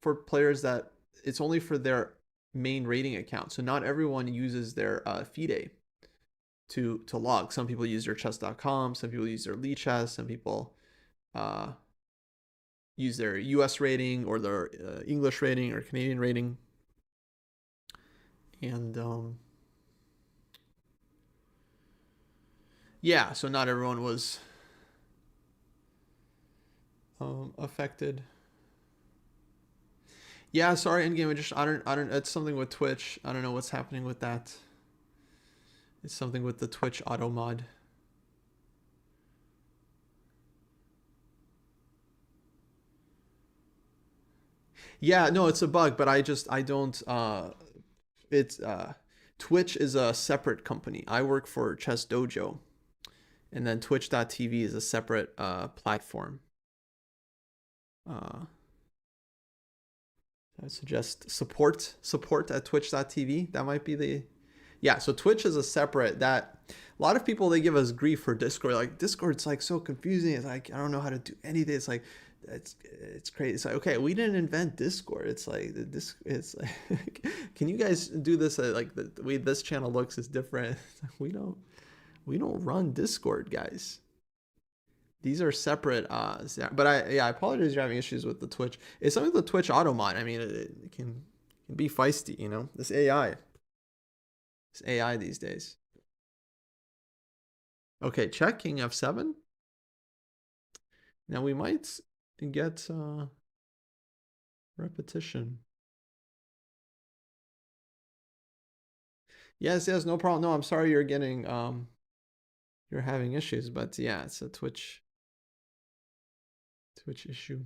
for players that it's only for their main rating account. So not everyone uses their FIDE to log. Some people use their chess.com, some people use their Lichess, some people uh, use their US rating or their English rating or Canadian rating. And yeah, so not everyone was affected. Yeah, sorry, Endgame. I don't. It's something with Twitch. I don't know what's happening with that. It's something with the Twitch auto mod. Yeah, no, it's a bug, but I don't. It's Twitch is a separate company. I work for Chess Dojo, and then Twitch.tv is a separate platform. Uh, I suggest support at twitch.tv. That might be the yeah. So Twitch is a separate that. A lot of people they give us grief for Discord. Like Discord's like so confusing. It's like I don't know how to do anything. It's like it's crazy. It's like, okay, we didn't invent Discord. It's like this. It's like, can you guys do this? Like the way this channel looks is different. We don't run Discord, guys. These are separate. But I apologize. You're having issues with the Twitch. It's something with the Twitch auto mod. I mean, it can be feisty. This AI these days. Okay, check King F7. Now we might get repetition. Yes, no problem. No, I'm sorry you're having issues, but yeah, it's a Twitch issue.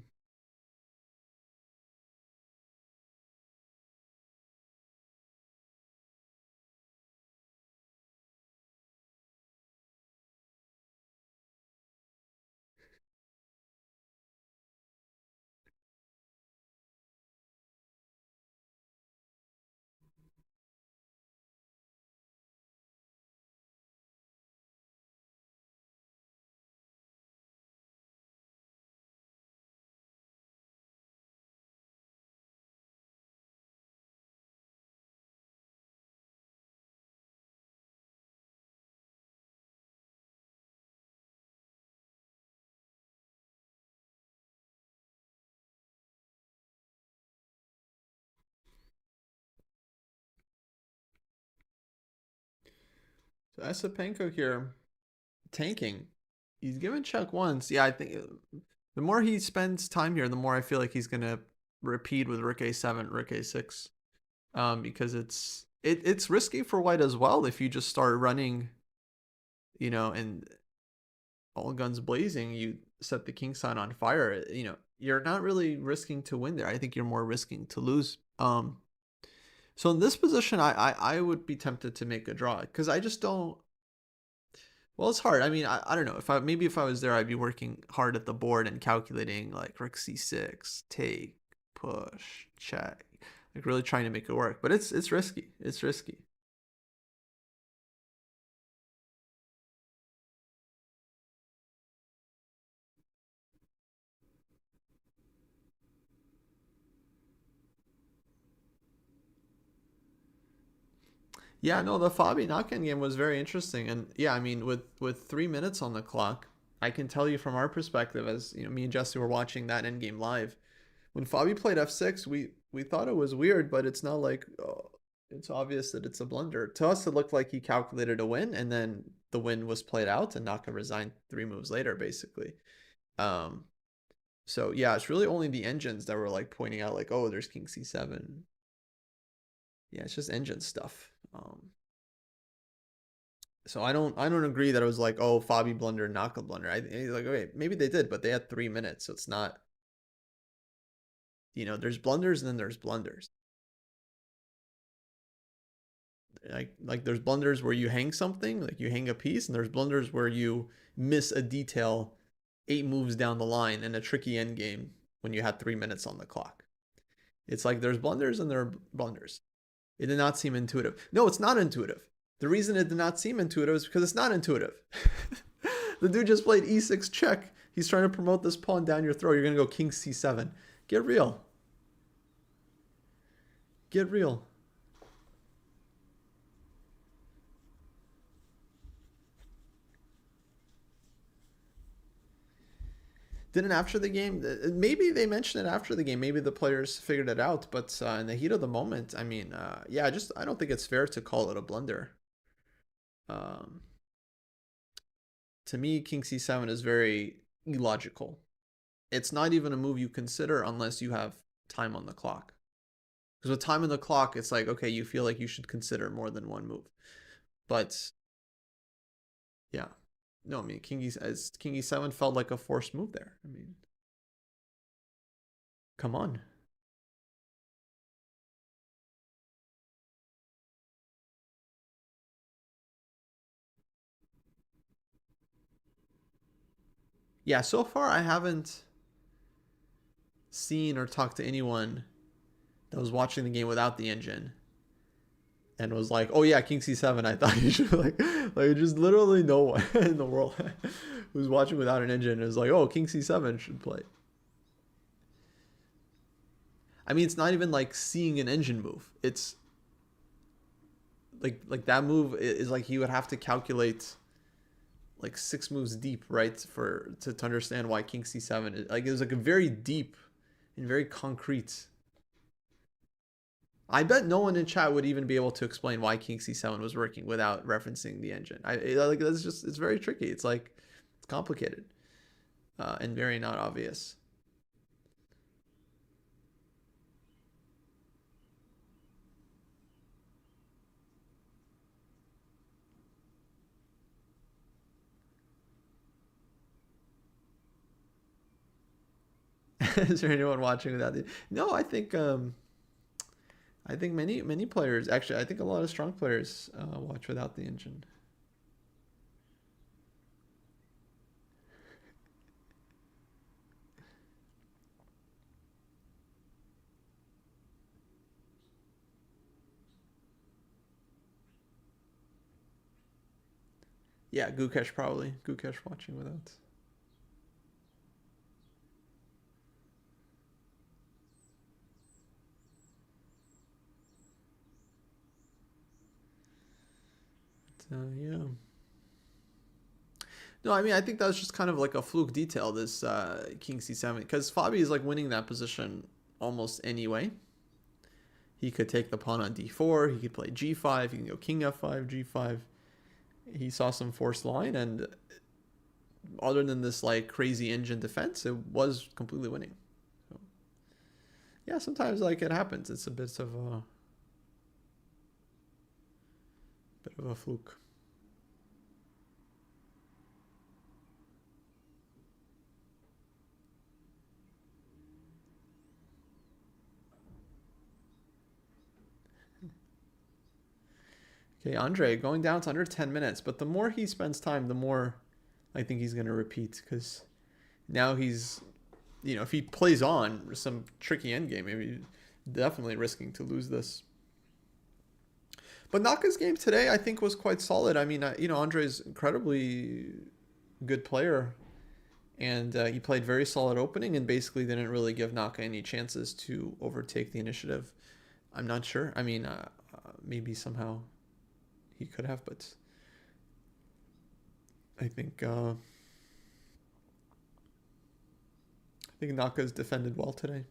So Esipenko here tanking. He's given check once. Yeah, I think the more he spends time here, the more I feel like he's gonna repeat with Rook A7, Rook A6. Because it's risky for white as well if you just start running, and all guns blazing, you set the king sign on fire. You're not really risking to win there. I think you're more risking to lose. So in this position, I would be tempted to make a draw because I just don't. Well, it's hard. I mean, I don't know. If I was there, I'd be working hard at the board and calculating like Rook C6, take, push, check, like really trying to make it work. But it's risky. It's risky. Yeah, no, the Fabi knock-in game was very interesting, and yeah, I mean, with 3 minutes on the clock, I can tell you from our perspective, as me and Jesse were watching that end game live. When Fabi played f6, we thought it was weird, but it's not like it's obvious that it's a blunder. To us, it looked like he calculated a win, and then the win was played out, and Naka resigned 3 moves later, basically. Um, so yeah, it's really only the engines that were like pointing out, like, oh, there's King C7. Yeah, it's just engine stuff. So I don't agree that it was like, oh, Fabi blunder, Naka blunder. Like, okay, maybe they did, but they had 3 minutes, so it's not. There's blunders and then there's blunders. Like there's blunders where you hang something, like you hang a piece, and there's blunders where you miss a detail 8 moves down the line in a tricky end game when you had 3 minutes on the clock. It's like there's blunders and there are blunders. It did not seem intuitive. No, it's not intuitive. The reason it did not seem intuitive is because it's not intuitive. The dude just played e6 check. He's trying to promote this pawn down your throat. You're going to go king c7. Get real. Get real. Didn't after the game, maybe they mentioned it after the game. Maybe the players figured it out, but in the heat of the moment, I mean, yeah, I don't think it's fair to call it a blunder. Um, to me, king c7 is very illogical. It's not even a move you consider unless you have time on the clock. Because with time on the clock, it's like, okay, you feel like you should consider more than one move. But yeah, no, I mean, king e7 felt like a forced move there. I mean, come on. Yeah, so far I haven't seen or talked to anyone that was watching the game without the engine and was like, "Oh yeah, king c7." I thought you should like just literally no one in the world who's watching without an engine is like, "Oh, king c7 should play." I mean, it's not even like seeing an engine move. It's like that move is like he would have to calculate like 6 moves deep, right, for to understand why king c7. Like it was like a very deep and very concrete. I bet no one in chat would even be able to explain why king c7 was working without referencing the engine. Like that's just it's very tricky. It's like it's complicated and very not obvious. Is there anyone watching without the? No, I think many players actually. I think a lot of strong players watch without the engine. Yeah, Gukesh probably. Gukesh watching without. Yeah. No, I mean I think that was just kind of like a fluke detail. This King C7 because Fabi is like winning that position almost anyway. He could take the pawn on D4. He could play G5. He can go King F5, G5. He saw some forced line, and other than this like crazy engine defense, it was completely winning. So, yeah, sometimes like it happens. It's a bit of a fluke. Okay, Andre going down to under 10 minutes, but the more he spends time, the more I think he's going to repeat because now he's, if he plays on some tricky endgame, maybe definitely risking to lose this. But Naka's game today, I think, was quite solid. I mean, Andre's incredibly good player, and he played very solid opening and basically didn't really give Naka any chances to overtake the initiative. I'm not sure. I mean, maybe somehow he could have, but I think Naka's defended well today.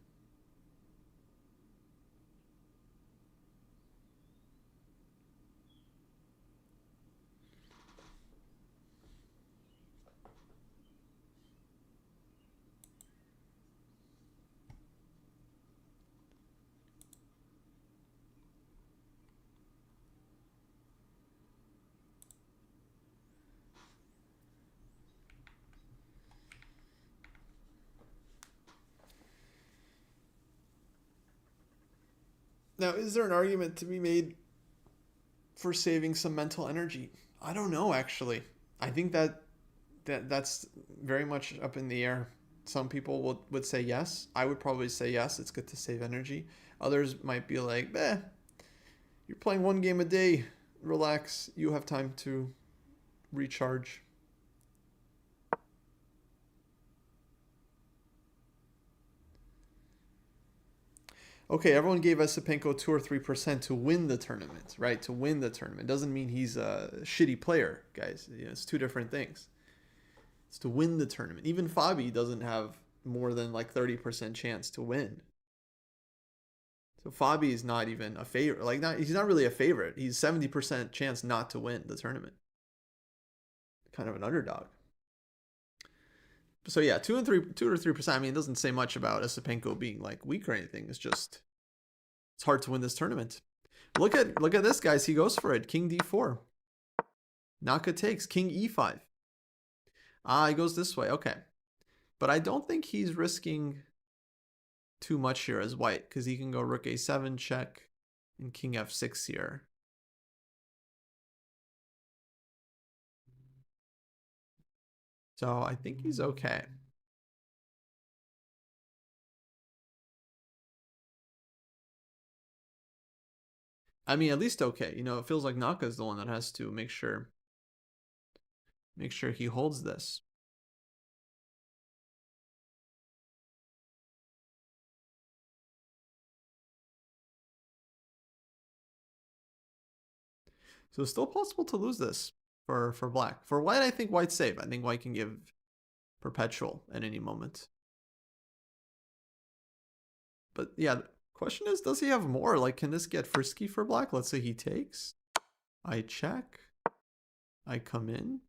Now, is there an argument to be made for saving some mental energy? I don't know, actually. I think that's very much up in the air. Some people would say yes. I would probably say yes. It's good to save energy. Others might be like, you're playing one game a day. Relax. You have time to recharge. Okay, everyone gave Esipenko 2 or 3% to win the tournament, right? To win the tournament doesn't mean he's a shitty player, guys. It's two different things. It's to win the tournament. Even Fabi doesn't have more than like 30% chance to win. So Fabi is not even a favorite. He's not really a favorite. He's 70% chance not to win the tournament. Kind of an underdog. So yeah, 2 or 3%. I mean, it doesn't say much about Esipenko being like weak or anything. It's hard to win this tournament. Look at this, guys. He goes for it. King D4. Naka takes. King E5. He goes this way. Okay. But I don't think he's risking too much here as white because he can go rook A7 check and king F6 here. So I think he's okay. I mean, at least okay. It feels like Naka's the one that has to make sure he holds this. So it's still possible to lose this for black. For white, I think white's safe. I think white can give perpetual at any moment. But yeah, the question is, does he have more? Like, can this get frisky for black? Let's say he takes. I check. I come in.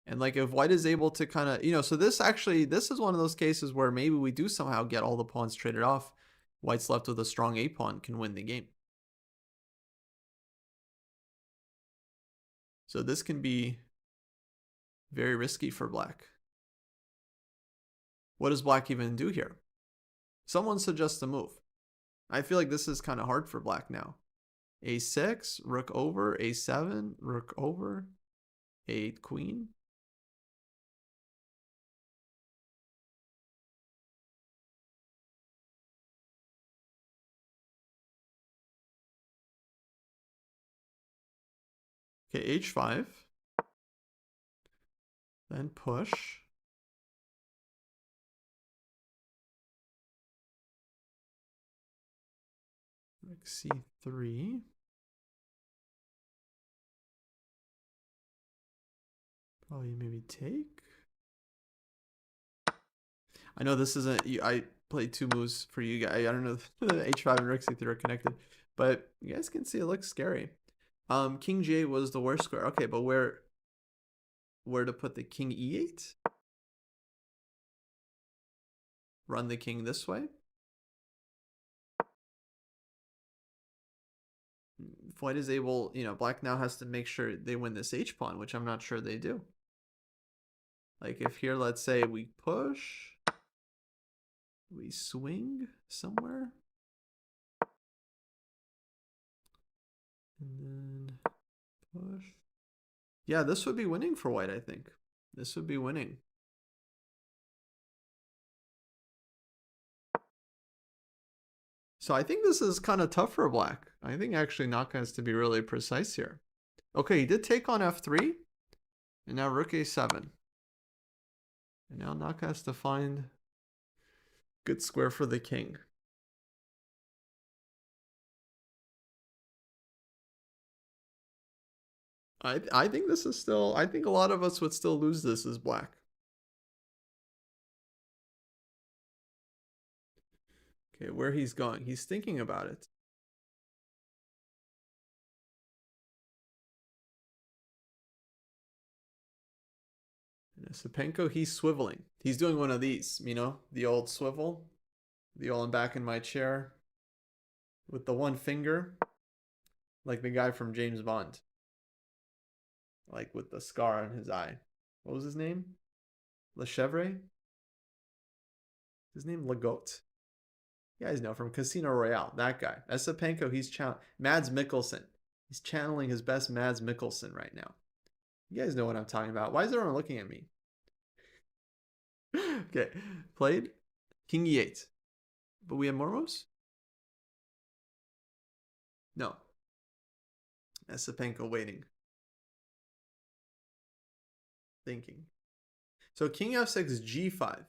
And like if white is able to kind of, so this is one of those cases where maybe we do somehow get all the pawns traded off. White's left with a strong A pawn, can win the game. So this can be very risky for black. What does black even do here? Someone suggests a move. I feel like this is kind of hard for black now. A6, rook over, A7, rook over, A8, queen. Okay, H5. Then push. Rook C3. Probably maybe take. I know this isn't, I played two moves for you guys. I don't know if H5 and Rook C3 are connected, but you guys can see it looks scary. King J was the worst square. Okay, but where to put the king E8? Run the king this way. If white is able, black now has to make sure they win this H pawn, which I'm not sure they do. Like if here, let's say we push, we swing somewhere. And then push. Yeah, this would be winning for white, I think. This would be winning. So I think this is kind of tough for black. I think actually Naka has to be really precise here. Okay, he did take on F3. And now Rook A7. And now Naka has to find good square for the king. I think this is still, I think a lot of us would still lose this as black. Okay, where he's going. He's thinking about it. And Sapenko, he's swiveling. He's doing one of these, the old swivel. The old I'm back in my chair with the one finger. Like the guy from James Bond. Like with the scar on his eye. What was his name? Lechevre? His name Legault. You guys know from Casino Royale. That guy. Sapenko, he's Mads Mikkelsen. He's channeling his best Mads Mikkelsen right now. You guys know what I'm talking about. Why is everyone looking at me? Okay. Played King E8. But we have more moves? No. Sapenko waiting. Thinking. So King F6 G5.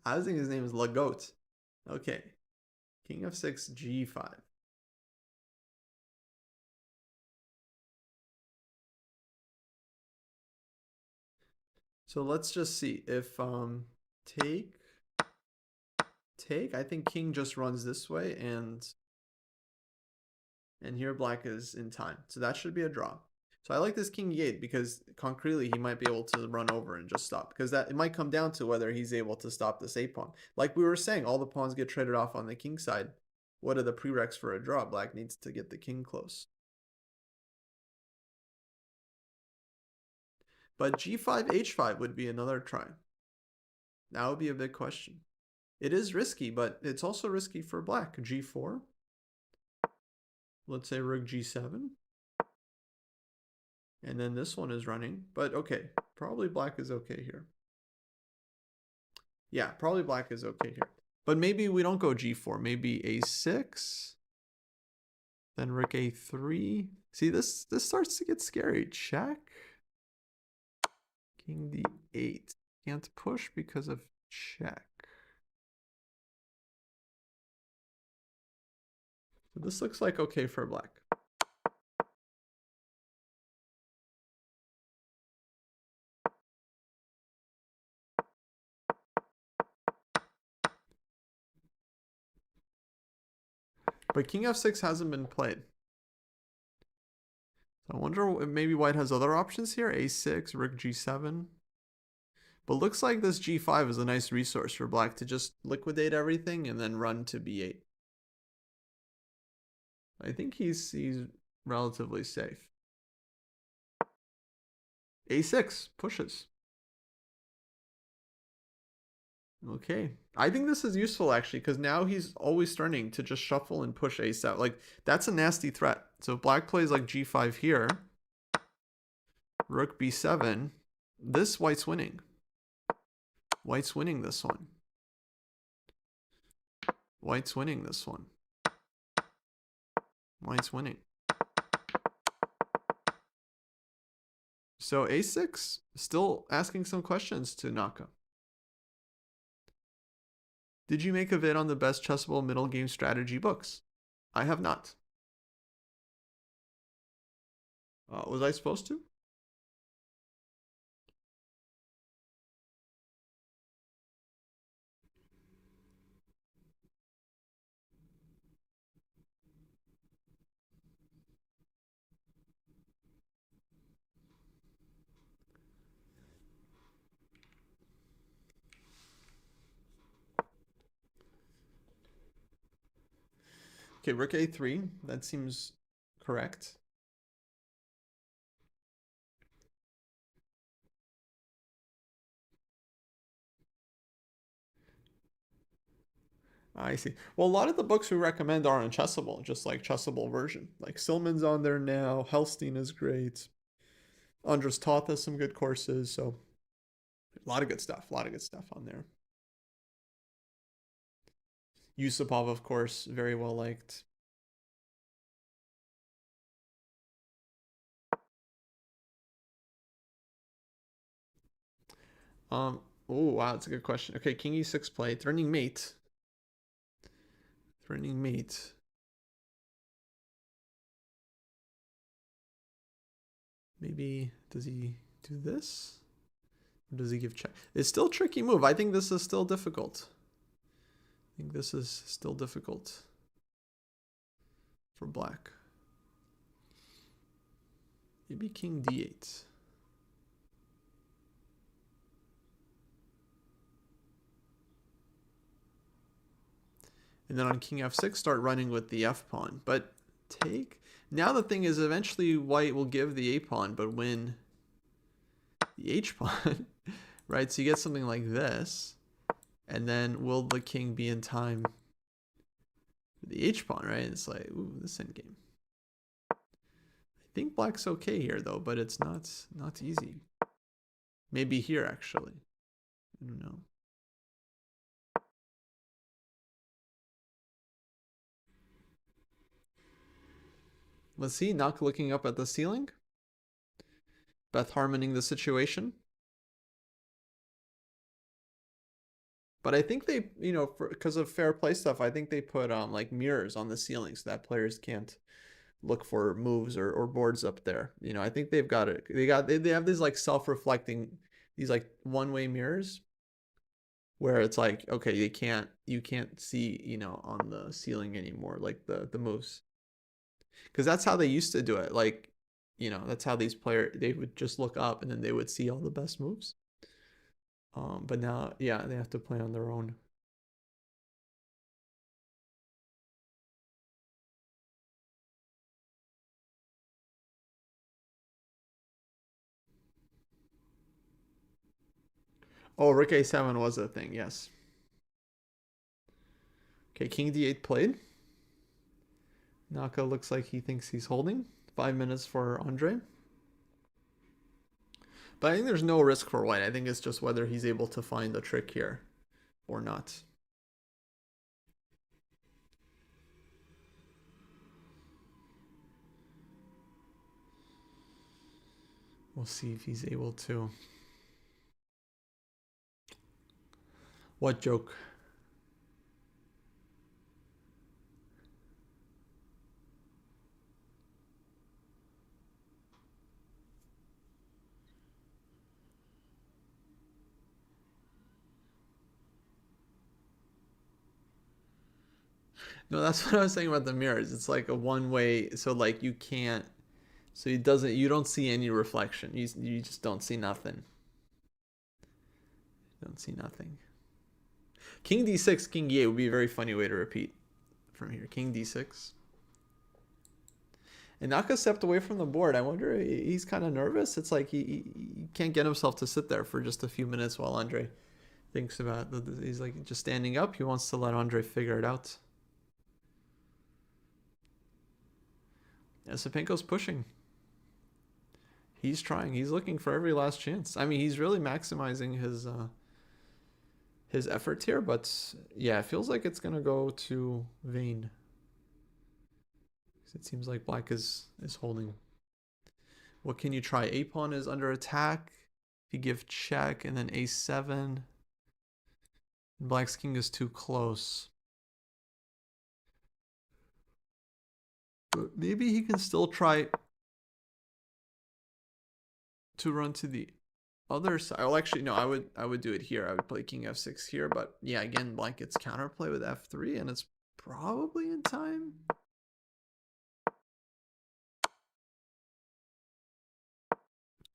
I was thinking his name is Legault. Okay. King F6 G5. So let's just see if take. I think king just runs this way and here black is in time. So that should be a draw. So I like this king e8 because concretely he might be able to run over and just stop, because that it might come down to whether he's able to stop this a pawn. Like we were saying, all the pawns get traded off on the king side. What are the prereqs for a draw? Black needs to get the king close. But g5 h5 would be another try. That would be a big question. It is risky, but it's also risky for black. G4. Let's say rook G7. And then this one is running. But okay, probably black is okay here. Yeah, probably black is okay here. But maybe we don't go G4. Maybe A6. Then rook A3. See, this starts to get scary. Check. King D8. Can't push because of check. This looks like okay for black. But king f6 hasn't been played. So I wonder if maybe white has other options here. a6, rook g7. But looks like this g5 is a nice resource for black to just liquidate everything and then run to b8. I think he's relatively safe. a6 pushes. Okay. I think this is useful actually because now he's always starting to just shuffle and push a7. Like that's a nasty threat. So if black plays like g5 here, rook b7, this white's winning. White's winning this one. White's winning this one. White's winning. So a6 still asking some questions to Naka. Did you make a vid on the best chessable middle game strategy books? I have not. Was I supposed to? Okay, rook a3. That seems correct. I see. Well, a lot of the books we recommend are on Chessable, just like Chessable version. Like Silman's on there now. Helstein is great. Andras taught us some good courses. So a lot of good stuff. A lot of good stuff on there. Yusupov, of course, very well liked. Oh wow, that's a good question. Okay, King e6 play, threatening mate. Threatening mate. Maybe does he do this? Or does he give check? It's still a tricky move. I think this is still difficult. I think this is still difficult for black. Maybe King d8. And then on King f6, start running with the f pawn. But take. Now the thing is, eventually white will give the a pawn, but win the h pawn. Right? So you get something like this. And then will the king be in time for the h pawn, right? It's like, ooh, this endgame. I think black's okay here, though, but it's not easy. Maybe here, actually. I don't know. Let's see. Not looking up at the ceiling. Beth harmoning the situation. But I think they, because of fair play stuff, I think they put like mirrors on the ceiling so that players can't look for moves or boards up there. I think they've got it. They have these like self-reflecting, these like one-way mirrors where it's like, okay, you can't see, on the ceiling anymore, like the moves. Because that's how they used to do it. Like, that's how these players, they would just look up and then they would see all the best moves. But now, yeah, they have to play on their own. Oh, Rook A7 was a thing, yes. Okay, King D8 played. Naka looks like he thinks he's holding. 5 minutes for Andre. But I think there's no risk for white. I think it's just whether he's able to find the trick here or not. We'll see if he's able to. What joke? No, that's what I was saying about the mirrors. It's like a one way, so like you can't, so it doesn't, you don't see any reflection. You just don't see nothing. You don't see nothing. King d6, king e8 would be a very funny way to repeat from here. King d6. And Naka stepped away from the board. I wonder, he's kind of nervous. It's like he can't get himself to sit there for just a few minutes while Andre thinks about it. He's like just standing up. He wants to let Andre figure it out. Yeah, Sapenko's pushing. He's trying. He's looking for every last chance. I mean, he's really maximizing his effort here, but yeah, it feels like it's gonna go to Vayne. It seems like black is holding. What can you try? A pawn is under attack. If you give check and then a7, black's king is too close. But maybe he can still try to run to the other side. Well, actually, no. I would do it here. I would play king f6 here, but yeah, again, black gets counterplay with f3, and it's probably in time.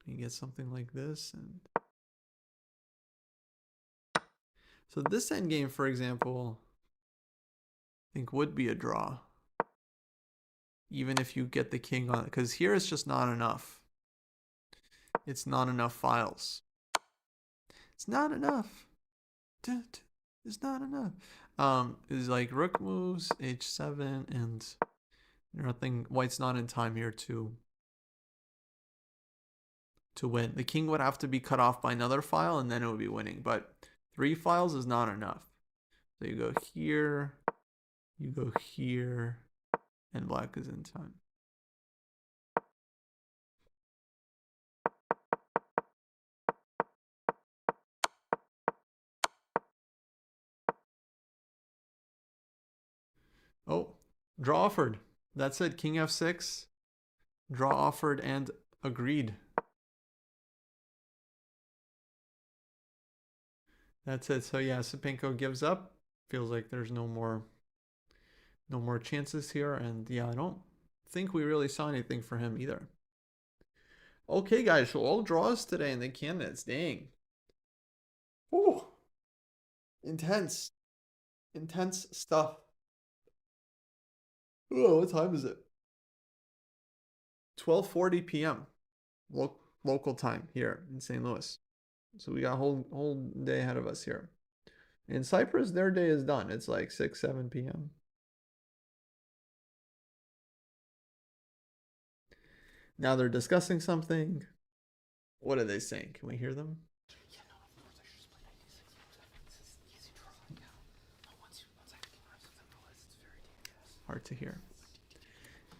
You get something like this, and so this endgame, for example, I think would be a draw, even if you get the king on, because here it's just not enough. It's not enough files. It's not enough. It's not enough. Is like rook moves h7, and nothing. White's not in time here to win. The king would have to be cut off by another file, and then it would be winning. But 3 files is not enough. So you go here, you go here, and black is in time. Oh, draw offered. That's it. King f6. Draw offered and agreed. That's it. So yeah, Sapenko gives up. Feels like there's no more chances here. And yeah, I don't think we really saw anything for him either. Okay, guys, so all draws today in the candidates. Dang. Ooh. Intense. Intense stuff. Oh, what time is it? 12:40 p.m. Local time here in St. Louis. So we got a whole day ahead of us here. In Cyprus, their day is done. It's like 6, 7 p.m. Now they're discussing something. What are they saying? Can we hear them? Hard to hear.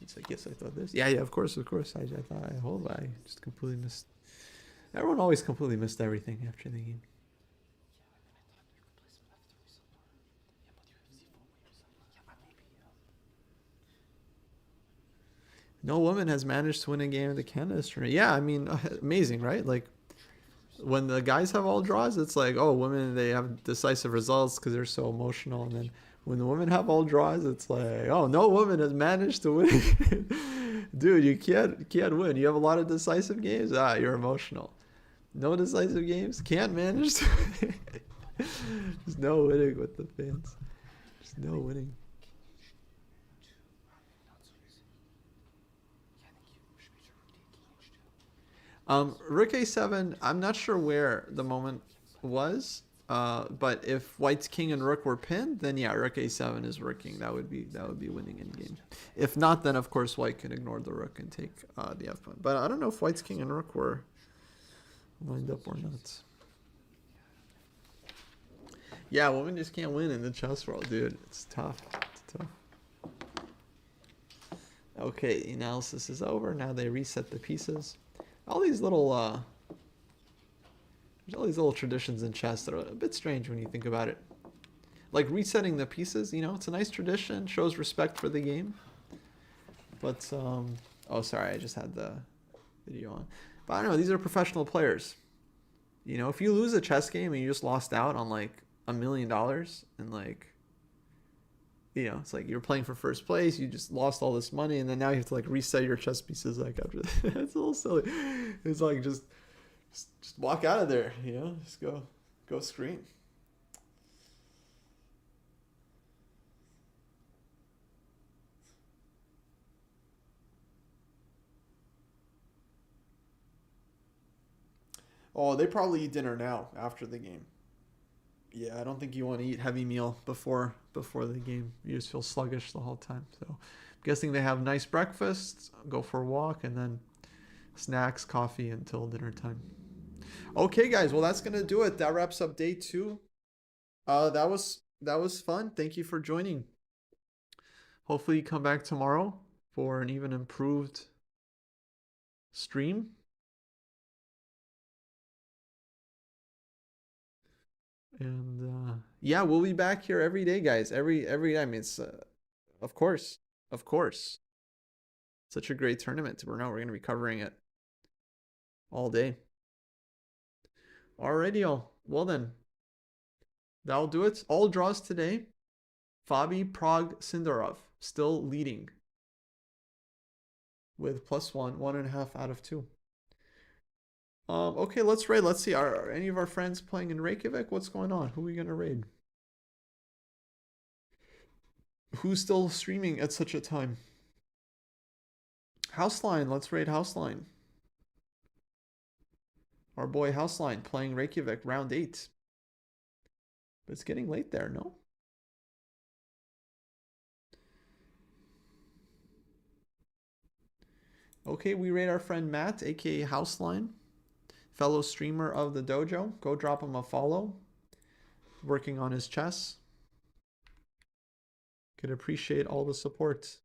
He's like, yes, I thought this. Yeah, of course. I thought I just completely missed. Everyone always completely missed everything after the game. No woman has managed to win a game of the Candidates tournament. Yeah, I mean, amazing, right? Like, when the guys have all draws, it's like, oh, women, they have decisive results because they're so emotional. And then when the women have all draws, it's like, oh, no woman has managed to win. Dude, you can't win. You have a lot of decisive games. You're emotional. No decisive games. Can't manage to win. There's no winning with the fans. There's no winning. Rook a7, I'm not sure where the moment was, but if White's king and rook were pinned, then yeah, Rook a7 is working. That would be winning in game. If not, then of course White can ignore the rook and take the f pawn. But I don't know if White's king and rook were lined up or not. Yeah, women just can't win in the chess world, dude. It's tough. It's tough. Okay, the analysis is over. Now they reset the pieces. All these little there's all these little traditions in chess that are a bit strange when you think about it. Like resetting the pieces, you know, it's a nice tradition, shows respect for the game. But oh, sorry, I just had the video on. But I don't know, these are professional players. You know, if you lose a chess game and you just lost out on like $1 million and like, you know, it's like you're playing for first place, you just lost all this money, and then now you have to like reset your chess pieces like after that. It's a little silly. It's like just walk out of there, you know, just go scream. Oh, they probably eat dinner now after the game. Yeah, I don't think you want to eat heavy meal before the game. You just feel sluggish the whole time. So, I'm guessing they have nice breakfast, go for a walk, and then snacks, coffee until dinner time. Okay, guys. Well, that's gonna do it. That wraps up day two. That was fun. Thank you for joining. Hopefully, you come back tomorrow for an even improved stream. And yeah, we'll be back here every day, guys. Every day. I mean, it's of course, of course. Such a great tournament. We're going to be covering it all day. Alrighty, all. Well then, that'll do it. All draws today. Fabi Prague Sindarov still leading with +1, 1.5 out of 2. Okay, let's raid. Let's see. Are any of our friends playing in Reykjavik? What's going on? Who are we gonna raid? Who's still streaming at such a time? Houseline. Let's raid Houseline. Our boy Houseline playing Reykjavik round 8. But it's getting late there, no? Okay, we raid our friend Matt, aka Houseline, fellow streamer of the dojo. Go drop him a follow. Working on his chess. Could appreciate all the support.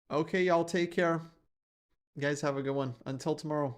Okay, y'all take care. You guys have a good one. Until tomorrow.